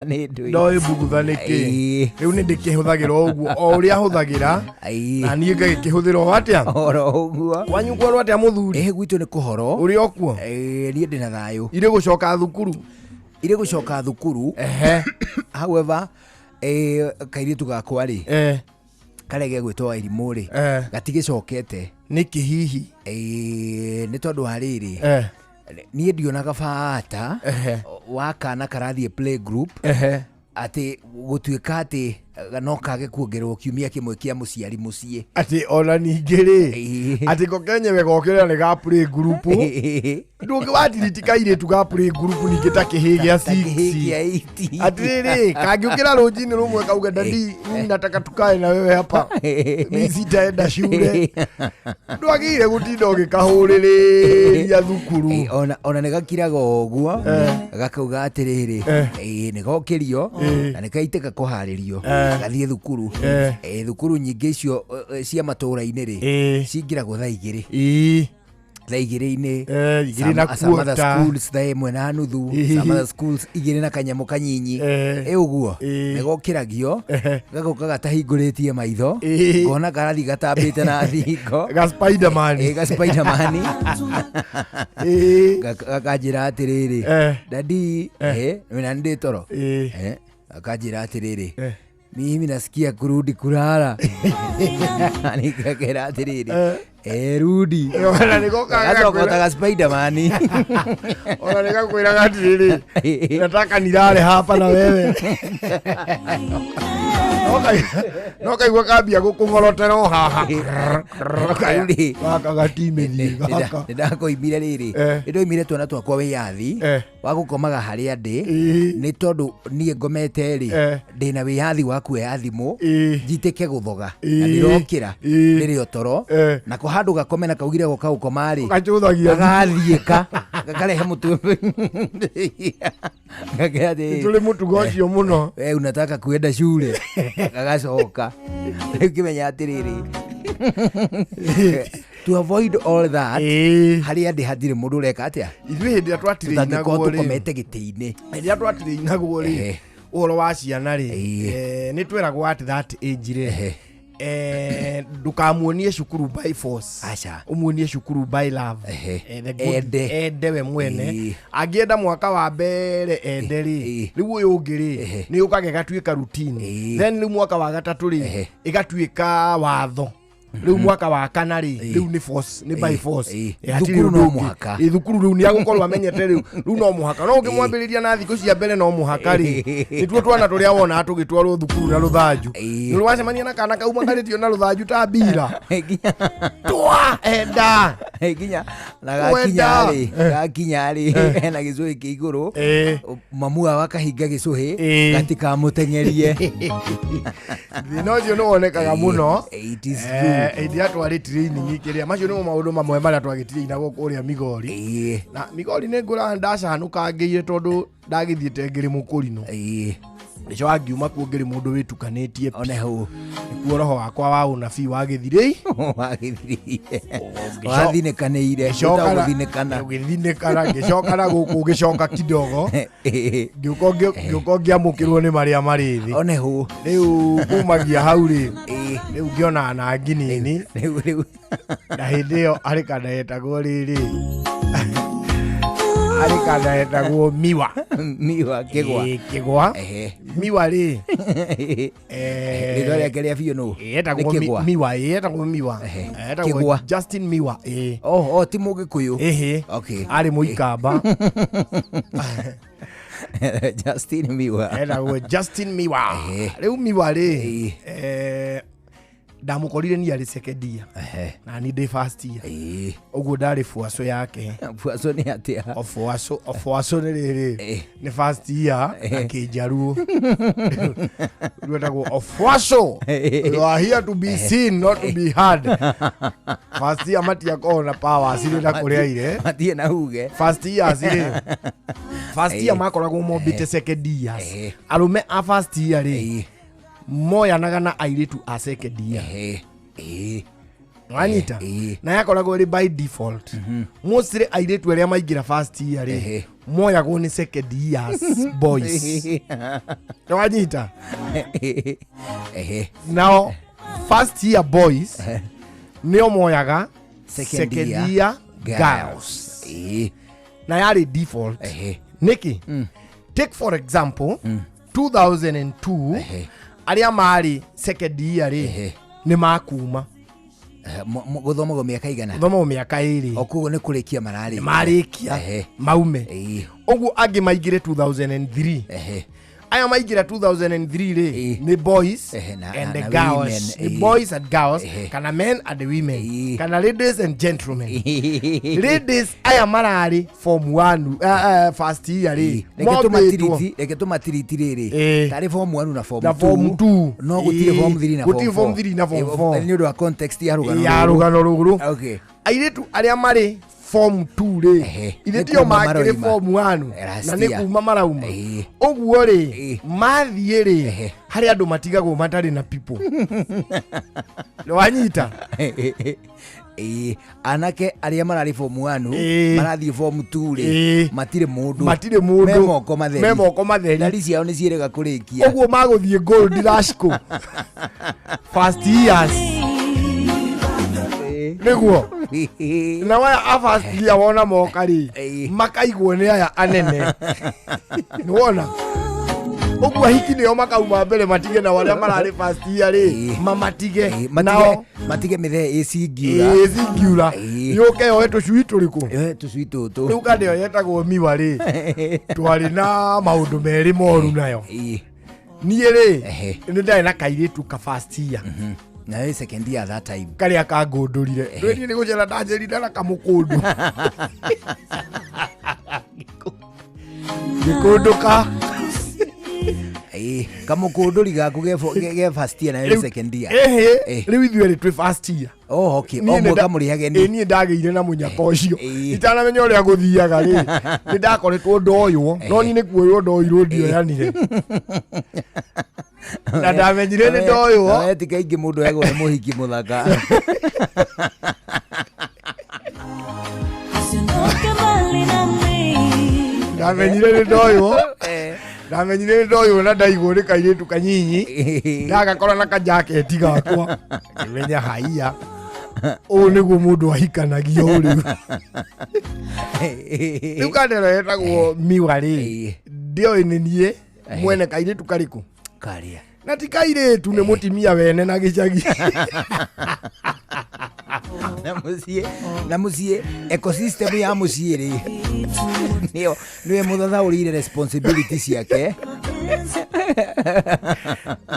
Ndoi buguthaniki riu ni ndikihuthagira uguo o uria huthagira na nie ngakihũthĩra o atia oro uguo wanyu kwaro atia muthuri gwitu ni kuhoro uri okuo nie ndina thayo ire gucoka thukuru however kairitu gakwa ri karege gwitwa Irimũ ri gatigicokete niki hihi ni tondu hariri nie ndionaga bata wakana karathie play group ati gutuika ati no kage kuongerwo kiumia kimwe kia muciari mucie ati ona ningiri ati gokenyewe gokera ni ga play group nduke watiritika ire tu ga play group ningita kihigia 6 ati riri kangiukira rujini rumwe kauga dadi nataka tukae na wewe hapa mimi sitaenda shule ndwagire gutinda gikahuriria thukuru ona negakiraga uguo gakauga atiriri ni gokirio na nikaiteka kuharirio gathie thukuru thukuru nyingi icio cia matura-ini ri cingiragwo thaa igiri igiri-ini na kuota schools thaa imwe na nuthu some schools igiri na kanyamu kanyinyi uguo negokiragio gagoka gatahingũrĩtie maitho ngona karathi gatambĩte na thingo ga Spiderman gakanjĩra atĩrĩrĩ dadi wĩna ndĩ toro akanjĩra atĩrĩrĩ mimi nasikia kurudi kulala nikakera atiriri rudi ona nikokaga Spiderman ona nikakwira atiriri nataka nilale hapa na wewe no kaigua kambia gukungorotera o haha gaka gatimethie gaka ndakoimire riri ndoimire twana twakwa wiyathi wa gukomaga haria ndi ni tondu nie ngomete ri ndina wiyathi wa kuoya thimu njitike guthoga na ndirokira riri otoro na ko handu gakome na kaugire goka gukoma ri gagathiika gakarehe mutu gakati tuli mutugo ucio muno unataka kuenda shule gagacoka ukimenya atiriri to avoid all that haria ndi hathire mundu reka atia ithuĩ hĩndĩ ĩrĩa twatire inagwo ri tukomete gĩtĩ-inĩ hĩndĩ ĩrĩa twatire inagwo ri ũhoro wa ciana ri nĩ tweragwo at that age ri ndukamuonie cukuru by force umuonie cukuru by love ende we mwene angienda mwaka wa mbere ende ri riu uyu ungi ri ni ukage gatuika routine then riu mwaka wa gatatu ri igatuika watho riu mwaka wa kana ri riu ni force ni by force thukuru no muhaka thukuru riu ni agukorwo amenyete riu no muhaka no ngimwambiriria na thikũ cia mbere no muhaka ri nituo twana turia wona tugitwarwo thukuru na ruthanju ni rwacemania na kana kauma karitio na ruthanju ta bira twa enda ginya na gakinya ri na gicũhĩ kĩ igũrũ mamu wa kahinga gicũhĩ gatikamũtengerie thina ũcio nĩ wonekaga mũno hĩndĩ atwarĩ training ikĩrĩa macio nĩmo maũndũ mamwe marĩa twagĩtire inagwo kũrĩa Migori na Migori nĩ ngũra ndacanũkangĩire tondũ ndagĩthiĩte ngĩrĩ mũkũrinũ nĩcio wangiuma kuo ngĩrĩ mũndũ wĩtukanĩtie oneho nĩkuo roho wakwa wa ũnabii wagĩthirĩ wathinĩkanĩire ũgĩthinĩkana ngĩcoka na gũkũ gĩcoka kidogo ngĩũka ngĩamũkĩrwo nĩ marĩa marĩ thĩ oneho rĩu kumagia hau rĩ rĩu ngĩona nangi nini na hĩndĩ ĩyo arĩ kana etagwo rĩrĩ arĩ kana etagwo Miwa kĩgwa Miwa rĩ rĩtwa rĩake rĩa biũ nũ etagwo Miwa etagwo Justin Miwa ti Mũgĩkũyũ arĩ Mũikamba Justin Miwa etagwo Justin Miwa rĩu Miwa rĩ ndamukorire ni ari second year na ni day first year uguo ndari fuaso yake fuaso ni atia fuaso ni riri ni first year akijaruo ndwetagwo fuaso you are here to be seen not to be heard first year matia kona power asiri na kuria ire matie na uge first year asiri first year makoragwo mombite second year arume a first year ri moyanaga na airitu a second year wanyita na yakoragwo ri by default mostly airitu aria maingira first year ri moyagwo ni second years boys. Wanyita. Now first year boys nio moyaga second year girls. Na yari default. Nikki, take for example 2002 aria mari second year ni makuma guthoma go miaka igana guthoma go miaka iri okugo ni kurikia marikia maume ogu agi maigire 2003 aya maigira 2003 ri ni boys and the girls, the boys and girls, kana men and the women, kana ladies and gentlemen. Ladies aya marari form 1 first year ri leketo matiriti ri tari form 1 na form 2 no gutire form 3 na form 4 ni ndo context ya rugano ruguru. Okay, airetu aria mari form 2 ri iretio makire form 1 na ni kuma marauma oguo ri mathie ri hari andu matigagwo matari na people. Wanyita anake aria marari form 1 marathie form 2 ri matire mundu memoko matheri ndari ciao ni ciirega kurikia oguo maguthie gold rush ko first years niguo na waya afast year wona mokari makaigwo ni aya anene niwona oguo hiki nio makauma mbere matige na wale marari first year ri mamatige nao matige mithe esingiura yoke yo tucui turiku tucui tutu riu kande yo yetagwo miwa ri twari na maundu meri moru nayo nie ri ni ndai na kairitu ka first year na second year that time karia kangundurire ndwini ni gucera ndajeri ndara kamukundu gikunduka kamukunduri gaku ge first year na second year riu ithuĩ ri twi first year. Oh, okay, omo kamurihage ni ni ndageire na munyaka ucio itanamenya uria guthiaga ri ni ndakoretwo ndoywo no ni kuoywo ndoyirwo ndioyanire na ndamenyire ni ndoywo eti kaingi mundu ego ni muhiki muthaka ndamenyire ni ndoywo ndamenyire ndoywo na ndaigwo ri kairitu kanyinyi ndagakora na kajaketi gakwa nimenya haia o niguo mundu ahikanagio riu riu kandero yetagwo miwa ri ndio nie mwene kairitu kariku karia na tikairetu ni mutimia wene na gicagi na mucie ecosystem ya mucie ri niwe muthathaurire responsibilities yake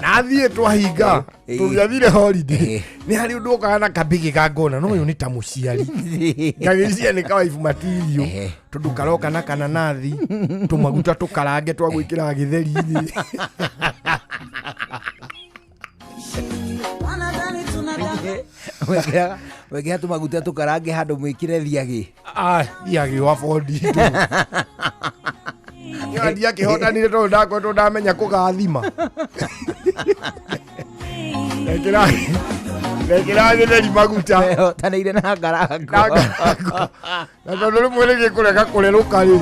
nathie twahinga tugiathire holiday ni hari undu ukana kabigi kangona no uyu ni ta muciari ngagiciria ni kawaifu material tundu karoka na kananathi tumaguta tukarange twagwikira githeri-ini wegea tumaguta tukarange handu mwikire thiagi thiagi wa bodi tu ndia kihotanire tondu ndakoretwo ndamenya kugathima lekera githeri maguta hotanire na ngarango na tondu rimwe ni gikurega kureruka ri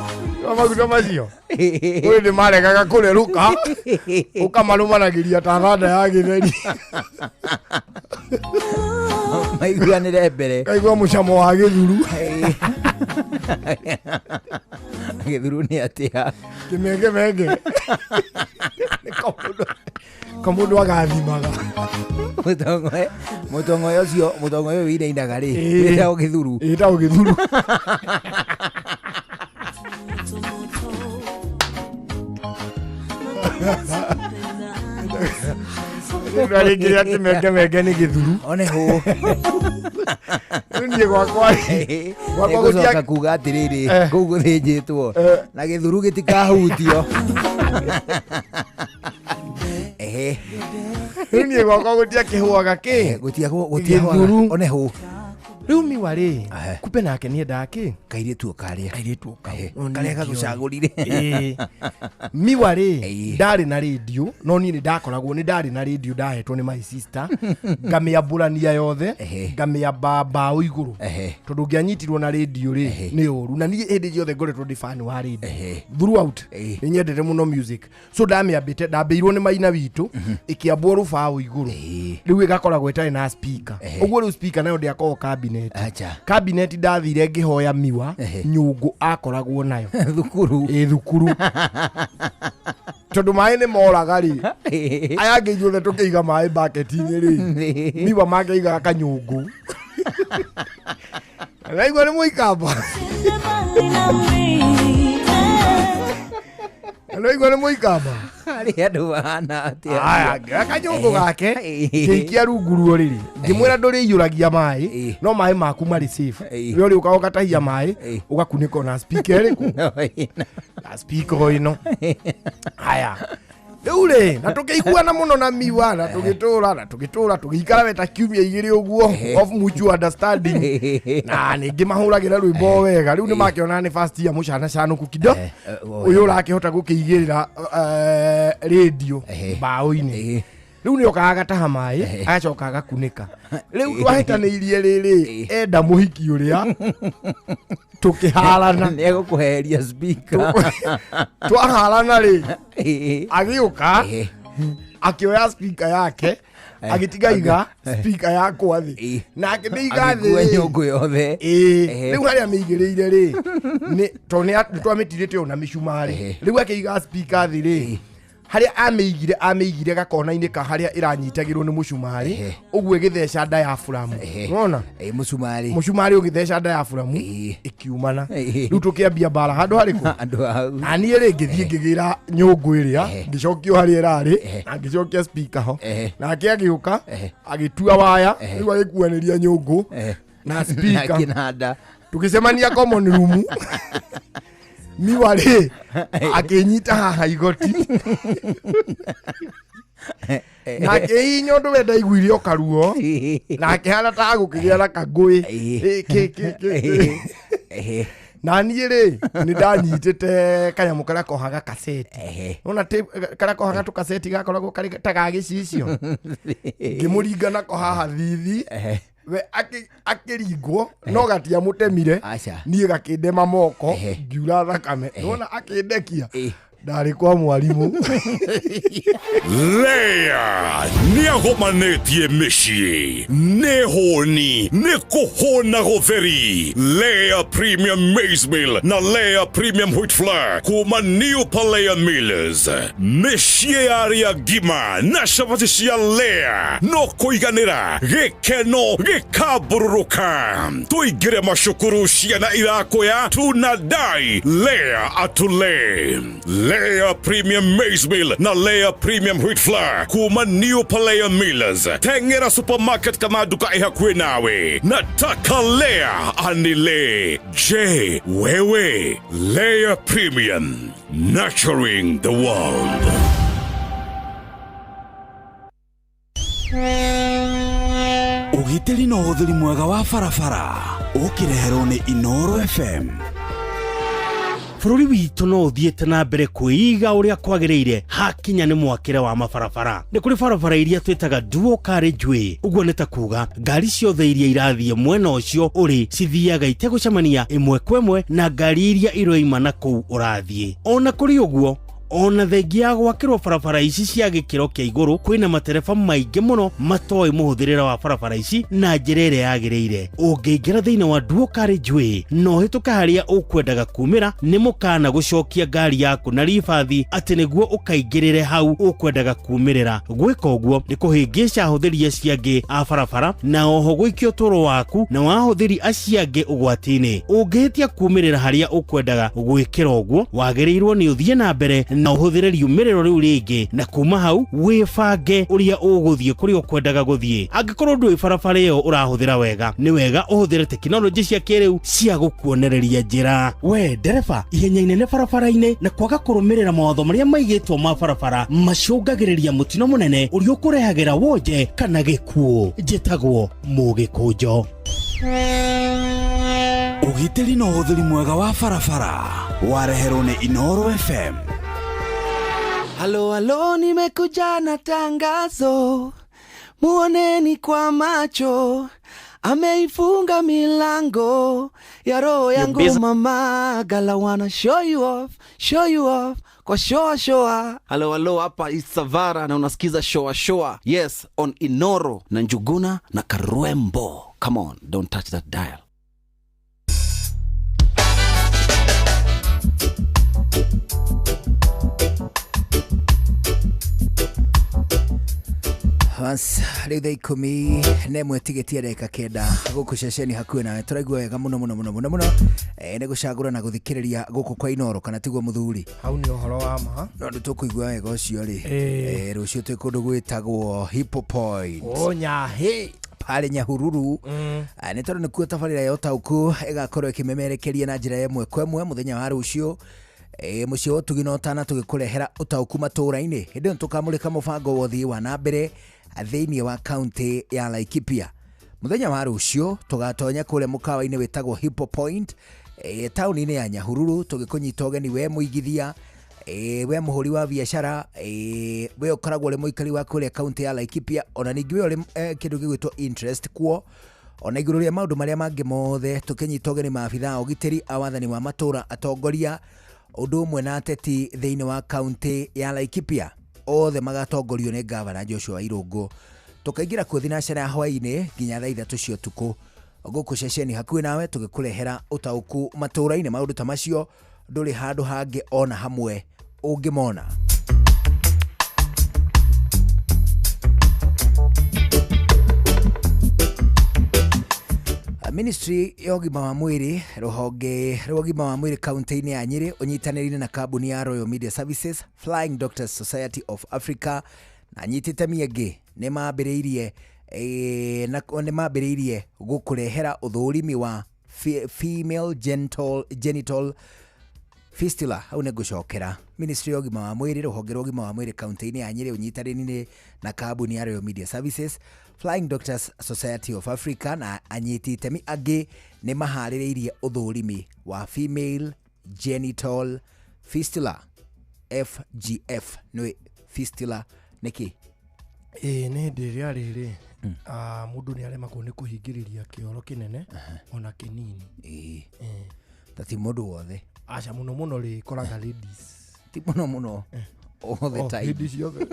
maguta macio kuri ni maregaga kureruka ukamarumanagiria ta thanda ya githeri maiguanire mbere kaigua mucamo wa githuru githuru ni atia kimenge kamundu agathimaga mutongoyo cio mutongoyo winainaga ri witagwo githuru Ndarĩngĩrĩa kĩmenge nĩ gĩthuru one hũ niĩ gwakwa gũcoka kuga atĩrĩrĩ kũu gũthĩnjĩtwo na gĩthuru gĩtikahutio niĩ gwakwa gũtia kĩhũaga kĩ gũtiahũaga one hũ Riu miwa ri kupe nake ni ndake kairitu karia karia gagucagurire miwa ri ndari na radio no ni ndakoragwo ni ndari na radio ndahetwo ni my sister ngamiamburania yothe ngamiamba iguru tondu ngianyitirwo na radio ri ni uru na ni hindi yothe ngoretwo ndi fan wa radio throughout ni nyendete muno music so ndamiambite ndambeirwo ni maina witu ikiambwo rubao iguru riu igakoragwo itari na speaker uguo riu speaker nayo ndiakorwo cabinet ndathire ngihoya miwa nyungu akoragwo nayo thukuru tondu mai ni moraga ri aya nginyuothe tukiiga mai bucket-ini ri miwa makeiga kanyungu raigua ni muikamba raigua ni muikamba ari andu bana atia aya kanyungu gake kikia runguruo riri ngimwira nduri iyuragia mai no mai maku mari safe rio ri uka ukatahia mai ugakuniko na speaker ri na speaker ino aya Ule na tukiguana muno na miwa na tugitura tugikara weta kiumia igiri uguo of mutual understanding na ningi mahuragira rwimbo wega riu ni makiona ni first year mucana canu kukido uyu rakihota gukigirira radio bao-ini riu ni okaga taha mai agacoka agakunika riu twahitaniirie riri enda muhiki uria tukiharana ni gukuheria speaker twaharana ri agiuka akioya speaker yake agitigaiga speaker yakwa thi na akidiga thi nyungu yothe riu haria miigiriire ri ni to ni twamitirite ona micumari riu akiiga speaker thi ri haria ameigire gakona-ini ka haria iranyitagirwo ni mucumari uguo githeca diaphragm unaona mucumari ugitheca diaphragm ikiumana riu tukiambia bara handu hariku ani ri ngithie ngigira nyungu iria ngicokio haria irari na ngicokia speaker ho na akiagiuka agitua waya riu agikuaniria nyungu na speaker tukicemania common room miwa ri akinyita haha igoti na akihinya undu wenda iguire okaruo na akihana ta gukigia na kangui na niĩ ri ni ndanyitite kanyamu karia kohaga kaseti ona karia kohaga tu kaseti gakoragwo kari ta gagicicio ngimuringa nako haha thithi we akiringwo no gatia mutemire niĩ gakindema moko ngiura thakame nona akindekia ndari kwa mwarimu Leia niagomanetie micii nihuni nikuhuna gutheri Leia Premium Maize Meal na Leia Premium Wheat Flour kuma New Palea Millers micii yaria ngima na cabaci cia Leia no kuiganira gikeno gikabururuka tuingire macukuru ciana irakoya tunadai Leia atule Leia Premium Maize Meal na Leia Premium Wheat Flour kuma New Palea Millers tengera supermarket kama duka ihakuhi nawe nataka Leia anile je wewe Leia Premium nurturing the world. Ugitiri na uthiri mwega wa barabara ukireherwo ni Inoro FM. Bururi witu no uthiete na mbere kuiga uria kwagiriire hakinya ni mwakire wa mabarabara ni kuri barabara iria twitaga dual carriageway uguo ni ta kuga ngari ciothe iria irathie mwena ucio uri cithiaga itegucemania imwe kwemwe na ngari iria iroima na kuu urathie ona kuri uguo ona thengia gwakirwo barabara ici cia gikiro kia iguru kwina matereba maingi muno matoi muhuthirira wa barabara ici na njira iria yagiriire ungiingira thiini wa dual carriageway no hituka haria ukwendaga kumira ni mukana gucokia ngari yaku na ribathi ati niguo ukaingirire hau ukwendaga kumirira gwika uguo ni kuhingica ahuthiria ciangi a barabara na oho gwikia uturo waku na wahuthiri aciangi ugwatini ungihitia kumirira haria ukwendaga gwikira uguo wagirirwo ni uthie na mbere na uhuthire riumiriro riu ringi na kuma hau wibange uria uguthie kuri ukwendaga guthie angikorwo ndui barabara iyo urahuthira wega ni wega uhuthire teknology cia kiriu cia gukuonereria njira we dereba ihenya inene barabara-ini na kwaga kurumirira mawatho maria maigitwo ma barabara macungagiriria mutino munene uria ukurehagira wonje kana gikuo njitagwo Mugikunjo. Ugitiri na uthiri mwega wa barabara wareherwo ni Inoro FM. Halo, nimekuja na tangazo, muoneni kwa macho, ameifunga milango ya roho yangu mama, gala wanna show you off kwa showa. Halo, hapa Isavara na unasikiza showa. Yes, on Inoro na Njuguna na Karwembo. Come on, don't touch that dial. Once rĩu ikumi nemwe tigetia reka kenda gũkũ ceceni hakuhĩ nawe tũraigua wega mũno nĩ gũcagũra na gũthikĩrĩria gũkũ kwa Inoro kana tiguo mũthuri hau nĩ ũhoro wa ma no nĩtũkũigua wega ũcio rĩ rũciũ twĩ kũndũ gwĩtagwo Hippo Point Nyahĩ pale Nyahururu nĩ tondũ nĩkuo tabarĩra ya ũtaũku ĩgakorwo ĩkĩmemerekeria na njĩra ĩmwe kwa ĩmwe mũthenya wa rũciũ mũciĩ wa ũtugi no tana tũgĩkũrehera ũtaũku matũũra-inĩ hĩndĩ ĩyo tũkamũrĩka mũbango wa ũthii wa nambere thĩinĩ wa kaunti ya Laikipia. Mũthenya wa rũciũ tũgatonya kũrĩa mũkawa-inĩ wĩtagwo Hippo Point taũni-inĩ ya Nyahururu tũgĩkũnyita ũgeni we mũigithia we mũhũri wa biacara we ũkoragwo ũrĩ mũikari wa kũrĩa kaunti ya Laikipia ona ningĩ we ũrĩ kĩndũ gĩgwĩtwo interest kuo ona igũrũ rĩa maũndũ marĩa mangĩ mothe tũkĩnyita ũgeni maabithaa ũgitĩri a wathani wa matũũra atongoria ũndũ ũmwe na ateti thĩinĩ wa kaunti ya Laikipia othe magatongorio nĩ gavana Joshua Irungu. Tukaingira kuo thinacara ya hwainĩ nginya thaa 3 cia ũtukũ gũkũ ceceni hakuhĩ nawe tũgĩkũrehera ũtaũku matũũra-inĩ maũndũ ta macio ndũrĩ handũ hangĩ ona hamwe ũngĩmona. Ministry ya ũgima wa mwĩrĩ rũhonge rwa ũgima wa mwĩrĩ kaunti-inĩ ya Nyĩrĩ ũnyitanĩrĩire na kambuni ya Royal Media Services, Flying Doctors Society of Africa na nyitĩte mĩengĩ nĩ mambĩrĩirie gũkũrehera ũthũrimi wa female genital fistula. Hau nĩ ngũcokera. Ministry ya ũgima wa mwĩrĩ rũhonge rwa ũgima wa mwĩrĩ kaunti-inĩ ya Nyĩrĩ ũnyitanĩrĩire na kambuni ya Royal Media Services, Flying Doctors Society of Africa na anyiti itemi angĩ nĩ maharĩrĩirie ũthũrimi wa female genital fistula FGF. Nĩ fistula nĩkĩ? Nĩ ndĩrĩa rĩrĩ mũndũ nĩ aremagwo nĩ kũhingĩrĩria kĩoro kĩnene ona kĩnini. Tati mũndũ wothe aca mũno rĩ koraga ladies ti mũno all the time ladies yothe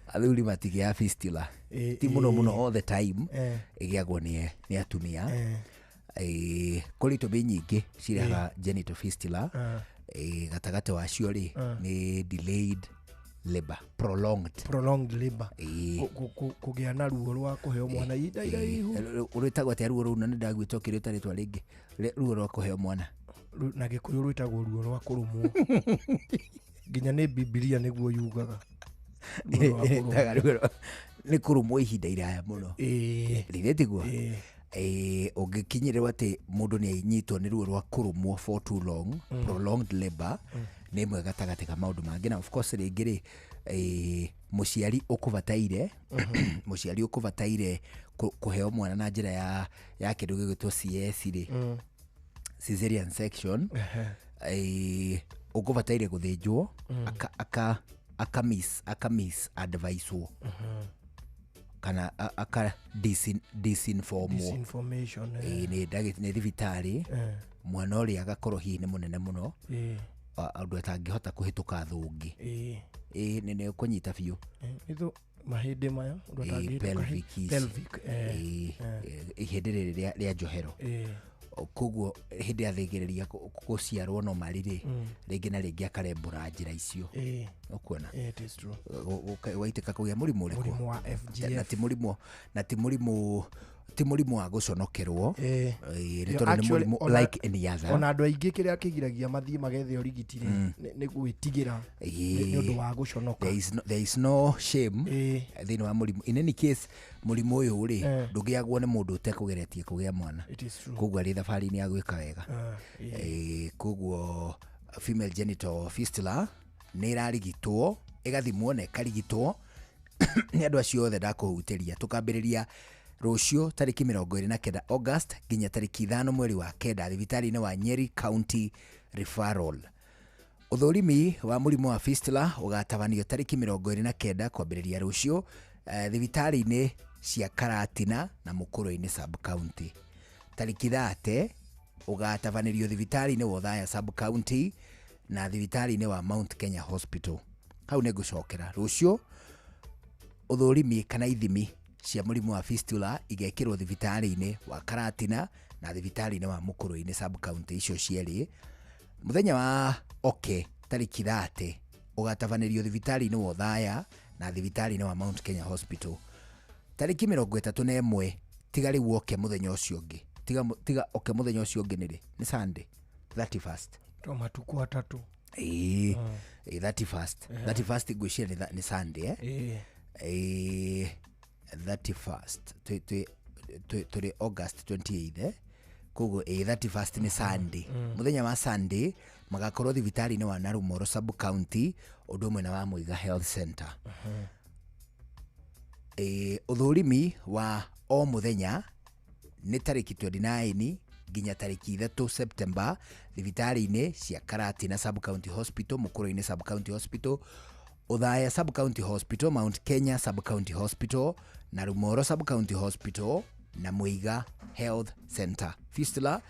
athuri matigĩa fistula ti mũno all the time ĩgĩagwo nĩ atumia kũrĩ itũmi nyingĩ cirehaga genital fistula gatagatĩ wacio rĩ nĩ delayed labor, prolonged labor kũgĩa na ruo rwa kũheo mwana ihinda iraihu. Rwĩtagwo atĩa ruo rũu? Na nĩ ndagwĩtwo kĩrĩta rĩtwa rĩngĩ ruo rwa kũheo mwana na Gĩkũyũ rwĩtagwo ruo rwa kũrũmwo nginya nĩ Biblia nĩguo yugaga nĩ kũrũmwo ihinda iraya mũno rĩtiguo. Ũngĩkinyĩrĩrwo atĩ mũndũ nĩ anyitwo nĩ ruo rwa kũrũmwo for too long, prolonged labor, nĩ ĩmwe gatagatĩ ka maũndũ mangĩ. Na of course rĩngĩ mũciari ũkũbataire kũheo mwana na njĩra ya kĩndũ gĩgwĩtwo CS rĩ, cesarean section. Ũkũbataire gũthĩnjwo aka-miss advice-wo kana disinformation nĩ thibitarĩ mwana ũrĩa agakorwo hihi nĩ mũnene mũno andũ atangĩhota kũhĩtũka thũngĩ nĩ kũnyita biũ mahĩndĩ maya pelvic ihĩndĩ rĩrĩ rĩa njohero. Koguo hĩndĩ ya thĩgĩrĩria gũciarwo no marĩ rĩngĩ na rĩngĩ akarembũra njĩra icio. Ũkuona waitĩka kũgĩa mũrimũ ũrĩkũ wa FGF na ti mũrimũ wa gũconokerwo nĩ tondũ nĩ mũrimũ like any other. Ona andũ aingĩ kĩrĩa kĩgiragia mathiĩ magethe ũrigiti nĩ gwĩtigĩra nĩ ũndũ wa gũconoka. There is no shame thĩinĩ wa mũrimũ. In any case mũrimũ ũyũ rĩ ndũgĩagwo nĩ mũndũ ũtekũgeretie kũgĩa mwana, koguo arĩ thabarĩ-inĩ ya gwĩka wega. Koguo female genital fistula nĩ ĩrarigitwo, ĩgathimwo na ĩkarigitwo nĩ andũ acio othe ndakũhutĩria. Tũkambĩrĩria rũciũ tarĩki 29 August nginya tarĩki 5 mweri wa kenda thibitarĩ-inĩ wa Nyeri County Referral. Ũthũrimi wa mũrimũ wa fistula ũgatabanio tarĩki 29 kwambĩrĩria rũciũ thibitarĩ-inĩ cia Karatina na Mũkũrũ-inĩ sub county. Tarĩki 30 ũgatabanĩrio thibitarĩ-inĩ wa Othaya sub county na thibitarĩ-inĩ wa Mount Kenya Hospital. Hau nĩ ngũcokera rũciũ. Ũthũrimi kana ithimi cia mũrimũ wa fistula igekĩrwo thibitarĩ-inĩ wa Karatina na thibitarĩ-inĩ wa Mũkũrũ-inĩ sub county icio cierĩ. Mũthenya wa tarĩki 30 ũgatabanĩrio thibitarĩ-inĩ wa Othaya na thibitarĩ-inĩ wa Mount Kenya Hospital. Tarĩki 31 tiga rĩu mũthenya ũcio ũngĩ. Tiga mũthenya ũcio ũngĩ nĩ Sunday 31st. To matuko atatu. 31st. 31st ngwĩciria nĩ Sunday 31st tũrĩ August 28 koguo 31st nĩ Sunday. Mũthenya wa Sunday magakorwo thibitarĩ-inĩ wa Narumoro sub county ũndũ ũmwe na wa Muiga Health Center. Ũthũrimi wa o mũthenya nĩ tarĩki 29 nginya tarĩki 3 September thibitarĩ-inĩ cia Karatina sub county hospital, Mũkũrũ-inĩ sub county hospital, Othaya sub county hospital, Mount Kenya sub county hospital, Narumoro sub county hospital na Muiga Health Center. Fistula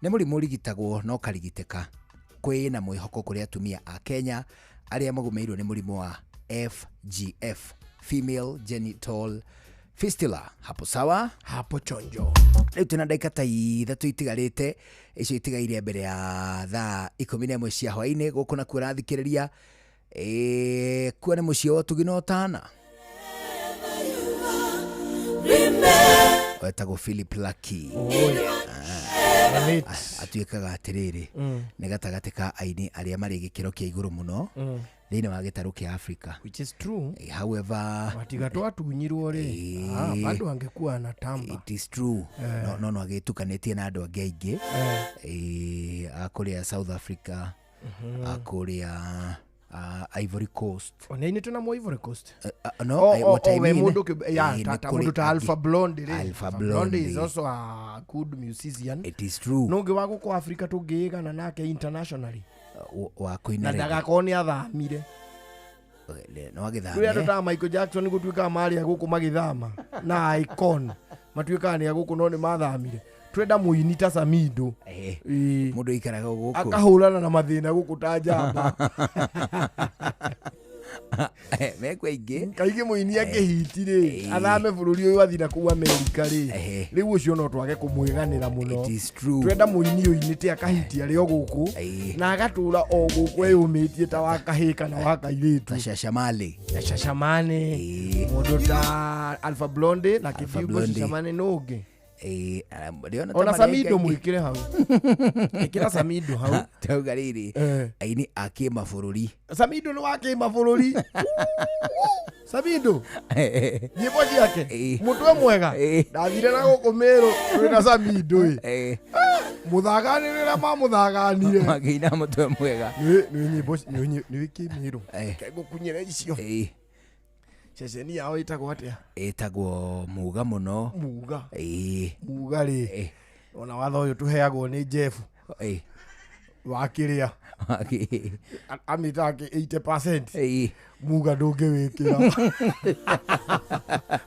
nĩ mũrimũ ũrigitagwo no karigitĩka. Kwĩ na mwĩhoko kũrĩ atumia a Kenya arĩa magũmĩirwo nĩ mũrimũ wa FGF, female genital fistula. Hapo sawa, hapo chonjo. Rĩu tuna ndagĩka ta 3 itigarĩte, icio itigaire mbere ya thaa 11 cia hwaĩ-inĩ. Gũkũ na kuo rathikĩrĩria kuo nĩ mũciĩ wa Ũtugi na Ũtana. Wetagwo Philip Lucky. Atuĩkaga atĩrĩrĩ nĩ gatagatĩ ka aini arĩa marĩ gĩkĩro kĩa igũrũ mũno thĩinĩ wa gĩtarũ kĩa Africa. Which is true. However, matigatũ atunyirwo rĩ bado angekuwa na tamba. It is true. No agĩtukanĩtie na andũ angĩ aingĩ akũrĩa South Africa, akũrĩa Ivory Coast. Onaini tena mo Ivory Coast. No, mundu ta Alpha Blondy. Alpha Blondy is also a good musician. It is true. No ngiwa guko Africa tungigana nake internationally. Wa kuina na ndagakoni athamire. No agithama. Rĩu andũ ta Michael Jackson gũtuĩka marĩa gũkũ magithama na Icon matuĩka nĩ gũkũ no nĩ mathamire. Twenda muini ta Samido. Mũndũ ikaraga gũkũ akahũrana na mathĩna gũkũ ta njamba. Mekwa ingĩ kaingĩ muini akĩhiti rĩ athame bũrũri ũyũ athi na kũu America rĩ rĩu ũcio no twage kũmwĩganĩra mũno. It is true. Twenda muini ũinĩte akahiti arĩ o gũkũ na agatũra o gũkũ eyũmĩtie ta wa kahĩ kana wa kairĩtu. Shashamane mũndũ ta Alpha Blondy na Kifigo Shashamane nũngĩ. Ona Samido mwĩkĩre hau. Ĩkĩra Samido hau. Tauga rĩrĩ aini a kĩmabũrũri. Samido nĩ wa kĩmabũrũri. Samido nyĩmbo ciake mũtwe mwega ndathire na gũkũ Meru twĩ na Samido mũthaganĩrĩra mamũthaganire makĩina mũtwe mwega nĩ nyĩmbo nĩ kĩmĩrũ kegũkunyĩra icio. Ceceni yao ĩtagwo atĩa? Ĩtagwo Muga mũno. Muga rĩ ona watho ũyũ tũheagwo nĩ Jeff wakĩrĩa amĩtake 80%. Muga ndũngĩwĩkĩra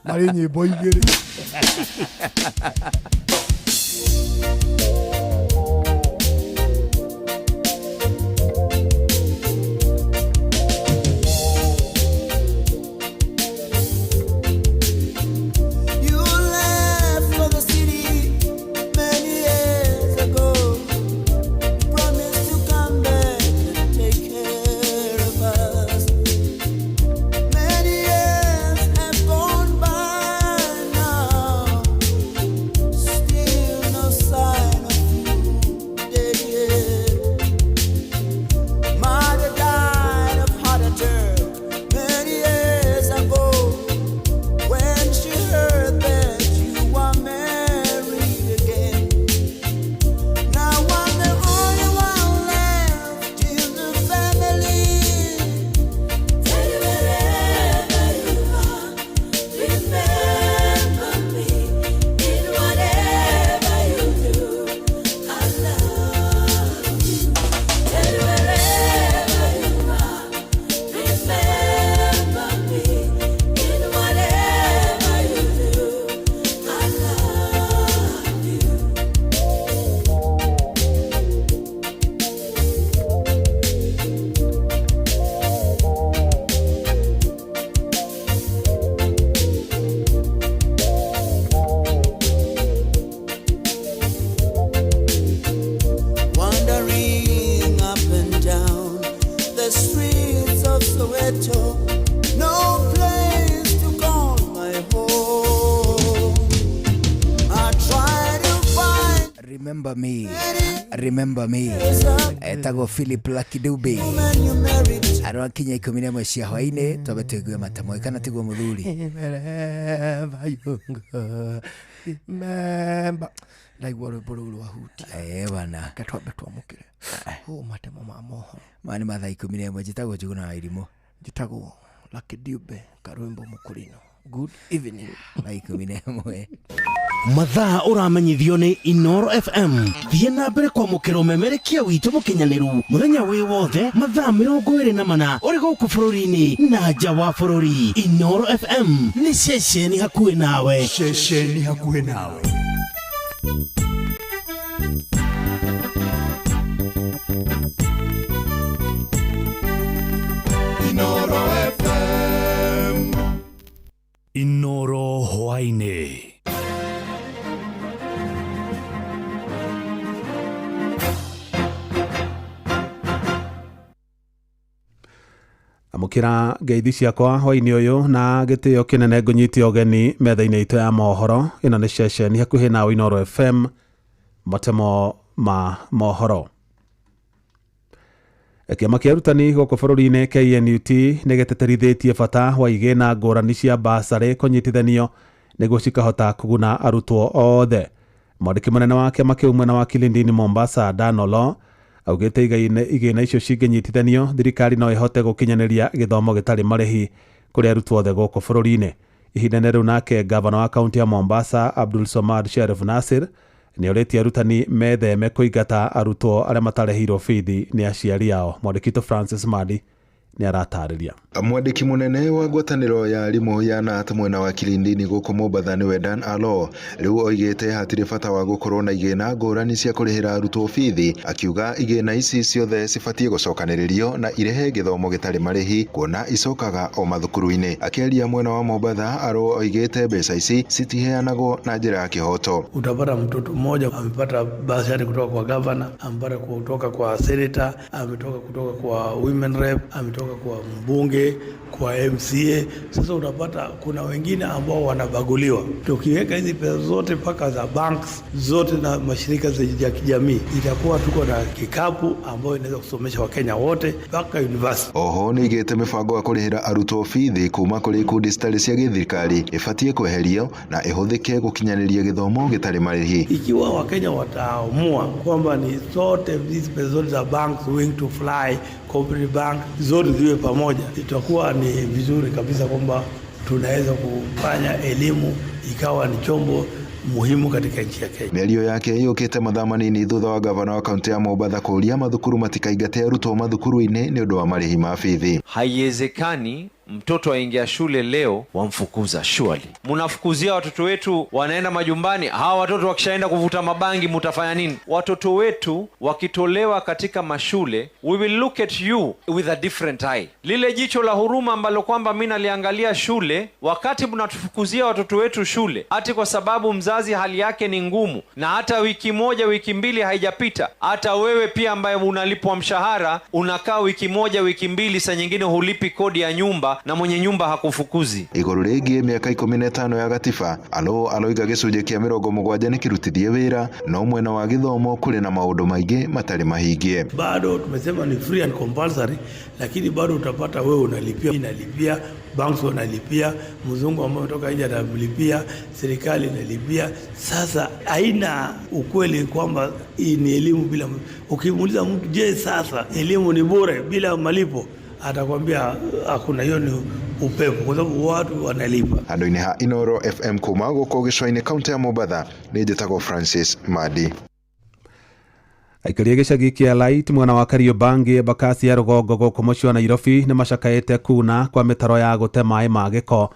marĩ nyĩmbo igĩrĩ. Sign of remember me etago Philip Lakidube arwa kinya 11 cia hwaini tobe tuigue matamwe kana tiguo muthuri memba like what buru wa huti bana katwabe twamukire matemo ma moho mani mathaa 11 jitagwo Njuguna Irimo jitagwo Lakidube karwimbo mukurino good evening na 11 mathaa uramenyithio ni Inoro FM thie na mbere kwa mukiro memerekia witu mukinyaniru muthenya wi wothe mathaa 24 uri guku bururi-ini na nja wa bururi. Inoro FM ni ceceni hakuhi nawe, ceceni hakuhi nawe. Inoro FM, Inoro hwaini. Amukira ngeithi ciakwa hwaini uyu na gitio kinene ngunyiti ogeni metha-ini itu ya mohoro. Ino ni ceceni hakuhi nawe Inoro FM, matemo ma mohoro. Kiama kia arutani goko bururi-ini KNUT nigeteterithitie bata wa igina ngurani cia basarĩ kunyitithanio niguo cikahota kuguna arutwo othe. Mwandĩki munene wa kiama kiu mwena wa Kilindini Mombasa Danolo augite igina icio cingenyitithanio thirikari no ihote gukinyaniria githomo gitari marĩhi kuri arutwo othe goko bururi-ini. Ihinda riu nake gavana wa kaunti ya Mombasa Abdul Somad Sharif Nasir ni orĩtie arutani metheme kũingata arutwo arĩa matarĩhirwo bithi ni aciari ao. Mwandĩki Francis Madi ni aratarĩria. Mwandĩki munene wa ngwatanĩro ya arimũ ya NAT mwena wa Kilindini gũkũ Mombasa nĩwe Dan Alo rĩu oigĩte hatirĩ bata wa gũkorwo na igĩna ngũrani cia kũrĩhĩra arutwo bithi, akiuga igĩna ici ciothe cibatiĩ gũcokanĩrĩrio na irehe gĩthomo gĩtarĩ marĩhi kuona icokaga o mathukuru-inĩ. Akĩaria mwena wa Mombasa, Alo oigĩte mbeca ici citiheanagwo na njĩra ya kĩhoto. Utapata mtoto mmoja amepata basari kutoka kwa governor, amepata kutoka kwa senator, ametoka kutoka kwa women rep, ametoka kwa mbunge, kwa MCA. Sasa unapata kuna wengine ambao wanabaguliwa. Tukiweka hizi pesa zote paka za banks zote na mashirika za kijamii, itakuwa tuko na kikapu ambayo inaweza kusomesha Wakenya wote mpaka university. Oho nĩigĩte mĩbango ya kũrĩhĩra arutwo bithi kuma kũrĩ ikundi citarĩ cia gĩthirikari ĩbatiĩ kweherio na ĩhũthĩke gũkinyanĩria gĩthomo gĩtarĩ marĩhi. Ikiwa Wakenya wataamua kwamba ni zote hizi pesa zote za banks, Wing to Fly, Cooperative Bank zote ziwe pamoja, itakuwa ni vizuri kabisa kwamba tunaweza kufanya elimu ikawa ni chombo muhimu katika nchi ya Kenya. Mĩario yake yũkĩte mathaa manini thutha wa gavana wa kaunti ya Mombasa kũria mathukuru matikaingate arutwo mathukuru-inĩ nĩ ũndũ wa marĩhi ma bithi. Haiwezekani mtoto aingia shule leo wamfukuza. Surely mnafukuzia watoto wetu wanaenda majumbani. Hawa watoto wakishaenda kuvuta mabangi mutafanya nini? Watoto wetu wakitolewa katika mashule, we will look at you with a different eye. Lile jicho la huruma ambalo kwamba mimi naliangalia shule wakati mnatufukuzia watoto wetu shule ati kwa sababu mzazi hali yake ni ngumu na hata wiki moja wiki mbili haijapita, hata wewe pia ambaye unalipwa mshahara unakaa wiki moja wiki mbili, saa nyingine hulipi kodi ya nyumba na mwenye nyumba hakufukuzi. Iguru rĩgiĩ miaka 15 ya gatiba, aloiga gĩcunjĩ kĩa 70 nĩkĩrutithie wĩra no mwena wa gĩthomo kũrĩ na maũndũ maingĩ matarĩ mahingie. Bado tumesema ni free and compulsory, lakini bado utapata wewe unalipia, banks wanalipia, mzungu ambaye kutoka nje analipia, serikali inalipia. Sasa haina ukweli kwamba hii ni elimu bila. Ukimuuliza mtu, je, sasa elimu ni bure bila malipo, atakwambia hakuna, hiyo ni upepo, kwa sababu watu wanalipa. Handũ-inĩ ha Inoro FM kuma gũkũ gĩcũa-inĩ kaunti ya Mombasa, nĩ njĩtagwo Francis Madi. Aikari gĩcagi kĩa Light mwena wa Kariobangi Embakasi ya rũgongo gũkũ mũciĩ wa Nairobi nĩ macakaĩte kuna kwa mĩtaro ya gũte maĩ ma gĩko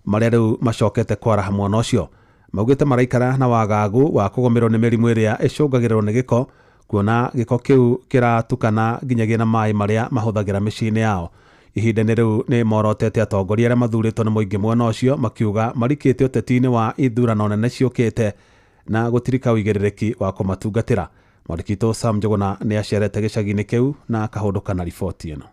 marĩa rĩu macokete kwaraha mwena ũcio. Maugĩte maraikara na wagagu wa kũgũmĩrwo nĩ mĩrimũ ĩrĩa ĩcũngagĩrĩrwo nĩ gĩko, kuona gĩko kĩu kĩratukana nginyagia na maĩ marĩa mahũthagĩra mĩciĩ-inĩ yao. Ihinda-inĩ rĩu nĩ morotete atongoria arĩa mathurĩtwo nĩ mũingĩ mwena ũcio makiuga marikĩte ũteti-inĩ wa ithurano nene ciũkĩte na gũtirika ũigĩrĩrĩki wa kũmatungatĩra. Mwandĩki Sam Njuguna nĩ acerete gĩcagi-inĩ kĩu na akahũndũka na riboti ĩno.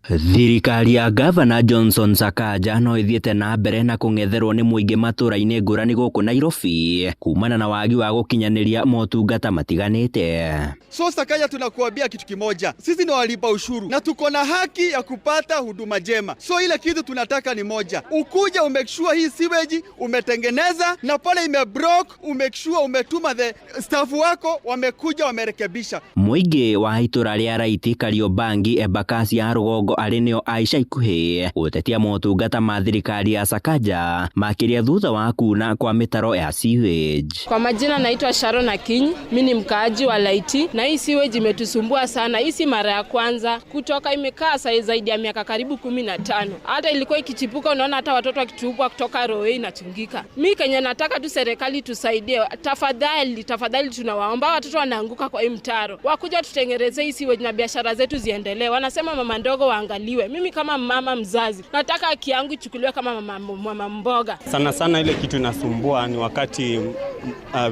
Thirikari ya Gavana Johnson Sakaja no ithiete na mbere na kung'etherwo ni muingi matũra-inĩ ngũrani gũkũ Nairobi kumana na wagi wa gũkinyaniria motungata matiganĩte. So Sakaja, tunakuambia kitu kimoja, sisi ni walipa ushuru na tuko na haki ya kupata huduma njema. So ile kitu tunataka ni moja, ukuja umake sure hii sewage umetengeneza, na pale ime broke umake sure umetuma the staff wako wamekuja wamerekebisha. Muingi wa itũra rĩa Raiti, Kariobangi, Embakasi ya Rũgongo arĩ nĩo Aisha ikuhĩ gũtetia motungata ma thirikari ya Sakaja makĩria thutha wa kuna kwa mitaro ya sewage. Kwa majina naitwa Sharon Akinyi, mimi ni mkaaji wa Laiti, na hii sewage imetusumbua sana. Hii si mara ya kwanza, kutoka imekaa zaidi ya miaka karibu 15. Hata ilikuwa ikichipuka, unaona hata watoto wakitupwa kutoka roe inachungika. Mimi Kenya nataka tu serikali tusaidie, tafadhali tunawaomba, watoto wanaanguka kwa hii mtaro. Wakuja tutengeneze hii sewage na biashara zetu ziendelee. Wanasema mama ndogo waangaliwe. Mimi kama mama mzazi nataka haki yangu ichukuliwe kama mama mboga. Sana ile kitu inasumbua ni wakati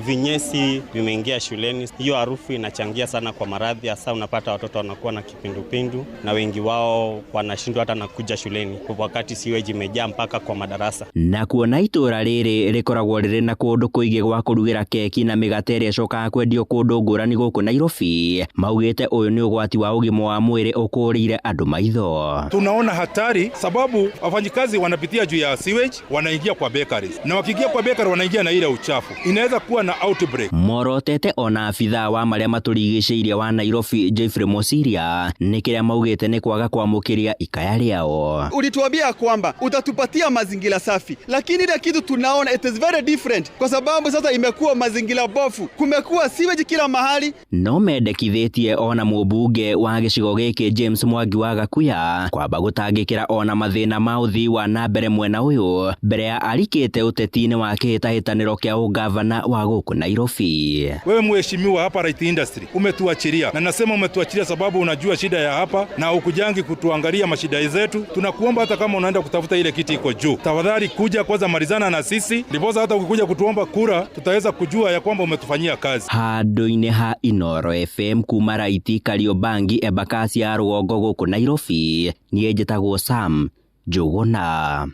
vinyesi vimeingia shuleni. Hiyo harufu inachangia sana kwa maradhi, hasa unapata watoto wanakuwa na kipindupindu na wengi wao wanashindwa hata na kuja shuleni wakati sewage imejaa mpaka kwa madarasa. Na kuona itũra rĩrĩ rĩkoragwo rĩrĩ na kũndũ kũingĩ gwa kũrugĩra keki na mĩgate ĩrĩa ĩcokaga kwendio kũndũ ngũrani gũkũ Nairobi, maugĩte ũyũ nĩ ũgwati wa ũgima wa mwĩrĩ ũkũrĩire andũ maitho. Tunaona hatari sababu wafanyikazi wanapitia juu ya sewage, wanaingia kwa bakeries, na wakiingia kwa bakery wanaingia na ile uchafu, inaweza kuwa na outbreak. Morotete ona afitha wa marĩa matũrigicĩirie wa Nairobi Jeffrey Mosiria nĩ kĩrĩa maugĩte nĩ kwaga kwamũkĩria ikaya rĩao. Ulituambia kwamba utatupatia mazingira safi, lakini ile kitu tunaona it is very different, kwa sababu sasa imekuwa mazingira bofu, kumekuwa sewage kila mahali. No mendekithĩtie ona mũmbunge wa gĩcigo gĩkĩ James Mwangi wa Gakuya kwamba gũtangĩkĩra ona mathĩna ma ũthii wa na mbere mwena ũyũ mbere ya arikĩte ũteti-inĩ wa kĩhĩtahĩtanĩro kĩa ũgavana wa gũkũ Nairobi. Wewe mheshimiwa hapa Right Industry umetuachilia, na nasema umetuachilia sababu unajua shida ya hapa na ukujangi kutuangalia mashida zetu. Tunakuomba hata kama unaenda kutafuta ile kiti iko juu, tafadhali kuja kwanza malizana na sisi, ndiposa hata ukikuja kutuomba kura tutaweza kujua ya kwamba umetufanyia kazi. Handũ-inĩ ha Inoro FM kuma Raiti, Kariobangi, Embakasi ya Rũgongo gũkũ Nairobi, niĩ njĩtagwo Sam Njũgũna.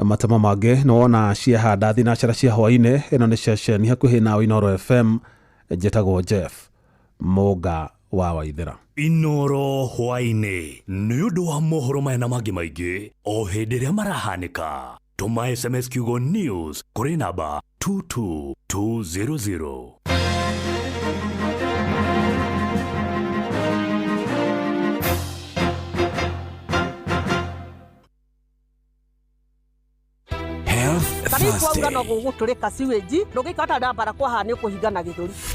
Matama mangĩ no wona ciahanda thinacara cia hwainĩ. Ĩno nĩ ceceni hakuhĩ na Inoro FM, njĩtagwo Jeff Mũnga wa Waithĩra. Inoro hwainĩ nĩ ũndũ wa mohoro maya na mangĩ maingĩ o hĩndĩ ĩrĩa marahanĩka. Tũma SMS kiugo news kũrĩ namba 22200.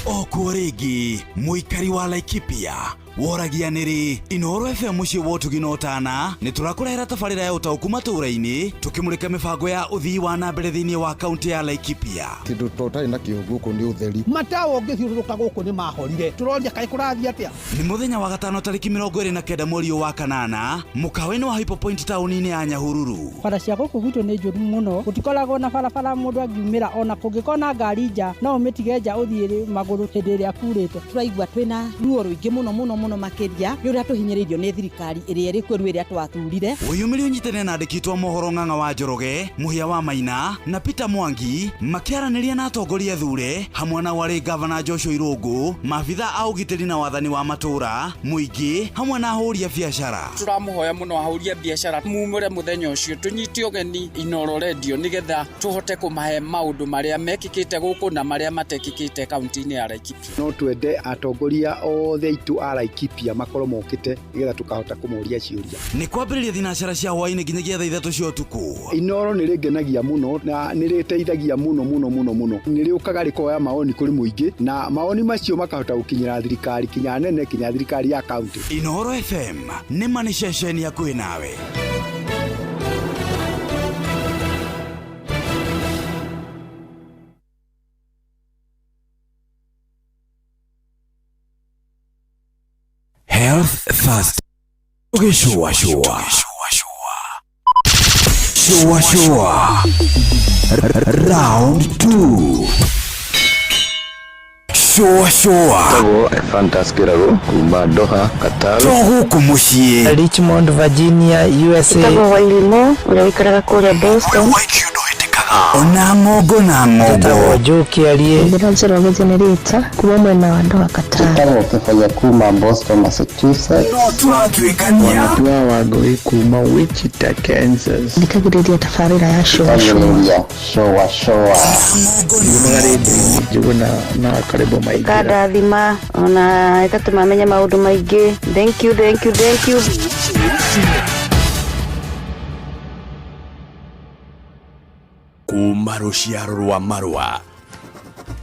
Okuo rĩngĩ mũikari wa Laikipia woragianĩrĩ Inoro FM mũciĩ wotũgina ũtana nĩ tũrakũrehera tabarĩra ya ũtaũku matũra-inĩ tũkĩmũrĩka mĩbango ya ũthii wa na mbere thĩinĩ wa kaunti ya Laikipia. Kĩndũ tũtarĩ nakĩo gũkũ nĩ ũtheri. Matawa ũngĩthiũrũrũka gũkũ nĩ mahorire. Tũroria kaĩ kũrathiĩ atĩa? Nĩ mũthenya wa gatano tarĩki 29 mweri wa kanana mũkawa-inĩ wa Hypo Point taũni-inĩ ya Nyahururu. Bara cia gũkũ gwitũ nĩ njũru mũno, gũtikoragwo na barabara mũndũ angiumĩra ona kũngĩkorwo na ngari nja no ũmĩtige nja ũthiĩ magũrũ hĩndĩ ĩrĩa kurĩte. Turaigua twĩna ruo rũingĩ mũno makĩria nĩ ũrĩa tũhinyĩrĩirio nĩ thirikari ĩrĩa ĩrĩ kuo rĩrĩa twathurire. Ũyumĩri ũnyitane na andĩkĩtwo mohoro Ng'ang'a wa Njoroge, Mũhia wa Maina na Peter Mwangi makĩaranĩria na atongoria thure hamwe na warĩ gavana Joshua Irũngũ, maabitha a ũgitĩri na wathani wa matũra, mũingĩ hamwe na ahũri a biacara. Tũramũhoya mũno ahũri a biacara mumũre mũthenya ũcio tũnyite ũgeni Inoro Radio nĩgetha tũhote kũmahe maũndũ marĩa mekĩkĩte gũkũ na marĩa matekĩkĩte kaunti-inĩ ya Laikipia. No twende atongoria othe itu a Laikipia makorwo mokĩte nĩgetha tũkahota kũmoria ciũria. Nĩ kwambĩrĩria thinacara cia hwainĩ nginyagia thaa 3 cia ũtukũ. Inoro nĩ rĩngenagia mũno na nĩ rĩteithagia mũno. Nĩ rĩũkaga rĩkoya maoni kũrĩ mũingĩ na maoni macio makahota gũkinyĩra thirikari kinya nene kinya thirikari ya kaunti. Inoro FM nĩ mani ceceni hakuhĩ nawe. Health Fast. Shua. Round 2. shoa Tago Fantas Kirago kuma Doha Qatar Togo kumushie Richmond Virginia USA Tago Wailimo ulikaraga kule Boston Ona ngogo na ngogo Joki aliye Ndinazero generator kuba mwena wa Doha Qatar Tago kufanya kuma Boston Massachusetts Tunatuikania Wanatua wagoi kuma Wichita Kansas Ndikagiredia tafarira ya shoa Juguna na karibu maigira Kada dhima ona ikatumamenya maundu maingi thank you Kuma ruciaro rwa marwa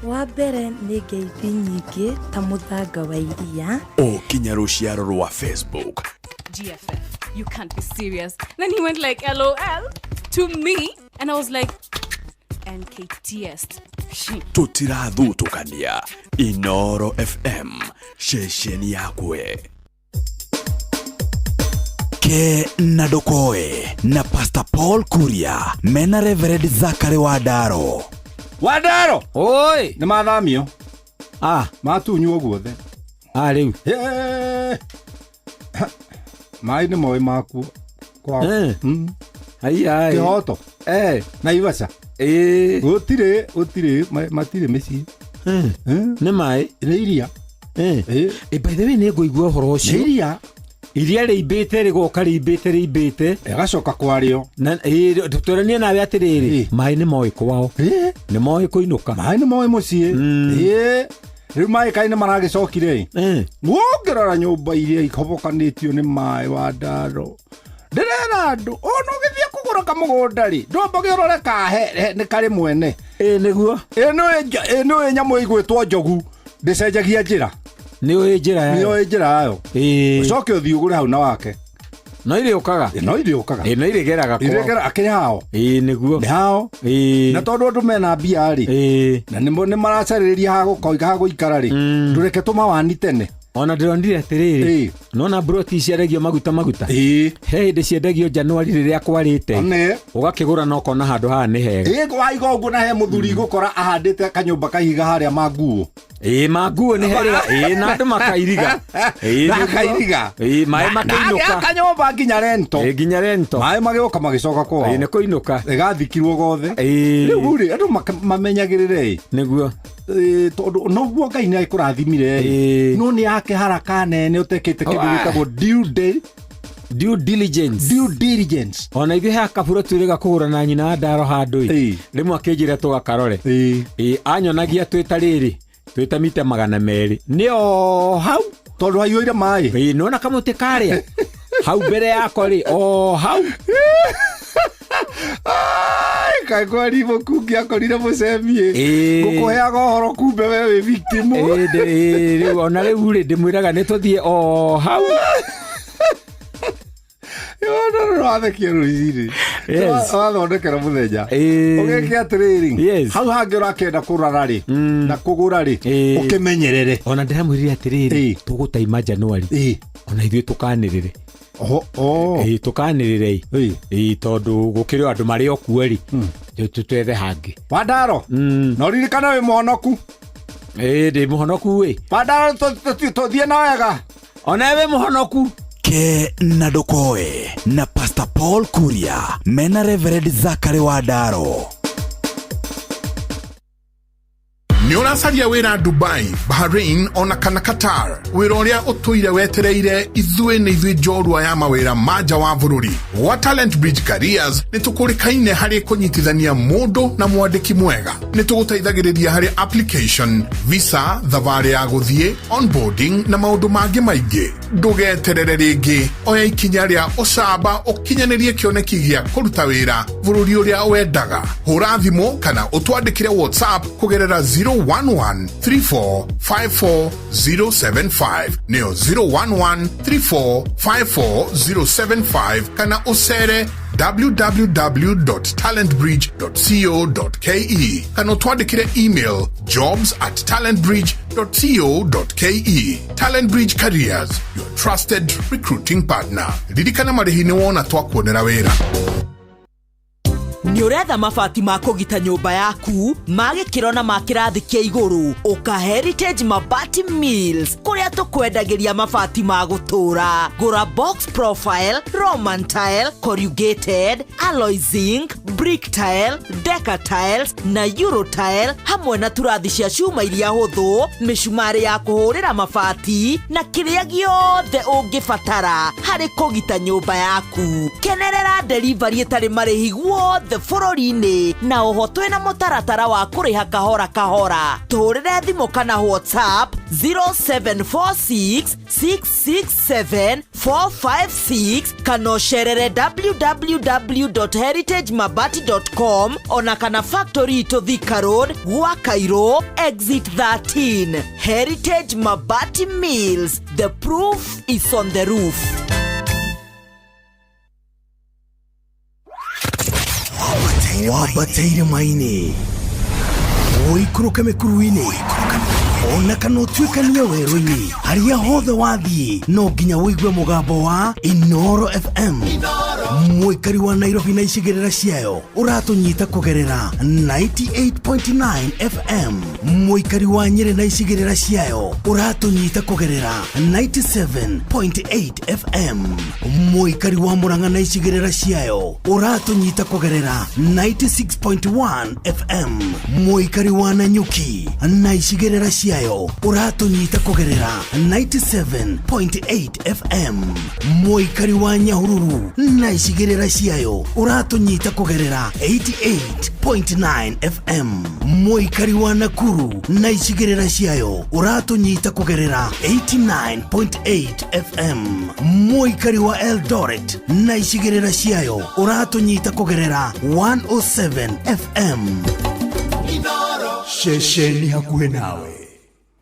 wa mbere nĩ ngeithi nyingĩ ta mũthanga wa iria Okinya ruciaro rwa Facebook GFF, you can't be serious. Then he went like LOL to me and I was like NKTS. Tutirathutukania Inoro FM shesheni yakwe Ke Nadokoe na Pastor Paul Kuria mena Reverend Zachary Wadaro oi nĩ mathamio matunywo guothe rĩu maĩ nĩ moĩ makuo kwao Kĩhoto Naivasha gũtirĩ matirĩ mĩciĩ nĩ maĩ nĩ iria by the way nĩ ngũigua ũhoro ũcio nĩ iria rĩimbĩte rĩgoka rĩimbĩte agacoka kwarĩo na tũtũranie nawe atĩrĩrĩ maĩ nĩ moĩ kwao nĩ moĩ kũinũka maĩ nĩ moĩ mũciĩ rĩu maĩ kaĩ nĩ maragĩcokire ngũngĩrora nyũmba iria ikobokanĩtio nĩ maĩ wa ndaro ndĩrera andũ ona ũgĩthiĩ kũgũra kamũgũnda rĩ ndũmbage ũrore kahe nĩ karĩ mwene nĩguo ĩno nyamũ ĩgwĩtwo njogu ndĩcenjagia njĩra nĩ njĩra yayo ũcoke ũthiĩ ũgũre hau na wake no irĩũkaga no irĩgeraga akĩhao nĩguo na tondũ andũ mena mbia rĩ na nĩ maracarĩrĩria ha gũikara rĩ ndũreke tũmawani tene ona ndĩronire atĩrĩrĩ nona broti ciendagio maguta he hĩndĩ ciendagio Januari rĩrĩa kwarĩte ũgakĩgũra na ũkona handũ haha nĩ hega waiga ũguo na he mũthuri gũkora ahandĩte kanyũmba kahiga harĩa manguo manguo nĩ herĩga na andũ makairiga maĩ makĩinũka kanyũmba nginya rento maĩ magĩoka magĩcoka kwao nĩ kũinũka ĩgathikirwo gothe rĩu rĩ andũ mamenyagĩrĩre nĩguo tondũ noguo Ngai nĩ akũrathimire no nĩ yake haraka nene ũtekĩte kĩndũ gĩtagwo due diligence ona ithuĩ he kaburo twĩrĩga kũgũra na nyina ndaro handũ rĩmwe akĩnjĩra tũgakarore anyonagia twĩta rĩrĩ twĩta mita 200 nĩo hau tondũ haiyũire maĩ nona kamũtĩ karĩa hau mbere yako rĩ hau kakwari mũkungi akorire mũcemie ngũkũheaga ũhoro kumbe we wĩ victim ona rĩu rĩ ndĩmwĩraga nĩ tũthiĩ hau wathekia rũcinĩ wathondekera mũthenya ũgĩke atĩrĩrĩ hau hangĩ ũrakenda kũrara rĩ na kũgũra rĩ ũkĩmenyerere ona ndĩramwĩrire atĩrĩrĩ tũgũtaima Januari ona ithuĩ tũkanĩrĩre tũkanĩrĩre tondũ gũkĩrĩ andũ marĩ okuo rĩ twethe hangĩ Wandaro no ririkana wĩ mũhonoku ndĩ mũhonoku Wandaro tũthiĩ na wega ona wĩ mũhonoku Ke Nadokoe na Pastor Paul Kuria mena Reverend Zachary Wadaro Nĩ ũracaria wĩra Dubai, Bahrain ona kana Qatar. Wĩra ũrĩa ũtũire wetereire ithuĩ nĩ ithuĩ njorua ya mawĩra ma nja wa bũrũri. Wa Talent Bridge Careers nĩ tũkũrĩkaine harĩ kũnyitithania mũndũ na mwandĩki mwega. Nĩ tũgũteithagĩrĩria harĩ application, visa, thabarĩ ya gũthiĩ, onboarding na maũndũ mangĩ maingĩ. Ndũgeterere rĩngĩ, oya ikinya rĩa ũcamba ũkinyanĩrie kĩoneki gĩa kũruta wĩra bũrũri ũrĩa wendaga. Hũra thimũ kana ũtwandĩkĩre WhatsApp kũgerera 011-3454-075 neo 011-3454-075 kana usere www.talentbridge.co.ke kana twandikire email jobs@talentbridge.co.ke. Talent Bridge Careers, your trusted recruiting partner. Ririkana marĩhi nĩ wona twakuonera wĩra. Nĩ ũretha mabati ma kũgita nyũmba yaku magĩkĩro na makĩrathi kĩa igũrũ, ũka Heritage Mabati Mills kũrĩa tũkwendagĩria mabati ma gũtũũra. Gũra box profile, Roman tile, corrugated, alloy zinc, brick tile, deca tiles na euro tile hamwe na turathi cia cuma iria hũthũ, mĩcumarĩ ya kũhũrĩra mabati na kĩrĩa gĩothe ũngĩbatara harĩ kũgita nyũmba yaku. Kenerera delivery ĩtarĩ marĩhi guothe bũrũri-inĩ na ũhotwe na mũtaratara wa kũrĩha kahora kahora. Tũhũrĩre thimũ kana WhatsApp 0746 667 456 kana ũcerere www.heritagemabati.com ona kana factory to Thika Road gwa Cairo exit 13. Heritage Mabati Mills, the proof is on the roof. Wabateire maini oikuruka mekuruini ona kana ũtuĩkania werũ-inĩ harĩa hothe wathiĩ no nginya wĩigue mũgambo wa Inoro FM. Mũikari wa Nairobi na icigĩrĩra ciayo ũratũnyita kũgerera 98.9 FM. Mũikari wa Nyeri na icigĩrĩra ciayo ũratũnyita kũgerera 97.8 FM. Mũikari wa Murang'a na icigĩrĩra ciayo ũratũnyita kũgerera 96.1 FM. Mũikari wa Nanyuki na icigĩrĩra ciayo ũratũnyita kũgerera 97.8 FM. Mũikari wa Nyahururu na icigĩrĩra ciayo ũratũnyita kũgerera 88.9 FM. Mũikari wa Nakuru na icigĩrĩra ciayo ũratũnyita kũgerera 89.8 FM. Mũikari wa Eldoret na icigĩrĩra ciayo ũratũnyita kũgerera 107 FM. Shesheni hakuhĩ nawe.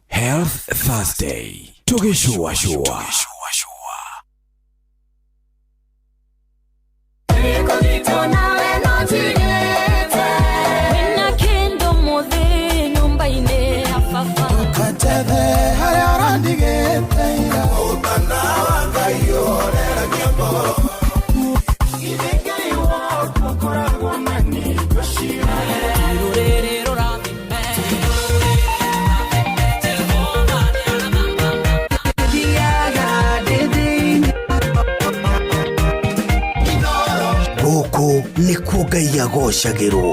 Health Thursday. Tugishua shua. Nĩkuo Ngai agocagĩrwo.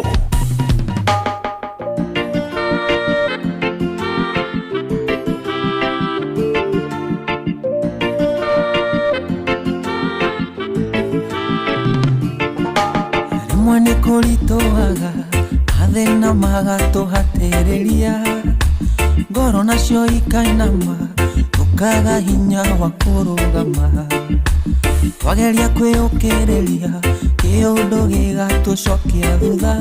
Rĩmwe nĩ kũritũhaga mathĩna magatũhatĩrĩria, ngoro nacio ikainama tũkaga hinya wa kũrũgama, twageria kwĩũkĩrĩria kĩũndũ gĩgatũcokia thutha,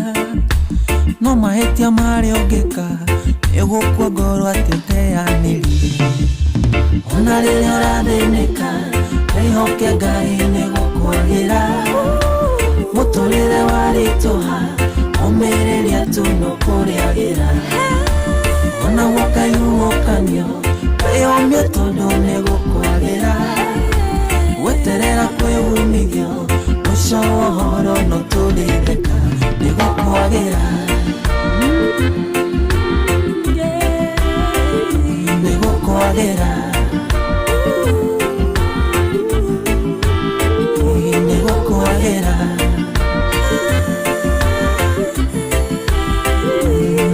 no mahĩtia marĩa ũngĩka nĩgũkua ngoro atĩ ũteanĩria. Ona rĩrĩa ũrathĩnĩka wĩhoke Ngai nĩgũkwagĩra, mũtũrĩre warĩtũha ũmĩrĩria tu no kũrĩagĩra. Ona gũkayũkanio wĩyomie tondũ nĩgũkwagĩra, weterera kwĩumithio mũico wa ũhoro no tũrĩrĩka nĩgũkwagĩra. Nĩgũkwagĩra. Nĩgũkwagĩra.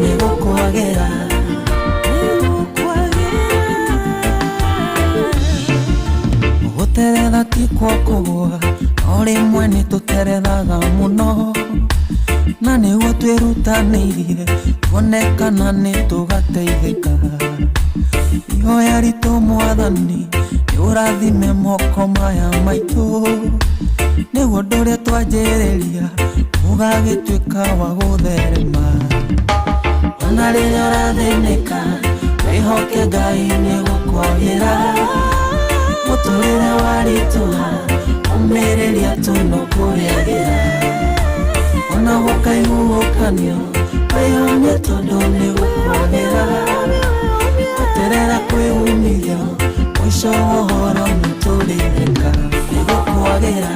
Nĩgũkwagĩra. Gũterera ti kwa kũgũa, o rĩmwe nĩtũterethaga mũno, na nĩguo twĩrutanĩirie tuonekana nĩtũgateithĩka. Ihoya ritũ Mwathani nĩũrathime moko maya maitũ, nĩguo ũndũ ũrĩa twanjĩrĩria ũgagĩtuĩka wa gũtherema. Ona rĩrĩa ũrathĩnĩka wĩhoke Ngai nĩgũkwagĩra, mũtũrĩre warĩtũha ũmĩrĩria tu no kũrĩagĩra. Ona gũkayũkanio wĩyomie tondũ nĩgũkwagĩra, weterera kwĩumithio mũico wa ũhoro no tũrĩrĩka nĩgũkwagĩra.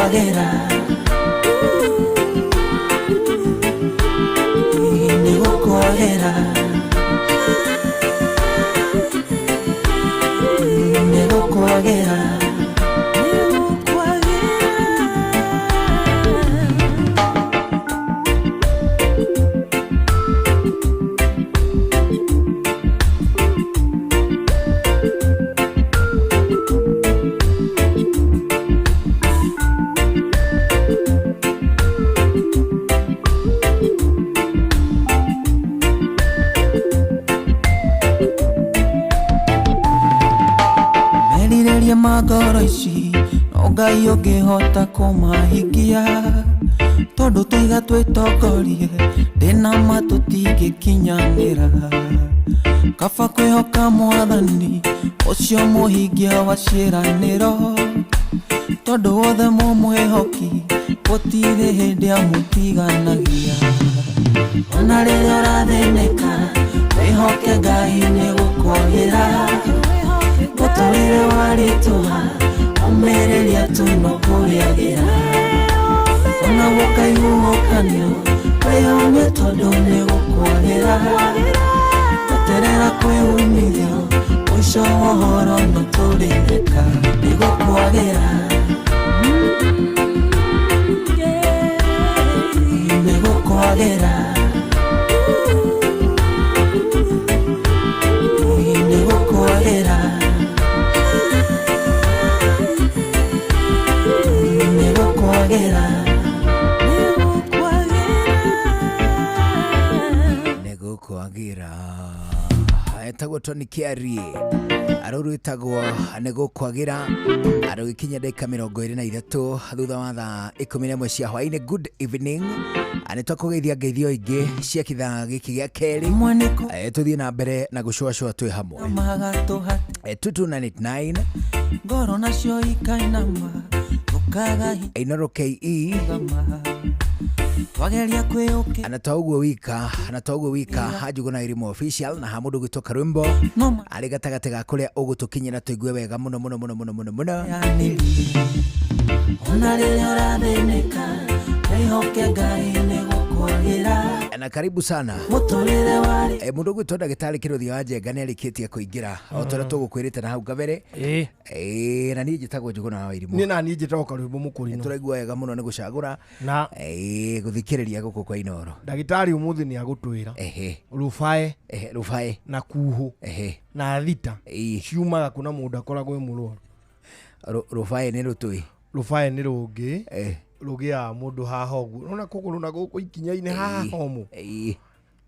nĩgũkwagĩra nĩgũkwagĩra nĩgũkwagĩra magoro ici no Ngai ũngĩhota kũmahingia tondũ tũiga twĩtongorie ndĩna ma tũtingĩkinyanĩra kaba kwĩhoka Mwathani ũcio mũhingia wa ciĩranĩro tondũ wothe mũmwĩhoki gũtirĩ hĩndĩ amũtiganagia ona rĩrĩa ũrathĩnĩka wĩhoke Ngai nĩgũkwagĩra mũtũrĩre warĩtũha ũmĩrĩria tũnokũrĩagĩra ona gũkaiguũkanio wĩyone tondũ nĩgũkwagĩra gũterera kwĩumithio mũico wa ũhoro nĩtũrĩrĩka nĩgũkwagĩra nĩgũkwagĩra nĩgũkwagĩra nĩgũkwagĩra etagwo Tony Kiarie arũrwĩtagwo nĩgũkwagĩra arũgĩkinya ndagĩka 23 thutha wa thaa 11 cia hwaĩ-inĩ. Good evening, nĩtwakũgeithia ngeithio ingĩ cia kithaa gĩkĩ gĩa kerĩ tũthiĩ na mbere na gũcũacũa twĩ hamwe 2299 ngoro nacio ikainama Inoro KE twageria kwĩũkĩ anatoguo wika hajugo na Irimo official na hamudu gitoka Rwimbo arĩ gatagate ga kũrĩa ũgũtũkinyĩra tũigue wega mũno ona rĩrĩa ũrathĩnĩka wĩhoke Ngai nĩgũkwagĩra na karibu sana mũtũrĩre warĩ mũndũ gwĩtwo ndagĩtarĩ Kĩrũthia wa Njenga nĩarĩkĩtie kũingĩra o tũrĩa tũgũkwĩrĩte na hau gabere na niĩ njĩtagwo Njũgũna wa Irimũ niĩ na niĩ njĩtagwo Karwĩmbo Mũkũrinũ tũraigua wega mũno nĩ gũcagũra na gũthikĩrĩria gũkũ kwa Inoro. Ndagĩtarĩ ũmũthĩ nĩ agũtwĩra Rũbae na Kuhũ na Thita ciumaga kuna mũndũ akoragwo mũrwaru. Rũbae nĩ rũtũĩ, Rũbae nĩ rũngĩ rũgĩa mũndũ haha ũguo nona kũgũrũ na gũkũ ikinya-inĩ haha homũ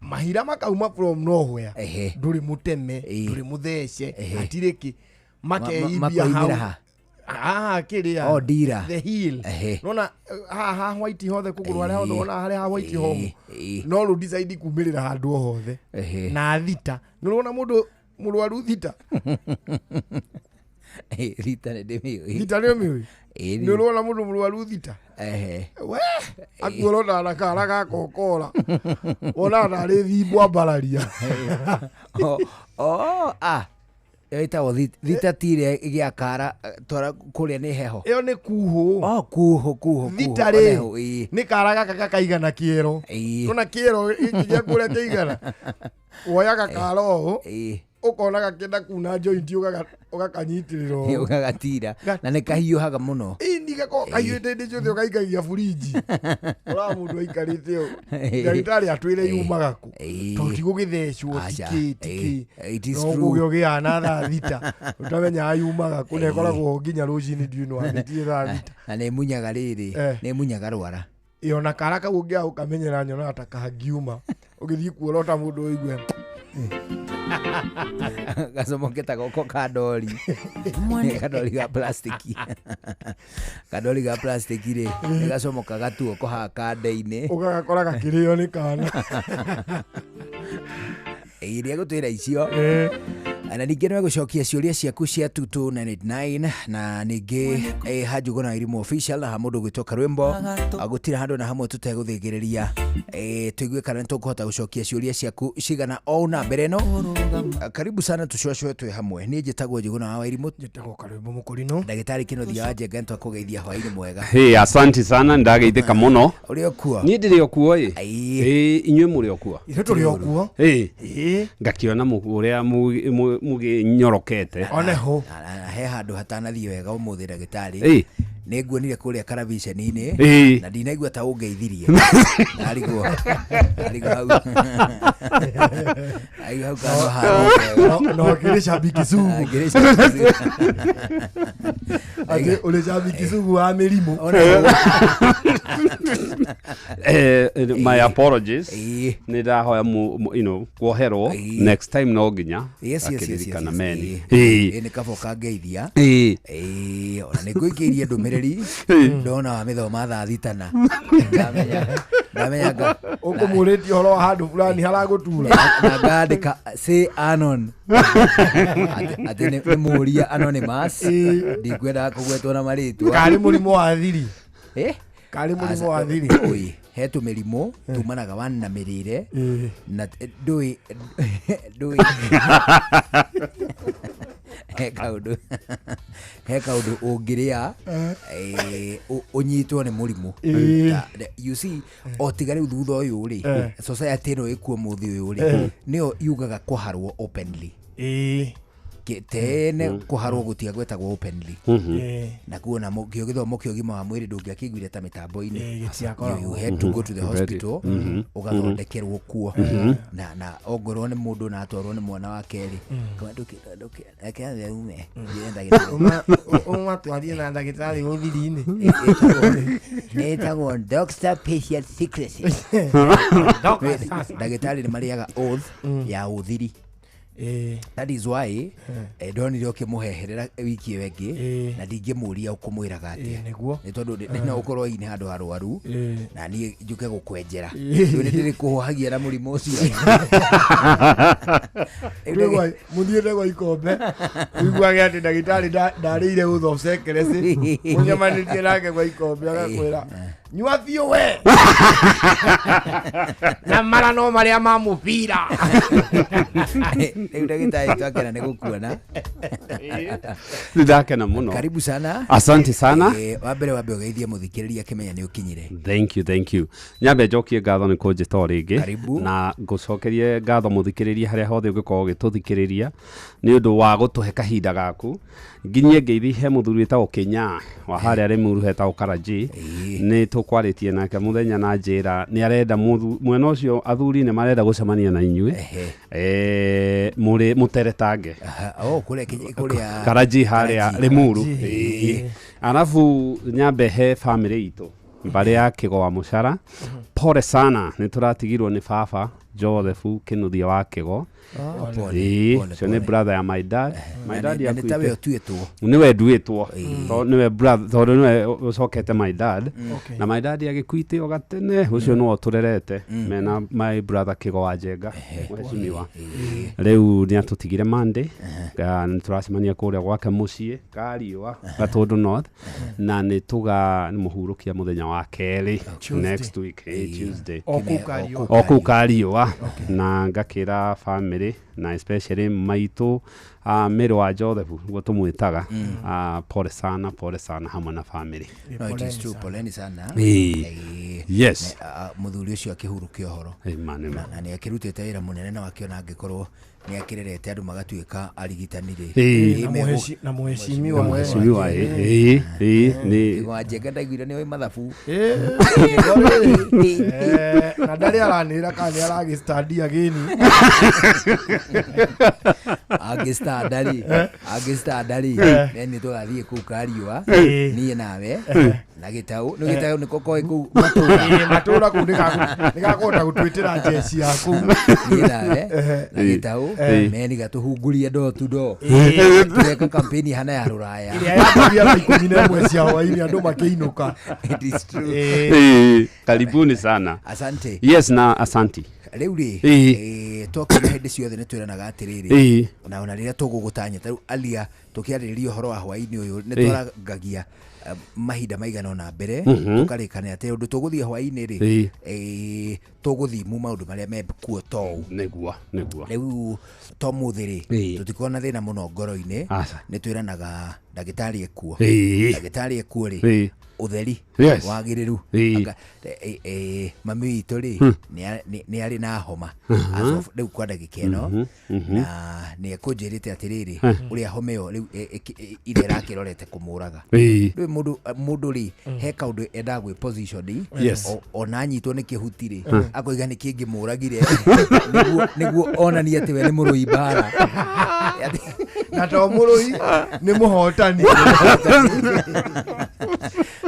mahira makauma from nowhere ndũrĩ mũteme ndũrĩ mũthece hatirĩ kĩ makeibia hau kĩrĩa Dira the hill nona haha white hothe kũgũrũ harĩa hothe ona harĩa white homũ no rũ decide kumĩrĩra handũ o hothe na Thita nĩũrona mũndũ mũrwaru Thita Thita nĩndĩmĩũĩ nĩũrona mũndũ mũrwaru Thita we akuorona na kara gakokora ona narĩ thimbwa mbararia ĩtagwo Thita tire gĩa kara twara kũrĩa nĩ heho ĩyo nĩ Kuhũ Kuhũ Thita rĩ nĩ kara gaka gakaigana kĩero tona kĩero gĩa kũrĩa kĩigana woyaga kara ũũ ukona gakenda kuna joint ũgakanyitĩrĩra ũgagatira na nĩ kahiũhaga mũno ĩni gako kahiũhĩte hĩndĩ ciothe ũgaikagia burinji ũra mũndũ aikarĩte ũũ ndagĩtarĩ atwĩre yumaga kũ tondũ tigũgĩthecwo tikĩ noguo ũgĩaga na thaa thita ũtamenyaga yumaga kũ na ĩkoragwo nginya rũcinĩ ndiũĩ nĩ wambĩtie thaa thita na nĩ munyaga rĩrĩ nĩ munyaga rwara ona kara kau ũngĩaga ũkamenyera nyona ta kangiuma ũgĩthiĩ kuora ta mũndũ ũigue gasomoketa goko kadoli ga plastiki kadoli ga plastiki rĩ gasomoka gatuo ko hakande-inĩ ũgagakora gakĩrĩo nĩ kana iria gũtwĩra icio na ningĩ no gũcokia ciũria ciaku cia 22989 na ningĩ Hanjũgũ na Irimũ official ha mũndũ gwĩtwo Rwimbo agũtira handũ na hamwe tũtegũthĩgĩrĩria tũigue kana tũkũhota gũcokia ciũria ciaku cigana o na mbere no. Karibu sana tucocwe twĩ hamwe. Niĩ njĩtagwo Njũgũ na Irimũ, njĩtagwo Karwimbo Mũkũrinũ, ndagĩtarĩ Kĩnuthia wa Njenga ntwakũgeithia hwaĩ-inĩ mwega. Asante sana, ndageithĩka mũno. Ũrĩ okuo? Niĩ ndĩrĩ okuo inyuĩ mũrĩ okuo? Ithuĩ tũrĩ okuo. Ngakĩona ũrĩa mũgĩnyorokete. Oneho he handũ hatanathiĩ wega ũmũthĩ ndagĩtarĩ. Nĩ nguonire kũrĩa karaviceni-inĩ na ndinaigua ta ũngeithirie. Arigwo hau no kĩrĩ shabiki sugu. Ule shabiki sugu wa mĩrimũ. My apologies. Nĩ ndahoya kuoherwo next time no nginya akĩririkana meni. Nĩ kaboka ngeithia. Ona nĩ ngũikĩirie ndũmĩrĩri ndona wa mĩthoma thaa thitana. Ndamenya ũkũmũrĩtie ũhoro wa handũ fulani haragũtura na ngandĩka say anon atĩ nĩ mũria anonymous. Ndikwenda kũgwetwo na marĩtwa. Karĩ mũrimũ wa thiri. Karĩ mũrimũ wa thiri. He tũmĩrimũ tumanaga na mĩrĩre na ndũĩ he kaũndũ ũngĩrĩa ũnyitwo nĩ mũrimũ. You see, o tiga rĩu thutha ũyũ rĩ, society ĩno ĩkuo mũthĩ ũyũ rĩ, nĩyo yugaga kũharwo openly. Tene kũharwo gũtiga gwetagwo openly. Na kuona gĩthomo kĩa ũgima wa mwĩrĩ ndũngĩakĩiguire ta mĩtambo-inĩ. You had to go to the hospital ũgathondekerwo kuo. Na ongorwo nĩ mũndũ na atwarwo nĩ mwana wa kerĩ. Ũmatwarie na ndagĩtarĩ ũthiri-inĩ. Nĩtagwo doctor patient secrecy. Ndagĩtarĩ nĩ marĩaga oath ya ũthiri. That is why ndonire ũkĩmũheherera wiki ĩyo ĩngĩ na ndingĩmũria ũkũmwĩraga atĩa. Nĩ tondũ no ũkorwo hihi nĩ handũ harwaru na niĩ njũke gũkwenjera. Rĩu nĩ ndĩrĩ kũhũhagia na mũrimũ ũcio. Mũthiĩte gwa ikombe ũiguage atĩ ndagĩtarĩ ndarĩire ũthocekereci mũnyamanĩtie nake gwa ikombe agakwĩra nyua biũ we na mara no marĩa ma mũbira. Rĩu ndagĩtarĩ twakena nĩ gũkuona. Ndakena mũno. Karibu sana. Asante sana. Wambere ũgeithie mũthikĩrĩria akĩmenya nĩ ũkinyire. Thank you. Nyambe njokie ngatho nĩ kũnjĩta rĩngĩ na ngũcokerie ngatho mũthikĩrĩria harĩa hothe ũngĩkorwo ũgĩtũthikĩrĩria nĩ ũndũ wa gũtũhe kahinda gaku. Nginyie ngeithi he mũthuri wĩtagwo Kenya wa harĩa Limuru hetagwo Karaji. Nĩ tũkwarĩtie nake mũthenya na njĩra nĩ arenda mwena ũcio athuri nĩ marenda gũcemania na inyuĩ mũteretange kũrĩa Karaji harĩa Limuru. Arabu nyambe he family itũ mbarĩ ya Kĩgo Mũcara. Pole sana nĩ tũratigirwo nĩ baba Joseph Kĩnuthia wa Kĩgo. So nĩ brother ya my dad. My dad niwe nduĩtwo niwe brother tondũ niwe ũcokete my dad na my dad agĩkuĩte o gatene ũcio nĩwe tũrerete mena my brother Kĩgo wa Njenga mheshimiwa. Rĩu nĩ atũtigire Monday nĩ tũracemania kũrĩa gwake mũciĩ Kariũa Gatũndũ North na nĩ mũhurũkia mũthenya wa kerĩ next week Tuesday o kũu Kariũa na ngakĩra family na especially maitũ Mĩrũ wa Joseph guo tũmwĩtaga. Pole sana hamwe na family. No, it is true. Poleni sana. Yes. Mũthuri ũcio akĩhurũkia ũhoro na nĩ akĩrutĩte wĩra mũnene na wakĩona angĩkorwo nĩ akĩrerete andũ magatuĩka arigitani na mũheshimiwa wa Njenga ndaiguire nĩ oĩ mathabu na ndarĩ aranĩra kana nĩ aragĩstandia gĩni agĩstandari nĩ tũgathiĩ kũu Kariũa niĩ nawe na Gĩtaũ nĩko koĩ kũu matũra kũu nĩgakũhota gũtwĩtĩra njeci yaku niĩ nawe na Gĩtaũ meni gatũhungũrie ndo tũreka kampeni hana ya rũraya ĩrĩa yambagĩa thaa 11 cia hwaĩ-inĩ andũ makĩinũka. It is true. Karibuni sana. Asante. Yes na asante. Riu ri tokira hindi ciothe ni twiranaga atiriri na ona riria tugugutanya riu alia tukiaririria uhoro wa hwaini uyu ni twaragagia mahinda maigana na mbere tukarikana ati undu tuguthie hwaini ri tuguthimu maundu maria me kuo to niguo riu to muthiri tutikona thina muno ngoro-ini ni twiranaga ndagitari ekuo ri utheri wagiriru mami witu ri ni ari na homa riu kwa ndagika ino na ni ekunjirite atiriri uria homa yo riu ire rakirorete kumuraga riu mundu ri he kaundu enda gwi position ona nyitwo ni kihuti ri akoiga ni kingi muragire niguo onani ati we ni murui bara na to murui ni muhotani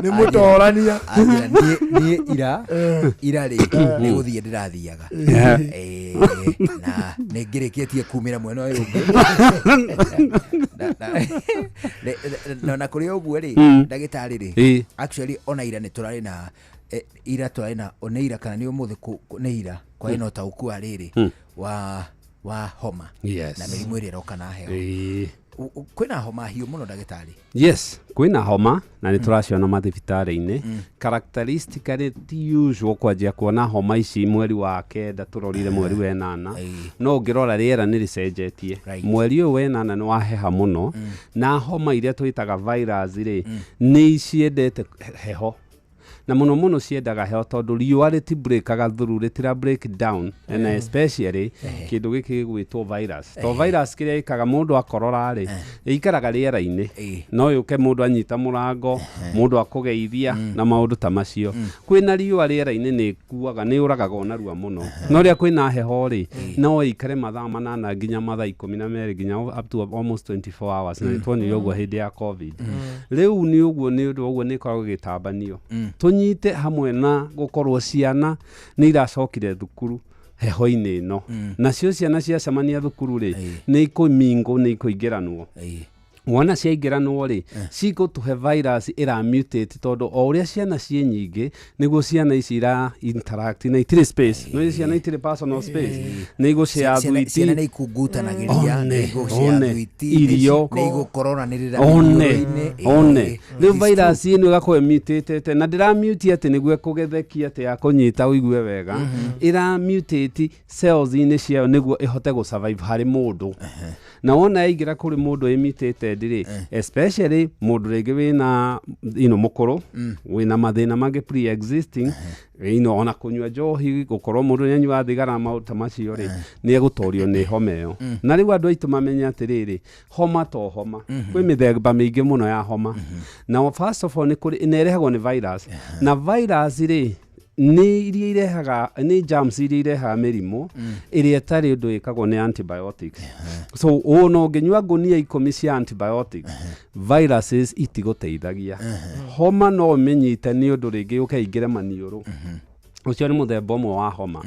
ni mutorania ni ira ri ni guthie ndirathiaga na ni ngirikitie kumira mwena uyu na kuria uguo ri ndagitari ri actually ona ira ni turari na oneira kana ni umuthi ni ira kwa ino ta ukua riri wa homa na mirimu iri roka na heo kwina homa hiu muno ndagitari kwina homa na ni turaciona mathibitari-ini characteristically ti usual kwanjia kuona homa ici mweri wa kenda turorire mweri wa 8 no ngirora riera ni ricenjetie mweri uyu wa 8 ni waheha muno na homa iria twitaga virus ri ni ciendete heho na muno ciendaga heho tondu riua riti breakaga through ritira break down and especially kindu giki gwitwo virus to virus kiria ikaga mundu akorora ri ikaraga riera-ini no yuke mundu anyita murango mundu akugeithia na maundu ta macio kwina riua riera-ini ni kuaga ni uragaga onarua muno no ria kwina heho ri no ikare mathaa 8 nginya mathaa 12 nginya up to almost 24 hours na twoni uguo hindi ya covid riu ni uguo ni koragwo gitambanio tunyite hamwe na gukorwo ciana ni iracokire thukuru heho-ini ino nacio ciana ciacemania thukuru ri ni ikumingo ni ikuingiranwo wona ciaingiranwo ri cigutuhe virus ira mutate tondu o uria ciana cie nyingi niguo ciana ici ira interact na itire space no ciana itire personal space nigo cia thuiti ciana ni ikungutanagiria nigo cia thuiti irio nigo corona ni rira one ni virus ino igakorwo mutate na ndira mutate ati niguo kugethekia ati ya kunyita uigue wega ira mutate cells ini cia niguo ihote gu survive hari mundu na wona igira kuri mundu mutate ndiri especially mundu rege wina mukuru wina mathina mange pre existing ona kunywa njohi gukorwo mundu nyanywa thigara mauta macio ri ni egutorio ni homa iyo na riu andu aitu mamenya atiriri homa to homa kwi mithemba mingi muno ya homa na first of all ni kuri inerehagwo ni virus na virus ri ni iria irehaga ni germs iria irehaga mirimu iria tari undu ikagwo ni antibiotics so ono nginywa ngunia 10 cia antibiotics viruses itiguteithagia homa no menyite ni undu ringi ukaingire maniuru ucio ni muthemba umwe wa homa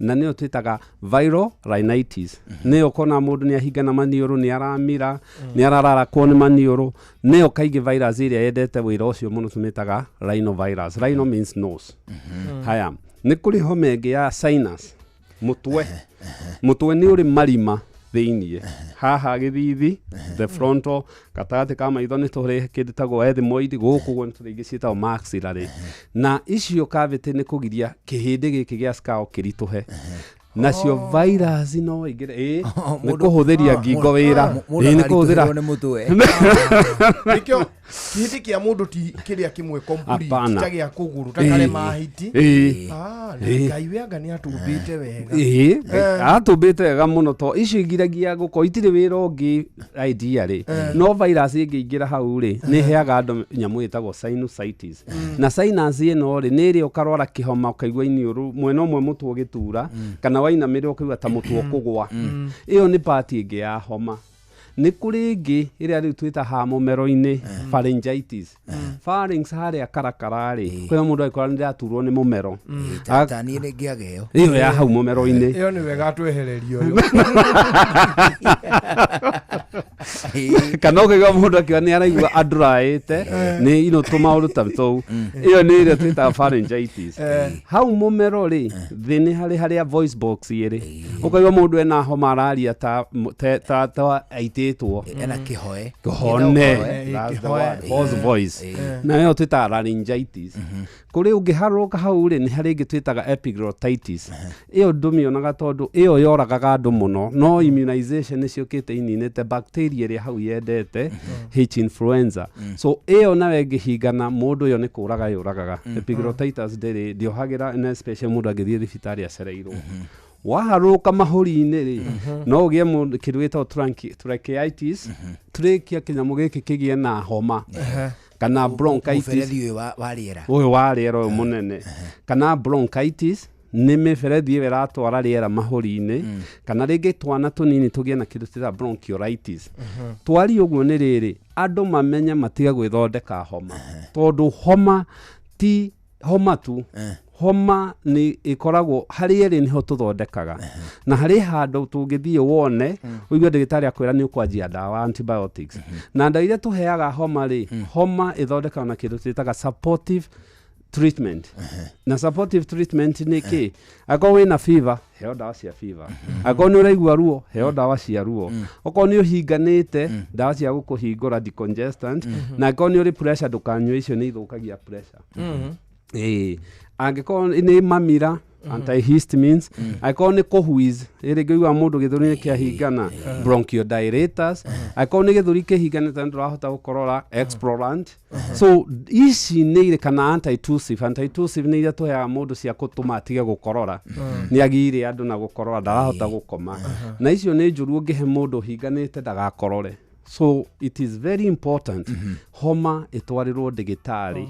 na nio twitaga viral rhinitis nio kona mundu ni ahingana maniuru ni aramira ni ararara kwa ni maniuru nio kaigi virus iria yendete wira ucio muno tumitaga rhinovirus rhino means nose haya ni kuri homa ingi ya sinus mutwe ni uri marima thiini haha githithi the frontal katati kama itho ni turi kinditagwo ethmoid guku gwo nituringi cietagwo maxillary na icio cavity ni kugiria kihindi giki gia skull kirituhe nacio virus no igire ni kuhuthiria ngingo wira ni kuhuthira nikio kihindi kia mundu ti kiria kimwe complete tagia kuguru takare mahiti ngai wega ni atumbite wega atumbite wega muno to icio igiragia guko itire wira ungi idea ri no virus ingiingira hau ri ni heaga andu nyamu itagwo sinusitis na sinus ino ri ni ri ukarwara kihoma ukaigua iniuru mwena umwe mutu ugitura kana waina mire ukaigua ta mutu ukugwa iyo ni part ingi ya homa ni kuri ingi iria riu twita ha mumero-ini pharyngitis pharynx haria karakarari kwa mundu aikora ndira turwo ni mumero tata ni ngiageo iyo ya hau mumero-ini iyo ni wega twehererio yo kana ũkĩigua mũndũ akiuga nĩ araigua andũraĩte nĩ tũmaũndũ ta tũu ĩyo nĩ ĩrĩa twĩtaga pharyngitis. Hau mũmero rĩ thĩ nĩ harĩa voice box ĩrĩ, ũkaigua mũndũ ena homa araria ta aitĩtwo ena kĩhoe hoarse voice, na ĩyo twĩtaga laryngitis. Kũrĩ ũngĩharũrũka hau rĩ nĩ harĩ ĩngĩ twĩtaga epiglottitis. Ĩyo ndũmĩonaga tondũ ĩyo yoragaga andũ mũno, no immunization nĩciũkĩte ininĩte bacteria ĩrĩa hau yendete H influenza. So ĩyo nawe ĩngĩhingana mũndũ ĩyo nĩ kũraga yũragaga. Epiglottitis ndĩohagĩra na especially mũndũ angĩthiĩ thibitarĩ acereirwo. Waharũrũka mahũri-inĩ rĩ no ũgĩe kĩndũ gĩtagwo tracheitis, trachea kĩnyamũ gĩkĩ kĩgĩe na homa kana bronchitis, ũyũ wa rĩera ũyũ mũnene, kana bronchitis nĩ mĩberethi ĩyo ĩratwara rĩera mahũri-inĩ, kana rĩngĩ twana tũnini tũgĩe na kĩndũ twĩtaga bronchiolitis. Twari ũguo nĩ rĩrĩ andũ mamenye matiga gwĩthondeka homa, tondũ homa ti homa tu, homa nĩ ĩkoragwo harĩ ĩrĩ niho tũthondekaga, na harĩ handũ tũngĩthiĩ wone ũigue ndagĩtarĩ akwĩra nĩ ũkwanjia ndawa antibiotics, na ndawa iria tũheaga homa rĩ, homa ĩthondekaga na kĩndũ twĩtaga supportive treatment. Na supportive treatment nĩ kĩ? Akorwo wĩna fever, heo ndawa cia fever. Akorwo nĩ ũraigua ruo, heo ndawa cia ruo. Okorwo nĩ ũhinganĩte, ndawa cia gũkũhingũra decongestant, na akorwo nĩ ũrĩ pressure ndũkanyue icio nĩ ithũkagia pressure. Angĩkorwo nĩ mamira antihistamines, angĩkorwo nĩ kũhuiz ĩrĩ ngĩigua mũndũ gĩthũri-inĩ kĩahingana bronchodilators, angĩkorwo nĩ gĩthũri kĩhinganĩte na ndũrahota gũkorora explorat. So ici nĩ irĩ kana antitussive nĩ iria tũheaga mũndũ cia gũtũma atige gũkorora, nĩ agire andũ na gũkorora ndarahota gũkoma, na icio nĩ njũru ũngĩhe mũndũ hinganĩte ndagakorore. So it is very important homa ĩtwarĩrwo ndagĩtarĩ,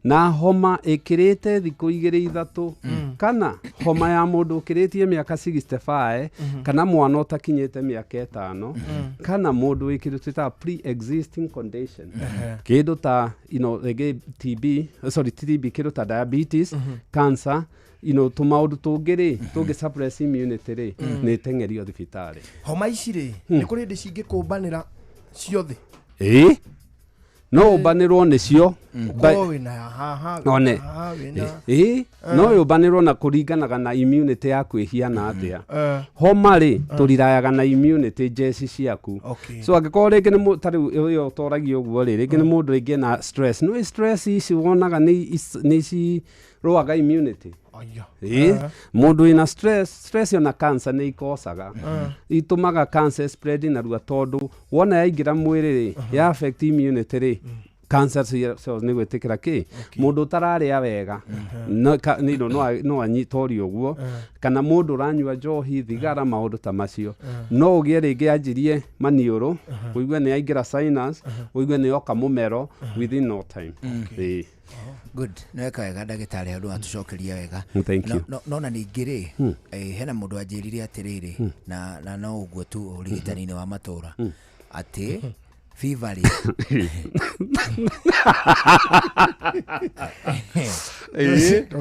na homa ĩkĩrĩte thikũ 2-3 kana homa ya mũndũ ũkĩrĩtie mĩaka 65 kana mwana ũtakinyĩte mĩaka 5 kana mũndũ wĩkĩrĩte twĩtaga pre-existing condition, kĩndũ ta TB, kĩndũ ta diabetes, cancer, tũmaũndũ tũngĩ tũngĩ suppress immunity rĩ nĩ tengerio thibitarĩ. Homa ici rĩ nĩ kũrĩ hĩndĩ cingĩkũmbanĩra ciothe? No ũbanĩrwo nĩcio no ũbanĩrwo na kũringanaga na immunity yaku ĩhiana atĩa. Homa rĩ tũrirayaga na immunity jeci ciaku. So angĩkorwo rĩngĩ nĩ tarĩu ũyũ ũtoragio ũguo rĩ, rĩngĩ nĩ mũndũ rĩngĩ na stress, no stress ici wonaga nĩ cirũaga immunity. Mũndũ wĩna stress ona cancer nĩ ikosaga, itũmaga cancer spread narua, tondũ wona yaingĩra mwĩrĩ rĩ ya affect immunity rĩ cancer cells nĩ gwĩtĩkĩra kĩ mũndũ ũtararĩa wega no anyitorio ũguo, kana mũndũ ũranyua njohi, thigara, maũndũ ta macio. No ũgĩe rĩngĩ anjirie maniũrũ, ũigue nĩ yaingĩra sinus, ũigue nĩ yoka mũmero within no time. Good. Nĩweka wega ndagĩtarĩ andũ atũcokeria wega. Thank you. No na ningĩ rĩ hena mũndũ anjĩrire atĩrĩrĩ na no ũguo tu ũrigitani-inĩ wa matũra atĩ fever rĩ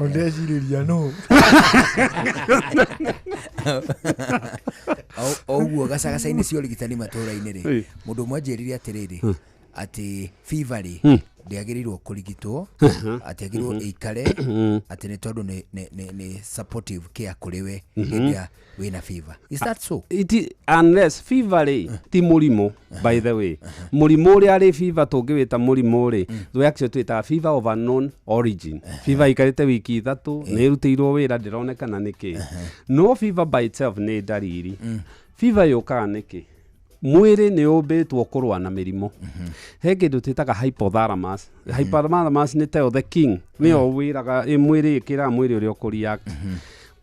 ndecirĩria no ũguo gacagaca-inĩ cia ũrigitani matũra-inĩ rĩ mũndũ ũmwe anjĩrire atĩrĩrĩ atĩ fever rĩ ndĩagĩrĩirwo kũrigitwo, atĩ agĩrĩirwo ĩikare, atĩ nĩ tondũ nĩ supportive care kũrĩ we hĩndĩ wĩna fever. Is that so? Unless fever rĩ ti mũrimũ, by the way. Mũrimũ ũrĩa rĩ fever tũngĩwĩta mũrimũ rĩ we actually twĩtaga fever of unknown origin. Fever ikarĩte wiki 3 nĩ ĩrutĩirwo wĩra ndĩronekana nĩkĩ. No fever by itself nĩ ndariri. Fever yũkaga nĩkĩ? Mwĩrĩ nĩ ũmbĩtwo kũrũa na mĩrimũ. He kĩndũ twĩtaga hypothalamus. Hypothalamus nĩ teo the king, nĩyo wĩraga mwĩrĩ ĩkĩraga mwĩrĩ ũrĩa ũkũreact.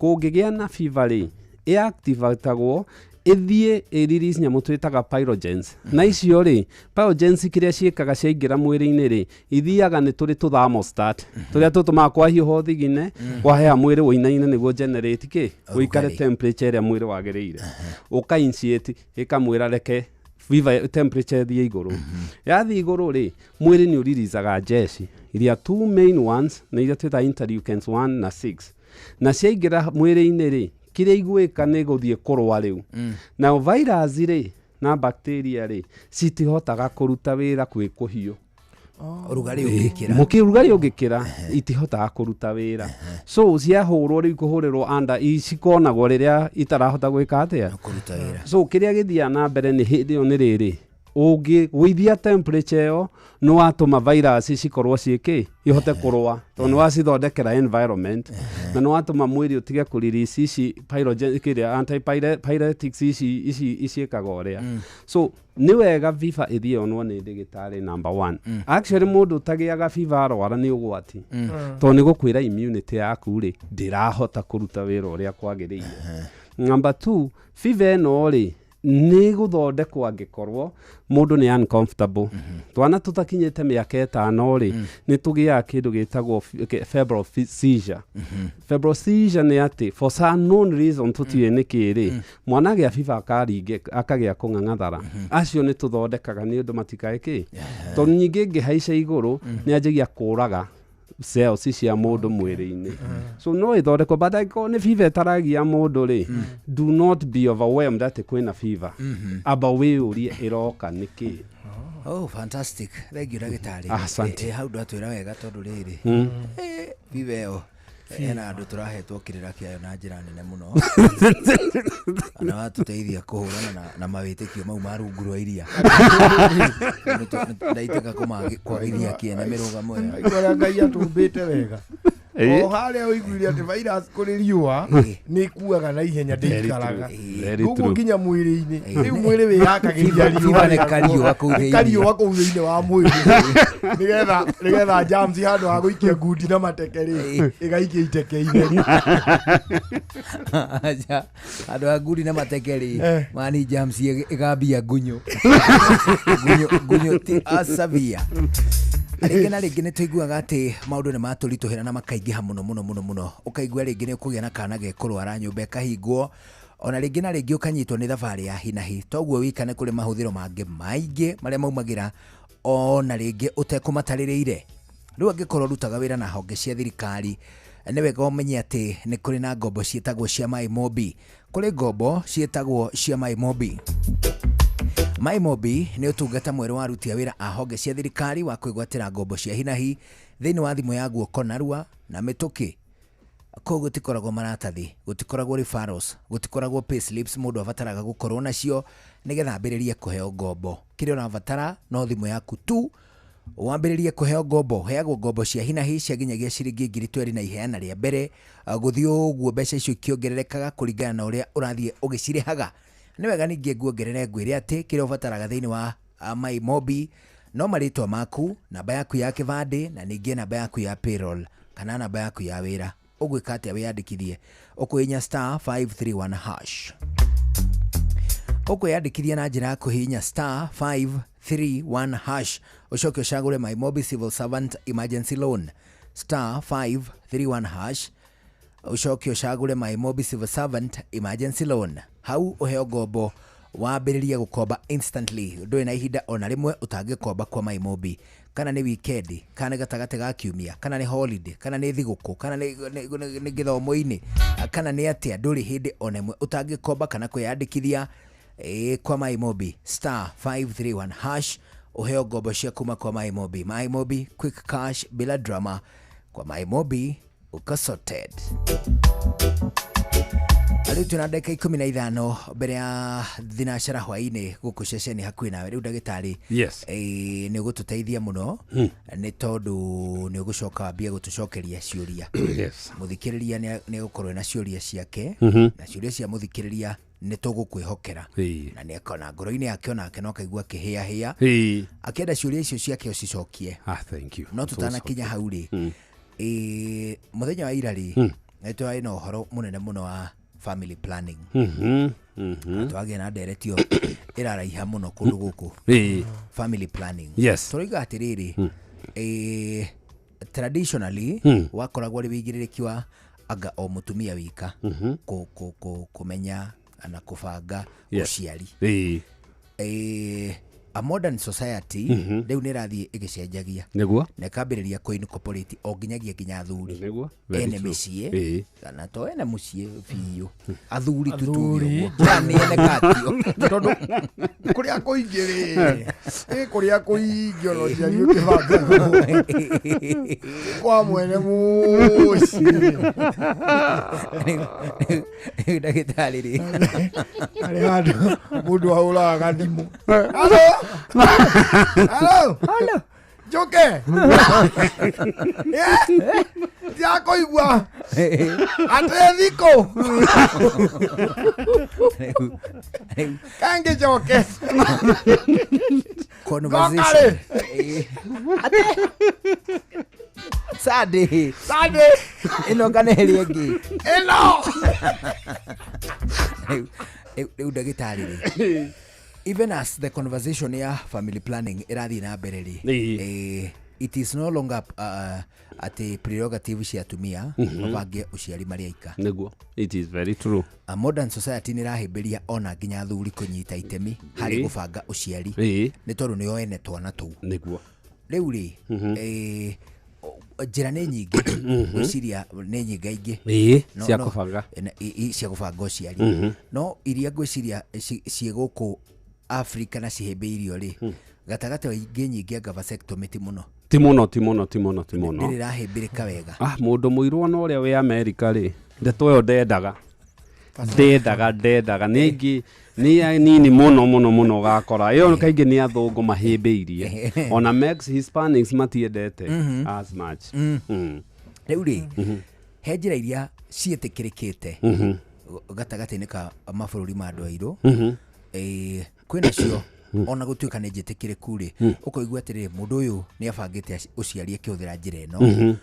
Kũngĩgĩa na fever rĩ ĩactivatagwo ĩthiĩ ĩrelease nyamũ twĩtaga pyrogens. Na icio rĩ pyrogens kĩrĩa ciĩkaga ciaingĩra mwĩrĩ-inĩ rĩ ithiaga nĩ tũrĩ thermostat tũrĩa tũtũmaga kwa hiũha thigine wahea mwĩrĩ wĩinaine nĩguo generate kĩ ũikare temperature ĩrĩa mwĩrĩ wagĩrĩire, ũka initiate ĩkamwĩra reke fever temperature thiĩ igũrũ. Yathiĩ igũrũ rĩ mwĩrĩ nĩ ũriricaga jeci iria two main ones na iria twĩtaga interleukins 1 na 6, na ciaingĩra mwĩrĩ-inĩ rĩ kĩrĩa igwĩka nĩ gũthiĩ kũrũa rĩu. Na virus rĩ na bacteria ri citihotaga kuruta wira kwi kuhiu urugari ungikira mukirugari ungikira itihotaga kuruta wira so ciahurwo ri kuhurirwo anda icikonagwo riria itarahota gwika atia kuruta wira so kiria githia na mbere ni hindi yo ni riri ungi withia temperature yo no atuma virus cikorwo ciiki ihote kurwa to no acithondekera environment na no atuma mwiri utige ku release ici pyrogen kiria antipyretics ici ikagoria so ni wega FIFA ithie onwo ni ndigitari number 1 actually mundu tagiaga FIFA arwara ni ugwati to ni gukwira immunity yaku ri ndirahota kuruta wira uria kwagiriire number 2 FIFA no ri ni guthondekwo angikorwo mundu ni uncomfortable twana tutakinyite miaka 5 ri ni tugia kindu gitagwo febrile seizure febrile seizure ni ati for some known reason tutie ni kiri mwana gia FIFA akaringe akagia kung'ang'athara acio ni tuthondekaga ni undu matikaiki to nyingi ngihaica iguru ni anjagia kuraga cells cia mundu mwiri-ini so no ithondekwo but ni fever taragia mundu ri do not be overwhelmed that kwina fever aba we urie iroka niki oh fantastic thank you dagitari how do atwira wega tondu riri fever ena andu turahetwo kirira kiayo na njira nene muno ana watuteithia kuhurana na mawitikio mau marungu rwa iria ndaiteka kwagithia kiene mirugamo ya ngai atumbite wega o haria uiguire ati virus kuri riua ni kuaga na ihenya ndikaraga gugu nginya mwiri-ini riu mwiri wi yakagiria riua ne kariua kuu thĩinĩ wa mwiri nigetha germs handu ha guikia ngundi na matekeri igaikia iteke-ini handu ha ngundi na matekeri mani germs igambia ngunyu ti asavia Rĩngĩ na rĩngĩ nĩ tũiguaga atĩ maũndũ nĩ matũritũhĩra na makaingĩha mũno ũkaigua rĩngĩ nĩ ũkũgĩa na kana gekũrwara nyũmba ĩkahingwo ona rĩngĩ na rĩngĩ ũkanyitwo nĩ thabarĩ ya hinahi toguo wikane kũrĩ mahũthĩro mangĩ maingĩ marĩa maumagĩra ona rĩngĩ ũtekũmatarĩrĩire rĩu angĩkorwo rutaga wĩra na honge cia thirikari nĩ wega ũmenye atĩ nĩ kũrĩ na ngombo ciĩtagwo cia MyMobi kũrĩ ngombo ciĩtagwo cia MyMobi MyMobi nĩ ũtungata mwerũ wa aruti a wĩra a honge cia thirikari wa kwĩgwatĩra ngombo cia hinahi thĩinĩ wa thimũ ya guoko narua na mĩtũkĩ kũu gũtikoragwo maratathi gũtikoragwo referrals gũtikoragwo payslips mũndũ abataraga gũkorwo nacio nĩgetha ambĩrĩrie kũheo ngombo kĩrĩa ũrabatara no thimũ yaku tu wambĩrĩrie kũheo ngombo heagwo ngombo cia hinahi cia nginyagia ciringi 20,000 na iheana rĩa mbere gũthiĩ ũguo mbeca icio ikĩongererekaga kũringana na ũrĩa ũrathiĩ ũgĩcirĩhaga nĩ wega ningĩ nguongerere ngwĩre atĩ kĩrĩa ũbataraga thĩinĩ wa MyMobi no marĩtwa maku namba yaku ya kĩbandĩ na ningĩ namba yaku ya payroll kana namba yaku ya wĩra ũgwĩka atĩa wĩyandĩkithie ũkũhihinya *531# ũkwĩyandĩkithia na njĩra ya kũhihinya *531# ũcoke ũcagũre MyMobi Civil Servant Emergency Loan *531# ucoke ucagure MyMobi Civil Servant Emergency Loan hau uheo ngombo wambĩrĩrie gũkomba instantly ndũrĩ na ihinda ona rĩmwe ũtangĩkomba kwa MyMobi kana nĩ weekend kana nĩ gatagatĩ ga kiumia kana nĩ holiday kana nĩ thigũkũ kana nĩ gĩthomo-inĩ kana nĩ atĩa ndũrĩ hĩndĩ ona ĩmwe ũtangĩkomba kana kwĩyandĩkithia kwa MyMobi *531# uheo ngombo cia kuma kwa MyMobi. MyMobi quick cash bila drama kwa MyMobi uka sorted. Rĩu tuna dakika 15 mbere ya thinacara hwainĩ gũkũ ceceni hakuhĩ nawe rĩu ndagĩtarĩ nĩ ũgũtũteithia mũno nĩ tondũ nĩ ũgũcoka wambie gũtũcokeria ciũria mũthikĩrĩria nĩ egũkorwo na ciũria ciake na ciũria cia mũthikĩrĩria nĩ tũgũkwĩhokera na nĩ akona ngoro-inĩ yake onake no akaigua akĩhĩahĩa akĩenda ciũria icio ciake ũcicokie no tũtanakinya hau rĩ muthenya wa ira rĩ nĩtwarĩ na ũhoro mũnene mũno wa family planning twagĩa na nderetio ĩraraiha mũno kũndũ gũkũ family planning tũroiga atĩrĩrĩ traditionally wakoragwo rĩ wĩigĩrĩrĩki wa anga o mũtumia wika kũmenya na kũbanga ũciari a modern society rĩu nĩ rathiĩ ĩgĩcenjagia nĩguo na ĩkambĩrĩria kũ-incorporate o nginyagia athuri nĩguo ene mĩciĩ kana to ene mũciĩ biũ athuri tutuge nĩ ene katio tondũ kũrĩa kũingĩ kũrĩa kũingĩ ono ciari ũkĩbanga kwa mwene mũciĩ ndagĩtarĩ rĩ arĩ handũ mũndũ ahũraga thimũ Hello. Joke. Ya koigua. Atletico. Kange joke. Conversation. Sade. Ino kaneli egi. Ndagĩtarĩ rĩ even as the conversation ya family planning irathi na mbere ri it is no longer at a prerogative cia atumia mabange uciari mari aika niguo it is very true a modern society ni rahimberia ona nginya athuri kunyita itemi hari gubanga uciari ni tondu ni oene twana tu niguo riu ri njĩra nĩ nyingĩ gwĩciria nĩ nyingaingĩ cia gũbanga ũciari no iria ngwĩciria ciĩ gũkũ Africa na cihĩmbĩirio rĩ gatagatĩ wa ingĩ nyingĩ anga vasectomy ti mũno ndĩrĩ rahĩmbĩrĩka wega mũndũ mũirũ na ũrĩa wĩ America rĩ ndeto ĩyo ndendaga nĩ nini mũno gakora ĩyo kaingĩ nĩ athũngũ mahĩmbĩirie ona Mex Hispanics matiendete as much rĩu rĩ he njĩra iria ciĩtĩkĩrĩkĩte gatagatĩ-inĩ ka mabũrũri ma andũ airũ kwĩna cio ona gũtuĩka nĩ njĩtĩkĩrĩku rĩ ũkoigua atĩrĩ mũndũ ũyũ nĩ abangĩte ũciari akĩhũthĩra njĩra ĩno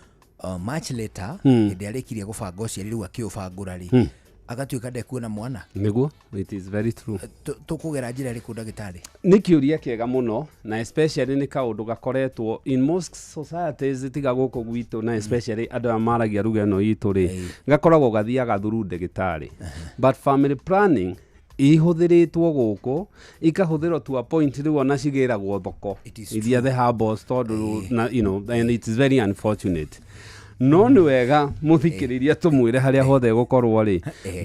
much later hĩndĩ arĩkirie gũbanga ũciari rĩu akĩũbangũra rĩ agatuĩka ndekuona mwana niguo it is very true tukugera njĩra ĩrĩkũ ndagĩtarĩ nĩ kĩũria kĩega mũno na especially nĩ kaũndũ gakoretwo in most societies tiga gũkũ gwitũ na especially andũ a maragia lugha ĩno itũ rĩ gakoragwo gathiaga through ndagĩtarĩ but family planning ihũthĩrĩtwo gũkũ ikahũthĩrwo to a point rĩu ona cigĩragwo thoko iria the herbals tondũ you know and it is very unfortunate no nĩ wega mũthikĩrĩria tũmwĩre harĩa hothe gũkorwo rĩ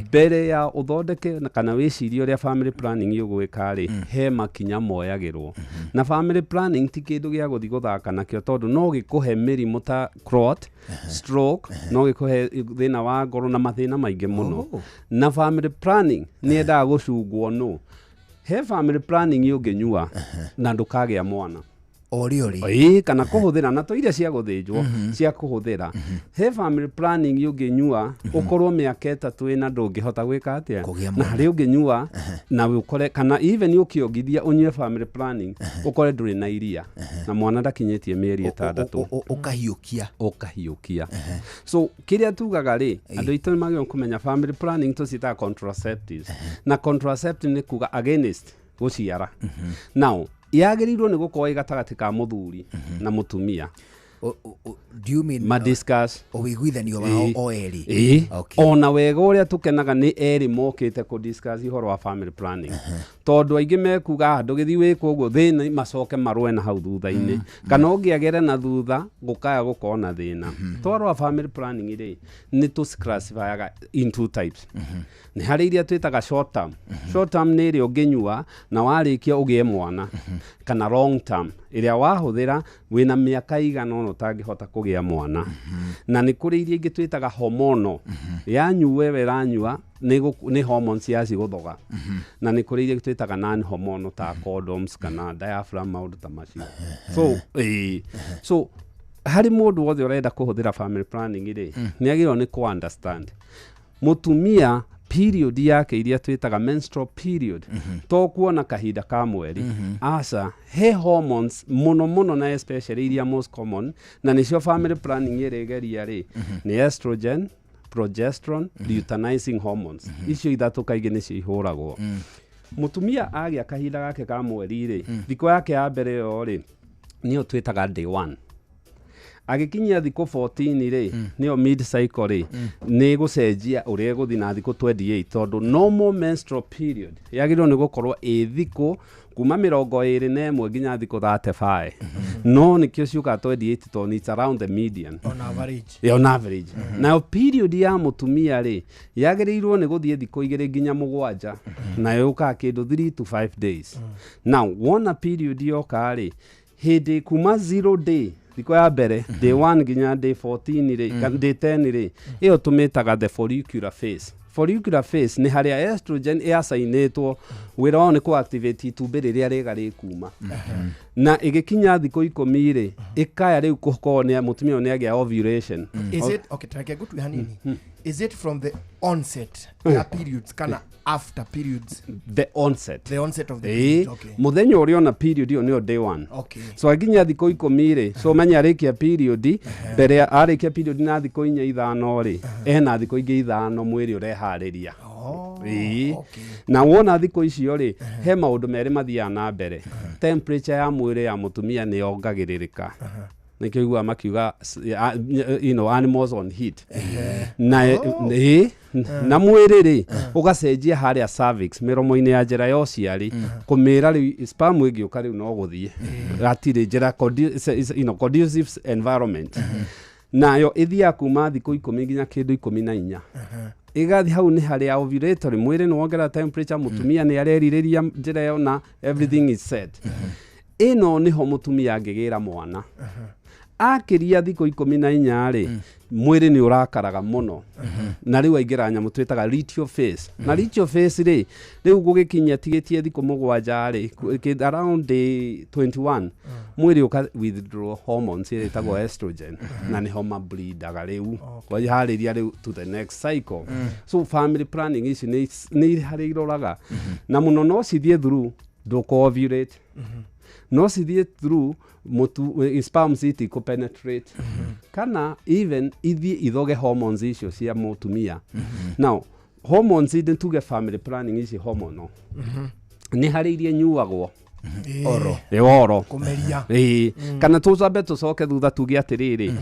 mbere ya ũthondeke kana wĩcirie ũrĩa family planning ũgwĩka rĩ he makinya moyagĩrwo na family planning ti kĩndũ gĩa gũthiĩ gũthaka nakĩo tondũ no gĩkũhe mĩrimũ ta clot stroke no gĩkũhe thĩna wa ngoro na mathĩna maingĩ mũno na family planning nĩ endaga gũcungwo no he family planning ũngĩnyua na ndũkagĩa mwana ori kana kuhuthira na to iria cia guthĩnjwo cia kuhuthira he family planning ũngĩnyua ukorwo mĩaka 3 ĩna ndũngĩhota gwĩka atĩa na harĩ ũngĩnyua na ukore kana even ũkĩongithia unyue family planning ukore ndũrĩ na iria na mwana ndakinyĩtie mĩeri 6 ũkahiũkia so kĩrĩa tugaga rĩ andũ aitũ nĩ magĩrĩirwo kũmenya family planning tũciĩtaga contraceptives na contraceptive nĩ kuga against gũciara now yagĩrĩirwo nĩ gũkorwo gatagatĩ ka mũthuri na mũtumia do you mean madiscuss ũiguithanio wao o erĩ ona wega ũrĩa tũkenaga nĩ erĩ mokĩte kũdiscuss ihoro wa family planning tondũ aingĩ mekuga ndũgĩthiĩ wĩkwo ũguo thĩna macoke marũe na hau thutha-inĩ kana ũngĩagere na thutha gũkaya gũkorwo na thĩna toro wa family planning rĩ nĩ tũclassifyaga in two types nĩ harĩ iria twĩtaga short term nĩ ĩrĩa ũngĩnyua na warĩkia ũgĩe mwana kana long term ĩrĩa wahũthĩra wĩna mĩaka igana ũna ũtangĩhota kũgĩa mwana na nĩ kũrĩ iria ingĩ twĩtaga hormonal yanyue weranyua nĩ hormones yaci gũthoga na nĩ kũrĩ iria twĩtaga non hormonal ta condoms kana diaphragm maũndũ ta macio so harĩ mũndũ wothe ũrenda kũhũthĩra family planning rĩ nĩ agĩrĩirwo nĩ ku understand mũtumia period yake iria twĩtaga menstrual period to kuona kahinda ka mweri aca he hormones mũno na especially iria most common na nĩcio family planning ĩrĩgeria rĩ nĩ estrogen progesterone luteinizing hormones icio ithatũ kaingĩ nĩcio ihũragwo mũtumia agĩa kahinda gake ka mweri rĩ thikũ yake ya mbere yo rĩ nĩyo twĩtaga day 1 agĩkinyia thikũ 14 rĩ nĩyo mid cycle rĩ nĩ gũcenjia ũrĩa gũthiĩ na thikũ 28 tondũ normal menstrual period yagĩrĩirwo nĩ gũkorwo thikũ kuma 21 nginya thikũ 35 no nikio ciuka 28 to it's around the median on average on average na period ya mutumia ri yagereirwo ni guthie thikũ 2 nginya 7 na yuka kindu 3 to 5 days now wona period yoka ri hindi kuma 0 day thikũ ya mbere day 1 nginya day 14 ri day 10 ri iyo tumitaga the follicular phase. Follicular phase ni haria estrogen yasainitwo wira wao ni kuactivate itumbĩ rĩrĩa rĩega rĩkuma na ĩgĩkinya thikũ 10 ri ikaya rĩu kukorwo ni mutumia ni agia ovulation. Is it okay take good to hanini is it from the onset ya periods kana after periods? The onset of the period. Okay. Muthenya ũrĩa ona period yo nĩyo day 1. Okay. So aginya thikũ 10 ri so menya arĩkia period mbere arĩkia period na thikũ 4-5 ri ena thikũ ingĩ 5 mwĩrĩ ũreharĩria. Okay. Na wona thikũ icio ri he maũndũ merĩ mathiaga na mbere. Temperature ya mwĩrĩ ya mutumia nĩ yongagĩrĩrĩka. Nikio igua makiuga animals on heat. Na mwĩrĩ ri ugacenjia haria cervix miromo-inĩ ya njĩra ya ũciari kumĩra rĩu sperm ĩngĩũka rĩu no gũthiĩ gatirĩ njĩra conducive environment nayo ĩthiaga kuma thikũ 10 nginya kĩndũ 14 igathi hau ni haria ovulatory mwĩrĩ nĩ wongerera temperature mutumia nĩ arerirĩria njĩra yo na everything is set ĩno niho mutumia angĩgĩra mwana akiria thikũ 14 ri mwĩrĩ nĩ ũrakaraga mũno na rĩu aingĩra nyamũ twĩtaga luteal phase na luteal phase ri rĩu gũgĩkinya tigĩtie thikũ 7 ri around day 21 mwĩrĩ ũka withdraw hormones ĩtagwo estrogen na nĩ homa bleedaga rĩu kwĩharĩria rĩu to the next cycle. So family planning ici nĩ harĩ iroraga na mũno no cithie through ndũko-ovulate no cithie through sperm city ko penetrate kana even ithoge hormones icio cia mutumia. Now hormones tuge family planning ici hormone ni hari iria nyuagwo oro kumeria kana tuzabe tucoke thutha tuge atiriri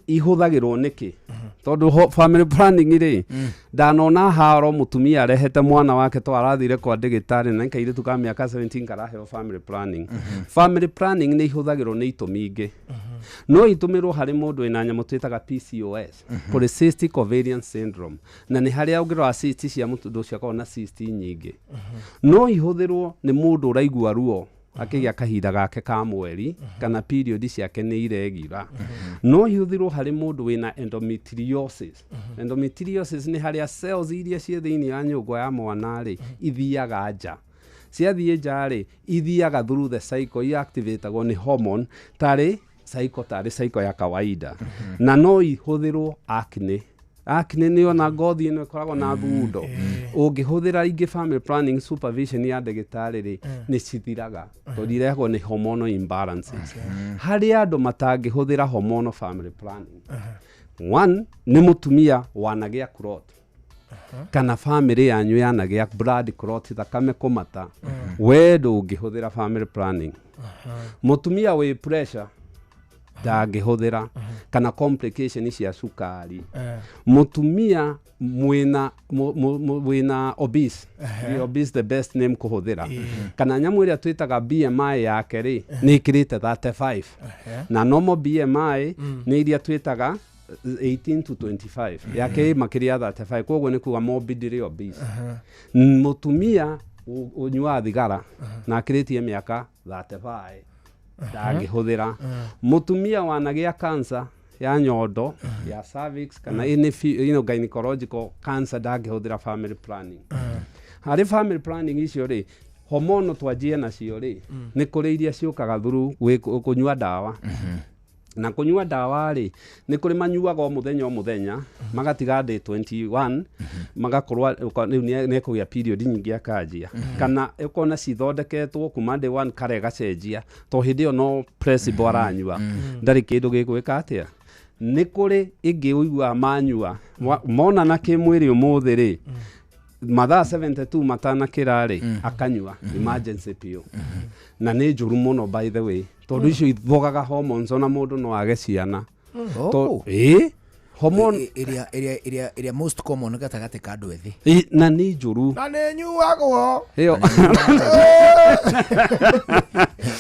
ihuthagirwo niki tondu family planning ri ndanona haro mutumia arehete mwana wake to arathire kwa ndagĩtarĩ na nkaire tuka miaka 17 karaheo family planning. Family planning ni ihuthagirwo ni itũmi ingĩ no itumirwo hari mundu ina nyamũ twĩtaga PCOS polycystic ovarian syndrome na ni haria ũngĩrora cyst cia mũndũ ũcio akorwo na cyst nyingĩ no ihuthirwo ni mundu ũraigua ruo akĩgĩa kahinda gake ka mweri kana period ciake nĩ irregular no ihuthirwo hari mundu wina endometriosis. Endometriosis ni haria cells iria ciĩ thĩinĩ ya nyũngũ ya mwana ri ithiaga nja ciathiĩ nja ri ithiaga through the cycle iactivatagwo ni hormone tarĩ cycle ya kawaida na no ihuthirwo acne nĩ ona ngothi ĩno ĩkoragwo na thundo ũngĩhũthĩra ingĩ family planning supervision ya ndagĩtarĩ ri nĩ cithiraga tondũ irehagwo nĩ hormonal imbalances. Harĩa andũ matangĩhũthĩra hormonal family planning one nĩ mutumia wanagĩa clot kana family yanyu yanagĩa blood clot thakame kũmata we ndũngĩhũthĩra family planning. Mutumia wĩ pressure ndangĩhũthĩra kana complication cia cukari. Mutumia mwina obese obese the best name kuhuthira kana nyamu ĩrĩa twĩtaga BMI yake ri nĩ ikirite 35 na normal BMI nĩ iria twĩtaga 18 to 25 yake makiria 35 koguo nĩ kuga morbidly obese. Mutumia unyua thigara na akiritie miaka 35 ndangĩhũthĩra. Mutumia wanagĩa cancer ya nyondo ya cervix kana gynecological cancer ndangĩhũthĩra family planning. Harĩ family planning icio ri hormone twanjie nacio ri nĩ kũrĩ iria ciũkaga through kũnyua ndawa na kunyua ndawa ri ni kuri manyuaga muthenya magatiga day 21 magakorwa ni kugia period nyingi akajia kana ukona cithondeketwo kuma day 1 kare gacenjia to hindi yo no placebo aranyua ndari kindu gigwika atia ni kuri ingi uigua manyua mona na kimwiri umuthi ri mathaa 72 matana kirari akanyua emergency pio na ni njuru muno by the way tondu icio ithogaga hormones ona mundu no age ciana hormone area most common gatagate ka andu ethi na ni njuru na ne nyuagwo iyo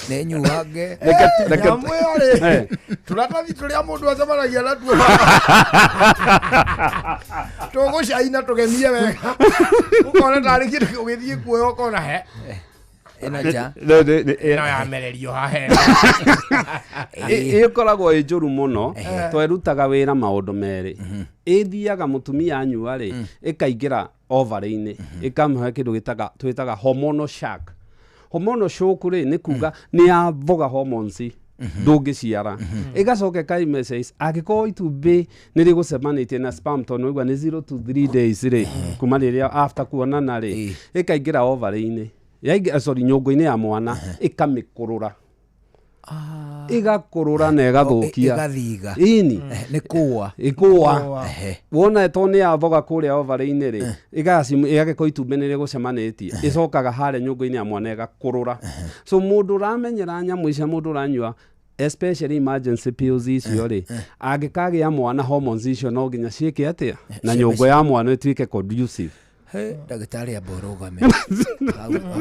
ne nyuage mwere turatathi turia mundu acemanagia na tuo tugucaina tugemie wega ukona tari kindu ugithie kuoyo ukona he enaja no ya mererio hahe ikoragwo njuru muno twerutaga wira maundu meri ithiaga mutumia anyua ri ikaingira ovary-ini ikamuhe kindu twitaga hormonal shock. Hormonal shock ri ni kuga ni avoga hormones ndungiciara igacoke kai message agiko itumbĩ nĩ rĩgũcemanitie na sperm tondũ igua nĩ 0 to 3 days ri kuma rĩrĩa after kuonana ri ikaingira ovary-ini nyũngũ-inĩ ya mwana ikamĩkũrũra igakurura na igathukia igathiga ini ni kuwa ikua wona tone ya voga kuria ovary-ini ri igagĩkorwo itumbĩ nĩ rĩgũcemanitie icokaga harĩa nyũngũ-inĩ ya mwana igakurura. So mũndũ ũramenyera nyamũ icio mũndũ ũranyua especially emergency pills icio ri angĩkagĩa mwana hormones icio no nginya ciĩke atĩa na nyũngũ ya mwana ĩtuĩke conducive. Daktari aborogame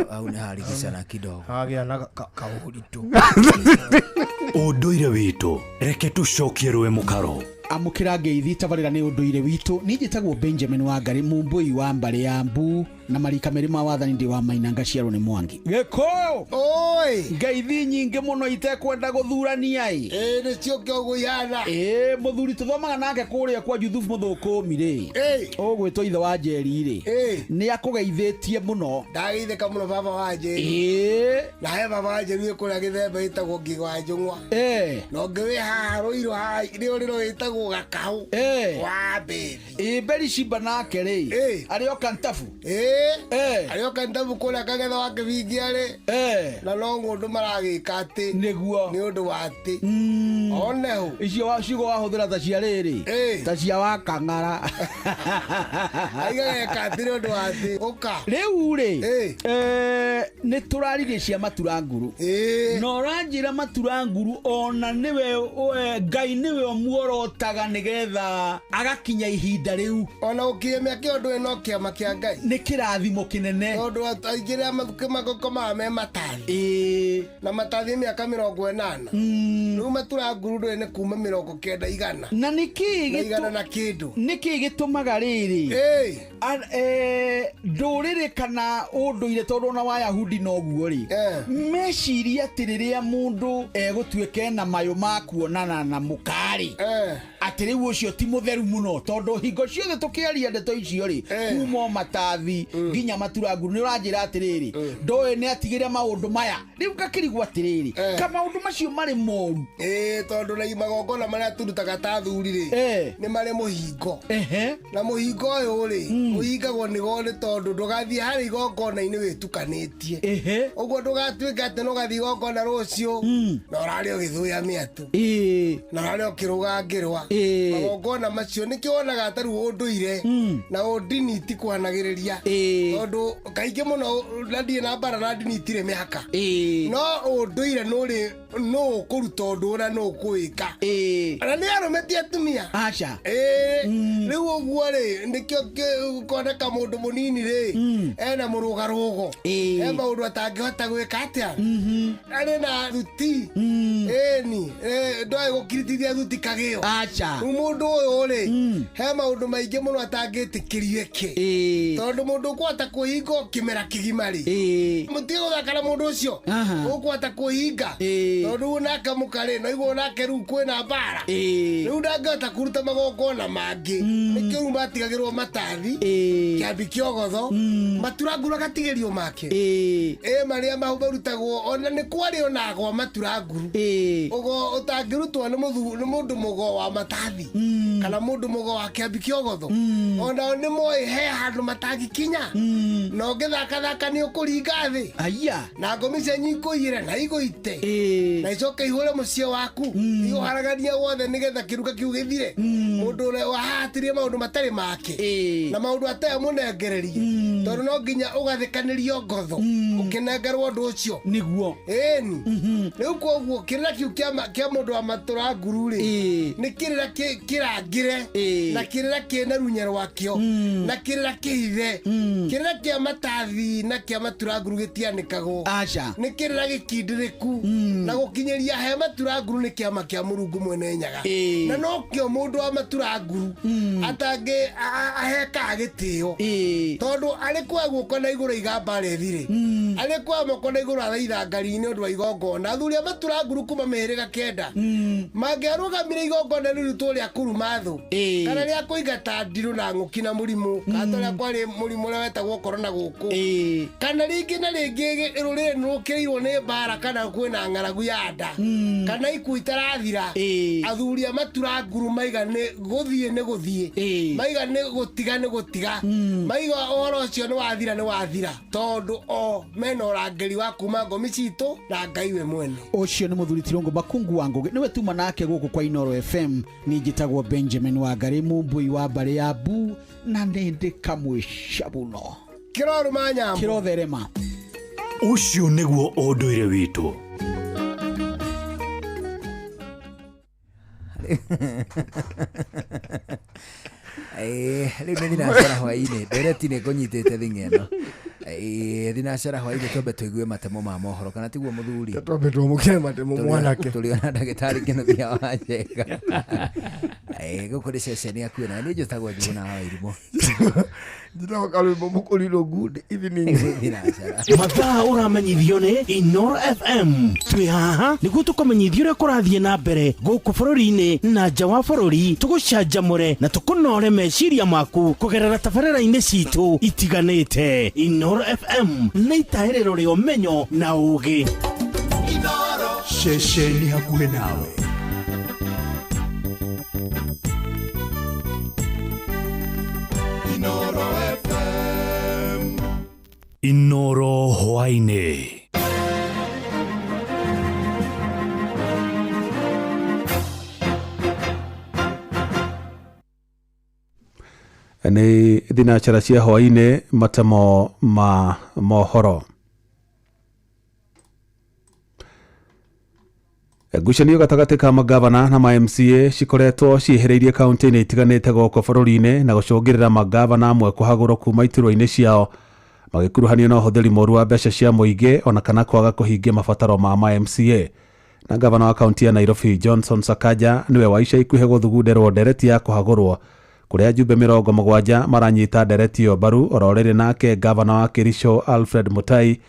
au nĩ harigicana kidogo hagĩa na kaũritũ ũndũire witũ reke tũcokie rũĩ mũkaro amukira ngeithi tabarĩra nĩ ũndũire witũ niĩ njĩtagwo Benjamin Wangari mũmbũi wa mbarĩ ya Mbu na marika merĩ ma wathani ndi wa Mainanga ciarwo nĩ Mwangi gĩkũ oi ngeithi nyingĩ mũno itekwenda gũthurania nĩ cio kĩogo ihana mũthuri tũthomaga nake kũrĩa kwa Yusuf Mũthũkũmi rĩ ũgwĩtwo ithe wa Njeri rĩ nĩ akũgeithĩtie mũno ndageithĩka mũno baba wa Njeri na he baba wa Njeri kũrĩa gĩthemba ĩtagwo Ngigwa Njũng'wa no ngĩwĩ haha rũirũ haha rĩo ĩtagwo Gakau wa Mbĩthi Mberi Shimba nake rĩ arĩ oka Ntabu arioka Ntabu kũrĩa kagetha wa Kĩbingia rĩ na no ng'ũndũ maragĩka atĩ nĩguo nĩ ũndũ wa atĩ onehu icio ciugo wahũthĩra ta cia rĩrĩ ta cia wa Kang'ara aigageka atĩ nĩ ũndũ wa atĩ ũka rĩu rĩ nĩ tũraririe cia Maturanguru na ũranjĩra Maturanguru ona nĩwe Ngai nĩwe ũmuorotaga nĩgetha agakinya ihinda rĩu ona ũkĩemia kĩũndũ ĩno kĩama kĩa Ngai nĩ kĩrathimo kĩnene tondũ aingĩ rĩa magũkomaga me matathi na matathi mĩaka 80 rĩu Maturanguru ndũĩ nĩ kuma 90 na nĩkĩ na kĩndũ nĩkĩ gĩtũmaga rĩrĩ ndũrĩrĩ kana ũndũire tondũ ona wa Yahudi noguo rĩ meciria atĩ rĩrĩa mũndũ egũtuĩka na mayũ ma kuonana na mũkarĩ atĩ rĩu ũcio ti mũtheru mũno tondũ hingo ciothe tũkĩaria ndeto icio rĩ kuma matathi nginya Maturanguru nĩ ũranjĩra atĩrĩrĩ ndoĩ nĩ atigĩre maũndũ maya rĩu ngakĩrigwo atĩrĩrĩ ka maũndũ macio marĩ moru tondũ na magongona marĩa tũrutaga ta athuri rĩ nĩ marĩ mũhingo na mũhingo ũyũ rĩ ũhingagwo nĩ tondũ ndũgathiĩ harĩ igongona-inĩ wĩtukanĩtie ũguo ndũgatuĩke atĩ no gathiĩ igongona rũciũ na ũrarĩ ũgĩthũya mĩatũ na ũrarĩ ũkĩrũgangĩrwa magongona macio nĩkĩo wonaga ta rĩu ũndũire na ũndini ti kwanagĩrĩria tondũ kaingĩ mũno ndirĩ na mbara na ndini itirĩ mĩhaka no ũndũire no ũkũruta ũndũ ũrĩa no ũkũĩka na nĩ arũme ti atumia aca rĩu ũguo rĩ nĩkĩo koneka mũndũ mũnini rĩ ena mũrũgarũgo he maũndũ atangĩhota gwĩka atĩa arĩ na thuti ĩni ndoĩ gũkiritithia thuti kagĩo rĩu mũndũ ũyũ rĩ he maũndũ maingĩ mũno atangĩtĩkĩrio eke tondũ mũndũ ũkũhota kwĩhinga kĩmera kĩgima rĩ mũtige gũthaka na mũndũ ũcio ũkũhota kwĩhinga tondũ nake mũkarĩ na igũo nake rĩu kwĩna mbara rĩu ndangĩhota kũruta magongona mangĩ nĩkĩo rĩu matigagĩrwo matathi kĩambi kĩogotho Maturanguru agatigĩrio make marĩa marutagwo ona nĩ kwarĩ ona gwa Maturanguru ũgo ũtangĩrutwo nĩ mũndũ mũgo wa matathi kana mũndũ mũgo wa kĩambi kĩogotho ona nĩ moĩ he handũ matangĩkinya na ũngĩthakathaka nĩ ũkũringa thĩ na ngomi cianyu ikũiyĩre na igũite na icoke ihũre mũciĩ waku iũharagania wothe nĩgetha kĩruka kĩu gĩthire mũndũ ũrĩa wahatirie maũndũ matarĩ make na maũndũ ataya mũnengererie tondu no nginya ugathikanirio ngotho ukinengerwo ndu ucio niguo eni riu koguo kirira kiu kia mundu wa matura nguru ri ni kirira kirangire na kirira kina runya rwakio na kirira kihithe kirira kia matathi na kia matura nguru gitianikagwo acha ni kirira gikindiriku na gukinyeria he matura nguru ni kiama kia Murungu mwene nyaga na no kio mundu wa matura nguru atangi aheka agitio tondu ari kwa guko na iguru igamba rethire ari kwa moko na iguru athaitha ngari-ini undu wa igongona athuri a matura nguru kuma meheriga kenda mangiarugamire igongona riu turia kuruma thu kana ria kuigata ndiru na nguki na murimu katoria kwari murimu uria wetagwo korona guku kana ringi na ringi rurire nukirirwo ni mbara kana kwina ng'aragu ya nda kana ikuo itarathira athuri a matura nguru maiga ni guthie maiga ni gutiga maiga uhoro ucio ni wathira tondu o mena urangeri wa kuma ngomi citu na Ngai we mwene ucio ni muthuri Tirungu Makungu wa Ngugi niwe tuma nake guku kwa Inoro FM ni njitagwo Benjamin Wangari mumbui wa mbari ya Bu na ndindi kamwisha buno kiroru manyambo kirotherema ucio niguo unduire witu riu nä thinacara hwainä ndereti nä ngånyitĩte thing'a ĩno thinacara hwainä twambe tũigue matemo ma mohoro kana tiguo mũthuri twambe twamũkĩre matemo mwanake tũrĩ ona ndagĩtarĩ Kĩnuthia wa Njenga gũkũ nĩ ceceni yaku na niĩ njĩtagwo Njuguna wa Irimũ njĩtagwo Karwĩmbo Mũkũrinũ Good evening mathaa ũramenyithio nĩ Inoro FM twĩ haha nĩguo tũkũmenyithia ũrĩa kũrathiĩ na mbere gũkũ bũrũri-inĩ na nja wa bũrũri tũgũcanjamũre na tũkũnore meciria maku kũgerera tabarĩra-inĩ citũ itiganĩte. Inoro FM nĩ itaĩrĩro rĩa ũmenyo na ũũgĩ. Ceceni hakuhĩ nawe. Inoro FM. Inoro hwainĩ. Nĩ thinacara cia hwainĩ matemo ma mohoro. Ngucanio gatagatĩ ka magavana na ma MCA cikoretwo ciĩhĩrĩirie kaunti-inĩ itiganĩte gũkũ bũrũri-inĩ na gũcũngĩrĩra magavana amwe kũhagũrwo kuma iturwa-inĩ ciao magĩkuruhanio na ũhũthĩri mũũru wa mbeca cia mũingĩ ona kana kwaga kũhingia mabataro ma MCA. Na gavana wa kaunti ya Nairobi Johnson Sakaja niwe wa ica ikuhĩ gũthugunderwo ndereti ya kũhagũrwo kũrĩa ajumbe 70 maranyita ndereti ĩyo mbaru oro rĩrĩ nake gavana wa Kericho Alfred Mutai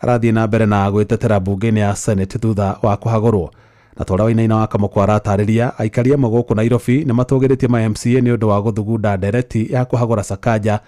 arathiĩ na mbere na gwĩtetera bunge-inĩ ya Senate thutha wa kũhagũrwo. Na Tora Wainaina wa Kamũkwa aratarĩria aikari amwe gũkũ Nairobi nĩ matũgĩrĩtie ma MCA nĩ ũndũ wa gũthugunda ndereti ya kũhagũra Sakaja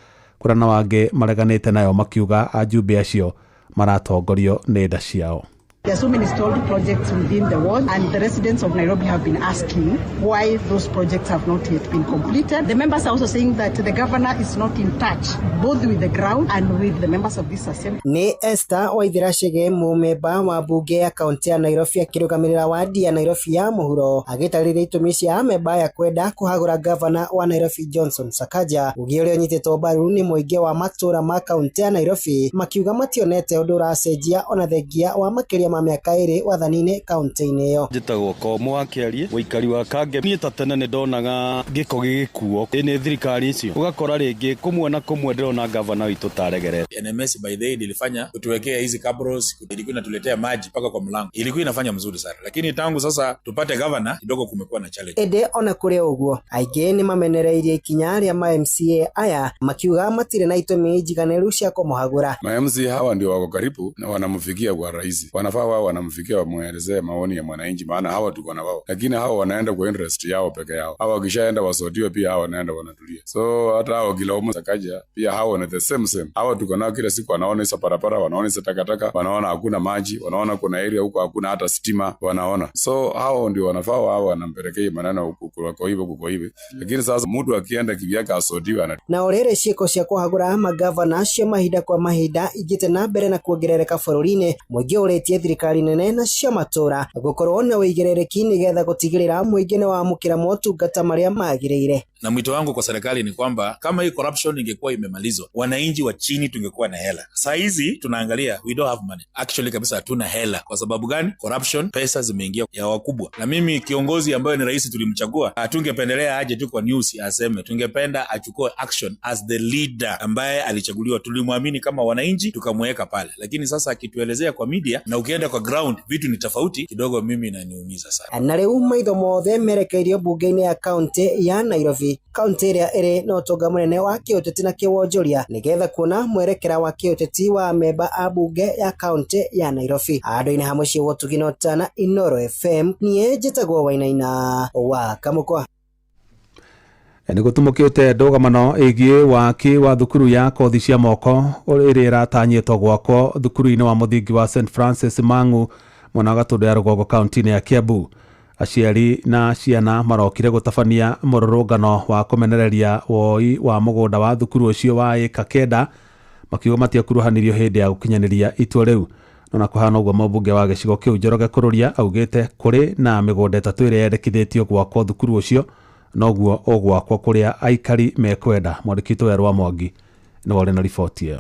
kũrĩa na wangĩ mareganĩte nayo makiuga ajumbe acio maratongorio nĩ nda ciao. There are so many stalled projects within the ward, and the residents of Nairobi have been asking why those projects have not yet been completed. The members are also saying that the governor is not in touch, both with the ground and with the members of this assembly. Ni Esther Waithira Chege, mũmemba wa bunge ya kaunti ya Nairobi akĩrũgamĩrĩra wadi ya Nairobi ya mũhuro agĩtarĩria itũmi cia memba ya kwenda kũhagũra governor wa Nairobi Johnson Sakaja. Ũgĩ ũrĩa ũnyitĩtwo mbaru nĩ mũingĩ wa matũra ma kaunti ya Nairobi makiuga mationete ũndũ ũracenjia ona thengia wa makĩria ma miaka ĩrĩ wathanine kaunti-inĩ ĩyo. Njĩtagwo Komũ Akĩarie mũikari wa Kange. Niĩ ta tene nĩ ndonaga gĩko gĩgĩkuo nĩ thirikari icio, ũgakora rĩngĩ kũmwe na kũmwe ndĩrona gavana witũ taregerete. NMS by the way ilifanya kutuwekea hizi cabros, ilikuwa inatuletea maji mpaka kwa mlango, ilikuwa inafanya mzuri sana, lakini tangu sasa tupate gavana kidogo kumekuwa na challenge. Ende ona kũrĩ ũguo aingĩ nĩ mamenereirie ikinya rĩa ma MCA aya makiuga matirĩ na itũmi njiganĩru cia kũmũhagũra. Ma MCA hawa ndio wako karibu na wanamfikia kwa rais, wanafaa wao wanamfikia wamwelezee maoni ya mwananchi, maana hawa tuko na wao, lakini hawa wanaenda kwa interest yao peke yao. Hawa wakishaenda wasotiwe pia hawa wanaenda wanatulia. So hata hawa kilaumu Sakaja pia hawa ni the same. Hawa tuko nao kila siku, wanaona hizo barabara, wanaona hizo takataka, wanaona hakuna maji, wanaona kuna area huko hakuna hata stima, wanaona. So hawa ndio wanafaa hawa wanampelekea maneno huko kuko hivi. Lakini sasa mtu akienda kivyake asotiwe ana. Na orere ciiko cia kuhagũra magavana cio mahinda kwa mahinda igite na mbere na kuongerereka bũrũri-inĩ. Mũingĩ ũrĩtie thirikari nene na cia matura gukorwo na uigiririki nigetha gutigirira muingi ni wamukira motungata maria magirire. Na mwito wangu kwa serikali ni kwamba kama hii corruption ingekuwa imemalizwa, wananchi wa chini tungekuwa na hela. Saa hizi tunaangalia we don't have money. Actually kabisa hatuna hela. Kwa sababu gani? Corruption, pesa zimeingia ya wakubwa. Na mimi kiongozi ambaye ni rais tulimchagua, hatungependelea aje tu kwa news aseme. Tungependa achukue action as the leader ambaye alichaguliwa. Tulimwamini kama wananchi tukamweka pale. Lakini sasa akituelezea kwa media na ukienda kwa ground vitu ni tofauti kidogo, mimi inaniumiza sana. Na leo maitho mothe merekeirio bunge-ini ya kaunti ya Nairobi, kaunti iria iri na utonga munene wa kiuteti na kiwonjoria nigetha kuona mwerekera wa kiuteti wa memba a bunge ya kaunti ya Nairobi. Andu-ini hamwe cia Wotuginotana, Inoro FM, nie njitagwo Wainaina wa Kamukwa. Nĩ gũtumũkĩte ndũgamano ĩgiĩ waki wa thukuru ya kothi cia moko ĩrĩa ĩratanyĩtwo gwakwo thukuru-inĩ wa mũthingi wa St Francis Mang'u mwena wa Gatũndũ ya Rũgongo kaunti-inĩ ya Kiambu. Aciari na ciana marokire gũtabania mũrũrũngano wa kũmenereria woi wa mũgũnda wa thukuru ũcio wa ĩka 9 makiuga matiakuruhanirio hĩndĩ ya gũkinyanĩria itua rĩu. Na kũhana ũguo mũmbunge wa gĩcigo kĩu Njoroge Kũrũria augĩte kũrĩ na mĩgũnda 3 ĩrĩa yendekithĩtio gwakwo thukuru ũcio noguo ũgwakwo kũrĩa aikari mekwenda. Mwandĩki wa Rwa Mwangi nĩ wale na riboti ĩyo.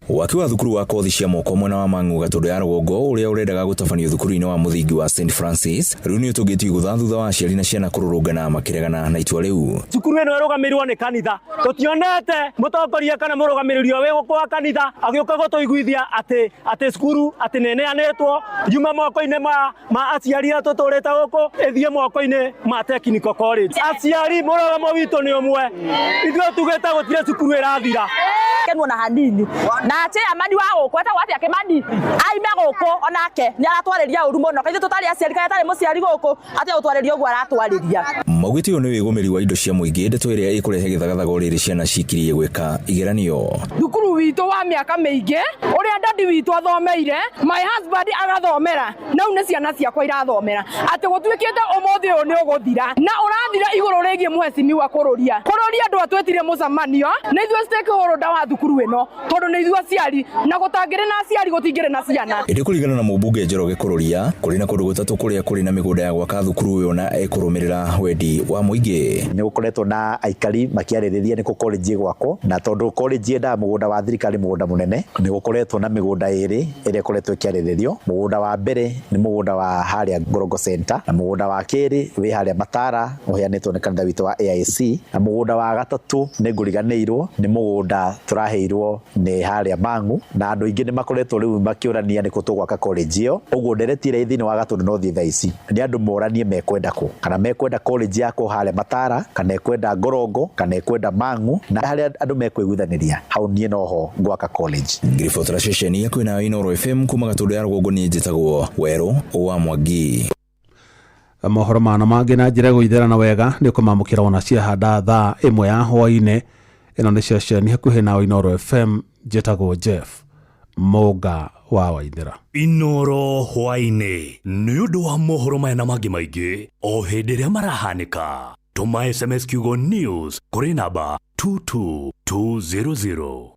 Waki wa thukuru wa kothi cia moko mwena wa Mang'u Gatũndũ ya Rũgongo ũrĩa ũrendaga gũtabanio thukuru-inĩ wa mũthingi wa St Francis rĩu nĩ ũtũngĩtio gũtha thutha wa aciari na ciana kũrũrũngana makĩregana na itua rĩu. Thukuru ĩno ĩrũgamĩrĩirwo nĩ kanitha, tũtionete mũtongoria kana mũrũgamĩrĩri wĩ gũkũ wa kanitha agĩũka gũtũiguithia atĩ cukuru atĩ nĩneanĩtwo yuma moko-inĩ ma aciari atũ tũrĩte gũkũ ĩthiĩ moko-inĩ ma Technical College. Aciari mũrũgamo witũ nĩ ũmwe, ithuĩ tugĩte gũtirĩ cukuru ĩrathira kenwo na hanini na ate amadi wa gũkũ eta wati akemadi aime gũkũ onake nĩ aratwarĩria ũru mũno kaithe tũtarĩ aciari kana tarĩ mũciari gũkũ ate gũtwarĩria ũguo aratwarĩria. Maugĩte ũyũ nĩ wĩgũmĩri wa indo cia mũingĩ ndeto ĩrĩa ĩkũrehe gĩthagathago rĩrĩ ciana cikirie gwĩka igeranio. Thukuru witũ wa mĩaka mĩingĩ ũrĩa dadi witũ athomeire my husband agathomera nau nĩ ciana ciakwa irathomera atĩ gũtuĩkĩte ũmũthĩ ũyũ nĩ ũgũthira na ũrathira igũrũ rĩgiĩ mũhecimiwa kũrũria andũ atwetire mũcemanio nĩ ithuĩ stakeholder wa thukuru ĩno tondũ nĩ ithuĩ aciari na gũtangĩrĩ na aciari gũtingĩrĩ na ciana. Ĩndĩ kũringana na mũmbunge Njoroge Kũrũria kũrĩ na kũndũ gũtatũ kũrĩa kũrĩ na mĩgũnda ya gwaka thukuru ũyũ na ĩkũrũmĩrĩra wendi wa mũingĩ. Nĩ gũkoretwo na aikari makĩarĩrĩria nĩ college gwakwo na tondũ college yendaga mũgũnda wa thirikari mũgũnda mũnene nĩ gũkoretwo na mĩgũnda ĩrĩ ĩrĩa ĩkoretwo ĩkĩarĩrĩrio. Mũgũnda wa mbere nĩ mũgũnda wa harĩa Ngorongo Center na mũgũnda wa kerĩ wĩ harĩa Matara ũheanĩtwo nĩ kanitha witũ wa AIC na mũgũnda wa gatatũ nĩ ngũriganĩirwo nĩ mũgũnda tũraheirwo nĩ harĩa Mang'u na andũ aingĩ nĩ makoretwo rĩu makĩũrania nĩ kũtũgwaka college ĩyo. Ũguo ndereti ĩrĩa thĩinĩ wa Gatũndũ no thiĩ thaa ici nĩ andũ moranie mekwenda kũ kana mekwenda college yako harĩa Matara kana ekwenda Ngorongo kana ekwenda Mang'u na harĩa andũ mekwĩguithanĩria hau niĩ noho gwaka college. Ngiribotora ceceni ya kwĩna Inoro FM kuma Gatũndũ ya Rũgongo niĩ njĩtagwo Werũ wa Mwangi. Mohoro mana mangĩ na njĩra gũitherana wega nĩ kũmamũkĩra ona ciahanda thaa 1 ya hwaĩ-inĩ. Ĩno nĩ ceceni hakuhĩ na Inoro FM, njĩtagwo Jeff Mũnga wa Waithĩra. Inoro hwaĩ-inĩ nĩ ũndũ wa mohoro maya na mangĩ maingĩ o hĩndĩ ĩrĩa marahanĩka. Tũma SMS kiugo news kũrĩ namba 22200.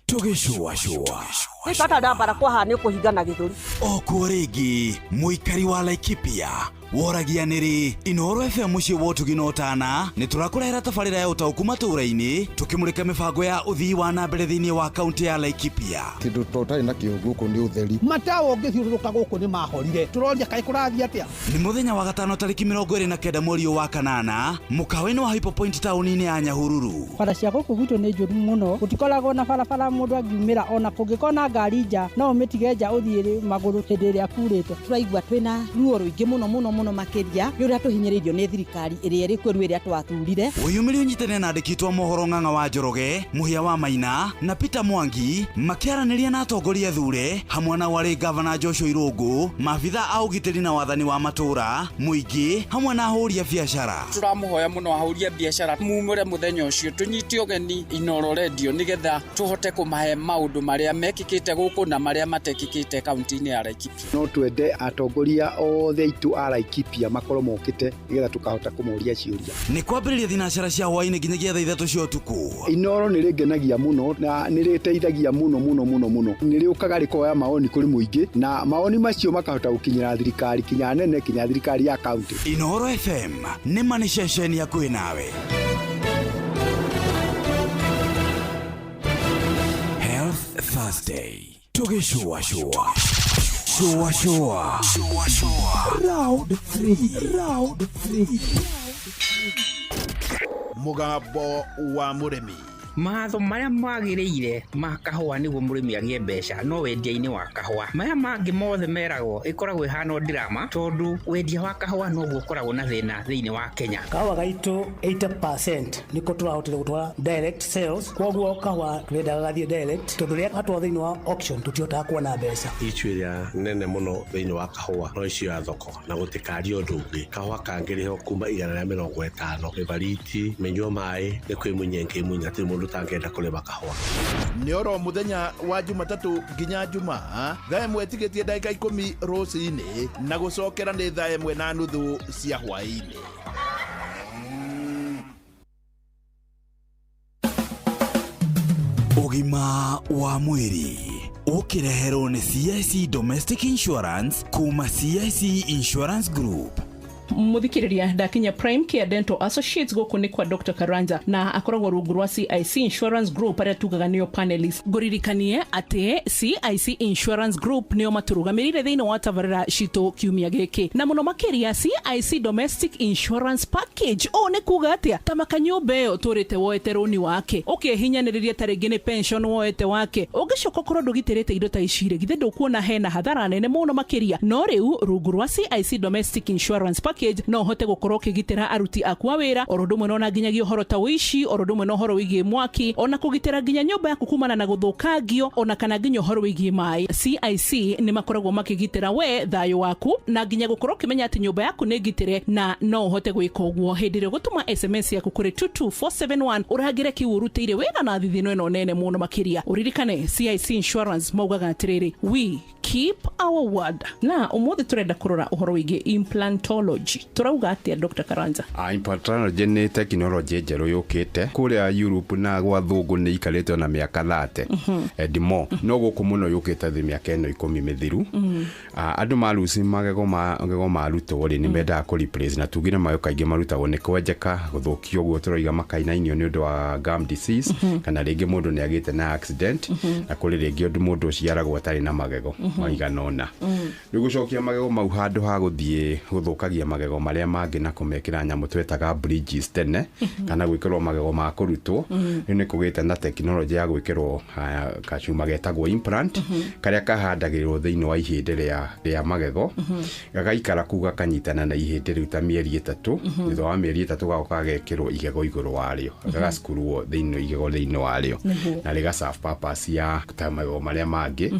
Tugĩcũa-cũa Nĩkata ndambara kwahana kũhingana gĩthũri. Okuo rĩngĩ mũikari wa Laikipia woragia nĩrĩ Inoro FM mũciĩ wa Wotuginotana nĩ tũrakũrehera tabarĩra ya ũtaũku matũũra-inĩ tũkĩmũrĩka mĩbango ya ũthii wa na mbere thĩinĩ wa kaunti ya Laikipia. Kĩndũ tũtarĩ nakĩo gũkũ nĩ ũtheri. Matawa ũngĩthiũrũrũka gũkũ nĩ mahorire. Tũroria kaĩ kũrathiĩ atĩa? Nĩ mũthenya wa gatano tarĩki 29 mweri wa kanana mũkawa-inĩ wa Hyper Point taũni-inĩ ya Nyahururu. Bara cia gũkũ gwitũ nĩ njũru mũno. Gũtikoragwo na barabara mũndũ angiumĩra ona kũngĩkorwo na ngari nja no ũmĩtige nja ũthiĩ magũrũ hĩndĩ ĩrĩa kurĩte. Tũraigua twĩna ruo rũingĩ mũno makĩria nĩ ũrĩa tũhinyĩrĩirio nĩ thirikari ĩrĩa ĩrĩ kuo ĩrĩa twathurire. Ũyũmĩrĩ ũnyitane na andĩki a mohoro Ng'ang'a wa Njoroge, Mũhia wa Maina na Peter Mwangi makĩaranĩria na atongoria thure hamwe na warĩ gavana Joshua Irũngũ, maabitha a ũgitĩri na wathani wa matũũra, mũingĩ hamwe na ahũri a biacara. Tũramũhoya mũno ahũri a biacara mumũre mũthenya ũcio tũnyite ũgeni Inoro Radio nĩgetha tũhote kũmahe maũndũ marĩa mekĩkĩte mekikite guku na maria matekikite kaunti-ini ya Laikipia. No twende atongoria othe itu a Laikipia makorwo mokite nigetha tukahota kumuria ciuria. Ni kwambiriria thinacara cia hwaini nginyagia thaa 3 cia utuku. Inoro ni rigenagia muno na ni riteithagia muno ni riukaga rikoya maoni kuri muingi na maoni macio makahota gukinyira thirikari kinya nene kinya thirikari ya kaunti. Inoro FM ni mani ceceni ya kwi nawe. Health Thursday. Tugishua. Round 3. Mugabo wa murimi. Matho maria magiriire makahwa niguo murimi agie mbeca no wendia-ini wa kahwa maya mangi mothe meragwo ikoragwo ihana drama tondu wendia wa kahwa no guo koragwo na thina thiini wa Kenya. Kahwa gaitu 80% niko turahotire gutwara direct sales kwoguo kahwa twenda gathie direct tondu ria atwa thiini wa auction tutiotaga kuona mbeca. Ichwiria nene muno thiini wa kahwa no icio ya thoko na gutikario ndungi kahwa kangiriho kuma 150 ibariti menywa mai ni kwimunyenke munya timundu tangenda kulema kahwa. Ni oro muthenya wa Jumatatu nginya Jumaa thaa imwe tigetie ndagika 10 ruci-ini na gucokera ni thaa imwe na nuthu cia hwaini. Ugima wa mwiri ukireherwo ni CIC Domestic Insurance kuma CIC Insurance Group. Muthikiriria ndakinya Prime Care Dental Associates guku ni kwa Dr. Karanja na akoragwo rungu rwa CIC Insurance Group aria tugaga nio panelist. Nguririkanie ati CIC Insurance Group nio maturugamirire thiini wa tabarira cito kiumia giki na muno makiria CIC Domestic Insurance Package o ne kuga atia tamakanyumbe uturite woete roni wake ukihinyaniria taringi ni pension woete wake ugicoka korwo ndugitirite indo ta icire githe ndukuona hena hathara nene muno makiria no riu rungu rwa CIC Domestic Insurance Package no hote gukorwo kigitira aruti akwa wira orondumwe no na nginyagia horo ta wishi orondumwe no horo wigie mwaki ona kugitira nginya nyumba yaku kumana na guthukangio ona kana nginya horo wigie mai. CIC ni makoragwo makigitira we thayo waku na nginya gukorwo kimenya ati nyumba yaku ni gitire na no hote gwika uguo hindire gutuma SMS yaku kuri 22471 uragire kiurutire wina na thithino eno nene muno makiria. Uririkane CIC Insurance maugaga atiriri we keep our word. Na umuthi turenda kurora uhoro wigie implantology. Turauga atia Dr. Karanja? Implantology ni teknology njeru yukite kuria Europe na gwa thungu ni ikarite na miaka 30 edimo no guku muno yukite thi miaka eno 10 mithiru. Andu maruci magego maruto ri ni menda ku replace na tugire mayo kaingi marutagwo ni kwenjeka guthukio guo turoiga makainainio ni undu wa gum disease kana ringi mundu ni agite na accident na kuri ringi undu mundu ciaragwo atari na magego maiganona ni gucokia magego mau handu ha guthie guthukagia magego maria mangi na kumekira nyamu twetaga bridges tene kana gwikirwo magego ma kurutwo ni kugite na technology ya gwikirwo kachuma getagwo implant karia kahandagirwo thiini wa ihinde ria magego gagaikara kuga kanyitana na ihinde riu ta mieri 3 thutha wa mieri 3 gagoka gekirwo igego iguru wario gagaskuruo thiini igego thiini wario na riga serve purpose ya ta magego maria mangi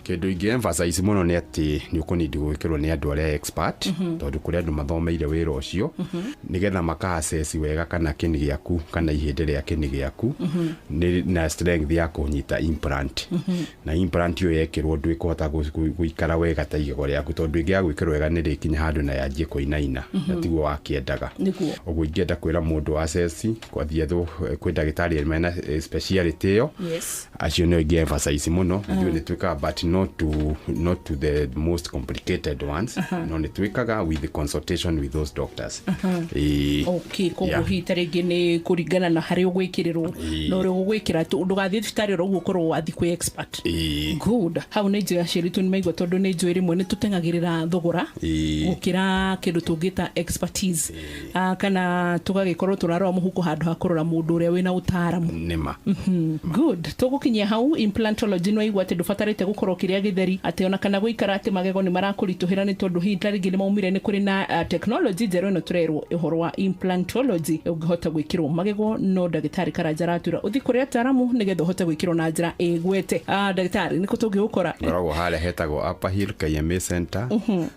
kindu ingi emphasize muno ni ati ni ukunidi gwikirwo ni andu aria expert tondu kuria andu mathomeire wira ucio nigetha maka-assess wega kana kini giaku kana ihinde ria kini giaku ni na strength ya kunyita implant na implant yo yekirwo ndu ikuhota guikara wega ta igego riaku tondu ingi ya gwikirwo wega ni rikinya handu na yanjie kuinaina na tiguo wakiendaga uguo ingienda kwira mundu assess kwathie thu kwi ndagitari mena speciality yo acio no ingi emphasize muno ndio ni twika but not to the most complicated ones no ni twikaga with the consultation with those doctors. Okay, koguo hitaringi ni kuringana na hari ugwikirirwo no uri ugwikira ndugathie thibitari ro gukorwo wathi kwi expert. Good. How ni njira ciritu ni maigwa tondu ni njwiri mwe ni tutengagirira thogora gukira kindu tungita expertise kana tugagikorwo turarwa muhuko handu hakorora mundu uria wina utaramu nima. Good. Tugukinyia hau implantology no igwa ati ndubatarite gukorwo kiria githeri ati ona kana guikara ati magego ni marakurituhira ni tondu hitaringi ni maumire ni kuri na technology njeru no turerwo ihoro wa implantology ugihota gwikirwo magego no ndagitari Karanja ratura uthi kuri ataramu nigetha uhota gwikirwo na njira igwete. Ndagitari niko tungigukora ngoragwo hale hetagwo Upper Hill KMA Center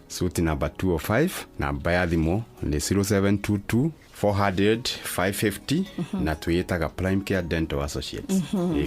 suite number 205 namba ya thimu ni 0722 400 550 na tuitaga Prime Care Dental Associates.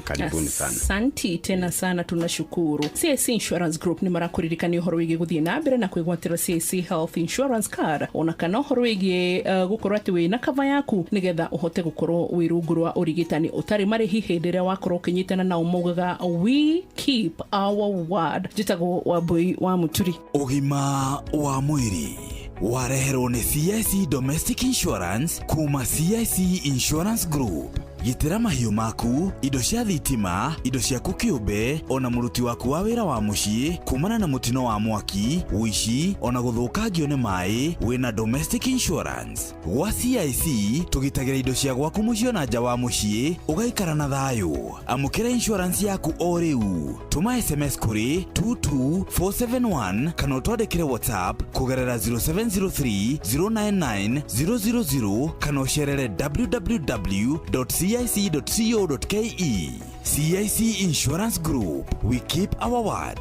Karibuni sana. Asante tena sana, tunashukuru. CIC Insurance Group ni marakuririkania uhoro wigi guthie na mbere na kwigwatira CIC Health Insurance Card ona kana uhoro wigi gukorwo ati wina cover yaku nigetha uhote gukorwo wirungurwa urigitani utari marihi hindire wakorwo kinyitana na umugaga we keep our word. Jitago wa boy wa muturi ugima wa mwiri wareherwo ni CIC Domestic Insurance kuma CIC Insurance Group. Gitira mahiu maku, indo cia thitima, indo cia kukiumbe, ona muruti waku wa wira wa mucii kumana na mutino wa mwaki, wici, ona guthukangio ni mai, wina Domestic Insurance. Wa CIC tugitagira indo cia gwaku mucii na nja wa mucii, ugaikara na thayu. Amukira insurance yaku o riu. Tuma SMS kuri 22471 kana utwandikire WhatsApp kugerera 0703 099 000 kana ucerere www.cic.co.ke. CIC Insurance Group, we keep our word.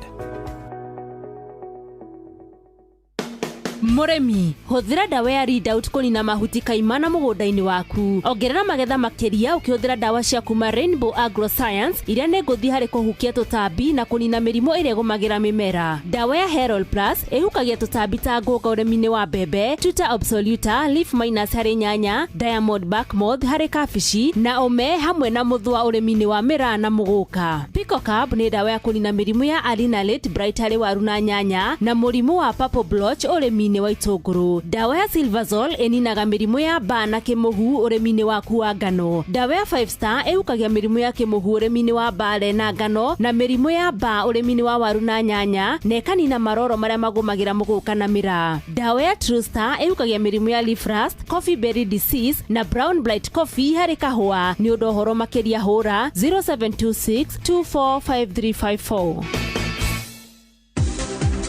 Muremi, huthira dawa ya Ridout kunina mahuti kaimana mugundaini waku. Ongerera magetha makiria ukihuthira dawa cia kuma Rainbow Agroscience iria ne nguthi hari kuhukia tutambi na kunina mirimo iria gumagira mimera. Dawa ya Herol Plus ehukagia tutambi ta ngoga uremini wa bebe, Tuta Absoluta, Leaf Minus hari nyanya, Diamond Back Moth hari kafishi na ome hamwe na muthwa uremini wa mira na muguka. Pico Carb ni dawa ya kunina mirimo ya Alinalate Bright hari waru na nyanya na murimu wa Purple Blotch uremini wa itunguru. Dawa ya Silvazol eninaga mirimu ya ba na kimuhu uremini waku wa ngano. Dawa ya 5 Star eukagia mirimu ya kimuhu uremini wa bale na ngano na mirimu ya ba uremini wa waru na nyanya nekani na maroro maria magumagira muguka na mira. Dawa ya True Star eukagia mirimu ya leaf rust, coffee berry disease na brown blight coffee hari kahua. Ni undu horo makiria hura 0726 245354.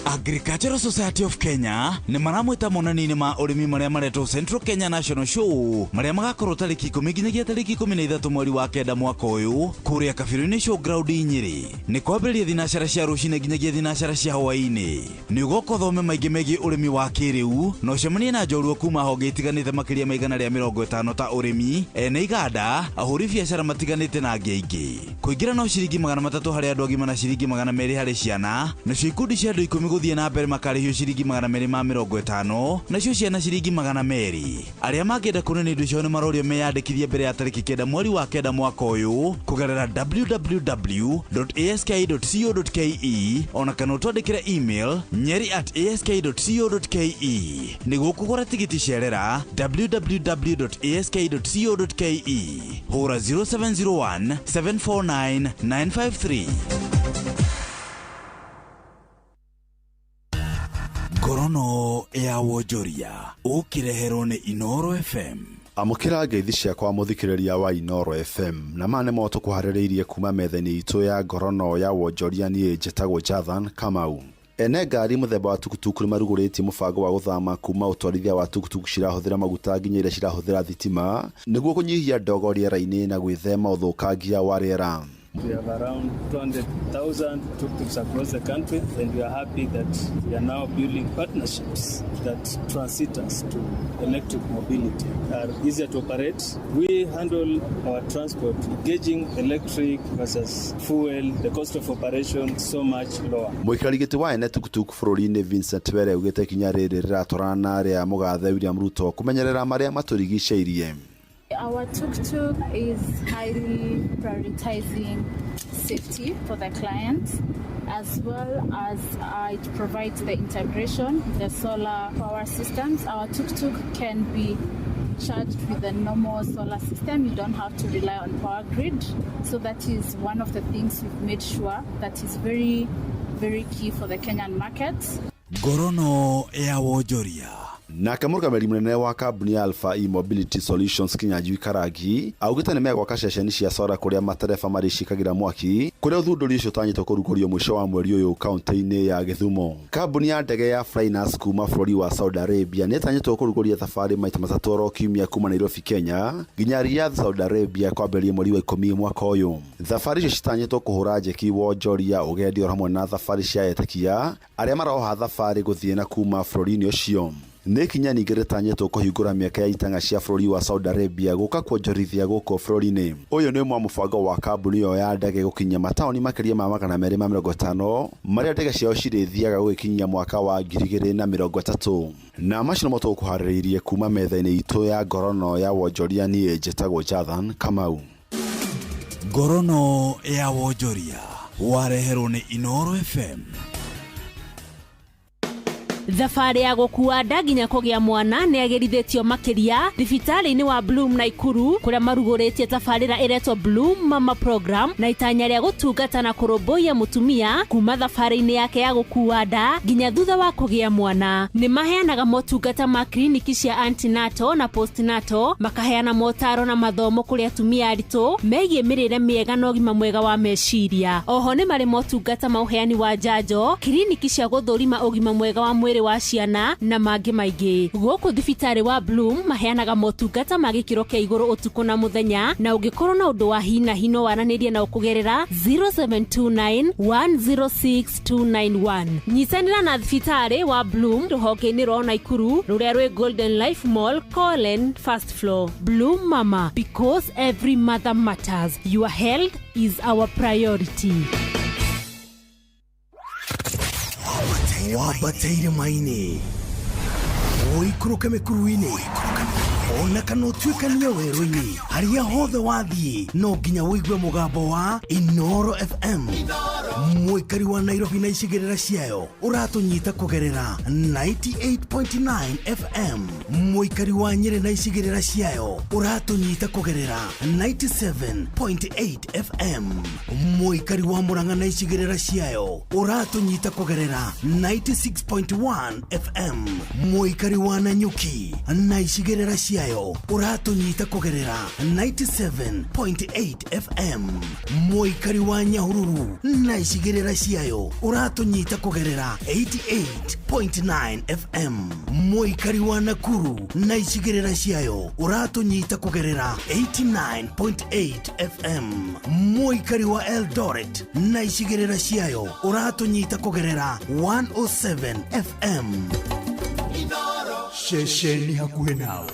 Agricultural Society of Kenya ni maramwita monani-ini ma urimi maria maretwo Central Kenya National Show maria magakorwo tariki 10 nginyagia tariki 13 mweri wa kenda mwaka uyu kuria Kabiru-ini Showground Nyeri. Ni kwambĩrĩria thinacara cia rũcinĩ nginyagia thinacara cia hwaĩ-inĩ. Ni ũgokothome maingĩ megiĩ ũrĩmi wa kĩrĩu na ũcemanie na njorua kuma honge itiganĩte makĩria ma 150 ta ũrĩmi, ene iganda, ahũri biacara matiganĩte na angĩ aingĩ. Kũingĩra no ciringi 300 harĩ andũ agima na ciringi 200 harĩ ciana, nacio ikundi cia andũ 10 guthie na mbere makarĩhio ciringi 250 nacio ciana ciringi 200. Arĩa mangĩenda kuona indo icio nĩ marorio meyandĩkithie mbere ya tariki 9 mweri wa kenda mwaka ũyũ kugerera www.ask.co.ke ona kana twandĩkĩre email nyeri@ask.co.ke. nĩguo kũgũra tigiti cerera www.ask.co.ke. hũra 0701 749 953. Gorono ya wonjoria ukireherwo ni Inoro FM. Amukira ngeithi ciakwa muthikiriria wa Inoro FM na mane moto kuharĩrĩirie kuma metha-inĩ itu ya Gorono ya wonjoria nie njĩtagwo Jathan Kamau. Ene ngari muthemba wa tukutuku marugũrĩtie mũbango wa gũthama kuma ũtwarithia wa tukutuku cirahũthĩra maguta nginya iria cirahũthĩra thitima nĩguo kũnyihia ndogo rĩera-inĩ na gwĩthema ũthũkangia wa rĩera. We have around 200,000 tuk-tuks across the country, and we are happy that we are now building partnerships that transit us to electric mobility, are easier to operate. We handle our transport, gauging electric versus fuel, the cost of operation so much lower. Mũikarĩri gĩtĩ wa ene tukutuku bũrũri-inĩ Vincent Were ugĩte kinya rĩrĩ rĩratwarana rĩa mũgathe William Ruto kũmenyerera marĩa matũrigicĩirie. Our tuk-tuk is highly prioritizing safety for the clients, as well as it provides the integration, the solar power systems. Our tuk-tuk can be charged with a normal solar system. You don't have to rely on power grid. So that is one of the things we've made sure that is very, very key for the Kenyan market. Gorono ya wonjoria. Nake mũrũgamĩrĩri mũnene wa kambuni ya Alpha E-Mobility Solutions Kinyanjui Karangi augĩte nĩ megwaka ceceni cia solar kũrĩa matereba marĩcikagira mwaki kũrĩa ũthundũri ũcio ũtanyĩtwo kũrugũrio mũico wa mweri ũyũ kaunti-inĩ ya Gĩthumo. Kambuni ya ndege ya Flynas kuma bũrũri wa Saudi Arabia nĩ ĩtanyĩtwo kũrugũria thabarĩ maita matatũ oro kiumia kuma Nairobi Kenya nginya Riyadh Saudi Arabia kwambĩrĩria mweri wa 10 mwaka ũyũ. Thabarĩ icio citanyĩtwo kũhũra njeki wonjoria ũgendi oro hamwe na thabarĩ cia etĩkia arĩa maroha thabarĩ gũthiĩ na kuma bũrũri-inĩ ũcio. nĩ kinya ningĩ rĩtanyĩtwo kũhingũra mĩaka ya itanga cia bũrũri wa Saudi Arabia gũka kuonjorithia gũkũ bũrũri-inĩ. Ũyũ nĩ ũmwe wa mũbango wa kambuni ĩyo ya ndege gũkinyia mataũni makĩria ma 250 marĩa ndege ciao cirĩthiaga gũgĩkinyia mwaka wa 2030. Na macio nĩmo tũkũharĩrĩirie kuma metha-inĩ itũ ya ngorono ya wonjoria. Niĩ njĩtagwo Jathan Kamau. Ngorono ya wonjoria wareherwo nĩ Inooro FM. Thabarĩ ya gũkua nda nginya kũgĩa mwana nĩ agerithĩtio makĩria thibitarĩ-inĩ wa Bloom Naikuru, kũrĩa marugũrĩtie tabarĩra ĩretwo Bloom Mama Program na itanya rĩa gũtungata na kũrũmbũiya mũtumia kuma thabarĩ-inĩ yake ya gũkua nda nginya thutha wa kũgĩa mwana. Nĩ maheanaga motungata ma kliniki cia antenatal na postnatal, makaheana motaro na mathomo kũrĩ atumia aritũ megiĩ mĩrĩre mĩega na ũgima mwega wa meciria. Oho nĩ marĩ motungata ma ũheani wa njanjo, kliniki cia gũthũrima ũgima mwega wa mwĩrĩ wa ciana na mangĩ maingĩ. Gũkũ thibitarĩ wa Bloom maheanaga motungata ma gĩkĩro kĩa igũrũ ũtukũ na mũthenya, na ũngĩkorwo na ũndũ wa hi na hi no waranĩrie na ũkũgerera 0729106291. Nyitanĩra na thibitarĩ wa Bloom rũhonge-inĩ rwa Naikuru rũrĩa rwĩ Golden Life Mall, Collen, first floor. Bloom Mama, because every mother matters. Your health is our priority. Wabateire maini oikũrũke mĩkuru-inĩ ona kana ũtuĩkanie werũ-inĩ, harĩa hothe wathiĩ no nginya wĩigue mũgambo wa Inooro FM. Mũikari wa Nairobi na icigĩrĩra ciayo ũratũnyita kũgerera 98.9 FM. Mũikari wa Nyĩrĩ na icigĩrĩra ciayo ũratũnyita kũgerera 97.8 FM. Mũikari wa Murang'a na icigĩrĩra ciayo ũratũnyita kũgerera 96.1 FM. Mũikari wa Nanyuki na icigĩrĩra ciayo ũratũnyita kũgerera 97.8 FM. Mũikari wa Nyahururu na icigĩrĩra ciayo ũratũnyita kũgerera 88.9 FM. Mũikari wa Nakuru na icigĩrĩra ciayo ũratũnyita kũgerera 89.8 FM. Mũikari wa Eldoret na icigĩrĩra ciayo ũratũnyita kũgerera 107 FM. Shesheni hakuhĩ nawe.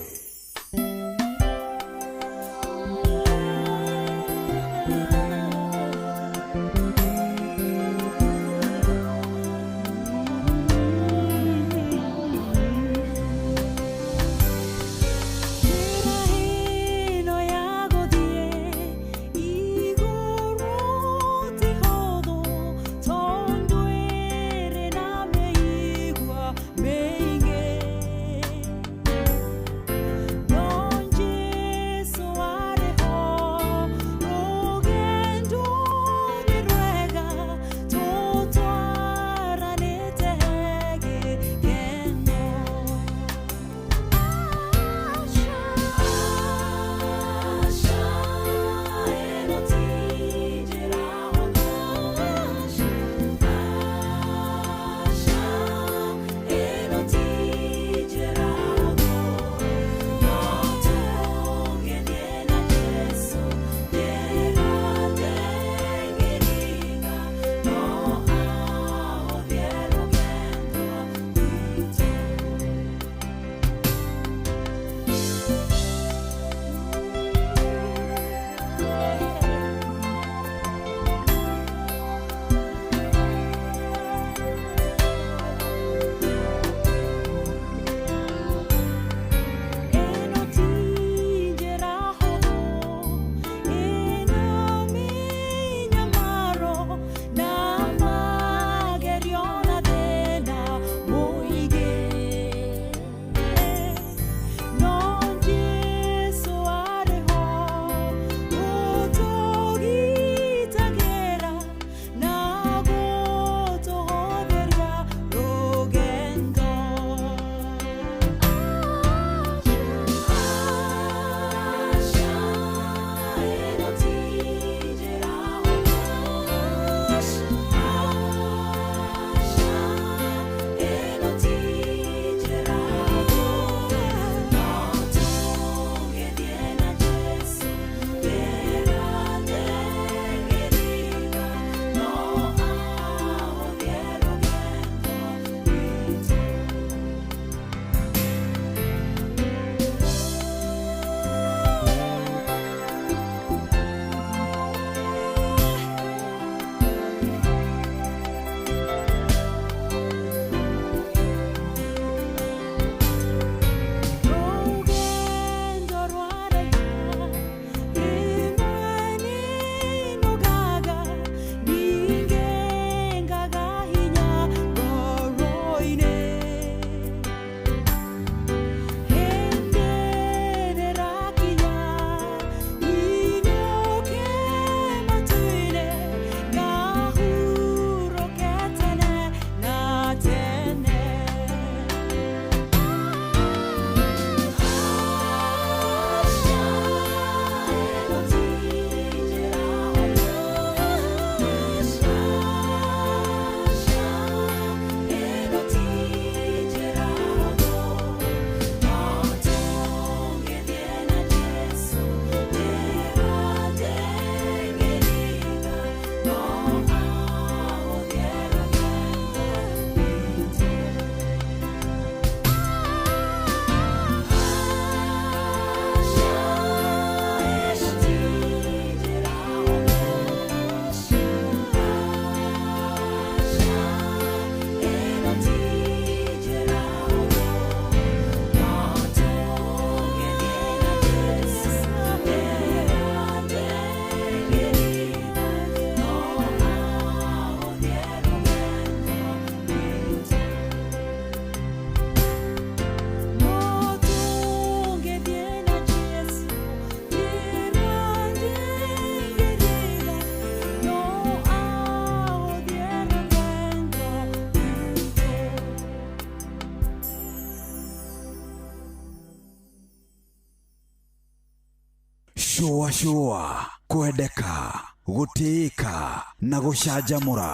shua kwendeka gutĩĩka na gũcanjamũra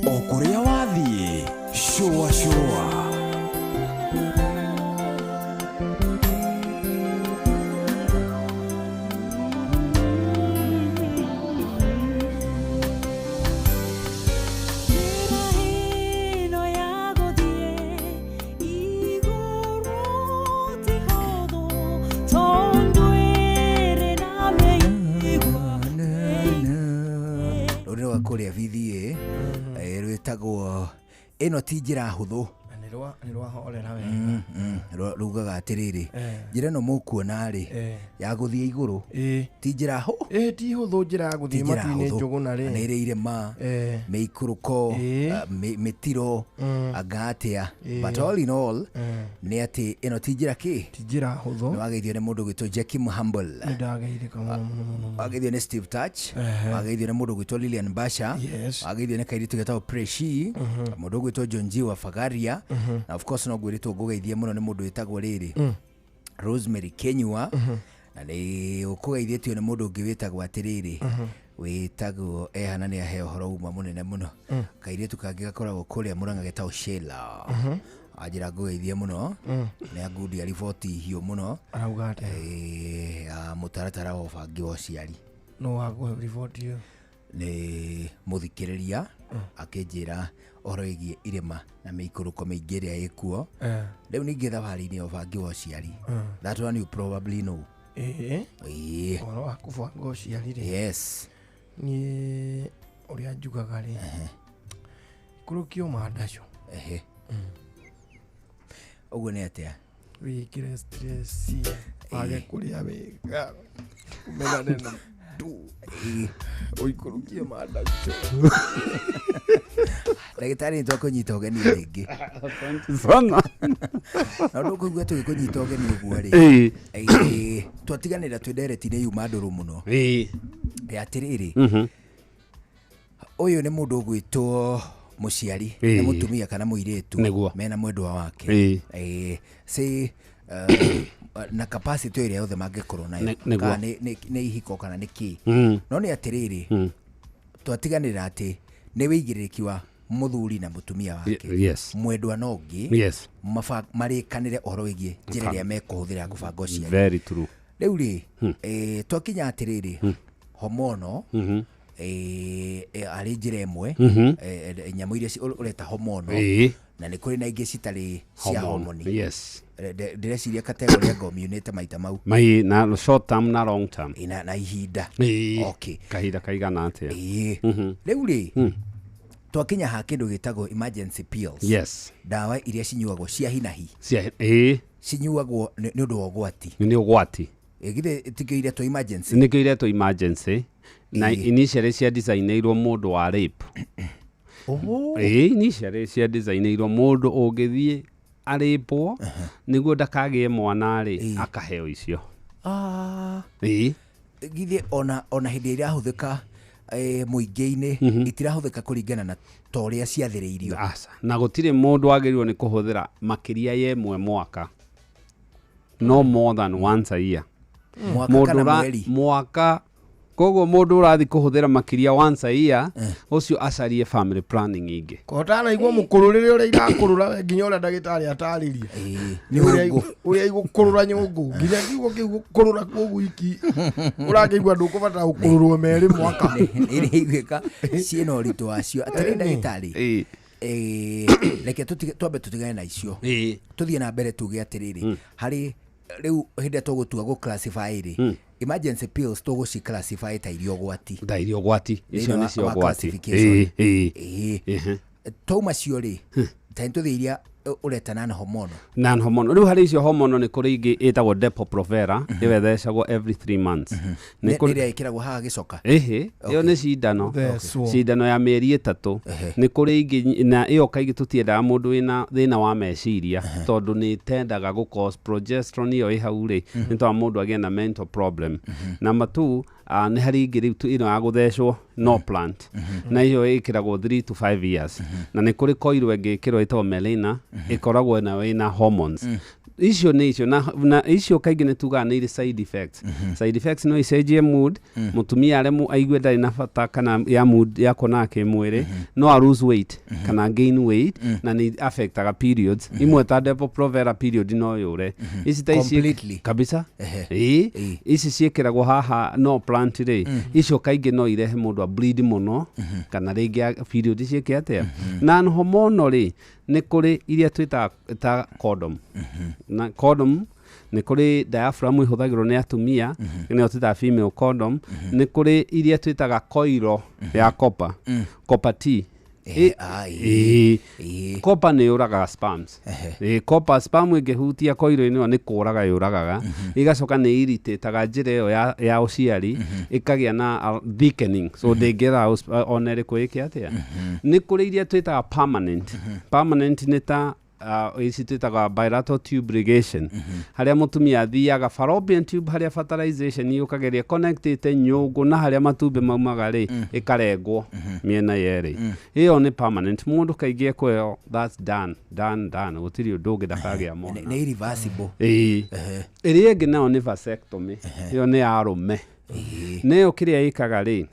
o kũrĩa wathiĩ shua kuria VDA rwitagwo ino ti njira huthu ni rwa horera wega rugaga atiriri njira no mukuona ri ya guthie iguru ti njira ho ti huthu njira ya guthie matu-ini njuguna ri ni ri irema meikuruko mitiro agatia but all in all ni ati ino ti njira ki ti njira huthu ni wageithio ni mundu gwitwo Jackie Humble ni ndageithika muno wageithio ni Steve Touch wageithio ni mundu gwitwo Lilian Basha wageithio ni kairitu getagwo Preshi mundu gwitwo John G wa Fagaria na of course no gwirito gugeithie muno ni mundu witagwo riri Rosemary Kenywa na ni ukugeithitio ni mundu ungi witagwo atiriri witagwo ehana ni aheo horo uma munene muno kairitu kangi gakoragwo kuria Murang'a getagwo Sheila ajira gugeithie muno ni agudi riboti hiyo muno arauga ati mutaratara wa bangi wa ciari no wago riboti hiyo ni muthikiriria akinjira oroigie irema na meikuruko maingi ria ikuo riu ningi thabari-ini o bangi wa ciari that one you probably know oro wa kubanga ciari ri yes ni uria njugaga ri kurukio mandacio uguo ni atia wikire stress age kuria wega umenane na tu uikurukie mandacio ndagitari nitwa kunyita ugeni ringi sana na ndugu gwetu gikunyita ugeni uguo ri twatiganira twendereti-ini yuma nduru muno atiriri uyu ni mundu gwitwo muciari ni mutumia kana muiritu mena mwendwa wake na capacity iria yothe mangikorwo nayo kana ni ihiko kana ni ki no ni atiriri twatiganira ati ni wigiririki wa muthuri na mutumia wake mwendwa no ngi marikanire ohoro wigie njira iria mekuhuthira kubanga uciari very true riu ri twakinya atiriri homono ari njira imwe nyamu iria ureta homono na ni kuri na ingi citari cia homoni ndireciria kategori ya community maita mau mai na short term na long term na ihinda okay kahinda kaigana atia riu ri twakinya ha kindu gitagwo emergency pills dawa iria cinyuagwo cia hinahi cinyuagwo ni undu wa ugwati ni ugwati githe tikio iria to emergency nikio iria to emergency na initially cia designirwo mundu wa rape initially cia designirwo mundu ungithie aripwo niguo ndakagie mwana ri akaheo icio githe ona hindi iria huthika muingi-ini itirahuthika kuringana na toria ciathiriirio na gutire mundu agirirwo ni kuhuthira makiria ye mwaka no more than once a year mwaka koguo mundu urathi kuhuthira makiria once a year ucio acarie family planning ingi kotana igwo mukururire uria irakurura nginya uria ndagitari ataririe ni uria igukurura nyungu nginya kiugo kigukurura koguo iki uragigwa ndukubata gukururwo meri mwaka iri igwika ciena uritu wacio atari ndagitari reke twambe tutigane na icio tuthie na mbere tuge atiriri hari riu hindi tugutua go classify ri emergency pills tuguci classify ta irio gwati icio ni cio gwati toma cio ri taintu thiria ureta non hormonal riu hari icio hormonal ni kuri ingi etagwo Depo-Provera iwethecagwo every 3 months ni kuri ikiragwo haha gicoka iyo ni cindano ya mieri 3 ni kuri ingi na iyo kaigi tutiendaga mundu wina thina wa meciria tondu ni tendaga gu cause progesterone iyo ihau ri ni twa mundu agia na mental problem number 2 ni hari ingi riu ino ya guthecwo no plant na iyo ikiragwo 3 to 5 years na ni kuri coil ingi ikirwo itagwo Melina ikoragwo na wina hormones icio nä icio na icio kaingä nä tugaga nä irä side effects. Side effects no icenjie mood, mutumia arä aigue ndarä na bata kana ya mood yako nake mwä no a lose weight kana gain weight na nä affectaga periods imwe ta Depo-Provera period no yå ici ta ici kabisa ici ciäkäragwo haha no plant rä icio kaingä no irehe må ndå a bleed må no kana rä ngä period ciäke atä na hormono rä nä kå rä iria twä ta condom na condom nä kå rä diaphragm ihå nä atumia nä o twä female condom nä kå rä iria twä taga coiro ya copper copper T copper nä å ragaga spams copper spam ä ngä hutia koiro-inä ä nä kå raga yå ragaga igacoka nä iritĩtaga njä ra ä yo ya å ciari ä kagä a na thickening so ndä ngä ra ona ä rä kå ä kä atä a nä kå rä iria twä taga permanent nä ta ici twĩtaga bilateral tube ligation harĩa mũtumia athiaga fallopian tube harĩa fertilization yũkagĩria connectĩte nyũngũ na harĩa matumbĩ maumaga rĩ ĩkarengwo mĩena yerĩ ĩyo nĩ permanent mũndũ kaingĩ ekũheo that's done gũtirĩ ũndũ ũngĩ ndakagĩa mwana nĩ irreversible ĩrĩa ĩngĩ nayo nĩ vasectomy ĩyo nĩ ya arũme nĩyo kĩrĩa ĩkaga rĩ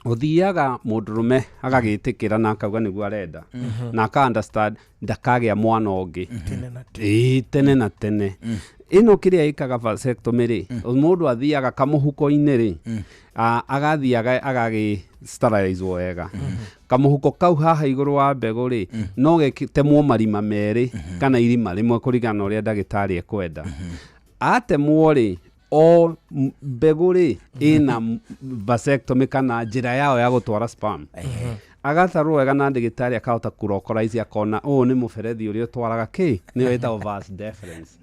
uthiaga mũndũrũme agagĩtĩkĩra na akauga nĩguo arenda na aka understand ndakagĩa mwana ũngĩ tene na tene ĩno kĩrĩa ĩkaga vasectomy rĩ mũndũ athiaga kamũhuko-inĩ rĩ agathiaga agagĩ sterilizwo wega kamũhuko kau haha igũrũ wa mbegũ rĩ no getemwo marima merĩ kana irima rĩmwe kũringana ũrĩa ndagĩtarĩ ekwenda atemwo rĩ o mbegũ rĩ ĩna vasectomy kana njĩra yao ya gũtwara sperm agatarwo wega na ndagĩtarĩ akahota kũrokorize akona ũũ nĩ mũberethi ũrĩa ũtwaraga kĩ nĩyo ĩtagwo vas deferens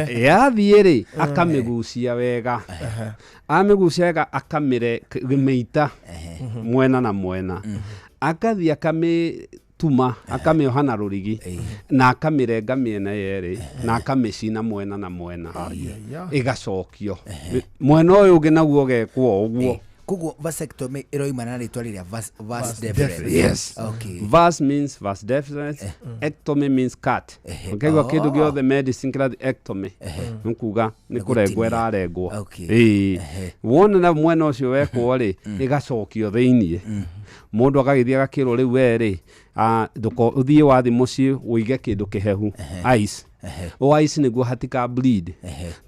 yathiĩ rĩ akamĩgucia wega amĩgucia wega akamĩmeita mwena na mwena akathiĩ akamĩtuma akamĩoha na rũrigi na akamĩrenga mĩena yerĩ na akamĩcina mwena na mwena ĩgacokio mwena ũyũ ũngĩ naguo ũgekwo ũguo koguo vasectomy ĩroimana na rĩtwa rĩrĩa vas deferens yes vas means vas deferens ectomy means cut ũkaigua kĩndũ gĩothe medicine kĩrathi ectomy nĩkuga nĩ kũrengwo ĩrarengwo wona na mwena ũcio wekwo rĩ ĩgacokio thĩiniĩ mũndũ agagĩthiĩ agakĩrwo rĩu we-rĩ ũthiĩ wathi mũciĩ ũige kĩndũ kĩhehu ice o ice nĩguo hatika bleed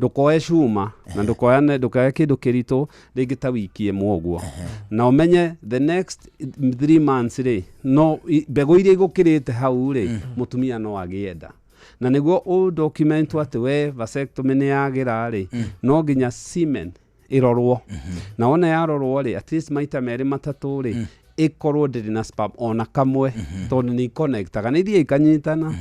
ndũkoe cuma na ndũkoe kĩndũ kĩritũ rĩngĩ ta wiki ĩmwe ũguo na ũmenye the next 3 months rĩ no mbegũ iria igũkĩrĩte hau rĩ mũtumia no agĩenda na nĩguo ũdocumentwo atĩ we vasectomy nĩ yagĩra rĩ no nginya semen ĩrorwo na wona yarorwo rĩ at least maita merĩ matatũ rĩ ikorwo ndĩrĩ na sperm ona kamwe tondũ nĩ connectaga nĩ ithiĩ ikanyitana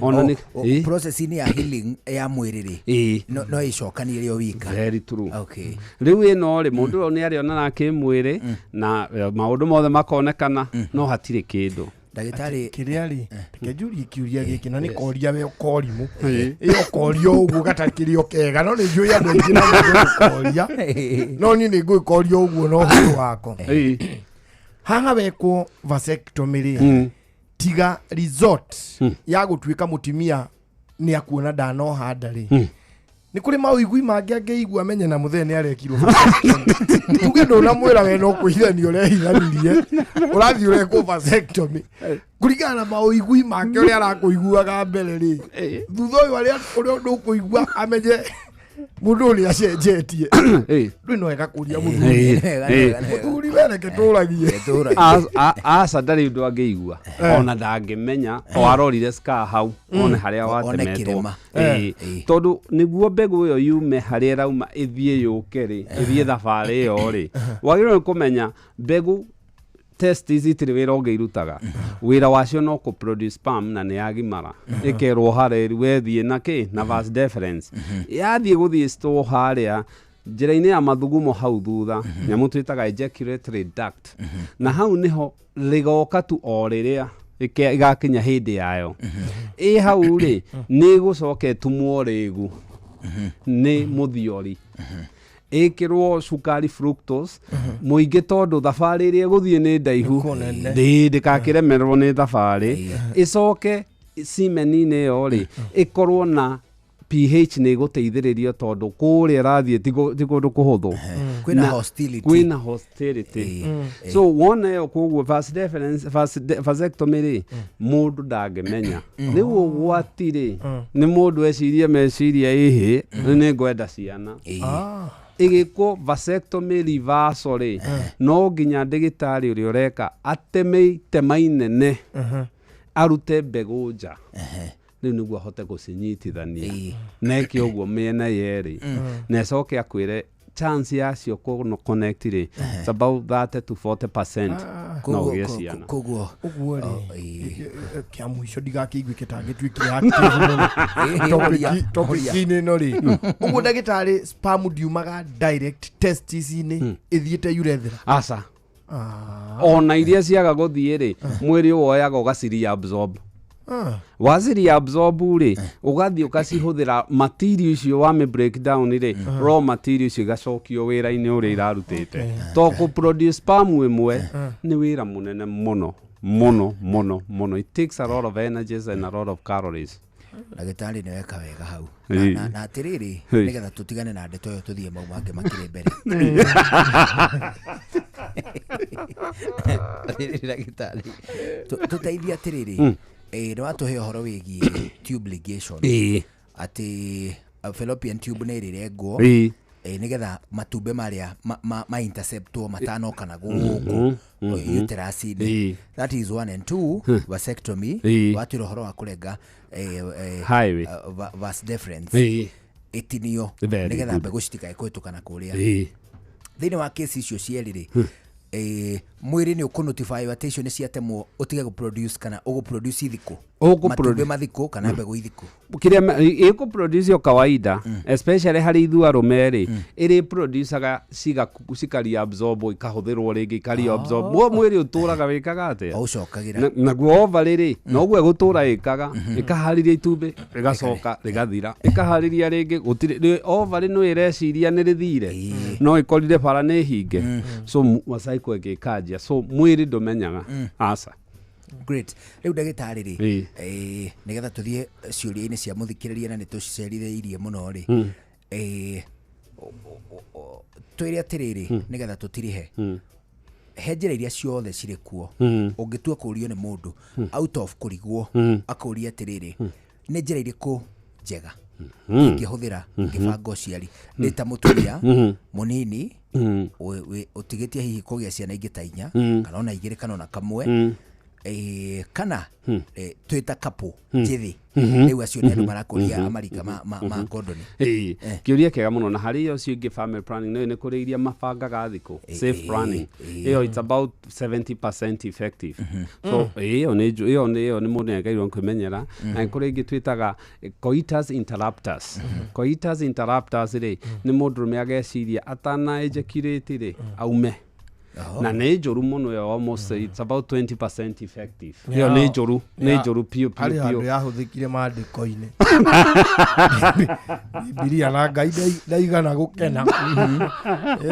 ona nĩ process-inĩ ya healing ya mwĩrĩ rĩ no ĩcokanie rĩo wika very true rĩu ĩno rĩ mũndũ ũyũ nĩ arĩonana kĩmwĩrĩ na maũndũ mothe makonekana no hatirĩ kĩndũ ndagĩtarĩ kĩrĩa rĩ kenjurie kiuria gĩkĩ na nĩ koria we korimũ ĩyo koria ũguo gatarĩ kĩrĩo kega no nĩ njũĩ andũ aingĩ na koria no niĩ nĩ ngũĩkoria ũguo no ũhoro wako haha wekwo vasectomy rĩ tiga resort ya gũtuĩka mũtumia nĩ akuona ndanoha nda rĩ nĩ kũrĩ mawĩigui mangĩ angĩigua amenye na mũthee nĩ arekirwo tuge ndũnamwĩra we no kũhithania ũrehithanirie ũrathiĩ ũrekwo vasectomy kũringana na mawĩigui make ũrĩa arakũiguaga mbere rĩ thutha ũyũ ũrĩa ndũkũigua amenye mũndũ nĩ acenjetie rĩu no wega kũria mũthuri wereke tũragie aca ndarĩ ũndũ angĩigua ona ndangĩmenya o arorire scar hau one harĩa watemetwo tondũ nĩguo mbegũ ĩyo yume harĩa ĩrauma ĩthiĩ yũke rĩ ĩthiĩ thabarĩ ĩyo rĩ wagĩrĩirwo nĩ kũmenya mbegũ testis itirĩ wĩra ũngĩ irutaga wĩra wacio no kũ-produce sperm na nĩ yagimara ĩkerwo harĩa wethiĩ na kĩ na vas deferens yathiĩ gũthiĩ store harĩa njĩra-inĩ ya mathugumo hau thutha nyamũ twĩtaga ejaculatory duct na hau nĩho rĩgoka tu o rĩrĩa ĩgakinya hĩndĩ yayo ĩ hau rĩ nĩ ĩgũcoka ĩtumwo rĩgu nĩ mũthiori ĩkĩrwo cukari fructose mũingĩ tondũ thabarĩ ĩrĩa ĩgũthiĩ nĩ ndaihu ndĩgakĩremererwo nĩ thabarĩ ĩcoke semen-inĩ ĩyo rĩ ĩkorwo na pH nĩ gũteithĩrĩrio tondũ kũrĩa rathiĩ ti kũndũ kũhũthũ kwĩna hostility so wona ĩyo koguo vasectomy rĩ mũndũ ndangĩmenya rĩu ũgwati rĩ nĩ mũndũ ecirie meciria ĩhĩ nĩ ngwenda ciana ĩgĩkwo vasectomy reversal rĩ no nginya ndagĩtarĩ ũrĩa ũreka ateme itema inene arute mbegũ nja rĩu nĩguo ahote gũcinyitithania neke ũguo mĩena yerĩ na acoke akwĩre chance yacio connect rĩ it's about 30 to 40% no ũgĩe ciana koguo rĩ kĩa mũico ndigakĩigue kĩtangĩtuĩkire topic-inĩ ĩno rĩ ũguo ndagĩtarĩ sperm ndiumaga direct testis-inĩ ĩthiĩte urethra aca ona iria ciaga gũthiĩ rĩ mwĩrĩ woyaga ũgaciri absorb waziri absorb rĩ ugathi ukacihũthĩra material icio wa break down rĩ raw material icio igacokio wĩra-inĩ ũrĩa irarutĩte to ku produce sperm ĩmwe nĩ wĩra mũnene mũno it takes a lot of energies and a lot of calories ndagĩtarĩ nĩ weka wega hau na atĩrĩrĩ nĩgetha tũtigane na ndeto ĩyo tũthiĩ mau mangĩ makĩrĩ mbere ndagĩtarĩ tũteithie atĩrĩrĩ nĩ watũhe ũhoro wĩgiĩ tube ligation atĩ fallopian tube nĩ ĩrĩrengwo nĩgetha matumbĩ marĩa ma-interceptwo matanoka na gũkũ uterus-inĩ that is 1 and 2 vasectomy watwĩra ũhoro wa kũrenga vas deferens ĩtinio nĩgetha mbegũ citikae kũhĩtũkana kũrĩa thĩinĩ wa kesi icio cierĩ mwĩrĩ nĩ ũkũnotify atĩ icio nĩ ciatemwo ũtige gũproduce kana ũgũproduce ithikũ matumbĩ mathikũ kana mbegũ ithikũ kĩrĩa ĩkũproduce o kawaida especially harĩ ithuĩ arũme rĩ ĩrĩ producaga cikari absorb ikahũthĩrwo rĩngĩ ikari absorb mwĩrĩ ũtũraga wĩkaga atĩa ũcokagĩra naguo ovary rĩ noguo gũtũra ĩkaga ĩkaharĩria itumbĩ rĩgacoka rĩgathira ĩkaharĩria rĩngĩ gũtirĩ ovary no ĩreciria nĩ rĩthire no ĩkorire bara nĩ hinge so cycle ĩgĩkanjia so mwĩrĩ ndũmenyaga aca great rĩu ndagĩtarĩ rĩ nĩgetha tũthiĩ ciũria-inĩ cia mũthikĩrĩria na nĩ tũcicerithĩirie mũno rĩ twĩre atĩrĩrĩ nĩgetha tũtirihe he njĩra iria ciothe cirĩ kuo ũngĩtua kũũrio nĩ mũndũ out of kũrigwo akũũria atĩrĩrĩ nĩ njĩra irĩkũ njega ingĩhũthĩra ngĩbanga ũciari ndĩ ta mũtumia mũnini ũtigĩtie hihi kũgĩa ciana ingĩ ta inya kana ona igĩrĩ kana ona kamwe kana twĩta kapu njĩthĩ rĩu acio nĩ andũ marakũria amarika ma ngondoni kĩũria kĩega mũno na harĩ ũcio ingĩ family planning nĩ kũrĩ iria mabangaga thikũ safe planning ĩyo it's about 70% effective so ĩyo nĩ mũndũ nĩagĩrĩirwo kwĩmenyera na nĩ kũrĩ ingĩ twĩtaga coitus interruptus rĩ nĩ mũndũ rũme ageciria atana ejaculate rĩ aume na nĩ njũru mũno yo almost it's about 20% effective yo nĩ njũru pio harĩ handũ yahũthĩkire maandĩko-inĩ Bibilia na Ngai ndaigana gũkena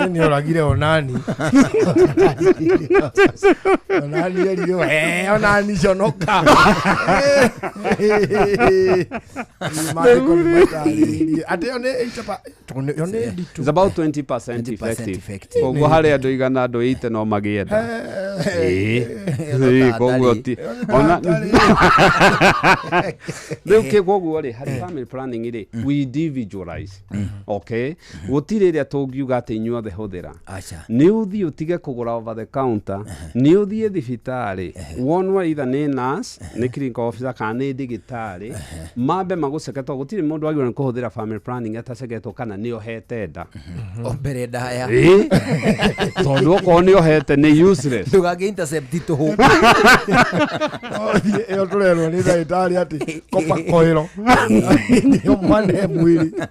nĩ oragire Onani erire Onani conoka atĩ yo nĩ it's about 20% effective koguo harĩ andũ igana andũ no magĩenda koguo ti ona rĩu koguo rĩ harĩ family planning rĩ we individualize okay gũtirĩ rĩrĩa tũngiuga atĩ inyuothe hũthĩra nĩ ũthiĩ ũtige kũgũra over the counter nĩ ũthiĩ thibitarĩ wonwo either nĩ nurse nĩ clinical officer kana nĩ ndagĩtarĩ mambe magũceketwo gũtirĩ mũndũ agĩrĩirwo nĩ kũhũthĩra family planning ataceketwo kana nĩ ohete nda mbere ndaya tondũ okorwo nĩ ohete nĩ useless ndũgagĩ intercept tũhũ ĩyo tũrerwo nĩ ndagĩtarĩ atĩ kopa koĩro nĩyo mwane mwĩrĩ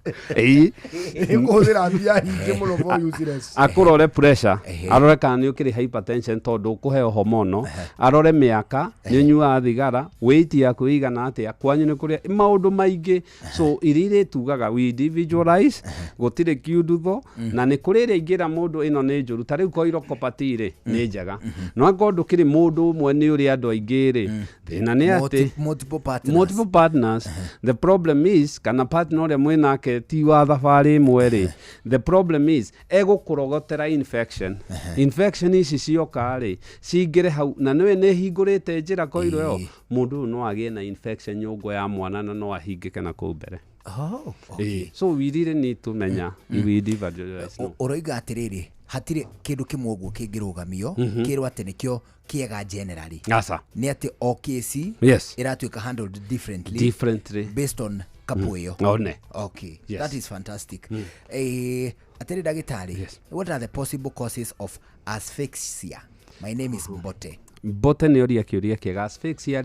kuhũthĩra mbia nyingĩ mũno for useless. Akurore pressure, arore kana nĩ ũkĩrĩ hypertension tondũ ũkũheo hormono, arore mĩaka, nĩ ũnyuaga thigara, weight yaku ĩigana atĩa, kwanyu nĩ kũrĩa maũndũ maingĩ. So iria tugaga we individualize, gũtirĩ kiundutho, na nĩ kũrĩ ĩrĩa ingĩra mũndũ ĩno nĩ njũru, ta rĩu coilopathy nĩ njega. No angĩkorwo ndũkĩrĩ mũndũ ũmwe nĩ ũrĩ andũ aingĩ thĩna nĩ atĩ multiple partners. The problem is kana partner ũrĩa mwĩnake ti wa thabarĩ ĩmwe the problem is egũkũrogotera infection ici cioka cingĩre hau na nĩ hingũrĩte njĩra koiro ĩyo, mũndũ ũyũ no agĩe na infection nyũngũ ya mwana na no ahingĩke na kũu mbere. So we really need to menya we individualize. Ũroiga atĩrĩrĩ, hatirĩ kĩndũ kĩmwe ũguo kĩngĩrũgamio kĩrwo atĩ nĩkĩo kĩega generally. Nĩ atĩ o kesi ĩratuĩka handled differently based on kapu ĩyo. Okay, that is fantastic. Atĩrĩ ndagĩtarĩ, what are the possible causes of asphyxia? My name is Mbote. Mbote nĩ ũria kĩũria kĩega. Asphyxia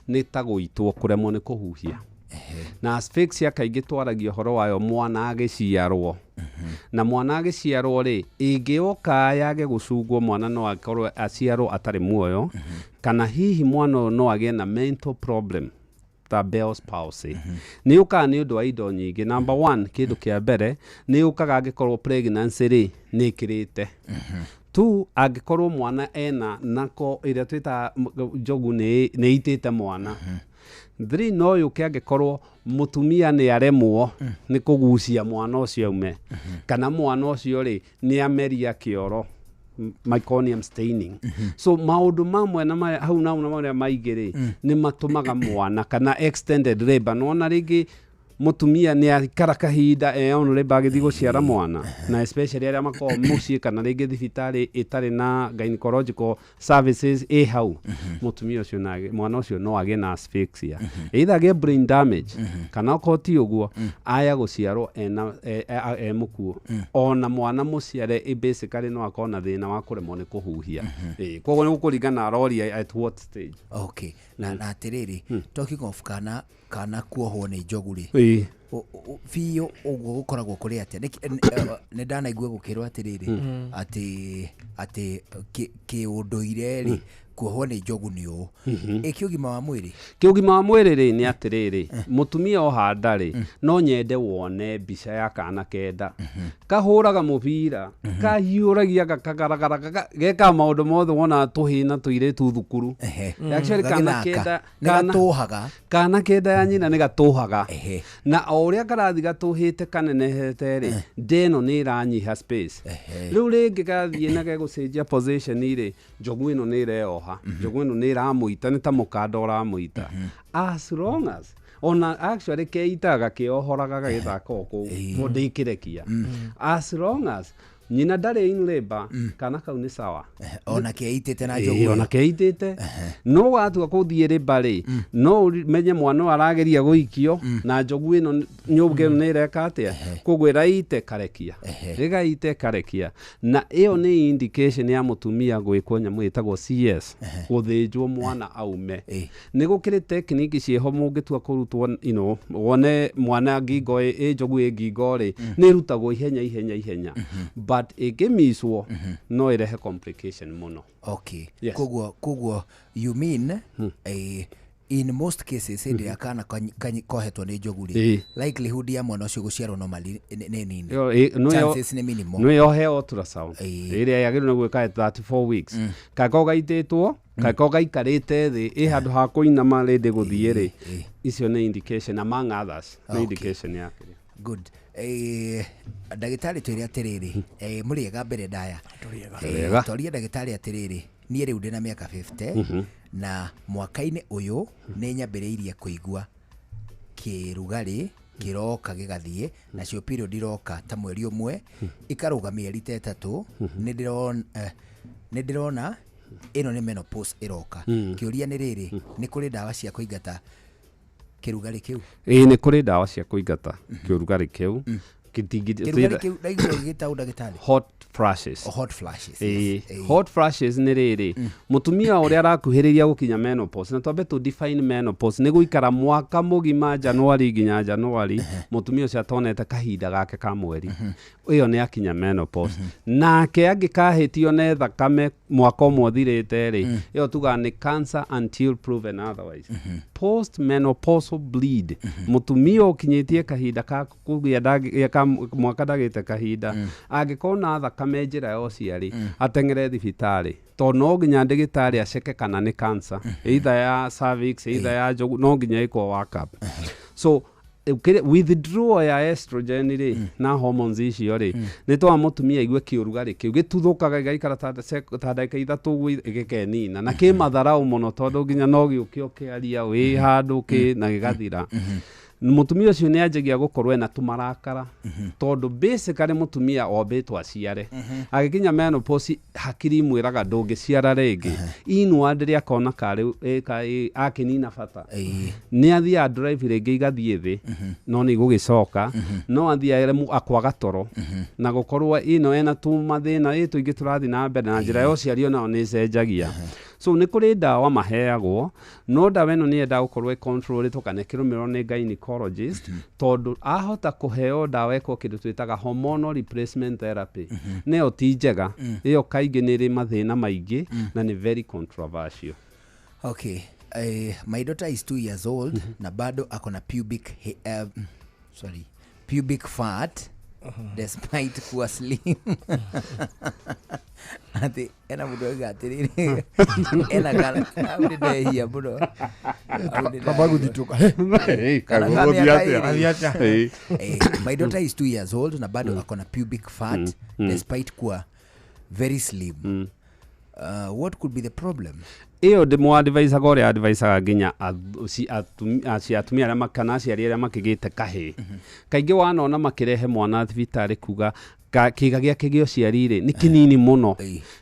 nĩ ta gũitwo, kũremwo nĩ kũhuhia. Na asphyxia kaingĩ twaragio horo wayo mwana agĩciarwo. Na mwana agĩciarwo ĩngĩoka yage gũcungwo, mwana no akorwo aciarwo atarĩ muoyo, kana hihi mwana no agĩe na mental problem ta Bell's palsy. Nĩ ũkaga nĩ ũndũ wa indo nyingĩ. Number one, kĩndũ kĩa mbere nĩ ũkaga angĩkorwo pregnancy nĩ ĩkĩrĩte. Two, angĩkorwo mwana ena nako ĩrĩa twĩta njogu nĩ itĩte mwana. Three, no yũke angĩkorwo mũtumia nĩ aremwo nĩ kũgucia mwana ũcio aume, kana mwana ũcio nĩ ameria kĩoro, meconium staining. So maũndũ mamwe na hau na marĩa maingĩ nĩ matũmaga mwana kana extended labor. Nona rĩngĩ mutumia nĩ aikara kahinda on labor agĩthiĩ gũciara mwana, na especially arĩa makoragwo mũciĩ kana rĩngĩ thibitarĩ ĩtarĩ na gynecological services hau, mutumia ũcio na mwana ũcio no agĩe na asphyxia. Either agĩe brain damage kana okorwo ti ũguo aya gũciarwo mũkuo. Ona mwana mũciare basically no akorwo na thĩna wa kũremwo nĩ kũhuhia. Koguo nĩ gũkũringana aroria at what stage. Okay, na atĩrĩrĩ, talking of kana kuohwo nĩ njogu biũ ũguo gũkoragwo kũrĩ atĩa? Nĩ ndanaigua gũkĩrwo atĩrĩrĩ atĩ kĩũndũire kuohwo nĩ njogu nĩ ũũ. Kĩũgima wa mwĩrĩ, kĩũgima wa mwĩrĩ nĩ atĩrĩrĩ, mũtumia ohanda no nyende wone mbica ya kana kenda kahũraga mũbira, kahiũragia gakagaragara, geka maũndũ mothe wona tũhĩna tũirĩtu thukuru. Actually kana kenda ya nyina nĩ gatũhaga, na o ũrĩa karathi gatũhĩte kanenehete ndeno nĩ iranyiha space. Rĩu rĩngĩ gathiĩ na gegũcenjia position njogu ĩno nĩ ireoha, njogu ĩno nĩ ĩramũita, nĩ ta mũkanda ũramũita. As long as ona actually keitaga kĩohoraga gagĩthaka okũu mũndũ ikĩrekia. As long as nyina ndarĩ in labor, kana kau nĩ sawa. Ona keitĩte na njogu. Ona keitĩte. No watua kũthiĩ labor no menye mwana arageria gũikio na njogu ĩno nyũmba ĩno nĩ ĩreka atĩa. Koguo ĩraite karekia. Rĩgaite karekia. Na ĩyo nĩ indication ya mũtumia gwĩkwo nyamũ ĩtagwo CS, gũthĩnjwo mwana aume. Nĩ gũkĩrĩ technique ciĩho mũngĩtua kũrutwo wone mwana ngingo njogu ngingo nĩ ĩrutagwo ihenya. But ĩngĩmicwo no ĩrehe complication mũno. Okay. Koguo you mean in most cases hĩndĩ akana kohetwo nĩ njogu likelihood ya mwana ũcio gũciarwo normally nĩ nini, chances nĩ minimal. No yohe ultrasound ĩrĩa yagĩrĩirwo nĩ gwĩka 34 weeks. Kako gaitĩtwo, kako gaikarĩte thĩ handũ ha kũinama rĩndĩ gũthiĩ icio nĩ indication among others. Nĩ indication yake. Good. Ndagĩtarĩ twĩre atĩrĩrĩ, mũrĩega mbere ndaya. Twaria ndagĩtarĩ atĩrĩrĩ, niĩ rĩu ndĩna mĩaka 50 na mwaka-inĩ ũyũ nĩ nyambĩrĩirie kũigua kĩrugarĩ kĩroka gĩgathiĩ, nacio period iroka ta mweri ũmwe ikaruga mĩeri ta ĩtatũ. Nĩ ndĩrona ĩno nĩ menopause ĩroka. Kĩũria nĩ rĩrĩ, nĩ kũrĩ ndawa cia kũingata kĩrugarĩ kĩu? Nĩ kũrĩ ndawa cia kũingata kĩrugarĩ kĩu. hot flashes. Hot flashes. Hot flashes nĩ rĩrĩ mũtumia ũrĩa arakuhĩrĩria gũkinya menopause na twambe to define menopause nĩ gũikara mwaka mũgima January nginya January mũtumia ũcio atonete kahinda gake ka mweri ĩyo nĩ akinya menopause nake angĩkahĩtio nĩ thakame mwaka ũmwe thirĩte rĩ ĩyo tuga nĩ cancer until proven otherwise. Post menopausal bleed mũtumia ũkinyĩtie kahinda ka kũgĩa mwaka ndagĩte kahinda angĩkorwo na thakame njĩra ya ũciari ateng'ere thibitarĩ to no nginya ndagĩtarĩ aceke kana nĩ cancer either ya cervix either ya njogu no nginya ĩkwo work up. So withdrawal ya estrogen rĩ na hormones icio rĩ nĩ twa mũtumia igue kĩũrugarĩ kĩu gĩtuthũkaga gĩgaikara ta ndagĩka ithatũ ũguo gĩkenina na kĩ matharau mũno tondũ nginya no gĩũke ũkĩaria wĩ handũ na gĩgathira. Mũtumia ũcio nĩ anjagia gũkorwo ena tũmarakara tondũ basically mũtumia ombĩtwo aciare agĩkinya menopause hakiri mwĩraga ndũngĩciara rĩngĩ inward rĩa kona karĩ akĩnina bata nĩ athiaga drive rĩngĩ igathiĩ thĩ no nĩ gũgĩcoka no athiaga akwaga toro na gũkorwo ena tũmathĩna tũingĩ tũrathiĩ na mbere na njĩra ya ũciari onayo nĩ ĩcenjagia. So nĩ kũrĩ ndawa maheagwo no ndawa ĩno nĩ yendaga gũkorwo ĩcontrolĩtwo kana ĩkĩrũmĩrĩrwo nĩ gynecologist tondũ ahota kũheo ndawa ĩkwo kĩndũ twĩtaga hormonal replacement therapy nĩyo ti njega ĩyo kaingĩ nĩ ĩrĩ mathĩna maingĩ na nĩ very controversial. Okay, my daughter is 2 years old na bado akona pubic fat despite kuwa slim. Ati ena mudo gatiriri ena kana awude bro babagu dituka my daughter is 2 years old na bado akona pubic fat despite kuwa very slim. What could be the problem? Iyo ndimo advisor gore advisor nginya atumia arĩa makana aciari arĩa makĩgĩte kahĩ kaingĩ wanona makĩrehe mwana thibitarĩ kuga kĩga gĩake gĩa ũciari rĩ nĩ kĩnini mũno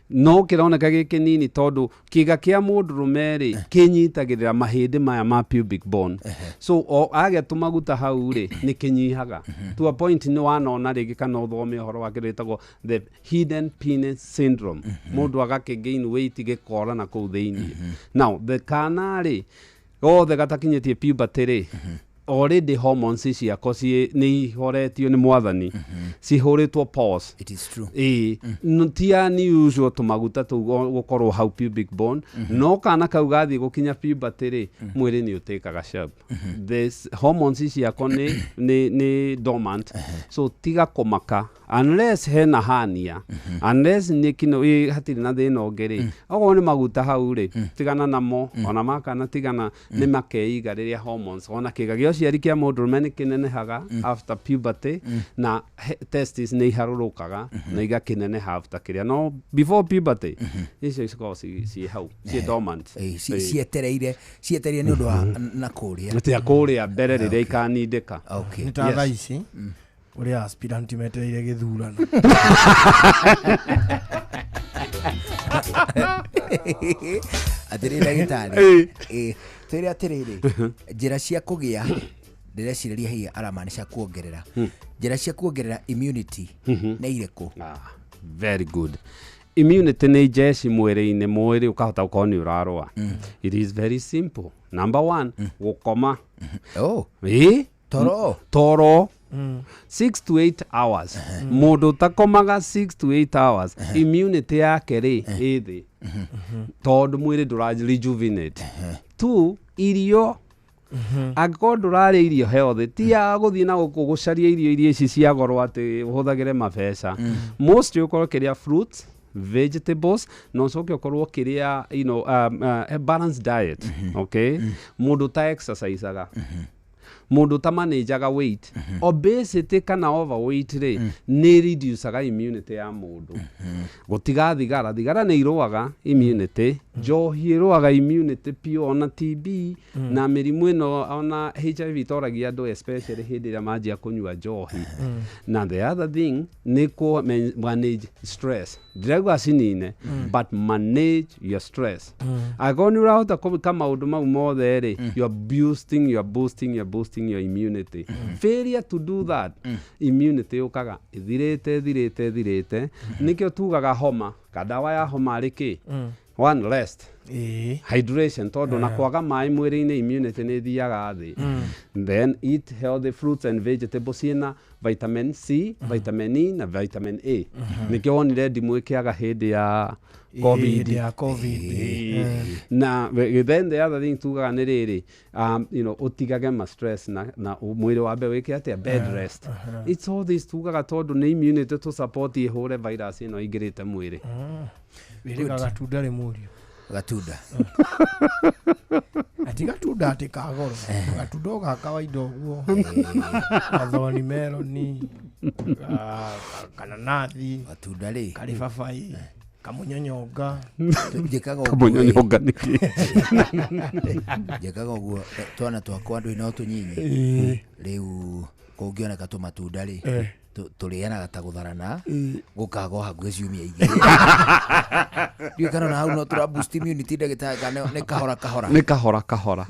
no kĩroneka gĩ kĩnini tondũ kĩga kĩa mũndũrũme rĩ kĩnyitagĩrĩra mahĩndĩ maya ma pubic bone so agĩa tũmaguta hau rĩ nĩ kĩnyihaga to a point nĩ wanona rĩngĩ kana ũthome ũhoro wa kĩrĩtagwo the hidden penis syndrome mũndũ agakĩgain weight gĩkora na kũu thĩinĩ. Now the kana rĩ othe gatakinyĩtie puberty rĩ already hormones ciako nĩ ihoretio nĩ mwathani cihũrĩtwo pause. It is true. Tia ni usual tũmaguta tũu gũkorwo hau pubic bone no kana kau gathiĩ gũkinya puberty rĩ mwĩrĩ nĩ ũtĩkaga sharp. The hormones ciako nĩ dormant so tiga kũmaka unless hena hania unless nĩ kino hatirĩ na thĩna ũngĩ rĩ okorwo nĩ maguta hau rĩ tigana namo ona makana tigana nĩ makeiga rĩrĩa hormones ona kĩga gĩa ũciari kĩa mũndũrũme nĩ kĩnenehaga after puberty na testes nĩ iharũrũkaga na igakĩneneha after kĩrĩa no before puberty icio cikoragwo ciĩ hau ciĩ dormant cietereire nĩ ũndũ wa na kũrĩa mbere rĩrĩa ikanindĩka. Nĩ ta thaa ici ũrĩa aspirant metereire gĩthurano atĩrĩ ndagĩtarĩ twĩre atĩrĩrĩ njĩra cia kũgĩa ndĩrecirĩria hihi aramani cia kuongerera njĩra cia kuongerera immunity nĩ irĩkũ? Very good. Immunity nĩ jeshi mwĩrĩ-inĩ mwĩrĩ ũkahota gũkorwo nĩ ũrarũa. It is very simple. Number 1 gũkoma toro 6 to 8 hours mũndũ takomaga 6 to 8 hours immunity yake rĩ ĩthĩ tondũ mwĩrĩ ndũra-rejuvenate. 2 irio angĩkorwo ndũrarĩa irio healthy tia gũthiĩ na gũcaria irio iria ici cia goro atĩ ũhũthagĩre mabeca most ũkorwo kĩrĩa fruits vegetables no ũcoke ũkorwo kĩrĩa balanced diet. Okay mũndũ ta exerciseaga mũndũ ta manageaga weight obesity kana overweight rĩ nĩ reduceaga immunity ya mũndũ gũtiga thigara nĩ irũaga immunity njohi ĩrũaga immunity pio ona TB na mĩrimũ ĩno ona HIV toragia andũ especially hĩndĩ ĩrĩa manjia kũnyua njohi na the other thing nĩ ku manage stress ndirauga cinine but manage your stress angĩkorwo nĩ ũrahota kũruta maũndũ mau mothe rĩ you're boosting your immunity failure to do that immunity yũkaga thirĩte nĩkĩo tugaga homa kadawa ya homa rĩ kĩ one rest hydration tondu na kwaga mai mwiri-ini immunity ni thiaga thi then eat healthy fruits and vegetables ina vitamin C vitamin E na vitamin A nikio wonire ndimũ ikiaga hindi ya COVID na then the other thing tugaga ni riri utigage ma stress na mwiri wambe wike atia bed rest it's all this tugaga tondu ni immunity to support ihure virus ino ingirite mwiri wiriga gatunda ri murio gatunda ati gatunda ati kagoro gatunda ga kawaida uguo athoni meloni kananathi gatunda ri karibabai kamunyonyoga kamunyonyoga niki jekaga uguo twana twakwa andu ino tunyinyi riu kungioneka tu matunda ri turianaga ta gutharana gukago haguo ciumia igiri dio kana na hau no tura boost immunity ndagĩtarĩ kana nĩ kahora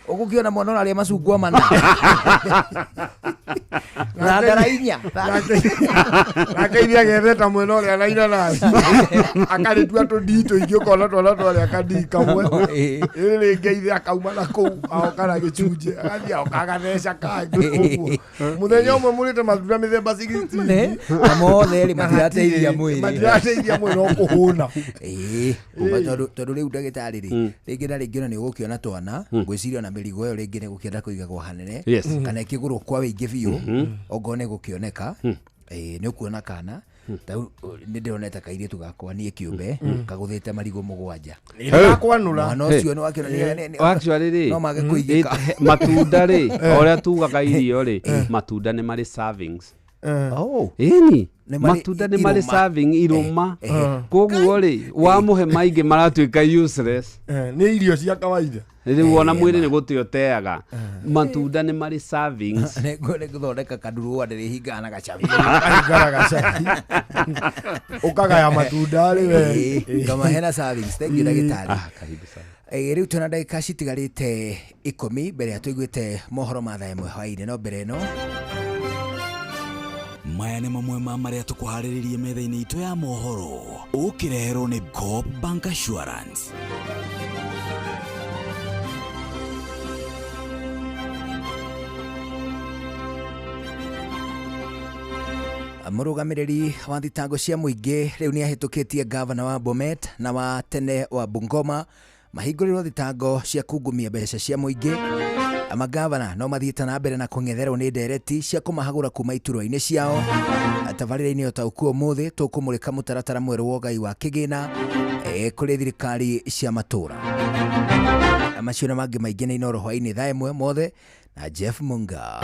ũgũkiona mwana ũrarĩa macungwa mana na ndarainya akaithia getheta mwena ũrĩa na inanathi akarĩtua tũndii tũingĩ ũkona twana twarĩa kandii kamwe ĩrĩ ngeithi akauma na kũu aokana gĩcunjĩ agathiĩ aokagatheca kangĩ ũguo mũthenya ũmwe mũrĩte matunda mĩthemba 16 na mothe rĩ matirateithia mwĩrĩ no kũhũna tondũ rĩu ndagĩtarĩ rĩ rĩngĩ na rĩngĩ nĩ ũgũkĩona twana ngwĩciria na mĩrigo ĩyo rĩngĩ nĩ gũkĩenda kũigagwo hanene kana ĩkĩgũrwo kwa wĩingĩ biũ ongone gũkĩoneka nĩ ũkuona kana nĩ ndĩroneta kairĩtu gakwa niĩ kĩũmbe kagũthĩte marigũ 7 mwana ũcio nĩ wakĩona actually no mage kũigĩka matunda rĩ ũrĩa tugaga irio rĩ matunda nĩ marĩ servings ĩni matunda nĩ marĩ serving irũma koguo rĩ wamuhe maingĩ maratuĩka useless nĩ irio cia kawaida rĩu ona mwĩrĩ nĩ gũte ũteaga matunda nĩ marĩ servings nĩ gũthondeka kandurua ndĩrĩhingaga na gacabi ũkagaya matunda rĩ we kama hena servings thank you ndagĩtarĩ rĩu twana ndagĩka citigarĩte 10 mbere ya tũiguĩte mohoro ma thaa ĩmwe hwaĩ-inĩ no mbere ĩno maya nĩ mamwe ma marĩa tũkũharĩrĩirie metha-inĩ itũ ya mohoro ũkĩreherwo nĩ Coop Bank Assurance. Mũrũgamĩrĩri wa thitango cia mũingĩ rĩu nĩ ahĩtũkĩtie gavana wa Bomet na wa tene wa Bungoma mahingũrĩrwo thitango cia kungumia mbeca cia mũingĩ. Amagavana no mathiĩte na mbere na kũng'etherwo nĩ ndereti cia kũmahagũra kuma iturwa-inĩ ciao. Tabarĩra-inĩ o ta ũkuo mũthĩ tũkũmũrĩka mũtaratara mwerũ wa ũgai wa kĩgĩna kũrĩ thirikari cia matũra. Macio na mangĩ maingĩ nĩ Inooro hwaĩ-inĩ thaa ĩmwe mothe na Jeff Munga.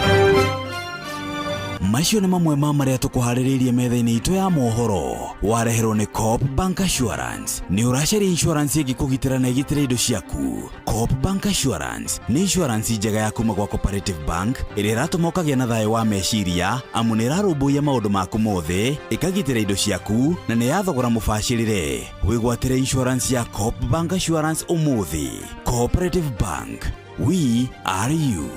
Macio nĩ mamwe ma marĩa tũkũharĩrĩirie metha-inĩ itũ ya mohoro wareherwo nĩ Coop Bank Assurance. Nĩ ũracaria insurance ĩngĩkũgitĩra na ĩgitĩre indo ciaku. Coop Bank Assurance nĩ insurance njega ya kuma gwa Cooperative Bank ĩrĩa ĩratũma ũkagĩa na thayũ wa meciria amu nĩ ĩrarũmbũiya maũndũ maku mothe ĩkagitĩra indo ciaku na nĩ yathogora mũbacĩrĩre. Wĩgwatĩre insurance ya Coop Bank Assurance ũmũthĩ. Cooperative Bank, we are you.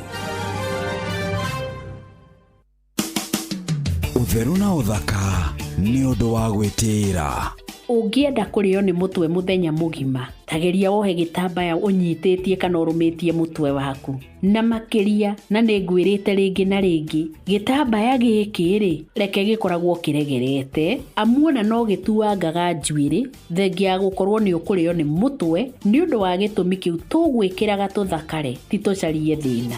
Utheru na uthaka ni undu wa gwitira. Ũngĩenda kũrĩo nĩ mũtwe mũthenya mũgima, tageria wohe gĩtambaya ũnyitĩtie kana ũrũmĩtie mũtwe waku. Na makĩria na nĩ ngwĩrĩte rĩngĩ na rĩngĩ, gĩtambaya gĩkĩ rĩ, reke gĩkoragwo kĩregerete, amu ona no gĩtuangaga njuĩrĩ, thengia ya gũkorwo nĩ ũkũrĩo nĩ mũtwe, nĩ ũndũ wa gĩtũmi kĩu tũgwĩkĩraga tũthakare, ti tũcarie thĩna.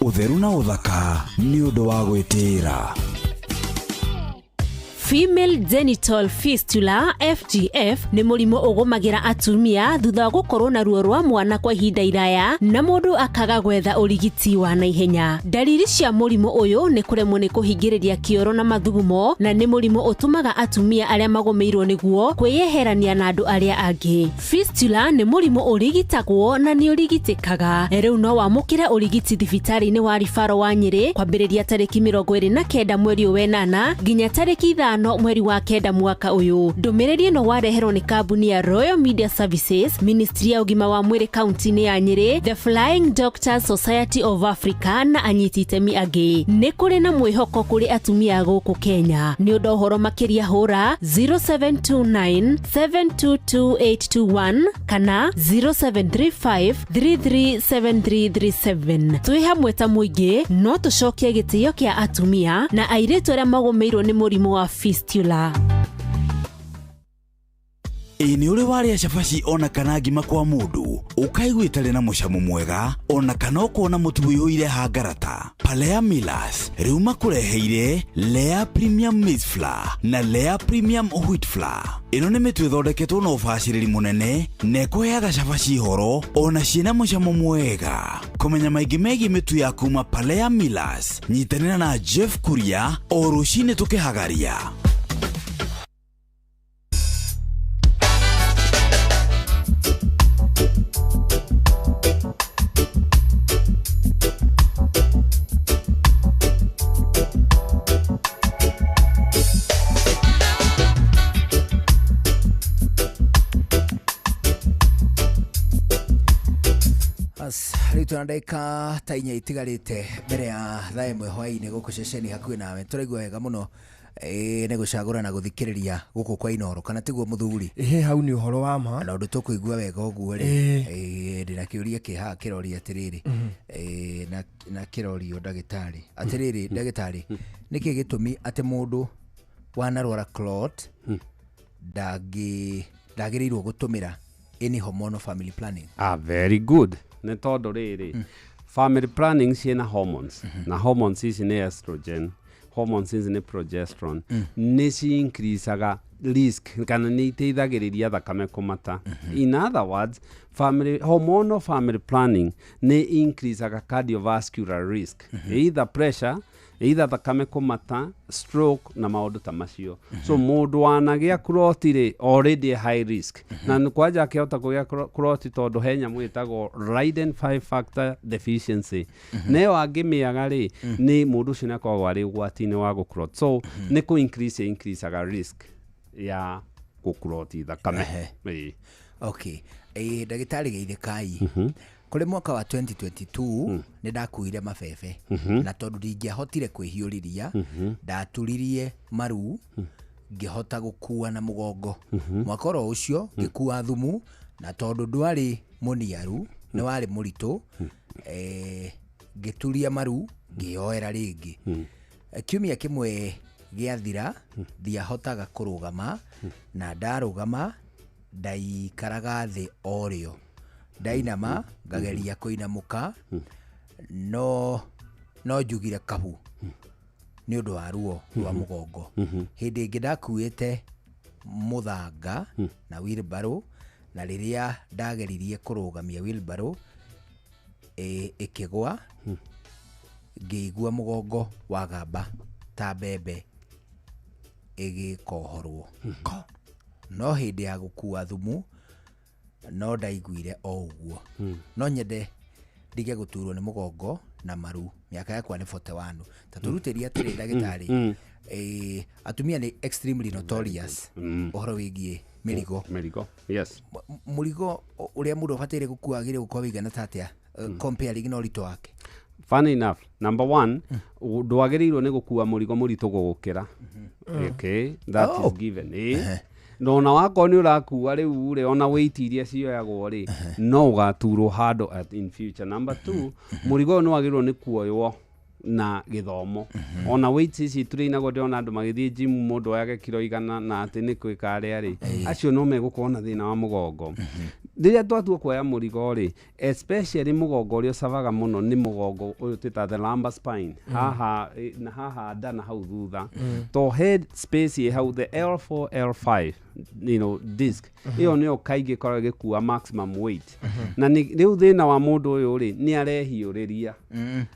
Utheru na uthaka ni undu wa gwitira. Female genital fistula FGF nĩ mũrimũ ũgũmagira atumia thutha wa gũkorwo na ruo rwa mwana kwa ihinda iraya na mũndũ akaga gwetha ũrigiti wa naihenya. Dalili cia mũrimũ ũyũ nĩ kũremwo nĩ kũhingĩrĩria kĩoro na mathugumo na nĩ mũrimũ ũtũmaga atumia arĩa magũmĩirwo nĩguo kwĩyeherania na andũ arĩa angĩ. Fistula nĩ mũrimũ ũrigitagwo na nĩ ũrigitĩkaga. Rĩu no wamũkĩre ũrigiti thibitarĩ-inĩ wa Rifaro wa Nyĩrĩ kwambĩrĩria tarĩki 29 mweri wa 8 nginya tarĩki 5 mweri wa 9 mwaka ũyũ. Ndũmĩrĩri ĩno wareherwo nĩ kambuni ya Royal Media Services, Ministry ya ũgima wa mwĩrĩ kaunti-inĩ ya Nyĩrĩ, The Flying Doctors Society of Africa na anyiti itemi angĩ. Nĩ kũrĩ na mwĩhoko kũrĩ atumia gũkũ Kenya. Nĩ ũndũ ũhoro makĩria hũra 0729 722 kana 0735337337. Twĩ hamwe ta mũingĩ no tũcokie gĩtĩo kĩa atumia na airĩtu arĩa magũmĩirwo nĩ mũrimũ wa fistula. Nĩ ũrĩ warĩa cabaci ona kana ngima kwa mũndũ ũkaigua itarĩ na mũcamo mwega ona kana ũkona mũtu wĩyũire hangarata. Palea Millers rĩu makũreheire Lea Premium Maize Flour na Lea Premium Wheat Flour. Ĩno nĩ mĩtu ĩthondeketwo na ũbacĩrĩri mũnene na ĩkũheaga cabaci horo ona ciĩna mũcamo mwega. Kũmenya maingĩ megiĩ mĩtu ya kuma Palea Millers, nyitanĩra na Jeff Kuria o rũcinĩ tũkĩhagaria. Rĩu twana ndagĩka ta 4 itigarĩte mbere ya thaa 1 hwaĩ-inĩ gũkũ ceceni hakuhĩ nawe. Tũraigua wega mũno nĩ gũcagũra na gũthikĩrĩria gũkũ kwa Inooro, kana tiguo mũthuri? Hau nĩ ũhoro wa ma na ũndũ tũkũigua wega ũguo rĩ. Ndĩna kĩũria kĩhaha kĩrori atĩrĩrĩ, na kĩrorio ndagĩtarĩ atĩrĩrĩ, ndagĩtarĩ nĩkĩ gĩtũmi atĩ mũndũ wanarwara clot ndagĩrĩirwo gũtũmĩra any hormonal family planning? Very good. Nĩ tondũ rĩrĩ family planning ciĩna hormones na hormones ici nĩ estrogen, hormones ici nĩ progesterone, nĩ ci-increasaga risk kana nĩ iteithagĩrĩria thakame kũmata. In other words, hormonal family planning nĩ increasaga cardiovascular risk, either pressure, either thakame kũmata, stroke na maũndũ ta macio. So mũndũ wanagĩa clot rĩ already high risk. Na kwanja akĩhota kũgĩa clot tondũ he nyamũ ĩtagwo Leiden 5 factor deficiency. Nayo angĩmĩaga rĩ nĩ mũndũ ũcio nĩ akoragwo arĩ ũgwati-inĩ wa gũclot. So nĩ increasaga risk ya gũclot thakame. Okay. Ndagĩtarĩ Geithĩkai, kũrĩ mwaka wa 2022 nĩ ndakuire mabebe na tondũ ndingĩahotire kwĩhiũrĩria ndaturirie maru ngĩhota gũkua na mũgongo. Mwaka ũcio ngĩkua thumu na tondũ ndwarĩ mũniaru nĩ warĩ mũritũ, ngĩturia maru ngĩyoera rĩngĩ. Kiumia kĩmwe gĩathira ndiahotaga kũrũgama na ndarũgama ndaikaraga thĩ orĩo. Ndainama ngageria kũinamũka no njugire kabu nĩ ũndũ wa ruo rwa mũgongo. Hĩndĩ ĩngĩ ndakuĩte mũthanga na wheelbarrow, na rĩrĩa ndageririe kũrũgamia wheelbarrow ĩkĩgwa ngĩigua mũgongo wagamba ta mbembe ĩgĩkohorwo. No hĩndĩ ya gũkua thumu no ndaiguire o ũguo. No nyende ndige gũturwo nĩ mũgongo na maru. Mĩaka yakwa nĩ 41. Ta tũrutĩria atĩrĩ ndagĩtarĩ, atumia nĩ extremely notorious ũhoro wĩgiĩ mĩrigo. Yes. Mũrigo ũrĩa mũndũ abataire gũkua agĩrĩirwo gũkorwo wĩigana atĩa comparing na ũritũ wake? Funny enough, number 1, ndwagĩrĩirwo nĩ gũkua mũrigo mũritũ gũgũkĩra. Okay, that is given. Nona wako nĩ ũrakua rĩu rĩ ona weight iria cioyagwo rĩ no ũgaturwo handle in future. Number 2, mũrigo nĩ wagĩrĩirwo nĩ kuoywo na gĩthomo. Ona weight ici tũrĩinagwo ndĩona andũ magĩthiĩ gym mũndũ oyage kilo 100 na atĩ nĩ kwĩkarĩa rĩ, acio no megũkorwo na thĩna wa mũgongo. rĩrĩa twatua kuoya mũrigo rĩ, especially mũgongo ũrĩa ũcavaga mũno nĩ mũgongo ũyũ twĩta the lumbar spine, haha nda na hau thutha, to head space ĩ hau the L4 L5 disc ĩyo nĩyo kaingĩ koragwo gĩkua maximum weight, na rĩu thĩna wa mũndũ ũyũ rĩ nĩ arehiũrĩria,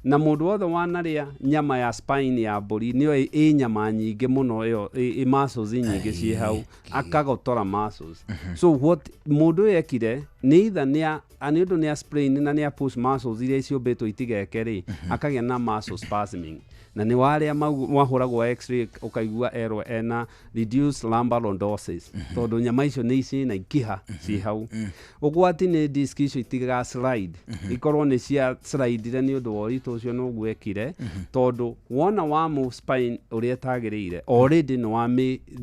na mũndũ wothe wanarĩa nyama ya spine ya mbũri nĩyo ĩ nyama nyingĩ mũno ĩyo ĩ muscles nyingĩ ciĩ hau, akagotora muscles. So what mũndũ ũyũ ekire nĩ either nĩ ũndũ nĩ sprain na nĩ push muscles iria ciũmbĩtwo itigeke rĩ, akagĩa na muscle spasming, na nĩ warĩa wahũragwo x-ray ũkaigua erwo ena reduced lumbar lordosis, tondũ nyama icio nĩ cina ikiha ciĩ hau. Ũgwati nĩ disc icio itigaga slide, ikorwo nĩ cia slide nĩ ũndũ wa ũritũ ũcio nĩguo ekire, tondũ wona wa move spine ũrĩa ĩtagĩrĩire already nĩ wa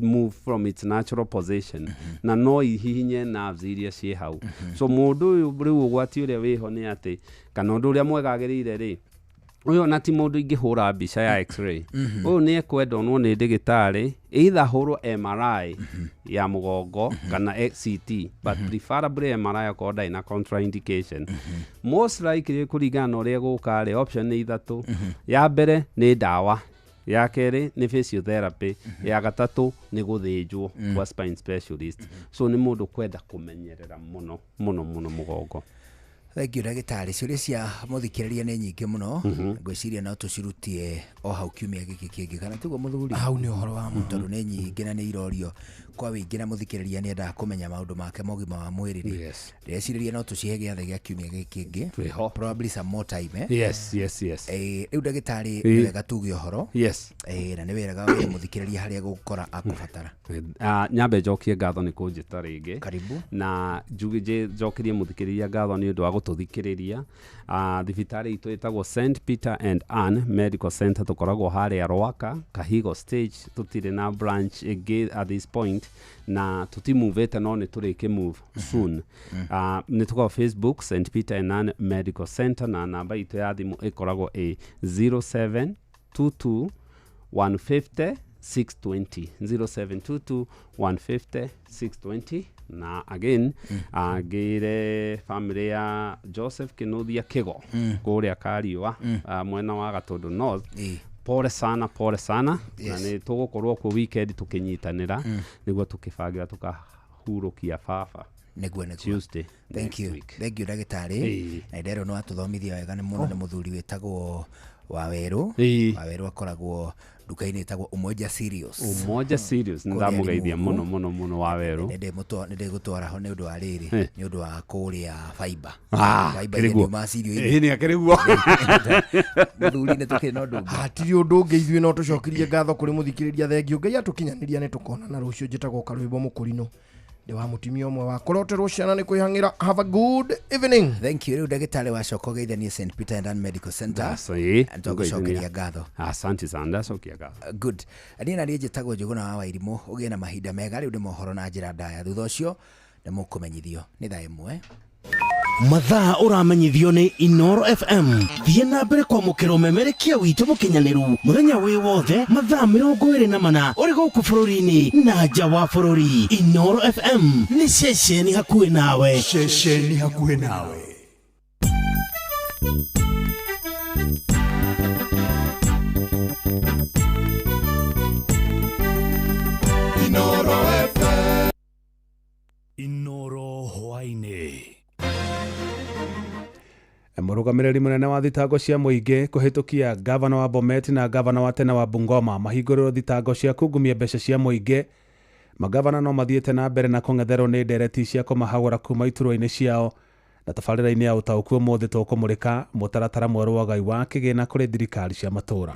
move from its natural position, na no ihihinye nerves iria ciĩ hau. So mũndũ ũyũ rĩu ũgwati ũrĩa wĩho nĩ atĩ, kana ũndũ ũrĩa mwega agĩrĩire rĩ, ũyũ na ti mũndũ ingĩhũra mbica ya x-ray, ũyũ nĩ ekwenda onwo nĩ ndagĩtarĩ, either hũrwo MRI ya mũgongo kana CT, but preferably MRI okorwo ndarĩ na contraindication. Most likely kũringana na ũrĩa gũka rĩ, option nĩ ithatũ. Ya mbere nĩ ndawa, ya kerĩ nĩ physiotherapy, ya gatatũ nĩ gũthĩnjwo kwa spine specialist. So nĩ mũndũ kwenda kũmenyerera mũno mũno mũno mũgongo. Thank you ndagĩtarĩ, ciũria cia mũthikĩrĩria nĩ nyingĩ mũno, ngwĩciria no tũcirutie o hau kiumia gĩkĩ kĩngĩ, kana tiguo mũthuri? Hau nĩ ũhoro wa mũndũ, tondũ nĩ nyingĩ na nĩ irorio kwa wĩingĩ na mũthikĩrĩria nĩ endaga kũmenya maũndũ make ma ũgima wa mwĩrĩ rĩ. Ndĩrecirĩria no tũcihe gĩathĩ gĩa kiumia gĩkĩ kĩngĩ, probably some more time. Yes. Rĩu ndagĩtarĩ nĩ wega tuge ũhoro, na nĩ wega wĩra mũthikĩrĩria harĩa gũkora akũbatara. Nyambe njokie ngatho nĩ kũnjĩta rĩngĩ, karibu, na njokerie mũthikĩrĩria ngatho nĩ ũndũ wa gũtũthikĩrĩria. Thibitarĩ itũ ĩtagwo St Peter and Anne Medical Center, tũkoragwo harĩa Rwaka Kahigo stage, tũtirĩ na branch ĩngĩ at this point, na tũtimuvĩte no nĩ tũrĩkĩ move soon. Nĩ tũkoragwo Facebook St Peter and Anne Medical Center, na namba itũ ya thimũ ĩkoragwo 0722 150 620 0722 150 620. Na again ngĩre family ya Joseph Kinuthia Kigo kũrĩa Kariũa mwena wa Gatũndũ North, pole sana na nĩ tũgũkorwo kwa weekend tũkĩnyitanĩra nĩguo tũkĩbangĩra tũkahurũkia baba Tuesday. Thank you ndagĩtarĩ, na ndero no atũthomithia wega nĩ mũno, nĩ mũthuri wĩtagwo Wawerũ akoragwo nduka-inĩ ĩtagwo Umoja Serious. Nĩ ndamũgeithia mũno Wawerũ. Nĩ ndĩgũtwara ho nĩ ũndũ wa rĩrĩ, nĩ ũndũ wa kũrĩa fiber. Kĩrĩguo. Nĩ akĩrĩguo. Mũthuri nĩ tũkĩrĩ na ũndũ ũngĩ. Hatirĩ ũndũ ũngĩ, ithuĩ no tũcokirie ngatho kũrĩ mũthikĩrĩria. Thengio Ngai atũkinyanĩria nĩ tũkonana rũciũ. Njĩtagwo Karwĩmbo Mũkũrinũ, ndĩ wa mũtumia ũmwe wa kũroterwo ciana nĩ kwĩhang'ĩra. Have a good evening. Thank you. Rĩu ndagĩtarĩ wacoka ũgeithanie St Peter and Anne Medical Center. Tũgũcokeria ngatho. Asante sana, cokia ngatho. Good. Niĩ na niĩ njĩtagwo Njũgũna wa Wairimũ. Ũgĩe na mahinda mega. Rĩu nĩ mohoro na njĩra ndaya. Thutha ũcio nĩ mũkũmenyithio. Nĩ thaa ĩmwe. Mathaa ũramenyithio nĩ Inoro FM. Thiĩ na mbere kwamũkĩra ũmemerekia witũ mũkinyanĩru mũthenya wĩ wothe, mathaa 24 ũrĩ gũkũ bũrũri-inĩ na nja wa bũrũri. Inoro FM nĩ ceceni hakuhĩ nawe. Inoro FM. Inoro hwainĩ. Mũrũgamĩrĩri mũnene wa thitango cia mũingĩ kũhĩtũkia gavana wa Bomet na gavana wa tene wa Bungoma mahingũrĩrwo thitango cia kungumia mbeca cia mũingĩ. Magavana no mathiĩte na mbere na kũng'etherwo nĩ ndereti cia kũmahagũra kuma iturwa-inĩ ciao, na tabarĩra-inĩ ya ũtaũku ũmũthĩ tũkũmũrĩka mũtaratara mwerũ wa ũgai wa kĩgĩna kũrĩ thirikari cia matũũra.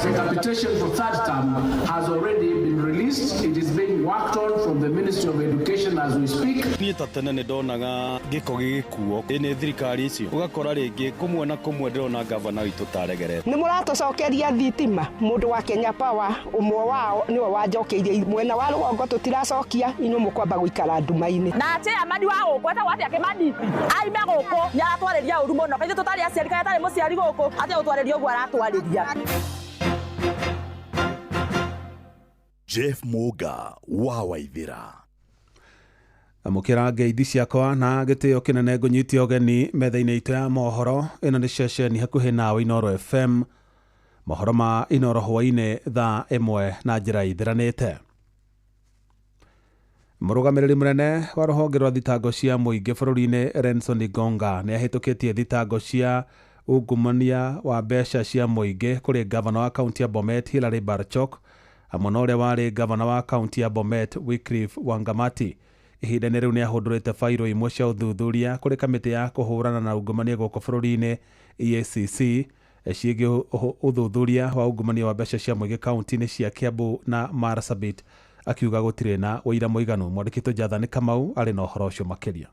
The capitation for third term has already been released. It is being worked on from the Ministry of Education as we speak. Niĩ ta tene nĩ ndonaga gĩko gĩgĩkuo nĩ thirikari icio ũgakora rĩngĩ kũmwe na kũmwe ndĩrona gavana witũ taregerete. Nĩ mũratũcokeria thitima mũndũ wa Kenya Power ũmwe wao nĩwe wanjokeirie mwena wa rũgongo tũtiracokia inyuĩ mũkwamba gũikara nduma-inĩ. Na atĩ amadi wa gũkũ eta gwatĩ akĩmadi aime gũkũ nĩ aratwarĩria ũru mũno kaithe tũtarĩ aciari kana tarĩ mũciari gũkũ atĩ gũtwarĩria ũguo aratwarĩria. Jeff Muga wa Waithira. Amukira ngeithi ciakwa na gĩtĩo kĩnene ngũnyitia ũgeni metha-inĩ itũ ya mohoro. Ĩno nĩ ceceni hakuhĩ nawe Inoro FM, mohoro ma Inoro hwainĩ thaa 1 na njĩra ithiranĩte. Mũrũgamĩrĩri mũnene wa rũhonge rwa thitango cia mũingĩ bũrũri-inĩ Renson Igonga nĩ ahĩtũkĩtie thitango cia ungumania wa mbeca cia mũingĩ kũrĩ gavana wa kaunti ya Bomet Hilary Barchok hamwe na ũrĩa warĩ gavana wa kaunti ya Bomet Wycliffe Wangamati. Ihinda-inĩ rĩu nĩ ahũndũrĩte fairo imwe cia ũthuthuria kũrĩ kamĩtĩ ya kũhũrana na ungumania gũkũ bũrũri-inĩ EACC ciĩgiĩ ũthuthuria wa ungumania wa mbeca cia mũingĩ kaunti-inĩ cia Kiambu na Marsabit, akiuga gũtirĩ na ũira mũiganu. Mwandĩki Jonathan Kamau arĩ na ũhoro ũcio makĩria.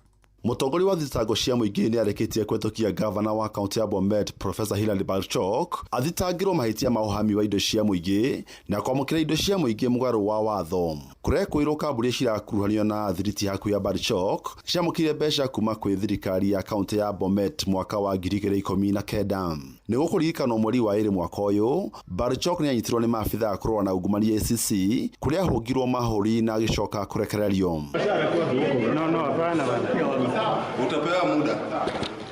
Mũtongoria wa thitango cia mũingĩ nĩ arĩkĩtie kwĩtũkia gavana wa kaunti ya Bomet Professor Hilary Barchok athitangĩrwo mahĩtia ma ũhami wa indo cia mũingĩ na kwamũkĩra indo cia mũingĩ mũgarũ wa watho. Kũrekwĩrwo kambuni cirakuruhanio na thiriti haku ya Barchok ciamũkĩire mbeca kuma kwĩ thirikari ya kaunti ya Bomet mwaka wa 2019. Nĩ gũkũririkanwo mweri wa 2 mwaka ũyũ, Barchok nĩ anyitirwo nĩ maabitha kũrũa na ungumania ACC kũrĩa ahũngirwo mahũri na agĩcoka kũrekererio. Utapewa muda.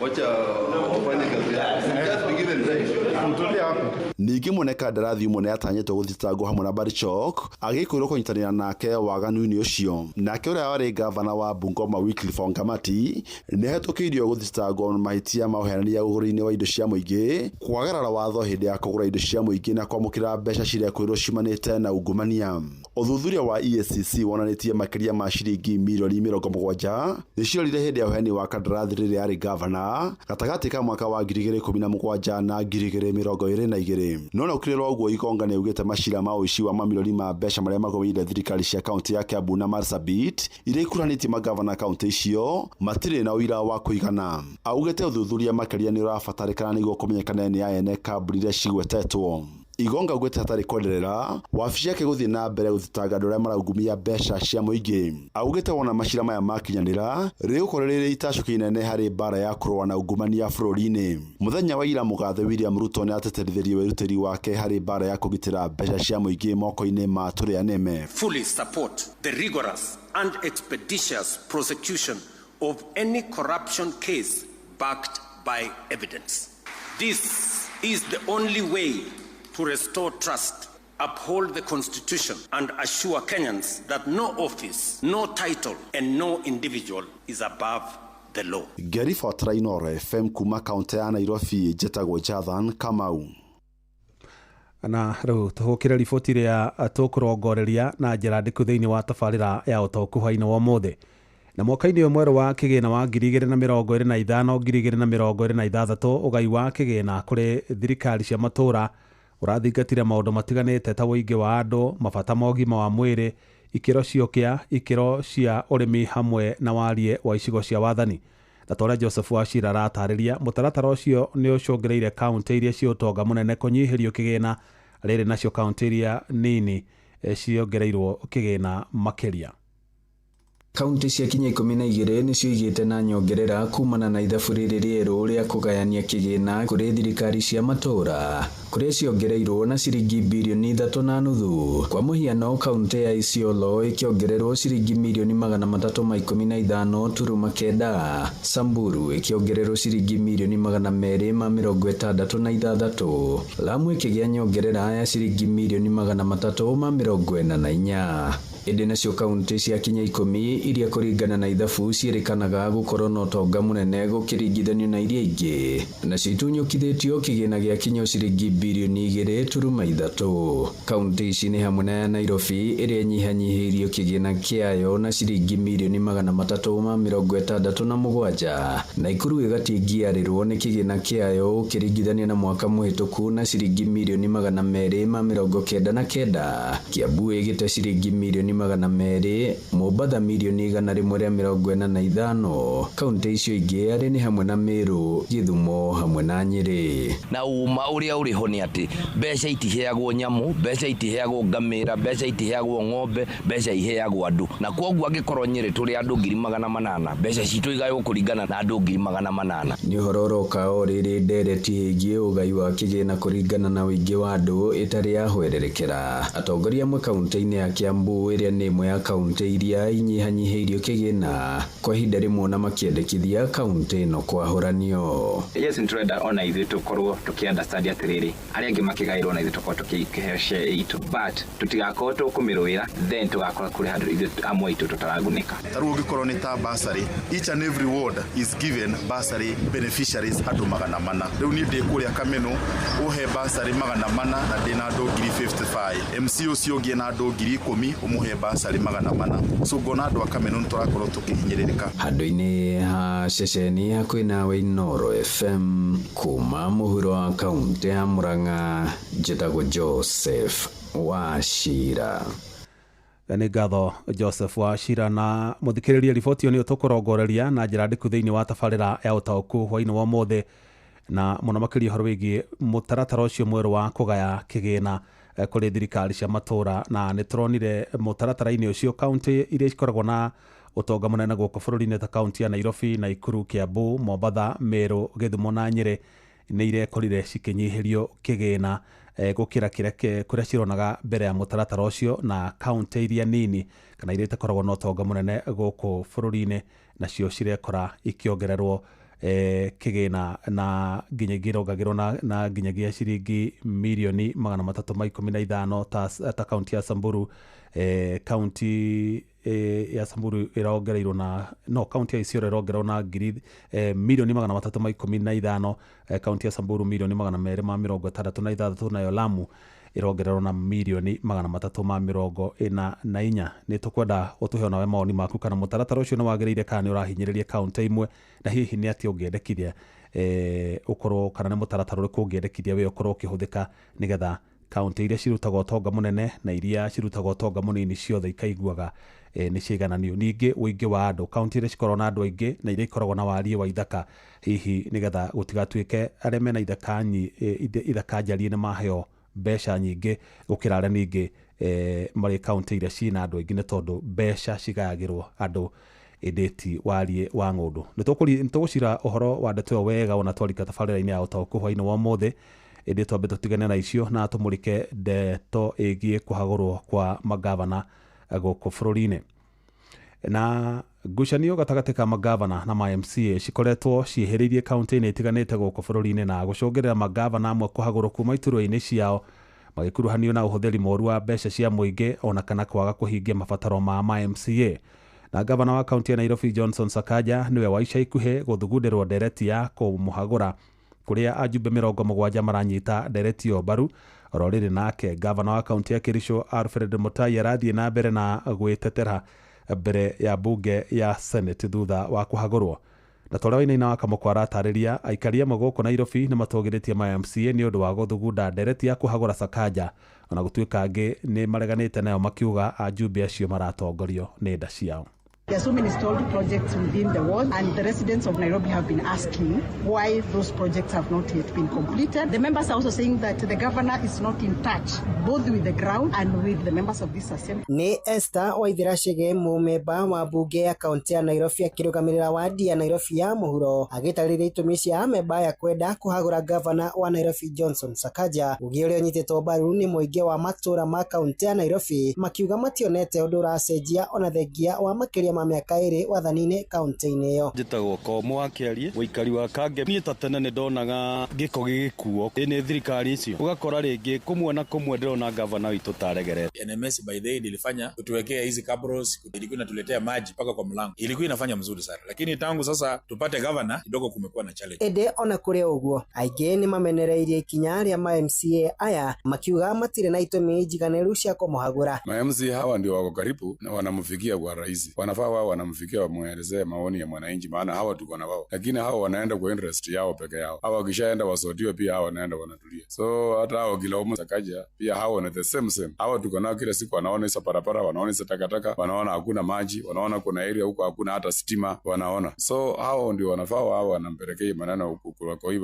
Wacha wafanye kazi yao. Just be given time. Mtulie hapo. Ningĩ mwene kandarathi ũmwe nĩ atanyĩtwo gũthitangwo hamwe na Barchok agĩkwĩrwo kũnyitanĩra nake waganu-inĩ ũcio. Nake ũrĩa warĩ gavana wa Bungoma Wycliffe Wangamati nĩ ahetũkĩirio gũthitangwo mahĩtia ma ũheanania ũgũri-inĩ wa indo cia mũingĩ, kwagarara watho hĩndĩ ya kũgũra indo cia mũingĩ na kwamũkĩra mbeca cirekwĩrwo ciumanĩte na ungumania. Ũthuthuria wa EACC wonanĩtie makĩria ma ciringi mirioni 70 nĩciorire hĩndĩ ya ũheani wa kandarathi rĩrĩa yarĩ gavana gatagatĩ ka mwaka wa 2017 na 2022. No ũkĩrĩrwo ũguo Igonga nĩ augĩte macira ma ũici wa mamilioni ma mbeca marĩa magomeire thirikari cia kaunti ya Kiambu na Marsabit iria ikuruhanĩtie magavana kaunti icio matirĩ na ũira wa kũigana. Augĩte ũthuthuria makĩria nĩ ũrabatarĩkana nĩguo kũmenyekana nĩ ene kambuni iria cigwetetwo. Igonga augĩte hatarĩ kwenderera wabici yake gũthiĩ na mbere gũthitanga andũ arĩa maraungumia mbeca cia mũingĩ. Augĩte wona macira maya makinyanĩra rĩgũkorwo rĩrĩ itacũki inene harĩ mbara ya kũrũa na ungumania bũrũri-inĩ. Mũthenya wa ira mũgathe William Ruto nĩ ateterithirie wĩrutĩri wake harĩ mbara ya kũgitĩra mbeca cia mũingĩ moko-inĩ ma tũrĩa neme. Fully support the rigorous and expeditious prosecution of any corruption case backed by evidence. This is the only way to restore trust, uphold the Constitution, and assure Kenyans that no office, no title, and no individual is above the law. Gary Fortra, Inoro FM kuma kaunti ya Nairobi, njĩtagwo Jonathan Kamau. Na rĩu tũhũkĩre riboti ĩrĩa tũkũrongoreria na njĩra ndĩku thĩinĩ wa tabarĩra ya ũtaũku hwainĩ wa ũmũthĩ. Na mwaka-inĩ ũyũ mwerũ wa kĩgĩna wa 2025-2026 ũgai wa kĩgĩna kũrĩ thirikari cia matũũra ũrathingatire maũndũ matiganĩte ta ũingĩ wa andũ, mabata ma ũgima wa mwĩrĩ, ikĩro ciũkĩa, ikĩro cia ũrĩmi hamwe na warie wa icigo cia wathani. Ndatora Joseph Wachira aratarĩria mũtaratara ũcio nĩ ũcũngĩrĩire kaunti iria cia ũtonga mũnene kũnyihĩrio kĩgĩna rĩrĩ nacio kaunti iria nini ciongereirwo kĩgĩna makĩria. Kaunti cia Kinya 12 nĩcio igĩte na nyongerera kumana na ithabu rĩrĩ rĩerũ rĩa kũgayania kĩgĩna kũrĩ thirikari cia matũũra kũrĩa ciongereirwo na ciringi bilioni 3.5. Kwa mũhiano kaunti ya Isiolo ĩkĩongererwo ciringi milioni 315.9, Samburu ĩkĩongererwo ciringi milioni 266, Lamu ĩkĩgĩa nyongerera ya ciringi milioni 344. Ĩndĩ nacio kaunti cia Kinya 10 iria kũringana na ithabu ciĩrĩkanaga gũkorwo na ũtonga mũnene gũkĩringithanio na iria ingĩ, nacio itunyũkithĩtio kĩgĩna gĩa kinya ciringi bilioni 2.3. Kaunti ici nĩ hamwe na Nairobi ĩrĩa nyihanyihĩirio kĩgĩna kĩayo na ciringi milioni 367, Naikuru ĩgatingiarĩrwo nĩ kĩgĩna kĩayo ũkĩringithania na mwaka mũhĩtũku na ciringi milioni 299, Kiambu ĩgĩte ciringi milioni 200,000, Mombatha mirioni 145. Kaunti icio ingĩ arĩ nĩ hamwe na Meru, Gĩthumo hamwe na Nyeri. Na uma uria uri ho ni ati mbeca itiheagwo nyamu, mbeca itiheagwo ngamira, mbeca itiheagwo ng'ombe, mbeca iheagwo andu. Na kwoguo angikorwo Nyeri turi andu 800,000, mbeca citu igaywo kuringana na andu 800,000. Nĩ ũhoro ũroka o rĩrĩ ndereti hĩgiĩ ũgai wa kĩgĩna kũringana na ũingĩ wa andũ ĩtarĩ yahwererekera. Atongoria amwe kaunti-inĩ ya Kiambu ĩrĩa nĩ ĩmwe ya kaunti iria inyihanyihĩirio kĩgĩna kwa ihinda rĩmwe na makĩendekithia kaunti ĩno kwahũranio. Yes, nĩtũrenda ona ithuĩ tũkorwo tũkĩunderstand atĩrĩrĩ, arĩa angĩ makĩgaĩrwo na ithuĩ tũkorwo tũkĩheo share itũ, but tũtigakorwo tũkũmĩrũĩra then tũgakorwo kũrĩ handũ ithuĩ amwe itũ tũtaragunĩka. Tarĩu ũngĩkorwo nĩ ta bursary, each and every ward is given bursary beneficiaries andũ 400. Rĩu niĩ ndĩ kũrĩa Kameno ũhe bursary 400 na ndĩna andũ 55. MC ũcio ũngĩ na andũ 10,000 ũmũhe bursary 400. So ngona andũ a Kameno nĩtũrakorwo tũkĩhinyĩrĩrĩka. Handũ-inĩ ha ceceni hakuhĩ nawe Inooro FM kuma mũhuro wa kaunti ya Murang'a, njĩtagwo Joseph Wachira. Nĩ ngatho Joseph Wachira, na mũthikĩrĩria riboti ĩyo nĩyo tũkũrongoreria na njĩra ndĩku thĩinĩ wa tabarĩra ya ũtaũku hwainĩ wa ũmũthĩ, na mũno makĩria ũhoro wĩgiĩ mũtaratara ũcio mwerũ wa kũgaya kĩgĩna kũrĩ thirikari cia matũũra. Na nĩ tũronire mũtaratara-inĩ ũcio kaunti iria ikoragwo na ũtonga mũnene gũkũ bũrũri-inĩ ta kaunti ya Nairobi, Nakuru, Kiambu, Mombatha, Meru, Gĩthumo na Nyeri nĩ irekorire cikĩnyihĩrio kĩgĩna gũkĩra kũrĩa cironaga mbere ya mũtaratara ũcio, na kaunti iria nini kana iria itakoragwo na ũtonga mũnene gũkũ bũrũri-inĩ nacio cirekora ikĩongererwo kĩgĩna na nginyagia irongagĩrwo na nginyagia ciringi mirioni 315 ta kaunti ya Samburu. Kaunti ya Samburu irongereirwo na kaunti ya Isiolo irongererwo na mirioni 315, kaunti ya Samburu mirioni 266, nayo Lamu irongererwo na mirioni 344. Nĩ tũkwenda ũtũhe onawe maoni maku kana mũtaratara ũcio nĩ wagĩrĩire kana nĩ ũrahinyĩrĩria kaunti imwe, na hihi nĩ atĩ ũngĩendekithia ũkorwo kana nĩ mũtaratara ũrĩkũ ũngĩendekithia we ũkorwo ũkĩhũthĩka nĩgetha kaunti iria cirutaga ũtonga mũnene na iria cirutaga ũtonga mũnini ciothe ikaiguaga nĩ ciigananio. Ningĩ ũingĩ wa andũ, kaunti iria cikoragwo na andũ aingĩ na iria ikoragwo na wariĩ wa ithaka, hihi nĩgetha gũtigatuĩke arĩa mena ithaka njarie nĩ maheo mbeca nyingĩ gũkĩra arĩa ningĩ marĩ kaunti iria ciĩna andũ aingĩ, nĩ tondũ mbeca cigayagĩrwo andũ ĩndĩti wariĩ wa ng'ũndũ. Nĩ tũgũcira ũhoro wa ndeto ĩyo wega ona twarika tabarĩra-inĩ ya ũtaũku hwainĩ wa ũmũthĩ, ĩndĩ twambe tũtigane na icio na tũmũrĩke ndeto ĩgiĩ kũhagũrwo kwa magavana gũkũ bũrũri-inĩ. Na ngucanio gatagatĩ ka magavana na ma MCA cikoretwo ciĩhĩrĩirie kaunti-inĩ itiganĩte gũkũ bũrũri-inĩ na gũcũngĩrĩra magavana amwe kũhagũrwo kuma iturwa-inĩ ciao, magĩkuruhanio na ũhũthĩri moru wa mbeca cia mũingĩ ona kana kwaga kũhingia mabataro ma MCA. Na gavana wa kaunti ya Nairobi Johnson Sakaja niwe wa ica ikuhĩ gũthugundĩrwo ndereti ya kũmũhagũra, kũrĩa ajumbe 70 maranyita ndereti ĩyo mbaru. Oro rĩrĩ nake gavana wa kaunti ya Kericho Alfred Mutai arathiĩ na mbere na gwĩtetera mbere ya bunge ya Senate thutha wa kũhagũrwo. Na tũrĩa Wainaina wa Kamũkwa aratarĩria aikari amwe gũkũ Nairobi nĩ matũgĩrĩtie ma MCA nĩ ũndũ wa gũthugunda ndereti ya kũhagũra Sakaja, ona gũtuĩka angĩ nĩ mareganĩte nayo makiuga ajumbe acio maratongorio nĩ nda ciao. There are so many stalled projects within the ward, and the residents of Nairobi have been asking why those projects have not yet been completed. The members are also saying that the governor is not in touch, both with the ground and with the members of this assembly. Ni Esther Waithira Chege, mũmemba wa bunge ya kaunti ya Nairobi akĩrũgamĩrĩra wadi ya Nairobi ya mũhuro, agĩtarĩria itũmi cia amemba ya kwenda kũhagũra gavana wa Nairobi Johnson Sakaja, ũgĩ ũrĩa ũnyitĩtwo mbaru nĩ mũingĩ wa matũũra ma kaunti ya Nairobi, makiuga mationete ũndũ ũracenjia ona thengia wa makĩria ma mĩaka ĩrĩ wathaninĩ kaunti-inĩ ĩyo. Njĩtagwo Komũ wa Kĩarie, ũikari wa Kange. Niĩ ta tene nĩ ndonaga gĩko gĩgĩkuo nĩ thirikari icio, ũgakora rĩngĩ kũmwe na kũmwe ndĩrona gavana witũ taregerete. NMS by the way ilifanya kutuwekea hizi cabros, ilikuwa inatuletea maji mpaka kwa mlango, ilikuwa inafanya mzuri sana, lakini tangu sasa tupate gavana kidogo kumekuwa na challenge. Ende ona kũrĩ ũguo aingĩ nĩ mamenereirie ikinya rĩa ma MCA aya makiuga matirĩ na itũmi njiganĩru cia kũmũhagũra. Ma MCA hawa ndio wako karibu na wanamfikia kwa rais, wanafaa inafaa wao wanamfikia wamwelezee maoni ya mwananchi, maana hawa tuko na wao, lakini hawa wanaenda kwa interest yao peke yao. Hawa wakishaenda wasotiwe pia hawa wanaenda wanatulia. So hata hawa kilaumu Sakaja pia hawa na the same. Hawa tuko nao kila siku, wanaona hizo barabara, wanaona hizo takataka, wanaona hakuna maji, wanaona kuna area huko hakuna hata stima, wanaona. So hao ndio wanafaa wao wanampelekea maneno huko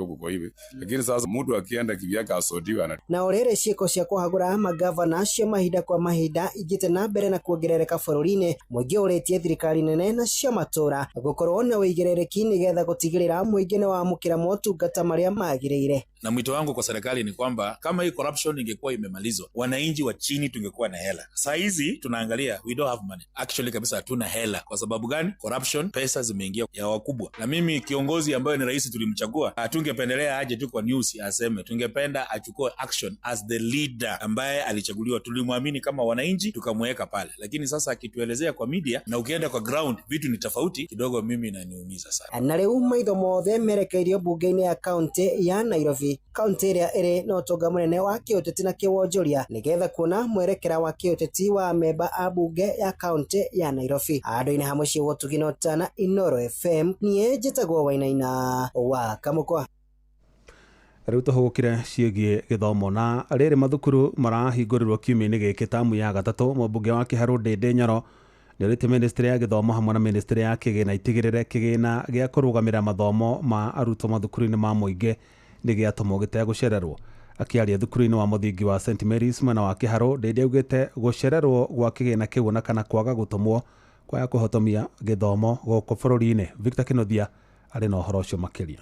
kuko hivi. Lakini sasa mtu akienda kivyake asotiwe ana. Na orere ciiko cia kuhagura magavana cia mahinda kwa mahinda igite na mbere na kuongerereka bururi-ini, muingi uretie thirikari nene na cia matura gukorwo na uigirereki nigetha gutigirira muingi ni wamukira motungata maria magirire. Na mwito wangu kwa serikali ni kwamba kama hii corruption ingekuwa imemalizwa, wananchi wa chini tungekuwa na hela. Saa hizi tunaangalia we don't have money. Actually kabisa hatuna hela. Kwa sababu gani? Corruption, pesa zimeingia ya wakubwa. Na mimi kiongozi ambaye ni rais tulimchagua, tungependelea aje tu kwa news aseme, tungependa achukue action as the leader ambaye alichaguliwa. Tulimwamini kama wananchi tukamweka pale. Lakini sasa akituelezea kwa media na ukienda kwa ground vitu ni tofauti kidogo, mimi inaniumiza sana. Na riu maitho mothe merekeirio bunge-ini ya kaunti ya Nairobi, kaunti iria iri na utonga munene wa kiuteti na kiwonjoria, nigetha kuona mwerekera wa kiuteti wa memba a bunge ya kaunti ya Nairobi. Andu-ini hamwe cia Wotuginotana, Inoro FM, nie njitagwo Wainaina wa Kamukwa. Riu tuhugukire ciegie githomo na riri mathukuru marahingũrirwo kiumia-inĩ gĩkĩ tamu ya gatatu. Mũmbunge wa Kiharu Ndindi Nyoro nĩorĩtie ministry ya gĩthomo hamwe na ministry ya kĩgĩna itigĩrĩre kĩgĩna gĩa kũrũgamĩrĩra mathomo ma arutwo mathukuru-inĩ ma mũingĩ nĩ gĩatũmwo gĩtegũcererwo. Akiaria thukuru-inĩ wa mũthingi wa St Mary's mwena wa Kiharu, Ndindi augĩte gũcererwo gwa kĩgĩna kĩu na kana kwaga gũtũmwo kwaya kũhotomia gĩthomo gũkũ bũrũri-inĩ. Victor Kinothia arĩ na ũhoro ũcio makĩria.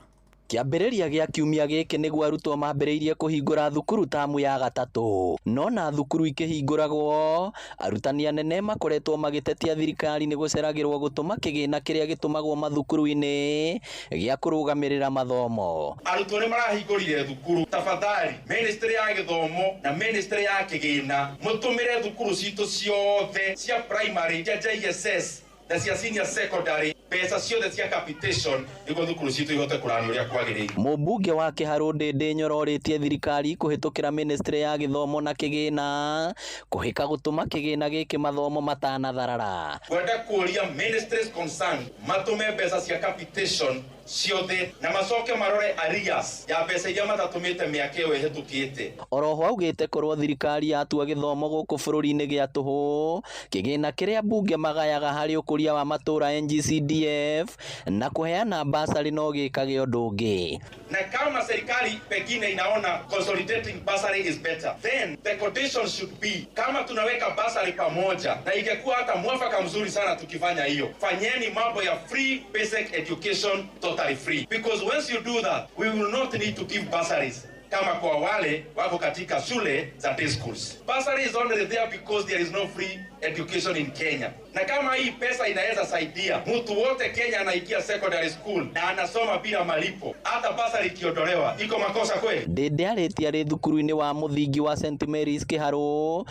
Kĩambĩrĩria gĩa kiumia gĩkĩ nĩguo arutwo mambĩrĩirie kũhingũra thukuru tamu ya gatatũ. No na thukuru ikĩhingũragwo, arutani anene makoretwo magĩtetia thirikari nĩ gũceragĩrwo gũtũma kĩgĩna kĩrĩa gĩtũmagwo mathukuru-inĩ gĩa kũrũgamĩrĩra mathomo. Arutwo nĩ marahingũrire thukuru. Tafadhali ministry ya gĩthomo na ministry ya kĩgĩna mũtũmĩre thukuru citũ ciothe cia primary, JSS na cia senior secondary pesa ciothe cia capitation nĩguo thukuru citũ ihote kũrania ũrĩa kwagĩrĩire. Mũmbunge wa Kiharu Ndindi Nyoro orĩtie thirikari kũhĩtũkĩra ministry ya gĩthomo na kĩgĩna kũhĩka gũtũma kĩgĩna gĩkĩ mathomo matanatharara. Kwenda kũria ministries concerned matũme mbeca cia capitation ciothe na macoke marore arrears ya mbeca iria matatũmĩte mĩaka ĩyo ĩhĩtũkĩte. Oroho augĩte korwo thirikari yatua gĩthomo gũkũ bũrũri-inĩ gĩa tũhũ, kĩgĩna kĩrĩa mbunge magayaga harĩ ũkũria wa matũra NGCDF na kuheana basari no gĩkage ũndũ ũngĩ. Na kama serikali pengine inaona consolidating basari is better, then the condition should be kama tunaweka basari pamoja, na ingekuwa hata mwafaka mzuri sana tukifanya hiyo. Fanyeni mambo ya free basic education totally free, because once you do that we will not need to give bursaries kama kwa wale wako katika shule za day schools. Bursary is only there because there is no free education in Kenya. Na kama hii pesa inaweza saidia mtu wote Kenya anaingia secondary school na anasoma bila malipo, hata bursary ikiondolewa, iko makosa kweli? Ndindi arĩtie arĩ thukuru-inĩ wa mũthingi wa St Mary's Kiharu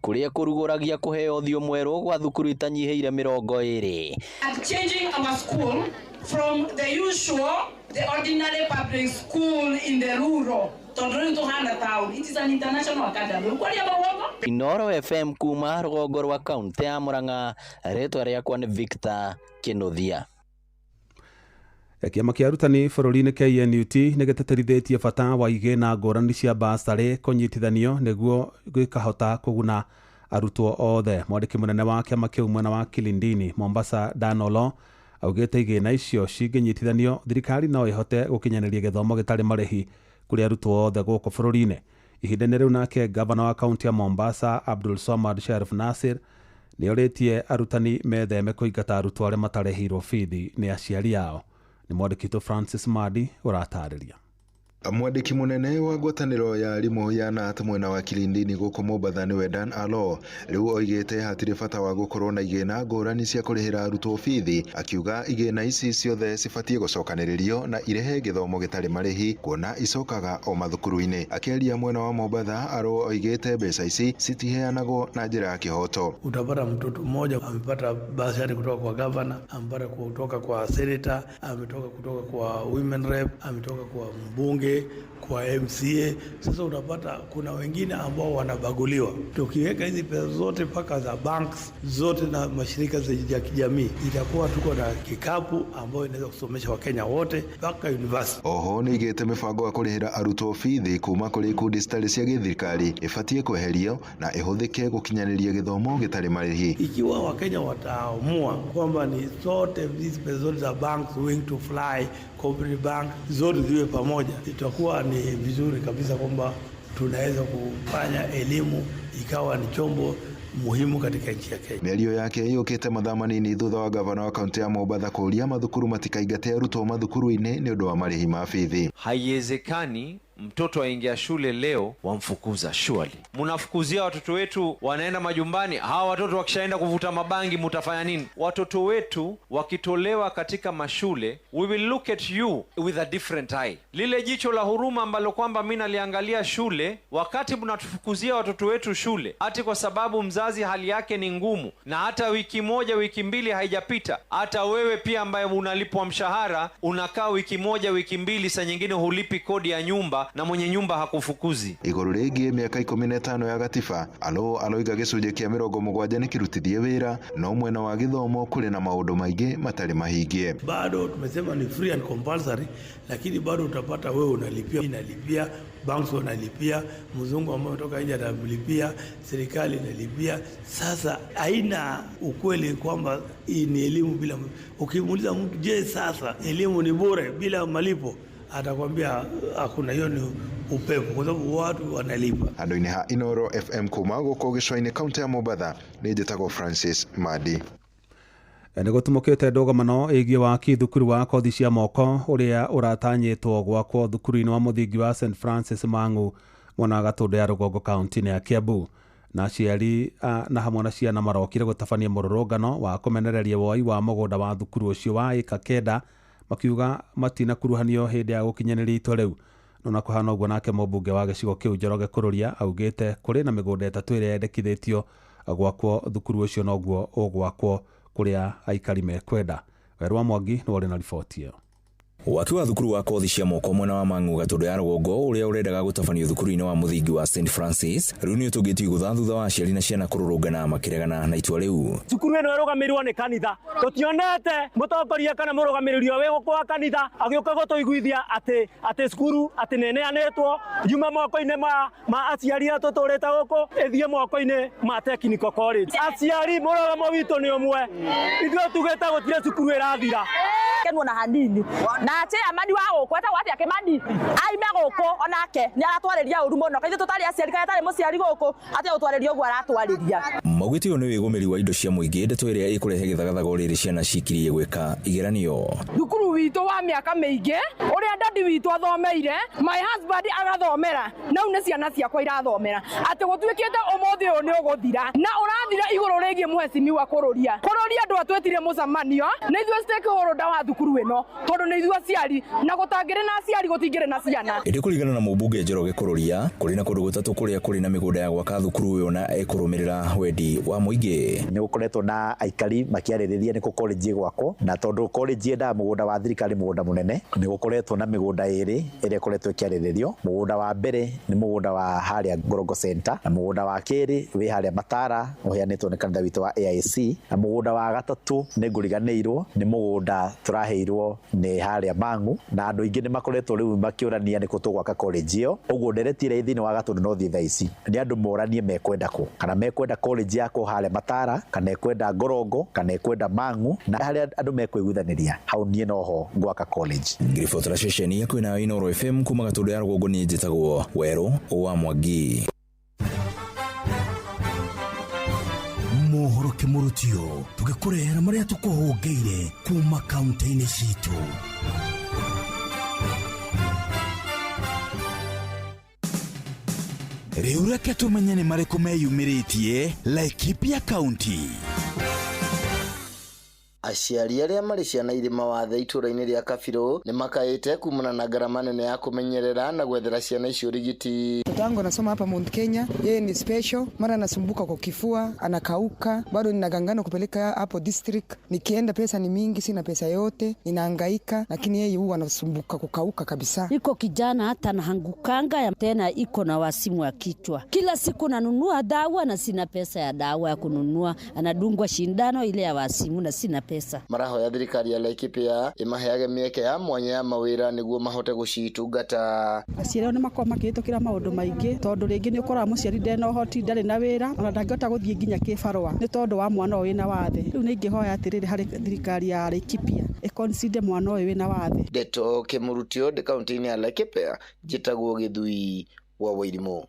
kũrĩa kũrugũragia kũheo ũthiũ mwerũ gwa thukuru itanyihĩire 20. And changing our school from the usual, the ordinary public school in the rural to town. It is an international academy. Inoro FM kuma rũgongo rwa kaunti ya Murang'a, rĩtwa rĩakwa nĩ Victor Kinothia. Kĩama kĩa arutani bũrũri-inĩ KNUT nĩ gĩtĩtĩrithĩtie bata wa igĩna ngũrani cia basarĩ kũnyitithanio nĩguo gĩkahota kũguna arutwo othe. Mwandĩki mũnene wa kĩama kĩu mwena wa Kilindini, Mombasa, Dan Olo, augĩte igĩna icio cingĩnyitithanio, thirikari no ĩhote gũkinyanĩria gĩthomo gĩtarĩ marĩhi kũrĩ arutwo othe gũkũ bũrũri-inĩ. Ihinda-inĩ rĩu nake gavana wa kaunti ya Mombasa, Abdul Swamad Sharif Nasir, nĩ orĩtie arutani metheme kũingata arutwo arĩa matarĩhĩirwo bithi nĩ aciari ao. Nĩ mwandĩki Francis Madi ũratarĩria. Mwandĩki munene wa ngwatanĩro ya arimũ ya NAT mwena wa Kilindini gũkũ Mombasa nĩwe Dan Alo, rĩu oigĩte hatirĩ bata wa gũkorwo na igĩna ngũrani cia kũrĩhĩra arutwo bithi, akiuga igĩna ici ciothe cibatiĩ gũcokanĩrĩrio na irehe gĩthomo gĩtarĩ marĩhi kuona icokaga o mathukuru-inĩ. Akĩaria mwena wa Mombasa, Alo oigĩte mbeca ici citiheanagwo na njĩra ya kĩhoto. Utapata mtoto mmoja amepata basari kutoka kwa governor, amepata kutoka kwa senator, ametoka kutoka kwa women rep, ametoka kwa mbunge, MCA, kwa MCA. Sasa unapata kuna wengine ambao wanabaguliwa. Tukiweka hizi pesa zote mpaka za banks zote na mashirika ya kijamii, itakuwa tuko na kikapu ambayo inaweza kusomesha Wakenya wote mpaka university. Oho ni igete mibango ya kurihira arutwo bithi kuma kuri ikundi citarĩ cia gĩthirikari ibatie kweherio na ihũthĩke gukinyaniria gĩthomo gĩtarĩ marĩhi. Ikiwa Wakenya wataamua kwamba ni zote hizi pesa zote za banks, Wing to Fly, Cooperative Bank zote ziwe pamoja, itakuwa ni vizuri kabisa kwamba tunaweza kufanya elimu ikawa ni chombo muhimu katika nchi ya Kenya. Mĩario yake yũkĩte mathaa manini thutha wa gavana wa kaunti ya Mombasa kũria mathukuru matikaingate arutwo mathukuru-inĩ nĩ ũndũ wa marĩhi ma bithi. Haiwezekani mtoto aingia shule leo wamfukuza. Surely mnafukuzia watoto wetu wanaenda majumbani. Hawa watoto wakishaenda kuvuta mabangi mutafanya nini? Watoto wetu wakitolewa katika mashule, we will look at you with a different eye. Lile jicho la huruma ambalo kwamba mimi naliangalia shule wakati mnatufukuzia watoto wetu shule ati kwa sababu mzazi hali yake ni ngumu, na hata wiki moja wiki mbili haijapita, hata wewe pia ambaye unalipwa mshahara unakaa wiki moja wiki mbili, saa nyingine hulipi kodi ya nyumba na mwenye nyumba hakufukuzi. Iguru rĩgiĩ mĩaka 15 ya gatiba, aloiga gĩcunjĩ kĩa 70 nĩ kĩrutithie wĩra, no mwena wa gĩthomo kũrĩ na maũndũ maingĩ matarĩ mahingie. Bado tumesema ni free and compulsory, lakini bado utapata wewe unalipia, banks wanalipia, mzungu ambaye kutoka nje analipia, serikali inalipia. Sasa haina ukweli kwamba hii ni elimu bila. Ukimuuliza mtu, je, sasa elimu ni bure bila malipo, atakwambia hakuna, hiyo ni upepo, kwa sababu watu wanalipa. Andũ-inĩ ha Inoro FM kuma gũkũ gĩcũa-inĩ kaunti ya Mombasa, nĩ njĩtagwo Francis Madi. Nĩ gũtumũkĩte ndũgamo ĩgiĩ waki thukuru wa kothi cia moko ũrĩa ũratanyĩtwo gwakwo thukuru-inĩ wa mũthingi wa St Francis Mang'u mwena wa Gatũndũ ya rũgongo kaunti-inĩ ya Kiambu. Na aciari na hamwe na ciana marokire gũtabania mũrũrũngano wa kũmenereria woi wa mũgũnda wa thukuru ũcio wa ĩka 9, makiuga matinakuruhanio hĩndĩ ya gũkinyanĩria itua rĩu. No na kũhana ũguo nake mũmbunge wa gĩcigo kĩu Njoroge Kũrũria augĩte kũrĩ na mĩgũnda 3 ĩrĩa yendekithĩtio gwakwo thukuru ũcio noguo ũgwakwo kũrĩa aikari mekwenda. Werwa Mwangi nĩ warĩ na riboti ĩyo. Waki wa thukuru wa kothi cia moko mwena wa Mang'u Gatũndũ ya rũgongo ũrĩa ũrendaga gũtabanio thukuru-inĩ wa mũthingi wa St Francis rĩu nĩ ũtũngĩtio gũtha thutha wa aciari na ciana kũrũrũngana makĩregana na itua rĩu. Thukuru ĩno ĩrũgamĩrĩirwo nĩ kanitha, tũtionete mũtongoria kana mũrũgamĩrĩri wa wĩgũkũ wa kanitha agĩũka gũtũiguithia atĩ cukuru atĩ nĩ neanĩtwo yuma moko-inĩ ma aciari a tũtũrĩte gũkũ ĩthiĩ moko-inĩ ma Technical College. Aciari mũrũgamo witũ nĩ ũmwe, ithuĩ tugĩte gũtirĩ cukuru ĩrathira kenwo na hanini na ache amadi wa gũkũ eta wathi akĩmadi aime gũkũ onake nĩ aratwarĩria ũru mũno kaithe tũtarĩ aciari kana tarĩ mũciari gũkũ ati gũtwarĩria ũguo aratwarĩria. Maugĩte ũyũ nĩ wĩgũmĩri wa indo cia mũingĩ, ndeto ĩrĩa ĩkũrehe gĩthagathago rĩrĩ ciana cikirie gwĩka igeranio. Thukuru witũ wa mĩaka mĩingĩ ũrĩa dadi witũ athomeire, my husband agathomera, nau nĩ ciana ciakwa irathomera, atĩ gũtuĩkĩte ũmũthĩ ũyũ nĩ ũgũthira na ũrathira igũrũ rĩgiĩ mũhecimiwa Kũrũria andũ atwetire mũcemanio nĩ ithuĩ stakeholder wa thukuru ĩno tondũ nĩ ithuĩ aciari na gũtangĩrĩ na aciari gũtingĩrĩ na ciana. Ĩndĩ kũringana na mũmbunge Njoroge Kũrũria, kũrĩ na kũndũ gũtatũ kũrĩa kũrĩ na mĩgũnda ya gwaka thukuru ũyũ na ĩkũrũmĩrĩra wendi wa mũingĩ. Nĩ gũkoretwo na aikari makĩarĩrĩria nĩ college gwakwo, na tondũ college yendaga mũgũnda wa thirikari mũgũnda mũnene, nĩ gũkoretwo na mĩgũnda ĩrĩ ĩrĩa ĩkoretwo ĩkĩarĩrĩrio. Mũgũnda wa mbere nĩ mũgũnda wa harĩa Ngorongo Center, na mũgũnda wa kerĩ wĩ harĩa Matara ũheanĩtwo nĩ kanitha witũ wa AIC, na mũgũnda wa gatatũ nĩ ngũriganĩirwo nĩ mũgũnda tũraheirwo nĩ harĩa Mang'u, na andũ aingĩ nĩ makoretwo rĩu makĩũrania nĩ kũtũgwaka college ĩyo. Ũguo ndereti ĩrĩa thĩinĩ wa Gatũndũ no thiĩ thaa ici nĩ andũ moranie mekwenda kũ, kana mekwenda college yako harĩa Matara, kana ekwenda Ngorongo, kana ekwenda Mang'u, na harĩa andũ mekwĩiguithanĩria hau niĩ noho gwaka college. Ngiribotera ceceni ya kwĩna Inoro FM kuma Gatũndũ ya rũgongo nĩ njĩtagwo Werũ wa Mwangi. Mohoro kĩmũrũtio tũgĩkũrehera marĩa tũkũhũngĩire kuma kaunti-inĩ citũ. Rĩu reke tũmenye nĩ marĩkũ meyumĩrĩtie Laikipia County. Aciari arĩa marĩ ciana irĩ mawathe itũra-inĩ rĩa Kabirũ nĩ makaĩte kumana na gharama nene ya kumenyerera na gwethera ciana icio rigiti. Mtoto wangu anasoma hapa Mount Kenya, yeye ni special, mara anasumbuka kwa kifua, anakauka, bado ninagangana kupeleka hapo district. Nikienda pesa ni mingi, sina pesa yote, ninahangaika, lakini yeye huwa anasumbuka kukauka kabisa. Iko kijana hata anahangukanga, tena iko na wasimu wa kichwa. Kila siku nanunua dawa na sina pesa ya dawa ya kununua, anadungwa shindano ile ya wasimu na sina pesa. Maraho ya thirikari ya Laikipia imaheage mieke ya mwanya ya mawira niguo mahote gucitungata. Aciari ni makoma makihitũkĩra maũndũ maingĩ tondu ringi ni ukora muciari ndena hoti ndari na wira ona ndangĩhota guthie nginya kibarua ni tondu wa mwana ũyũ wĩna wathe. Riu ni ingĩhoya atiriri hari thirikari ya Laikipia iconsider mwana ũyũ wĩna wathe. Ndeto Kimurutio de kaunti-inĩ ya Laikipia njĩtagwo Gĩthui wa Wairimu.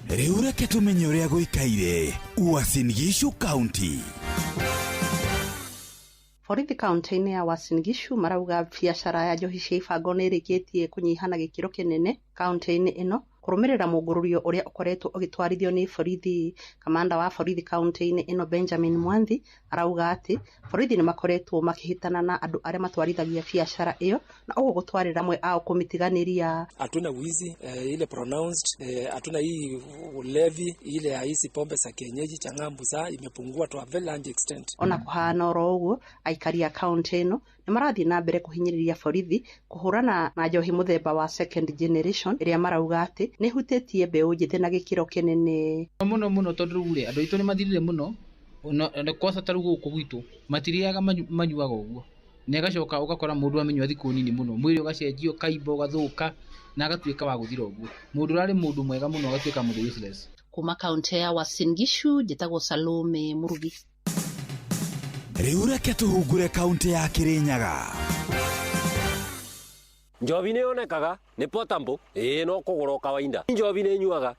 Rĩu reke tũmenye ũrĩa gũikaire Uasin Gishu County. Borithi kaunti-inĩ ya Uasin Gishu marauga biacara ya njohi cia ibango nĩ ĩrĩkĩtie kũnyihana gĩkĩro kĩnene kaunti-inĩ ĩno kũrũmĩrĩra mũngũrũrio ũrĩa ũkoretwo ũgĩtwarithio nĩ borithi. Kamanda wa borithi kaunti-inĩ ĩno Benjamin Mwanthi arauga atĩ borithi nĩ makoretwo makĩhĩtana na andũ arĩa matwarithagia biacara ĩyo na ũguo gũtwarĩra amwe ao kũmĩtiganĩria. Hatuna wizi ile pronounced, hatuna hii ulevi ile ya hizi pombe za kienyeji cha ng'ambuza imepungua to a very large extent. Ona kũhana oro ũguo aikari a kaunti ĩno nĩ marathiĩ na mbere kũhinyĩrĩria borithi kũhũrana na njohi mũthemba wa second generation ĩrĩa marauga atĩ nĩ hutĩtie mbeũ njĩthĩ na gĩkĩro kĩnene mũno tondu rĩu andũ aitũ nĩ mathirire mũno na kosa taru gũkũ gwitũ matiriaga manyuaga ũguo na agacoka ũgakora mũndũ amenywa thikũ nini mũno mwĩrĩ ũgacenjio kaimbo gathuka na agatuĩka wa gũthira ũguo mũndũ ũrarĩ mũndũ mwega mũno agatuĩka mũndũ useless. Kuma kaunti ya Uasin Gishu njĩtagwo Salome Murugi. Rĩu reke tũhungure kaunti ya Kirinyaga. Njobi nĩ yonekaga nĩ potable no kũgũra kawaida. Njobi nĩ nyuaga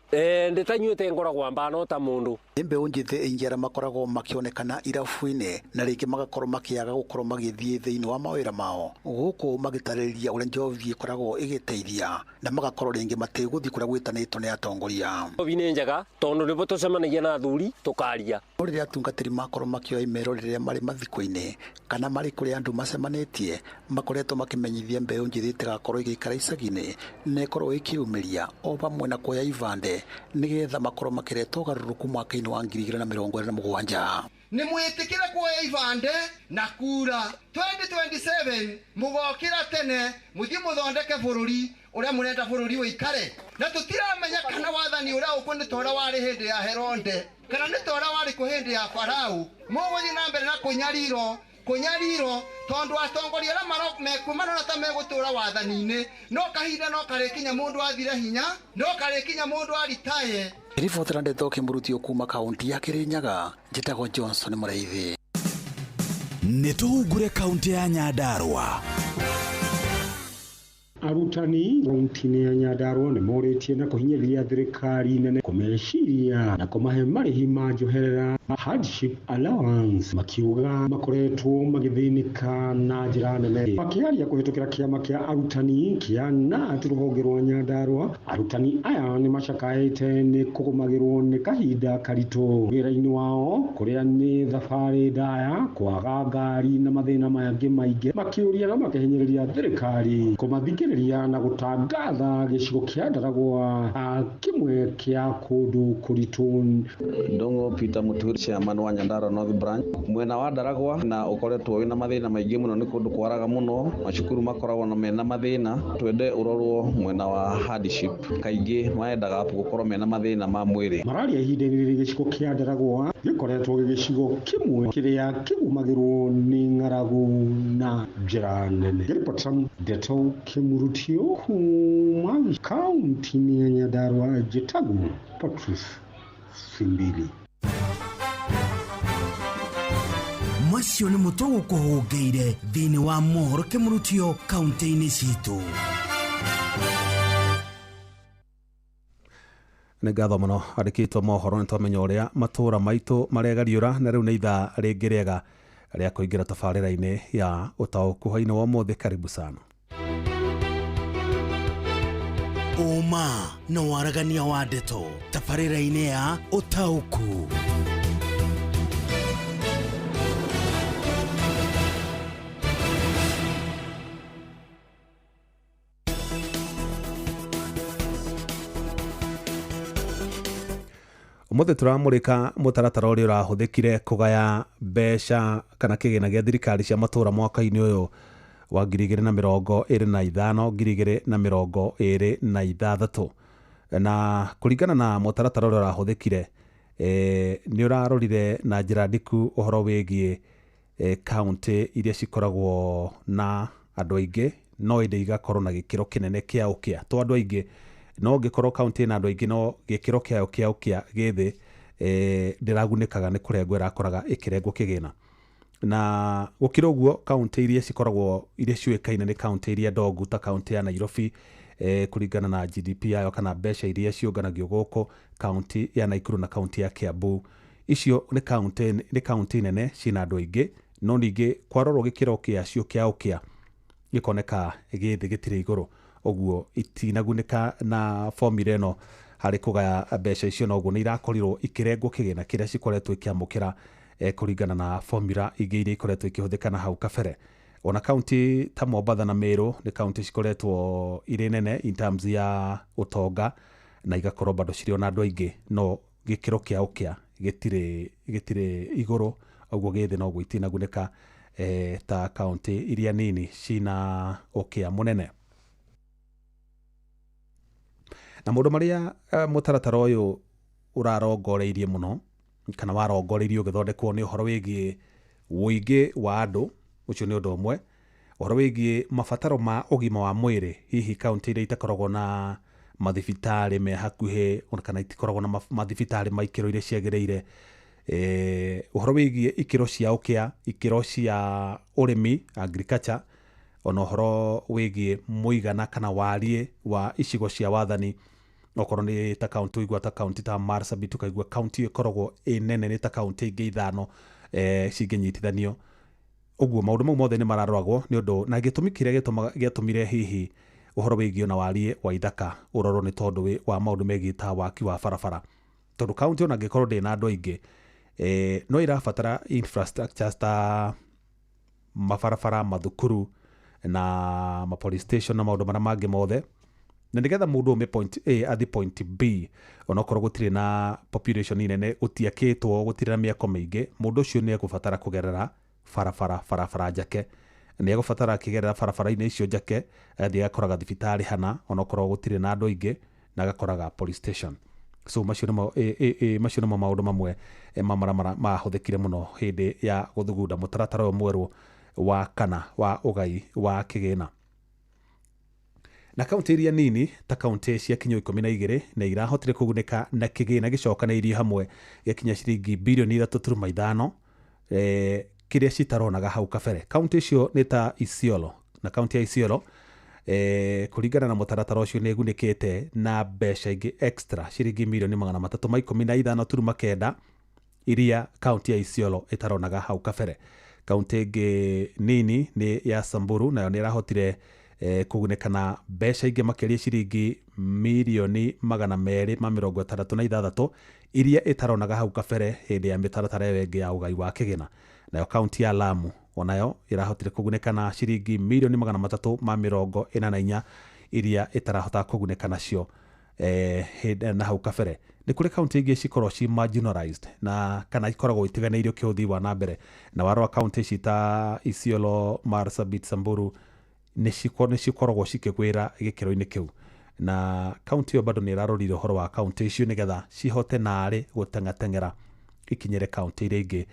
ndĩtanyuĩte ngoragwo mbana ta mũndũ. Mbeũ njĩthĩ ingĩara makoragwo makĩonekana irabu-inĩ na rĩngĩ magakorwo makĩaga gũkorwo magĩthiĩ thĩinĩ wa mawĩra mao gũkũ magĩtarĩria ũrĩa njobi ĩkoragwo ĩgĩteithia na magakorwo rĩngĩ mategũthiĩ kũrĩa gwĩtanĩtwo nĩ atongoria. Njobi nĩ njega tondũ nĩbo tũcemanagia na athuri tũkaria. Rĩrĩa atungatĩri makorwo makĩoya imero rĩrĩa marĩ mathiko-inĩ kana marĩ kũrĩa andũ macemanĩtie makoretwo makĩmenyithia mbeũ njĩthĩ ĩtigakorwo ĩgĩikara icagi-inĩ na ĩkorwo ĩkĩũmĩria o hamwe na kuoya ibande nĩgetha makorwo makĩretwo ũgarũrũku mwaka-inĩ wa 2027. Nĩ mwĩtĩkĩre kuoya ibande na kura 2027 mũgokĩra tene mũthiĩ mũthondeke bũrũri ũrĩa mũrenda bũrũri ũikare na tũtiramenya kana wathani ũrĩa ũkũ nĩ tora warĩ hĩndĩ ya Heronde kana nĩ tora warĩ kũ hĩndĩ ya Farao. Mũgũthiĩ na mbere na kũnyarirwo tondu atongoria arĩa mekumana na ta megũtũra wathani-inĩ no kahinda no karĩkinya mũndũ athire hinya no karĩkinya mũndũ aritaye. Ribotera Ndeto Kimurutio kuma kaunti ya Kirinyaga njĩtagwo Johnson Mũraithi. Nĩ tũhungure kaunti ya Nyandarua. Arutani kaunti-inĩ ya Nyandarua nĩ morĩtie na kũhinyĩrĩria thirikari nene kũmeciria na kũmahe marĩhi ma njoherera hardship allowance makiuga makoretwo magĩthĩnĩka na njĩra nene. Makĩaria kũhĩtũkĩra kĩama kĩa arutani kĩa KNUT rũhonge rwa Nyandarua, arutani aya nĩ macakaĩte nĩ kũgũmagĩrwo nĩ kahinda karitũ wĩra-inĩ wao kũrĩa nĩ thabarĩ ndaya, kwaga ngari na mathĩna mangĩ maingĩ, makĩũria na makĩhinyĩrĩria thirikari kũmathikĩrĩria na gũtangatha gĩcigo kĩa Ndaragwa kĩmwe kĩa kũndũ kũritũ. Ndongo Peter Muturi, chairman wa Nyandarua North Branch. Mwena wa Ndaragwa na ũkoretwo wĩna mathĩna maingĩ mũno nĩ kũndũ kwaraga mũno, macukuru makoragwo na mena mathĩna, twende ũrorwo mwena wa hardship kaingĩ maendaga gũkorwo mena mathĩna ma mwĩrĩ. Mararia ihinda-inĩ rĩrĩ gĩcigo kĩa Ndaragwa gĩkoretwo gĩcigo kĩmwe kĩrĩa kĩgũmagĩrwo nĩ ng'aragu na njĩra nene. Ndeto Kimurutio kuma kaunti-inĩ ya Nyandarua njĩtagwo Patrice Simbili. Macio nĩ mũtũgũkũhũngĩire thĩinĩ wa mohoro Kimurutio kaunti-inĩ citũ. Nĩ ngatho mũno andĩkĩtwo mohoro nĩ twamenya ũrĩa matũũra maitũ maregariũra na rĩu nĩ ithaa rĩngĩ rĩega rĩa kũingĩra tabarĩra-inĩ ya ũtaũku hwainĩ wa ũmũthĩ. Karibu sana. Uma na waragania wa ndeto tabarĩra-inĩ ya ũtaũku. Umuthi turamurika mutaratara uria urahuthikire kugaya mbeca kana kigina gia thirikari cia matura mwaka-ini uyu wa 2025 2026 na kuringana na mutaratara uria urahuthikire ni urarorire na njira ndiku uhoro wigie county iria cikoragwo na andu aingi no inde igakorwo na gikiro kinene kia ukia to andu aingi no gikorwo county na andu aingi no gikiro kia ukia githi ndiragunikaga ni kurengwo irakoraga ikirengwo kigina na gukira uguo county iria cikoragwo iria ciuikaine ni county iria ndogu ta county ya Nairobi kuringana na GDP yayo kana mbeca iria ciunganagio guku county ya Nakuru na county ya Kiambu icio ni county nene cina andu aingi no ningi kwarorwo gikiro kiacio kia ukia gikoneka githi gitire iguru oguo itinagunika na formula eno hari kugaya mbeca icio no guo ni irakorirwo ikirengwo kigina kiria cikoretwo ikiamukira kuringana na formula ingi iria ikoretwo ikihuthikana hau kabere. Ona county ta Mombasa na Meru ni county cikoretwo iri nene in terms ya utonga na igakorwo bado cirio na andu aingi no gikiro kia ukia gitire iguru oguo githi no guo itinagunika ta county iria nini cina ukia munene. Na mundu maria mutaratara uyu urarongoreirie muno kana warongoreirio githondekwo ni uhoro wigie wuingi wa andu ucio ni undu umwe uhoro wigie mabataro ma ugima wa mwiri hihi county iria itakoragwo na mathibitari me hakuhi kana itikoragwo na mathibitari maikiro iria ciagiriire uhoro wigie ikiro cia ukia ikiro cia urimi agriculture ona uhoro wigie muigana kana warie wa icigo cia wathani okorwo ni ta county igwa ta county ta Marsabit tukaigua county ikoragwo inene ni ta county ingi ithano cinginyitithanio oguo maundu mau mothe ni mararoragwo ni undu na gitumi kiria giatumire hihi uhoro wigio na warie wa ithaka uroro ni tondu wa maundu megie ta waki wa barabara tondu county ona ngikorwo ndina andu aingi no irabatara infrastructure ta mabarabara mathukuru na ma police station na maundu maria mangi mothe na nigetha mundu ume point A athi point B onokorwo gutire na population inene gutiakitwo gutire na miako mingi mundu ucio ni egubatara kugerera barabara njake ni egubatara kigerera barabara-ini icio njake athi akoraga thibitari hana onokorwo gutire na andu aingi na gakoraga police station so macio nimo maundu mamwe mamara mahuthikire muno hindi ya guthugunda mutaratara uyu mweru wa kana wa ugai wa kigina. Na county iria nini ta county cia kinyo 12 na irahotire kuguneka na kigina gicokanairio hamwe gikinya ciringi bilioni 3.5 kiria citaronaga hau kabere. County icio ni ta Isiolo na county ya Isiolo kuringana na mutaratara ucio ni igunikite na mbeca ingi extra ciringi milioni 315.9 iria county ya Isiolo itaronaga hau kabere. County ingi nini ni ya Samburu nayo ni irahotire kugunekana mbeca ingi makiria ciringi milioni 266 iria itaronaga hau kabere hindi ya mitaratara yengi ya ugai wa kigina. Nayo county ya Lamu onayo irahotire kugunekana ciringi milioni 344 iria itarahota kugunekana cio na hau kabere. Ni kuri county ingi cikorwo ci marginalized na kana ikoragwo itiganeirio kiuthi wa na mbere na warwa county cita Isiolo, Marsabit, Samburu ni cikoragwo cikigwira gikiro-ini kiu na county yo bado ni irarorire horo wa county icio nigetha cihote nari gutengatengera ikinyere county iria ingi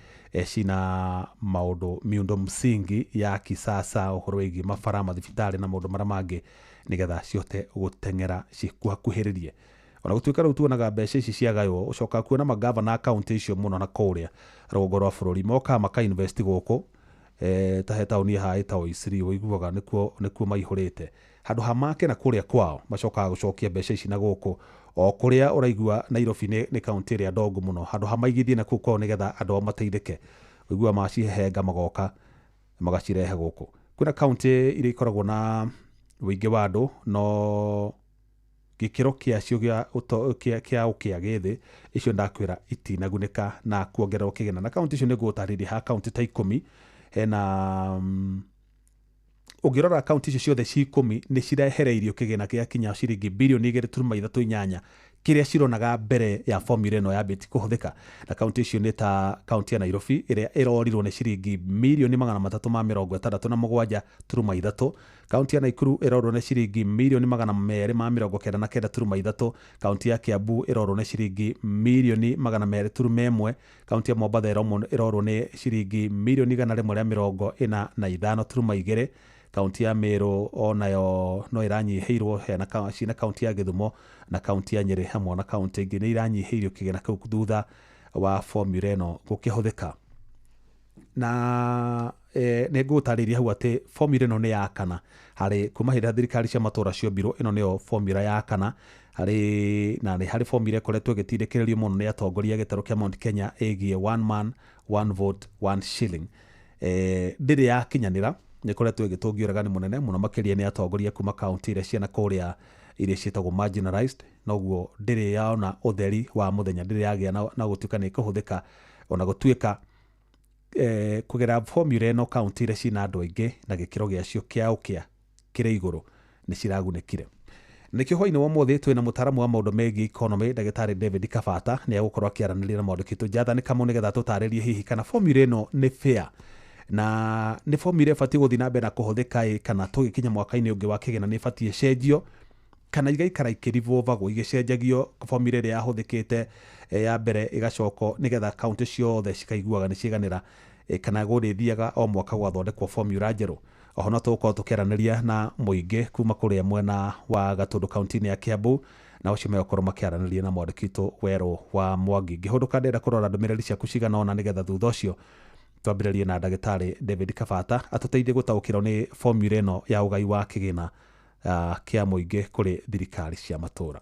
cina miundo msingi ya kisasa uhoro wigi mabara mathibitari na maundu maria mangi nigetha cihote gutengera cikuhakuhiririe. Ona gutuika riu tuonaga mbeca ici ciagayo ucoka kuona magavana county icio muno na kuria rugongo rwa bururi moka maka invest guku ta he tauni ha ita Isiri wiguaga nikuo maihurite handu hamake na kuria kwao macoka gucokia mbeca ici na guku o kuria uraigua Nairobi ni county ria ndogo muno handu hamaigithie na kuo kwao nigetha andu amateithike wiguaga macihehenga magoka magacirehe guku. Kuna county iria ikoragwo na wingi wa andu no gikiro kiacio kia ukia githi icio ndakwira itinaguneka na kuongererwo kigina na county icio ni gutariria ha county ta 10 hena ugirora county icio ciothe ci 10 ni cirehereirio kigina gia kinya ciringi bilioni 2.8 kiria cironaga mbere ya formula ino yambĩtie kũhũthĩka, na kaunti icio nĩ ta kaunti ya Nairobi ĩrĩa ĩrorirwo nĩ ciringi mirioni 367.3, kaunti ya Nakuru ĩrorirwo nĩ ciringi mirioni 299.3, kaunti ya Kiambu ĩrorirwo nĩ ciringi mirioni 200.1, kaunti ya Mombasa ĩrorirwo nĩ ciringi mirioni 145.2, kaunti ya Meru onayo no iranyihĩirwo ciĩna kaunti ya Gĩthumo na kaunti ya Nyeri hamwe na kaunti ingĩ nĩ iranyihĩirio kĩgĩna kĩu thutha wa formula ĩno gũkĩhũthĩka. Na nĩ ngũtarĩria hau atĩ formula ĩno nĩ ya kana harĩ kuma hĩndĩ thirikari cia matũra ciombirwo, ĩno nĩyo formula ya kana harĩ formula ĩkoretwo ĩgĩtindĩkĩrĩrio mũno nĩ atongoria gĩtarũ kĩa Mount Kenya ĩgiĩ one man one vote one shilling. Ndĩrĩ yakinyanĩra, nĩ koretwo ĩgĩtũngio ũregani mũnene mũno makĩria nĩ atongoria kuma kaunti iria ciana kũrĩa iria ciĩtagwo marginalized, noguo ndĩrĩ yaona ũtheri wa mũthenya, ndĩrĩ yagĩa na gũtuĩka nĩ ĩkũhũthĩka, ona gũtuĩka kũgera formula ĩno kaunti iria ciina andũ aingĩ na gĩkĩro gĩacio kĩa ũkĩa kĩrĩ igũrũ nĩ ciragunĩkire. Nĩkĩo hwainĩ wa ũmũthĩ twĩna mũtaramu wa maũndũ megiĩ economy Ndagĩtarĩ David Kabata nĩ egũkorwo akĩaranĩria na mwandĩki Jonathan Kamau nĩgetha tũtarĩrie hihi kana formula ĩno nĩ fair na nĩ formula ĩbatiĩ gũthiĩ na mbere na kũhũthĩka kana tũgĩkinya mwaka-inĩ ũngĩ wa kĩgĩna nĩ ĩbatiĩ ĩcenjio kana igaikara ikĩrivovagwo igĩcenjagio formula ĩrĩa yahũthĩkĩte ya mbere ĩgacokwo nĩgetha kaunti ciothe cikaiguaga nĩ ciiganĩra kana gũrĩthiaga o mwaka gwathondekwo formula njerũ. Oho no tũgũkorwo tũkĩaranĩria na mũingĩ kuma kũrĩa mwena wa Gatũndũ kaunti-inĩ ya Kiambu, na ũcio megũkorwo makĩaranĩria na mwandĩki witũ Werũ wa Mwangi. Ngĩhũndũka ndĩrenda kũrora ndũmĩrĩri ciaku cigana ũna nĩgetha thutha ũcio twambĩrĩrie na Ndagĩtarĩ David Kabata atũteithie gũtaũkĩrwo nĩ formula ĩno ya ũgai wa kĩgĩna kĩa mũingĩ kũrĩ thirikari cia matũra.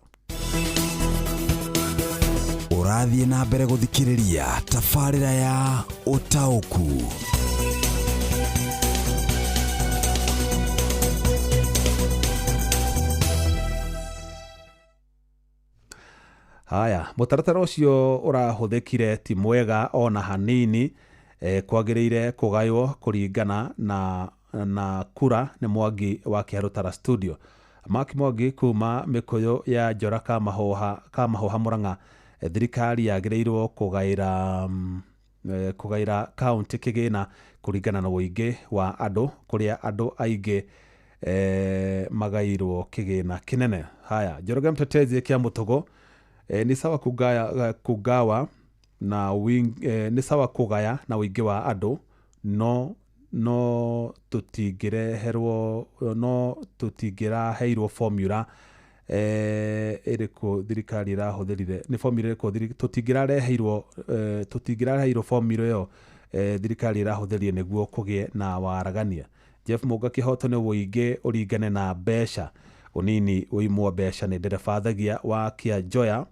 Ũrathiĩ na mbere gũthikĩrĩria tabarĩra ya Ũtaũku. Haya, mũtaratara ũcio ũrahũthĩkire ti mwega ona hanini, kwagĩrĩire kũgaywo kũringana na kura nĩ Mwangi wa Kĩharũ studio. Mark Mwangi kuma Mĩkũyũ ya Njora Kamahoha Mũrang'a, thirikari yagĩrĩirwo kũgaĩra kaunti kĩgĩna kũringana na ũingĩ wa andũ, kũrĩa andũ aingĩ magairwo kĩgĩna kĩnene. Haya, Njoroge Mtetezi kĩa Mũtũgũ, ni sawa kugawa na ni sawa kugaya na ũingĩ wa andũ, no tũtingĩraheirwo formula ĩrĩkũ thirikari ĩrahũthĩrire, nĩ formula ĩrĩkũ tũtingĩraheirwo formula ĩyo thirikari ĩrahũthĩrire nĩguo kũgĩe na waragania. Jeff Mũnga kĩhoto nĩ ũingĩ ũringane na mbeca, ũnini ũimwo mbeca nĩ nderebathagia wa Kĩanjoya.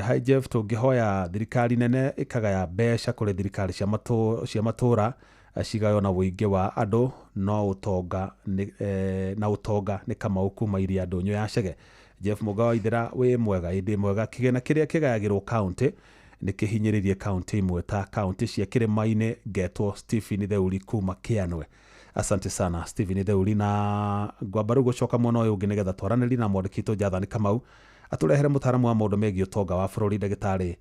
Hi Jeff, tũngĩhoya thirikari nene ĩkagaya mbeca kũrĩ thirikari cia matũra cigayo na ũingĩ wa andũ, no ũtonga nĩ Kamau kuma Iria Ndũnyũ ya Chege. Jeff Mũnga wa Ithera wĩ mwega, ĩndĩ mwega. Kĩgĩna kĩrĩa kĩgayagĩrwo kaunti nĩ kĩhinyĩrĩrie kaunti imwe ta kaunti cia kĩrĩma-inĩ. Ngetwo Stephen Theuri kuma Kĩanwe. Asante sana Stephen Theuri, na ngwamba rĩu gũcoka mwena ũyũ ũngĩ nĩgetha twaranĩrie na mwandĩki witũ Jonathan Kamau atũrehere mũtaaramu wa maũndũ megiĩ ũtonga wa bũrũri Ndagĩtarĩ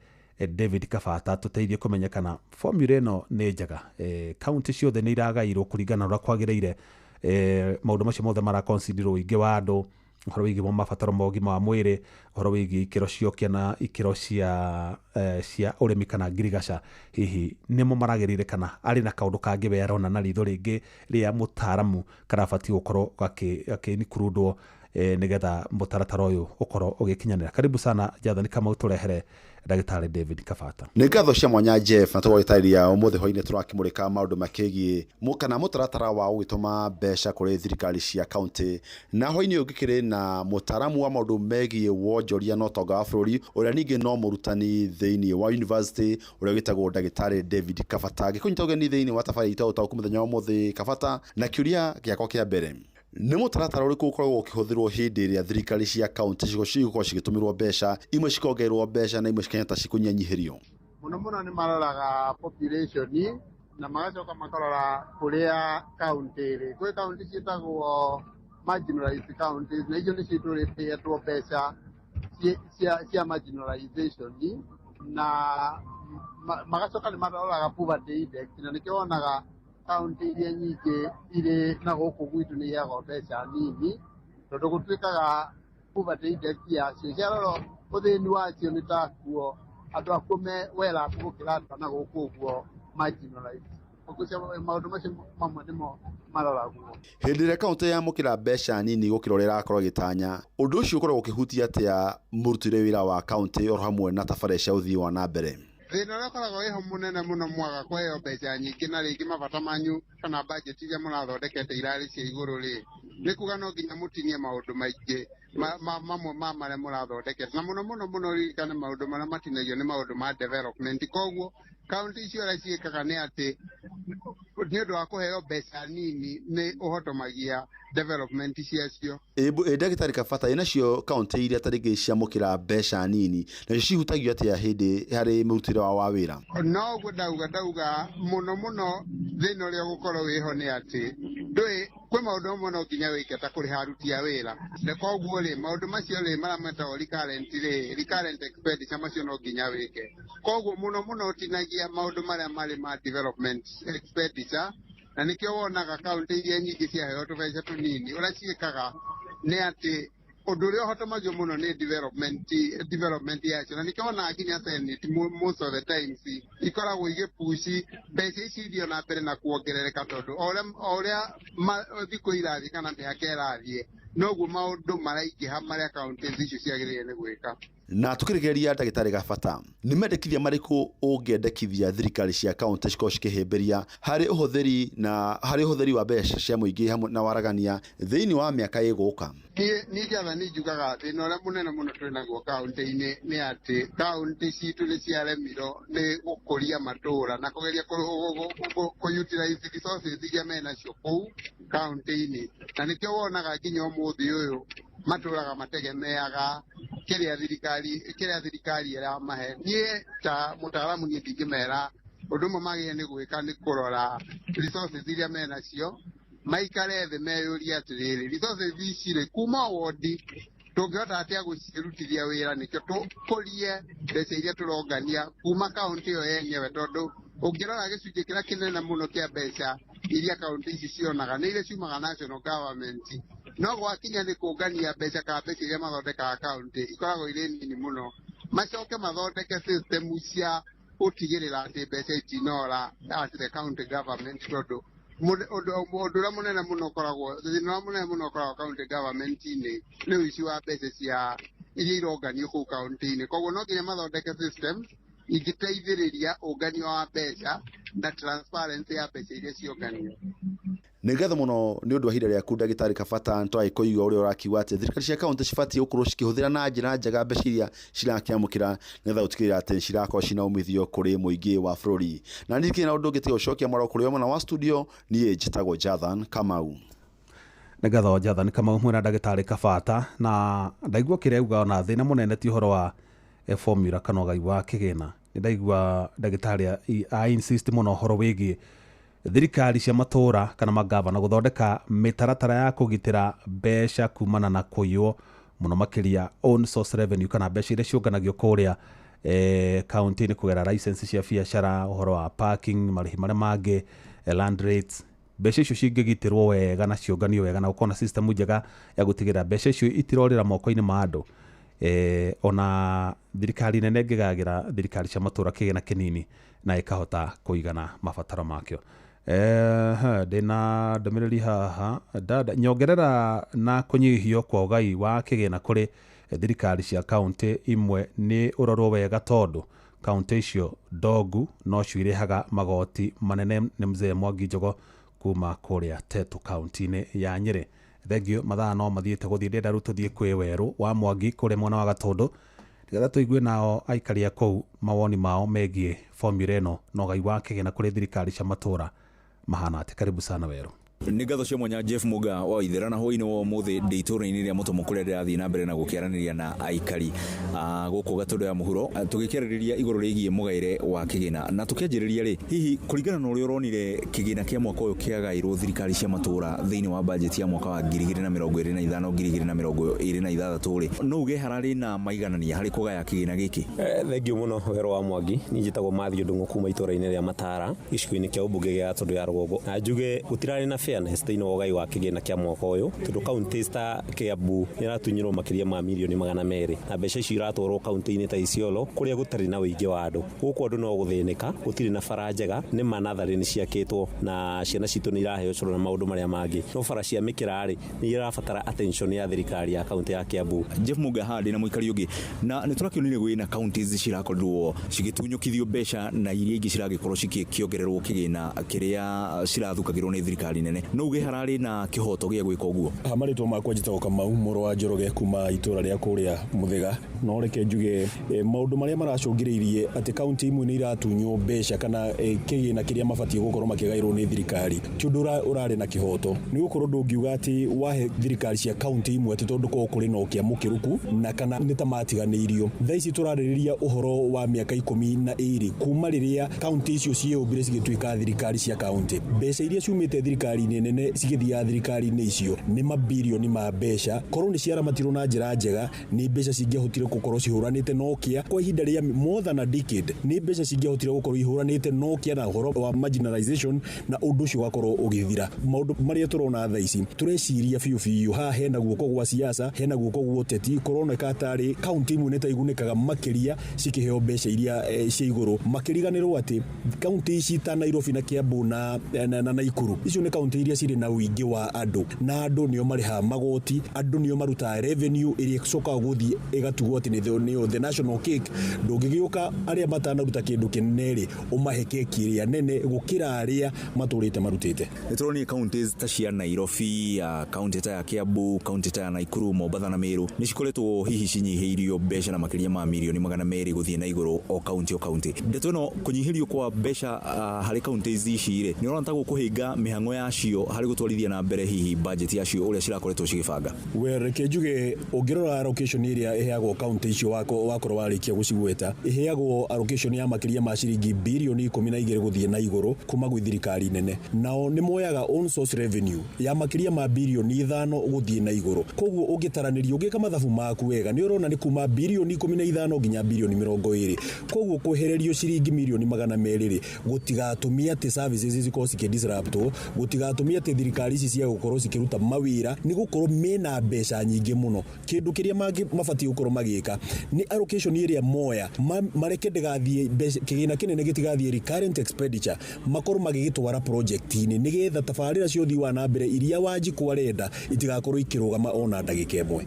David Kabata tũteithie kũmenya kana formula ĩno nĩ njega. Kaunti ciothe nĩ iragairwo kũringana na ũrĩa kwagĩrĩire. Maũndũ macio mothe maraconsiderwo ũingĩ wa andũ, ũhoro wĩgiĩ mabataro ma ũgima wa mwĩrĩ, ũhoro wĩgiĩ ikĩro cia ũkĩa na ikĩro cia ũrĩmi kana ngirigaca, hihi nĩmo maragĩrĩire kana arĩ na kaũndũ kangĩ we arona na ritho rĩngĩ rĩa mũtaaramu karabatiĩ gũkorwo gakĩnikurundwo nĩgetha mũtaratara ũyũ ũkorwo ũgĩkinyanĩra. Karibu sana Jonathan Kamau, tũrehere Ndagĩtarĩ David Kabata. Nĩ ngatho cia mwanya Jeff, na tũgũgĩtarĩria ũmũthĩ hwainĩ tũrakĩmũrĩka maũndũ makĩgiĩ kana mũtaratara wa gũgĩtũma mbeca kũrĩ thirikari cia kaunti, na hwainĩ ũngĩkĩrĩ na mũtaaramu wa maũndũ megiĩ wonjoria na ũtonga wa bũrũri ũrĩa ningĩ no mũrutani thĩinĩ wa university ũrĩa wĩtagwo Ndagĩtarĩ David Kabata. Gĩkũnyita ũgeni thĩinĩ wa tabarĩra itũ Ũtaũku mũthenya wa ũmũthĩ Kabata, na kĩũria gĩakwa kĩa mbere nĩ mũtaratara ũrĩkũ ũkoragwo ũkĩhũthĩrwo hĩndĩ ĩrĩa thirikari cia kaunti cigũkorwo cigĩtũmĩrwo mbeca, imwe cikongererwo mbeca na imwe cikanyita cikũnyihanyihĩrio? Mũno mũno nĩ maroraga population na magacoka makarora kũrĩa kaunti ĩrĩ. Kwĩ kaunti ciĩtagwo marginalized counties na icio nä citå rä teetwo mbeca cia marginalization na magacoka nä maroraga poverty index na nä kä wonaga kaunti iria nyingä irä na gå kå gwitå nä iheagwo mbeca nini tondå gå tuä kaga poverty index yacio ciarorwo å thä ni wacio nä takuo andå akuo me wera akå gå kä ra andå na gå kå å guo marginalized maundu macio mamwe nimo maroragwo hindi ria kaunti ya mukira mbeca nini gukira uria irakorwo gitanya undu ucio ukorwo ukihutia atia murutire wira wa kaunti oro hamwe na tabari cia uthii wa nambere thina uria ukoragwo iho munene muno mwaga kweheo mbeca nyingĩ na rĩngĩ mabata manyu kana budget iria mũrathondekete irarĩ cia igũrũ rĩ nĩ kuga no nginya mũtinie maũndũ maingĩ mamwe ma marĩa mũrathondekete na mũno ririkane maũndũ marĩa matinagio nĩ maũndũ ma development koguo kaunti icio ũrĩa ciĩkaga nĩ atĩ nĩ ũndũ wa kũheo mbeca nini nĩ ũhotomagia development ciacio. Ndagĩtarĩ Kabata inacio kaunti iria tarĩngĩ ciamũkĩra mbeca nini nacio cihutagio atĩa hĩndĩ harĩ mũrutĩre wa wĩra? No ũguo ndauga mũno thĩna ũrĩa ũgũkorwo wĩho nĩ atĩ ndũĩ kwĩ maũndũ mamwe no nginya wĩke ta kũrĩha aruti a wĩra na koguo rĩ maũndũ macio rĩ marĩa metagwo recurrent expenditure macio no nginya wĩke koguo mũno ũtinagia maũndũ marĩa marĩ ma development expenditure na nĩkĩo wonaga kaunti iria nyingĩ ciaheo tũbeca tũnini ũrĩa ciĩkaga nĩ atĩ ũndũ ũrĩa ũhotomagio mũno nĩ development yacio na nĩkĩo wonaga nginya Senate most of the times ikoragwo igĩpushi mbeca ici ithiĩ na mbere na kuongerereka tondũ o ũrĩa thikũ irathiĩ kana mĩaka ĩrathiĩ noguo maũndũ maraingĩha marĩa kaunti icio ciagĩrĩire nĩ gwĩka. Na tukirigeria Ndagĩtarĩ Kabata nĩ mendekithia marĩkũ ũngĩendekithia thirikari cia kaunti cikorwo cikĩhĩmbĩria harĩ ũhũthĩri wa mbeca cia mũingĩ hamwe na waragania thĩinĩ wa mĩaka ĩgũka? Niĩ njugaga thĩna ũrĩa mũnene mũno twĩ naguo kaunti-inĩ nĩ atĩ kaunti citũ nĩ ciaremirwo nĩ gũkũria matũũra na kũgeria kũ-utilize resources iria menacio kũu kaunti-inĩ na nĩkĩo wonaga nginya ũmũthĩ ũyũ matũũraga mategemeaga kĩrĩa thirikari ĩramahe. Niĩ ta mũtaaramu niĩ ndingĩmera ũndũ ũmwe magĩrĩire nĩ gwĩka nĩ kũrora resources iria menacio maikare thĩ meyũrie atĩrĩrĩ resources ici rĩ kuma wodi tũngĩhota atĩa gũcirutithia wĩra nĩkĩo tũkũrie mbeca iria tũrongania kuma kaunti ĩyo yenyewe tondũ ũngĩrora gĩcunjĩ kĩrĩa kĩnene mũno kĩa mbeca iria kaunti ici cionaga nĩ iria ciumaga national government no gwakinya nĩ kũngania mbeca kana mbeca iria mathondekaga kaunti ikoragwo irĩ nini mũno macoke mathondeke system cia gũtigĩrĩra atĩ mbeca itinora at the county government tondũ ũndũ ũrĩa mũnene mũno ũkoragwo county government-inĩ nĩ ũici wa mbeca cia iria ironganio kũu kaunti-inĩ koguo no nginya mathondeke system ingĩteithĩrĩria ũnganio wa mbeca na transparency ya mbeca iria cionganio. Nĩ ngatho mũno nĩ ũndũ wa ihinda rĩaku Ndagĩtarĩ Kabata nĩtwagĩ kũigua ũrĩa ũrakiuga atĩ thirikari cia kaunti cibatiĩ gũkorwo cikĩhũthĩra na njĩra njega mbeca iria cirakĩamũkĩra nĩgetha gũtigĩrĩra atĩ cirakorwo cina umithio kũrĩ mũingĩ wa bũrũri. Na nĩ na ũndũ ũngĩ tiga gũcokia mwaro kũrĩ mwena wa studio niĩ njĩtagwo Jathan Kamau. Nĩ ngatho Jathan Kamau mwena Ndagĩtarĩ Kabata na ndaigua kĩrĩa auga ona thĩna mũnene ti ũhoro wa formula kana ũgai wa kĩgĩna. Nĩ ndaigua ndagĩtarĩ insist mũno ũhoro wĩgiĩ thirikari cia matũũra kana magavana gũthondeka mĩtaratara ya kũgitĩra mbeca kumana na kũiywo mũno makĩria own source revenue kana mbeca iria ciũnganagio kũrĩa kaunti-inĩ kũgerera license cia biacara ũhoro wa parking marĩhi marĩa mangĩ land rates mbeca icio cingĩgitĩrwo wega na ciũnganio wega na gũkorwo na system njega ya gũtigĩrĩra mbeca icio itirorĩra moko-inĩ ma andũ ona thirikari nene ĩngĩgayagĩra thirikari cia matũũra kĩgĩna kĩnini na ĩkahota kũigana mabataro makĩo. Ndĩna ndũmĩrĩri haha nyongerera na kũnyihio kwa ũgai wa kĩgĩna kũrĩ thirikari cia kaunti imwe nĩ ũrorwo wega tondũ kaunti icio ndogu no cio irehaga magoti manene nĩ Mzee Mwangi Njogo kuma kũrĩa Tetu kaunti-inĩ ya Nyĩrĩ. Thengio mathaa no mathiĩte gũthiĩ ndĩenda rĩu tũthiĩ kwĩ werũ wa Mwangi kũrĩa mwena wa Gatũndũ nĩgetha tũigue nao aikari a kũu mawoni mao megiĩ formula ĩno na ũgai wa kĩgĩna kũrĩ thirikari cia matũũra mahana atĩ. Karibu sana werũ. nĩ ngatho cia mwanya Jeff Muga wa Waithera na hwainĩ wa ũmũthĩ ndĩ itũũra-inĩ rĩa Mũtomo kũrĩa ndĩrathiĩ na mbere na gũkĩaranĩria na aikari gũkũ Gatũndũ ya mũhuro tũgĩkĩarĩrĩria igũrũ rĩgiĩ mũgaĩre wa kĩgĩna na tũkĩanjĩrĩria rĩ hihi kũringana na ũrĩa ũronire kĩgĩna kĩa mwaka ũyũ kĩagaĩrwo thirikari cia matũũra thĩinĩ wa bajeti ya mwaka wa 2025 2026 rĩ no uge hararĩ na maiganania harĩ kũgaya kĩgĩna gĩkĩ. Thengiũ mũno Wero wa Mwangi niĩ njĩtagwo Mathew Ndung'u kuma itũũra-inĩ rĩa Matara gĩcigo-inĩ kĩa ũmbunge gĩa Gatũndũ ya rũgongo na njuge gũtirarĩ na fairness thĩinĩ wa ũgai wa kĩgĩna kĩa mwaka ũyũ tondũ kaunti ta Kiambu nĩratunyirwo makĩria ma mirioni 200 na mbeca icio iratwarwo kaunti-inĩ ta Isiolo kũrĩa gũtarĩ na ũingĩ wa andũ gũkũ andũ no gũthĩnĩka gũtirĩ na bara njega nĩ manatharĩ nĩ ciakĩtwo na ciana citũ nĩ iraheo cũrũ na maũndũ marĩa mangĩ no bara cia mĩkĩrarĩ nĩ irabatara attention ya thirikari ya kaunti ya Kiambu. Jeff Muga handi na mũikari ũngĩ na nĩ tũrakĩonire gwĩna counties cirakorirwo cigĩtunyũkithio mbeca na iria ingĩ ciragĩkorwo cikĩongererwo kĩgĩna kĩrĩa cirathukagĩrwo nĩ thirikari nene no uge hararĩ na kĩhoto gĩa gwĩka ũguo. Marĩtwa makwa njĩtagwo Kamau mũrũ wa Njoroge kuma itũũra rĩa kũrĩa Mũthĩga no reke njuge maũndũ marĩa maracũngĩrĩirie atĩ kaunti imwe nĩ iratunywo mbeca kana kĩgĩna kĩrĩa mabatiĩ gũkorwo makĩgaĩrwo nĩ thirikari ti ũndũ ũrarĩ na kĩhoto nĩ gũkorwo ndũngiuga atĩ wahe thirikari cia kaunti imwe atĩ tondũ korwo kũrĩ na ũkĩamũkĩrũku na kana nĩ ta matiganĩirio. Thaa ici tũrarĩrĩria ũhoro wa mĩaka 12 kuma rĩrĩa kaunti icio ciĩyũmbire cigĩtuĩka thirikari cia kaunti. Mbeca iria ciumĩte thirikari-inĩ nene cigĩthiaga thirikari-inĩ icio nĩ mabirioni ma mbeca korwo nĩ ciaramatirwo na njĩra njega nĩ mbeca cingĩahotire gũkorwo cihũranĩte Nokia kwa ihinda rĩa more than a decade nĩ mbeca cingĩahotire gũkorwo ihũranĩte Nokia na ũhoro wa marginalization na ũndũ ũcio ũgakorwo ũgĩthira. Maũndũ marĩa tũrona thaa ici tũreciria biũ haha hena guoko gwa siasa hena guoko gwa ũteti kũroneka tarĩ kaunti imwe nĩ ta igunĩkaga makĩria cikĩheo mbeca iria cia igũrũ makĩriganĩrwo atĩ kaunti ici ta Nairobi na Kiambu na Naikuru icio nĩ kaunti iria cirĩ na ũingĩ wa andũ na andũ nĩo marĩhaga magoti andũ nĩo marutaga revenue ĩrĩa ĩcokaga gũthiĩ ĩgatugwo atĩ nĩyo the national cake. Ndũngĩgĩũka arĩa matanaruta kĩndũ kĩnene rĩ ũmahe keki ĩrĩa nene gũkĩra arĩa matũrĩte marutĩte. Nĩtũronire counties ta cia Nairobi county ta ya Kiambu county ta ya Naikuru Mombatha na Meru nĩ cikoretwo hihi cinyihĩirio mbeca na makĩria ma mirioni 200 gũthiĩ na igũrũ o county. Ndeto ĩno kũnyihĩrio kwa mbeca harĩ counties ici rĩ nĩ ũrona ta gũkũhinga mĩhang'o yacio harĩ gũtwarithia na mbere hihi budget yacio ũrĩa cirakoretwo cigĩbanga. Reke njuge ũngĩrora allocation ĩrĩa ĩheagwo kaunti icio wakorwo warĩkia gũcigweta ĩheagwo allocation ya makĩria ma ciringi birioni 12 gũthiĩ na igũrũ kuma gwĩ thirikari nene nao nĩ moyaga own source revenue ya makĩria ma birioni 5 gũthiĩ na igũrũ. Koguo ũngĩtaranĩrio ũgĩka mathabu maku wega nĩ ũrona nĩ kuma birioni 15 nginya birioni 20. Koguo kwehererio ciringi mirioni 200 gũtigatũmia atĩ services cikorwo cikĩdisruptwo gũtigatũmia atĩ thirikari ici cia gũkorwo cikĩruta mawĩra nĩ gũkorwo mena mbeca nyingĩ mũno. Kĩndũ kĩrĩa mabatiĩ gũkorwo magĩka nĩ allocation ĩrĩa moya mareke ndĩgathiĩ kĩgĩna kĩnene gĩtigathiĩ recurrent expenditure makorwo magĩgĩtwara project-inĩ nĩgetha tabarĩra cia ũthii wa na mbere iria Wanjikũ arenda itigakorwo ikĩrũgama ona ndagĩka ĩmwe.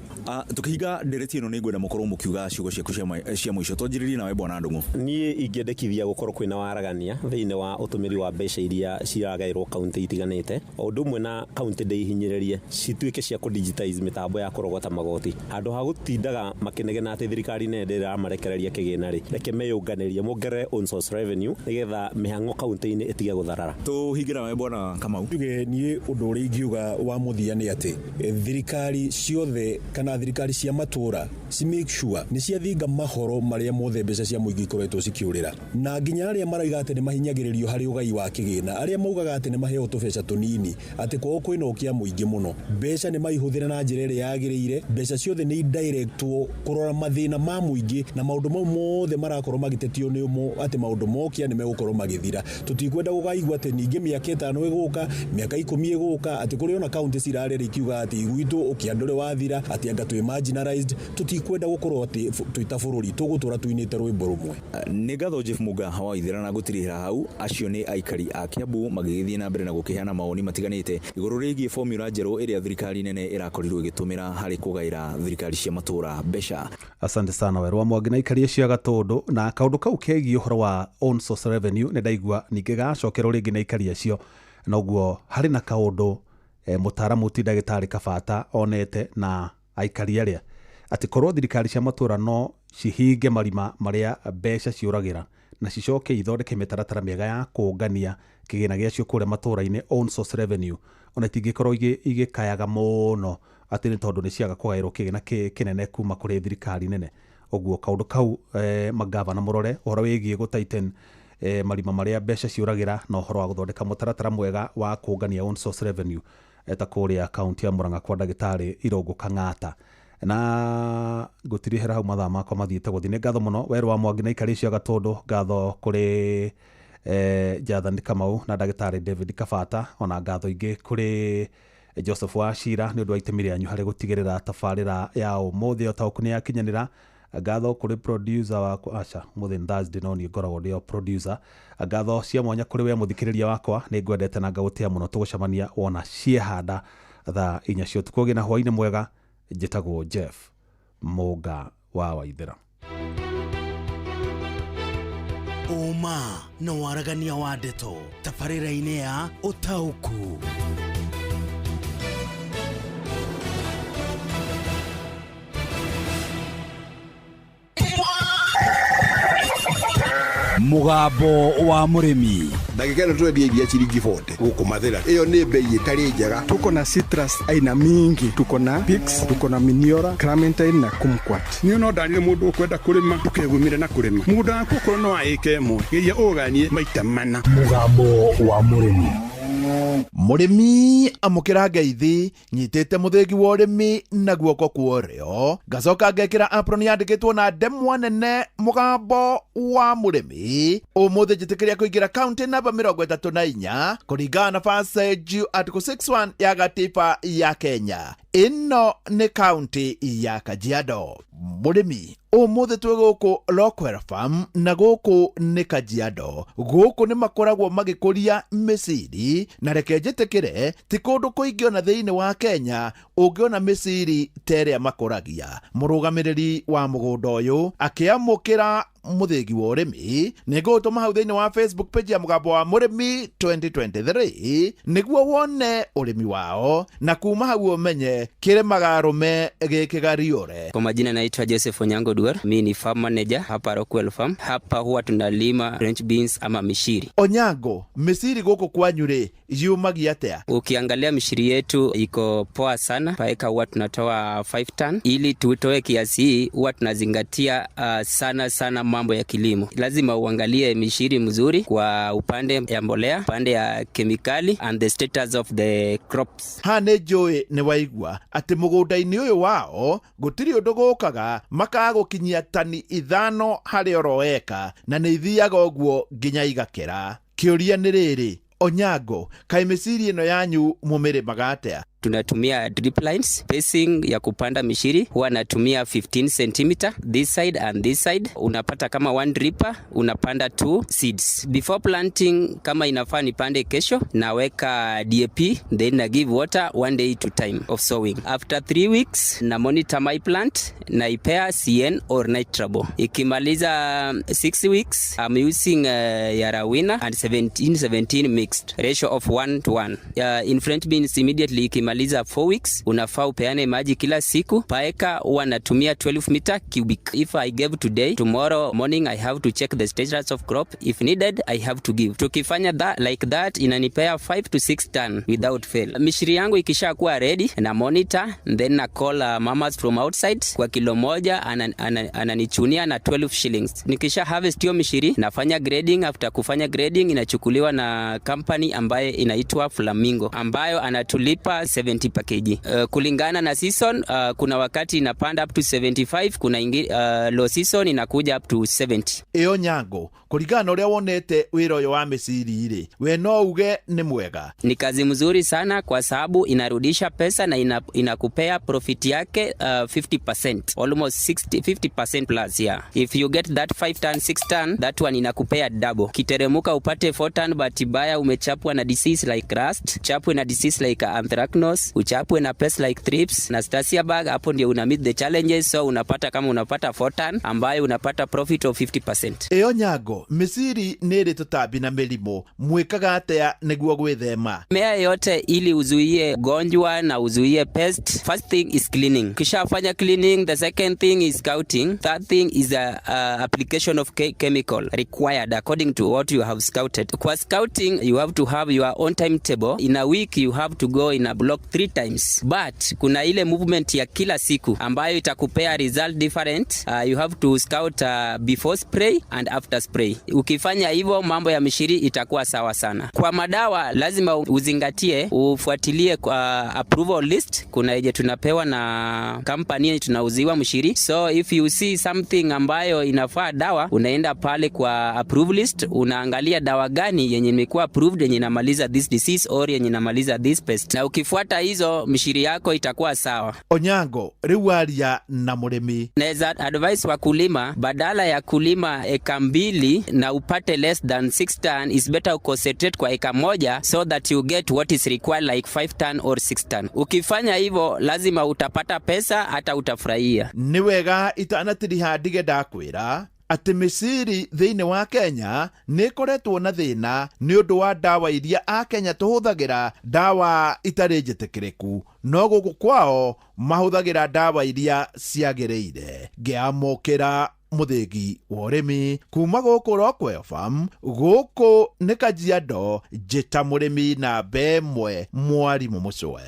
Tũkĩhinga ndereti ĩno nĩ ngwenda mũkorwo mũkiuga ciugo ciaku cia mũico twanjĩrĩrie nawe Bwana Ndung'u. Niĩ ingĩendekithia gũkorwo kwĩna waragania thĩinĩ wa ũtũmĩri wa mbeca iria ciragaĩrwo kaunti itiganĩte o ũndũ ũmwe na kaunti ndĩhinyĩrĩrie cituĩke cia kũdigitize mĩtambo ya kũrogota magoti handũ ha gũtindaga makĩnegena atĩ thirikari nene ndĩramarekereria kĩgĩna rĩ reke meyũnganĩrie mongerere own source revenue nĩgetha mĩhang'o kaunti-inĩ ĩtige gũtharara. Tũhingĩra nawe Bwana Kamau. Njuge niĩ ũndũ ũrĩa ingiuga wa mũthia nĩ atĩ thirikari ciothe kana thirikari cia matũũra ci make sure nĩ ciathinga mahoro marĩa mothe mbeca cia mũingĩ ikoretwo cikiũrĩra na nginya arĩa maraiga atĩ nĩ mahinyagĩrĩrio harĩ ũgai wa kĩgĩna arĩa maugaga atĩ nĩ maheo tũbeca tũnini atĩ kwao kwĩna ũkĩa mũingĩ mũno mbeca nĩ maihũthĩre na njĩra ĩrĩa yagĩrĩire. Mbeca ciothe nĩ indirectwo kũrora mathĩna ma mũingĩ na maũndũ mau mothe marakorwo magĩtetio nĩ mo atĩ maũndũ mokia nĩ megũkorwo magĩthira. Tũtikwenda gũkaigua atĩ ningĩ mĩaka 5 ĩgũka mĩaka 10 ĩgũka atĩ kũrĩ ona kaunti cirarĩra ikiuga atĩ gwitũ ũkĩa ndũrĩ wathira atĩ anga twĩ marginalized. Tũtikwenda gũkorwo atĩ twĩta bũrũri tũgũtũra tuinĩte rwĩmbo rũmwe. Nĩ ngatho Jeff Muga wa Waithera na gũtirĩhĩra hau acio nĩ aikari a Kiambu magĩgĩthiĩ na mbere na gũkĩheana mawoni matiganĩte igũrũ rĩgiĩ formula njerũ ĩrĩa thirikari nene ĩrakorirwo ĩgĩtũmĩra harĩ kũgaĩra thirikari cia matũũra mbeca. Asante sana Wero wa Mwangi na aikari cia Gatũndũ na kaũndũ kau kegiĩ ũhoro wa own source revenue nĩ ndaigua ningĩ gacokerwo rĩngĩ na aikari acio noguo harĩ na kaũndũ mũtaaramu ti ndagĩtarĩ Kabata onete na aikari arĩa atĩ korwo thirikari cia matũũra no cihinge marima marĩa mbeca ciũragĩra na cicoke ithondeke mĩtaratara mĩega ya kũngania kĩgĩna gĩacio kũrĩa matũũra-inĩ own source revenue ona itingĩkorwo igĩkayaga mũno atĩ nĩ tondũ nĩ ciaga kũgaĩrwo kĩgĩna kĩnene kuma kũrĩ thirikari nene. Ũguo kaũndũ kau magavana mũrore ũhoro wĩgiĩ gũtighten marima marĩa mbeca ciũragĩra na ũhoro wa gũthondeka mũtaratara mwega wa kũngania own source revenue ta kũrĩa kaunti ya Murang'a kwa ndagĩtarĩ Irũngũ Kang'ata. Na gũtirihera hau mathaa makwa mathiĩte gũthiĩ. Nĩ ngatho mũno Werũ wa Mwangi na Ikari cia Gatũndũ, ngatho kũrĩ Jathani Kamau na ndagĩtarĩ David Kabata, ona ngatho ingĩ kũrĩ Joseph Wachira nĩ ũndũ wa itemi rĩanyu harĩ gũtigĩrĩra tabarĩra ya ũmũthĩ ũtaũku nĩ yakinyanĩra. Ngatho kũrĩ producer wakwa aca mũthĩ Thursday no niĩ ngoragwo ndĩ o producer. Ngatho cia mwanya kũrĩ we mũthikĩrĩria wakwa, nĩ ngwendete na ngagũtĩa mũno. Tũgũcemania wona ciehanda thaa 4 cia ũtukũ. Gĩna hwaĩ-inĩ mwega. Njĩtagwo Jeff Mũnga wa Waithĩra. Ũma na waragania wa ndeto tabarĩra-inĩ ya ũtaũku. Mugambo wa mũrĩmi. Ndagĩka ĩno twendia iria ciringi 40 gũkũ Mathĩra. Ĩyo nĩ bei ĩtarĩ njega. Tuko na citrus aina mingi, tuko na Pix, tuko na Miniora, Clementine na Kumquat. Niĩ no ndarire mũndũ ũkwenda kũrĩma ndũkegumire na kũrĩma. Mũgũnda waku ũkorwo no wa ĩka ĩmwe, geria ũganie maita mana. Mugambo wa mũrĩmi. Mũrĩmi amũkĩra ngeithi nyitĩte mũthĩgi wa ũrĩmi na guoko kuorio, ngacoka ngekĩra apron yandĩkĩtwo na ndemwa nene mũgambo wa mũrĩmi. Ũmũthĩ njĩtĩkĩria kũingĩra kaunti namba 34 kũringana na passage article 61 ya gatiba ya Kenya. Ĩno nĩ kaunti ya Kajiado. Mũrĩmi ũmũthĩ twĩ gũkũ Rockwell Farm na gũkũ nĩ Kajiado. Gũkũ nĩ makoragwo magĩkũria mĩciri, na reke njĩtĩkĩre ti kũndũ kũingĩ ona thĩinĩ wa Kenya ũngĩona mĩciri ta ĩrĩa makũragia. Mũrũgamĩrĩri wa mũgũnda ũyũ akĩamũkĩra mũthĩgi wa ũrĩmi nĩ ngũtũma hau thĩinĩ wa Facebook page ya Mũgambo wa Mũrĩmi 2023 nĩguo wone ũrĩmi wao na kuma hau ũmenye kĩrĩmaga arũme gĩkĩgariũre. Kwa majina naitwa Joseph Onyango Duar, mimi ni farm manager hapa Rockwell Farm. Hapa huwa tunalima French beans ama mishiri. Onyango, mishiri gũkũ kwanyu rĩ yumagia atĩa? Ukiangalia mishiri yetu iko poa sana. Paeka huwa tunatoa 5 ton. Ili tutoe kiasi hii huwa tunazingatia sana mambo ya kilimo. Lazima uangalie mishiri mzuri kwa upande ya mbolea, upande ya kemikali and the status of the crops. Hane njũĩ nĩ waigua atĩ mũgũnda-inĩ ũyũ wao gũtirĩ ũndũ gũkaga makagũkinyia tani 5 harĩ oro eka, na nĩ ithiaga ũguo nginya igakĩra. Kĩũria nĩ rĩrĩ, Onyango, kaĩ mĩciri ĩno yanyu mũmĩrĩmaga atĩa? Tunatumia drip lines. Spacing ya kupanda mishiri huwa natumia 15 cm this side and this side. Unapata kama 1 dripper unapanda 2 seeds. Before planting, kama inafaa nipande kesho, naweka DAP, then na give water 1 day to time of sowing. After 3 weeks na monitor my plant, naipea CN or nitrabo. Ikimaliza 6 weeks, I'm using Yarawina and 17-17 mixed ratio of 1:1. In French beans immediately ikimaliza 4 weeks, unafaa upeane maji kila siku. Paeka huwa natumia 12 meter cubic. If I gave today, tomorrow morning I have to check the status of crop. If needed, I have to give. Tukifanya that like that, inanipea 5 to 6 ton without fail. Mishiri yangu ikisha kuwa ready na monitor, then na call mamas from outside. Kwa kilo moja ananichunia na 12 shillings. Nikisha harvest hiyo mishiri, nafanya grading. After kufanya grading, inachukuliwa na company ambaye inaitwa Flamingo, ambayo anatulipa 70 per kg. Kulingana na season, kuna wakati inapanda up to 75, kuna low season inakuja up to 70. Onyango, kulingana na ũrĩa wonete wĩra ũyũ wa mĩciri rĩ, we no uge nĩ mwega? Ni kazi mzuri sana kwa sababu inarudisha pesa na inakupea profit yake 50%, almost 50% plus. Yeah, if you get that 5 ton 6 ton, that one inakupea double. Kiteremuka upate 4 ton, but baya umechapwa na disease like rust, chapwa na disease like anthracnose, signals, uchapwe na pests like thrips na Stasia bug. Hapo ndio una meet the challenges, so unapata kama unapata 4 ton ambayo unapata profit of 50%. Eyo Nyago, misiri nere tutabi na melimo mwekaga atea neguo gwithema. Mea yote ili uzuie gonjwa na uzuie pest, first thing is cleaning. Kisha fanya cleaning, the second thing is scouting, third thing is application of chemical required according to what you have scouted. Kwa scouting you have to have your own timetable. In a week you have to go in a block 3 times, but kuna ile movement ya kila siku ambayo itakupea result different. You have to scout before spray and after spray. Ukifanya hivyo mambo ya mishiri itakuwa sawa sana. Kwa madawa lazima uzingatie, ufuatilie kwa approval list. Kuna yenye tunapewa na company tunauziwa mshiri, so if you see something ambayo inafaa dawa, unaenda pale kwa approval list, unaangalia dawa gani yenye imekuwa approved, yenye inamaliza this disease or yenye inamaliza this pest, na ukifuata hizo mshiri yako itakuwa sawa. Onyango, riwaria na murimi. Naweza advise wakulima, badala ya kulima eka 2 na upate less than 6 ton, is better concentrate kwa eka 1 so that you get what is required like 5 ton or 6 ton. Ukifanya hivyo lazima utapata pesa, hata utafurahia. Ni wega itanatiriha ndige ndakwira ati misiri thiini wa Kenya ni koretwo na thina ni undu wa dawa iria a Kenya tuhuthagira dawa itari njitikireku, no guku kwao mahuthagira dawa iria ciagiriire. Ngiamukira muthigi wa urimi kuma guku Rockwell Farm, guku ni Kajiado, njita murimi na bemwe mwarimu mucwe.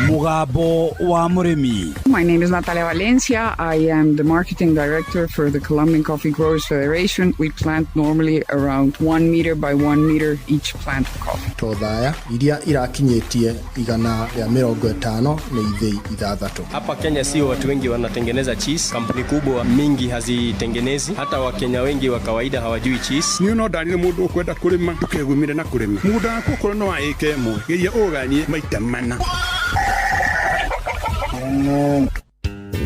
Mugambo wa murimi. My name is Natalia Valencia. I am the marketing director for the Colombian Coffee Growers Federation. We plant normally around 1 meter by 1 meter each plant of coffee. Tothaya iria irakinyetie igana ya 50 ni ithei 6. Hapa Kenya sio watu wengi wanatengeneza cheese. Kampuni kubwa mingi hazitengenezi. Hata Wakenya wengi wa kawaida hawajui cheese. Ni no ndani mundu kwenda kurima tukegumire na kurima. Muda ko no aike mo geria oganie maita mana.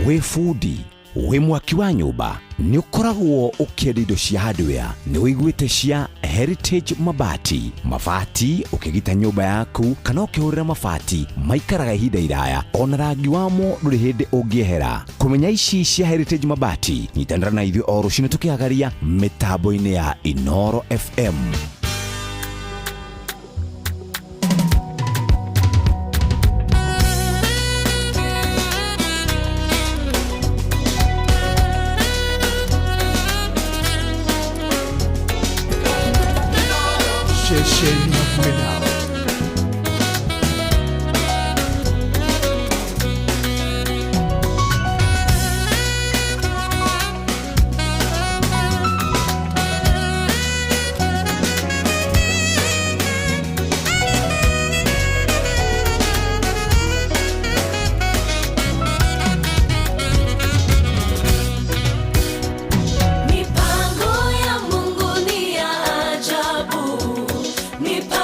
We foodi, we mwaki wa nyumba, ni ukoragwo ukienda indo cia hardware, ni wiguite cia Heritage Mabati. Mabati ukigita nyumba yaku kana ukihurira mabati maikaraga ihinda iraya, ona rangi wamo nduri hindi ungiehera. Kumenya ici cia Heritage Mabati, nyitanira na ithuĩ o rucini tukiagaria mitambo-ini ya Inoro FM. Shesheni Mwenao. Mipango ya Mungu ni ya ajabu. Mipango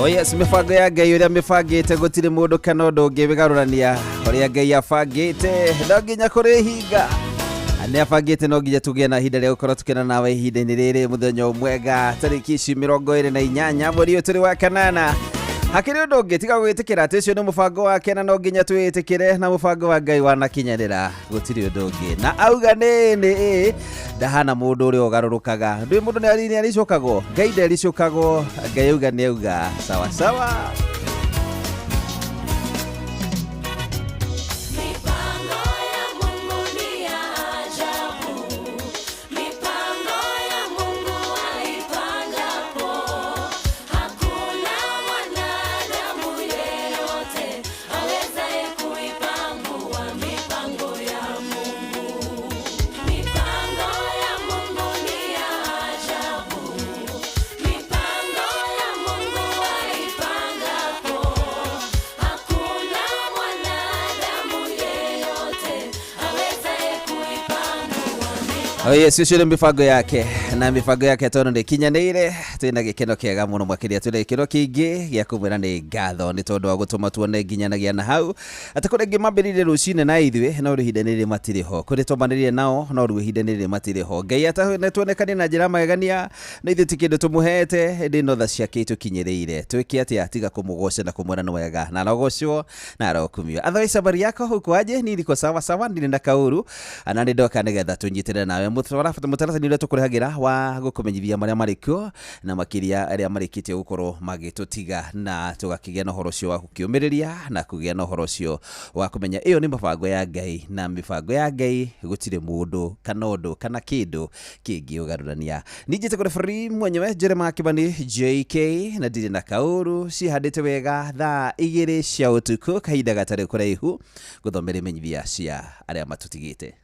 yes, mibango ya Ngai uria mibangite gutire mundu kana undu ungi wigarurania uria Ngai abangite no nginya kuri hinga ane abangite no nginya tugie na ihinda ria gukorwo tukena nawe ihinda-ini riri muthenya mwega tariki 28 mweri uyu turi wa kanana. Hakiri undu ungi tiga gwitikira ati ucio ni mubango wake na no nginya twitikire na mubango wa Ngai wanakinyanira gutiri undu ungi na auga ni ndahana mundu uria ugarurukaga ndui mundu ni aricukagwo Ngai ndericukagwo Ngai auga ni auga sawa sawa. Yes, ucio ni mibango yake na mibango yake tono ndi kinyanire twina gikeno kiega muno makiria twina gikeno kingi gia kumwira ni ngatho ni tondu wa gutuma tuone nginyanagia na hau atakore ngimambirire rucine na ithwe no ruhindanire matire ho kuri tombanire nao no ruhindanire matire ho Ngai atahone tuonekane na njira magania na ithu tikindu tumuhete ndi no tha ciake tukinyireire twiki atia tiga kumugoca na kumwira no wega na rogocwo na rokumio otherwise habari yako huko aje ni liko sawa sawa ndi nda kauru anani ndoka nigetha tunyitire nawe mutarasa ni tukurehagira wa gukumenyithia maria marikio na makiria aria marikitie gukorwo magitutiga na tugakigia na horo cio wa kukiumiriria na kugia na horo cio wa kumenya iyo ni mibango ya Ngai na mibango ya Ngai gutire mundu kana undu kana kindu kingi ugarurania. Nijite kure free mwenyewe Jeremiah Kibani JK na ndiri na kauru cihadite wega thaa 2 cia utuku kahinda gatari kuraihu guthomera imenyithia cia aria matutigite.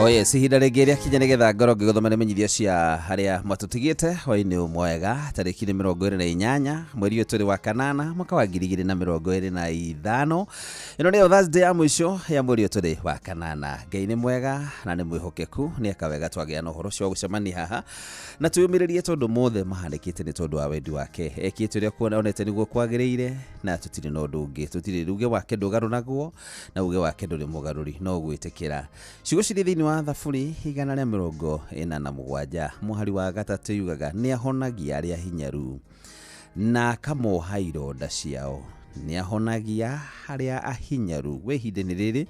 Oye sihinda regeria kinya getha ngoro ngiguthomera menyithio cia haria matutigite hwaini umwega tariki 28 mweri uyu turi wa kanana mwaka wa 2025 ino ni Thursday ya mwisho ya mweri uyu turi wa kanana. Ngai ni mwega na ni mwihokeku ni akawega twagia no horo cio gucemania haha na tuyumiririe tondu mothe mahandikite ni tondu wa wendi wake ekite ria kuona onete niguo kwagiriire na tutiri no ndungi tutiri ruge wake ndugarunagwo na uge wake nduri mugaruri no gwitikira ciugo ciri thiini wa thaburi 147 muhari wa gatatu yugaga ni ahonagia aria hinyaru na akamoha ironda ciao ni ahonagia aria ahinyaru we hindeni riri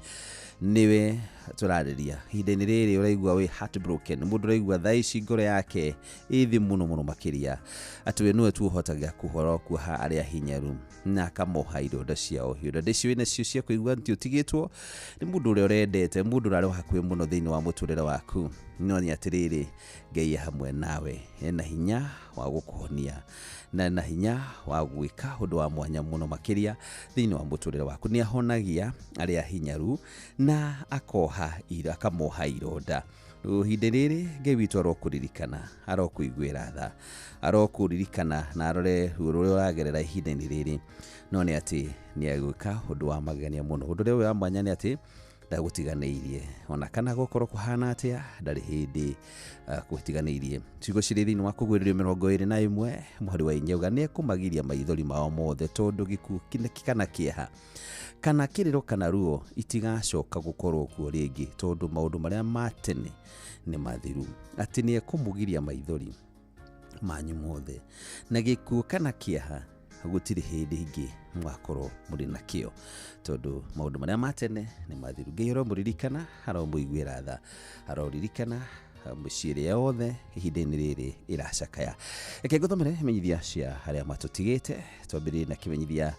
niwe turariria hindeni riri uraigua we heartbroken mundu uraigua thaici ngoro yake ithi muno makiria atwe niwe tuhotaga kuhoro kuha aria hinyaru na akamoha ironda ciao ironda cio ina cio cia kuigua nti utigitwo ni mundu uria urendete mundu urari hakuhi muno thiini wa muturire waku no ni atiriri Ngai hamwe nawe ena hinya wa gukuhonia na na hinya wa gwika undu wa mwanya muno makiria thiini wa muturire waku ni ahonagia aria hinyaru na akoha akamoha ironda hinde riri Ngai witu arokuririkana arokuiguira tha arokuririkana na arore ruo uragerera ihinda-ini riri no ni ati ni agwika undu wa magania muno undu ria wa mwanya ni ati ndagutiganeirie ona kana gukoro kuhana atia ndari hindi gutiganeirie ciugo ciri thiini wa kugwiririo 21 muhari wa inyauga ni kumagiria maithori mao mothe tondu giku kinekikana kieha kana kiriro kana ruo itigacoka gukorwo kuo ringi tondu maundu maria matene ni mathiru ati ni ekumugiria maithori manyu mothe na gikuo kana kieha gutiri hindi ingi mwakorwo muri nakio tondu maundu maria matene ni mathiru ngeiro muririkana haro muiguira tha haro ririkana muciire yothe ihinda-ini riri iracakaya. Reke nguthomere menyithia cia haria matutigite twambiri na kimenyithia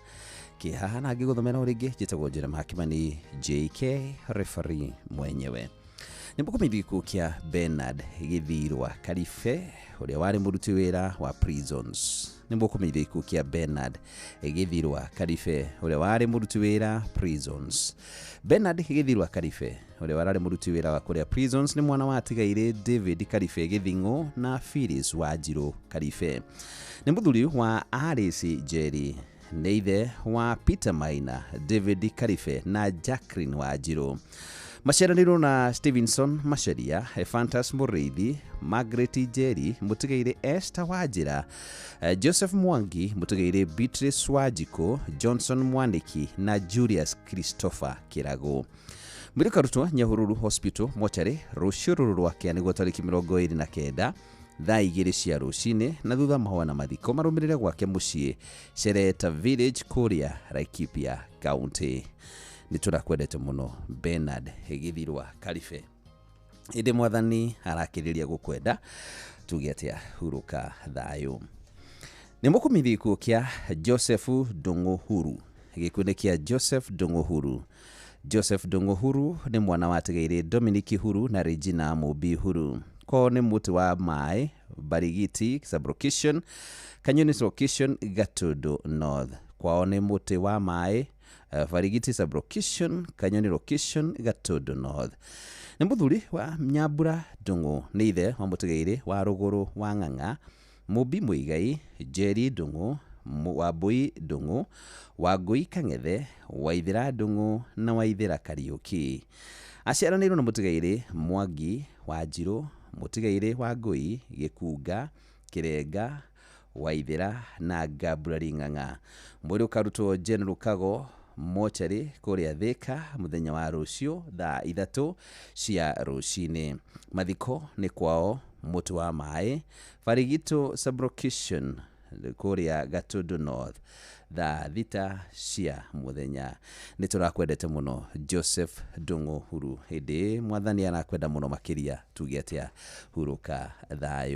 kihaha na ngiguthomera uringi njitagwo Jeremy Hakimani JK referee mwenyewe. Nimukumenyithia gikuo kia Bernard Githirwa Karife uria wari muruti wira wa Prisons. Nimukumenyithia gikuo kia Bernard Githirwa Karife uria wari muruti wira Prisons. Bernard Githirwa Karife uria wari muruti wira wa kuria Prisons ni mwana wa atigaire David Karife Githingo na Phyllis Wanjiru Karife. Ni muthuri wa Alice Jerry, ni ithe wa Peter Maina, David Karife na Jacqueline Wanjiru. Maceraniro na Stevenson Macharia, Ephantus Muriithi, Margaret Jerry, mutigaire Esther Wanjira, Joseph Mwangi, mutigaire Beatrice Wanjiko, Johnson Mwaniki na Julius Christopher Kirago. Mwiri karutwa Nyahururu Hospital mochari ruciururu rwake niguo tariki 29 thaa 2 cia rucini na thutha mahwa na mathiko marumirire gwake mucii Sereta Village kuria Laikipia County. Niturakwendete muno Bernard Githirwa Karife. Inde mwathani arakiriria gukwenda tuge atia huruka thayo. Nimukumenyithia gikuo kia Joseph Ndung'u Huru. Gikuo kia Joseph Ndung'u Huru. Joseph Ndung'u Huru ni mwana wa atigaire Dominic Huru na Regina Mubi Huru. Ko ni muti wa mai Barigiti sublocation Kanyoni location Gatudu North. Kwao ni muti wa mai Barigiti sublocation Kanyoni location Gatudu North. Ni muthuri wa Nyambura Ndung'u ni ithe wa mutigaire wa ruguru wa Ng'ang'a Mubi Muigai Jerry Ndung'u Wambui Ndung'u Wangui Kang'ethe Waithira Ndung'u na Waithira Kariuki. Aciaranirwo na mutigaire Mwangi Wanjiru, mutigaire Wangui Gikunga Kirenga Waithira na Gabriel Ng'ang'a. Mwiri ukarutwo General Kago mochari kuria Thika muthenya wa rucio thaa 3 cia rucini. Mathiko ni kwao muti wa mai Barigito sublocation kuria Gatudu North thaa 3 cia muthenya. Niturakwendete muno Joseph Ndung'u Huru. Hindi mwathani anakwenda muno makiria tuge atia huruka thayo.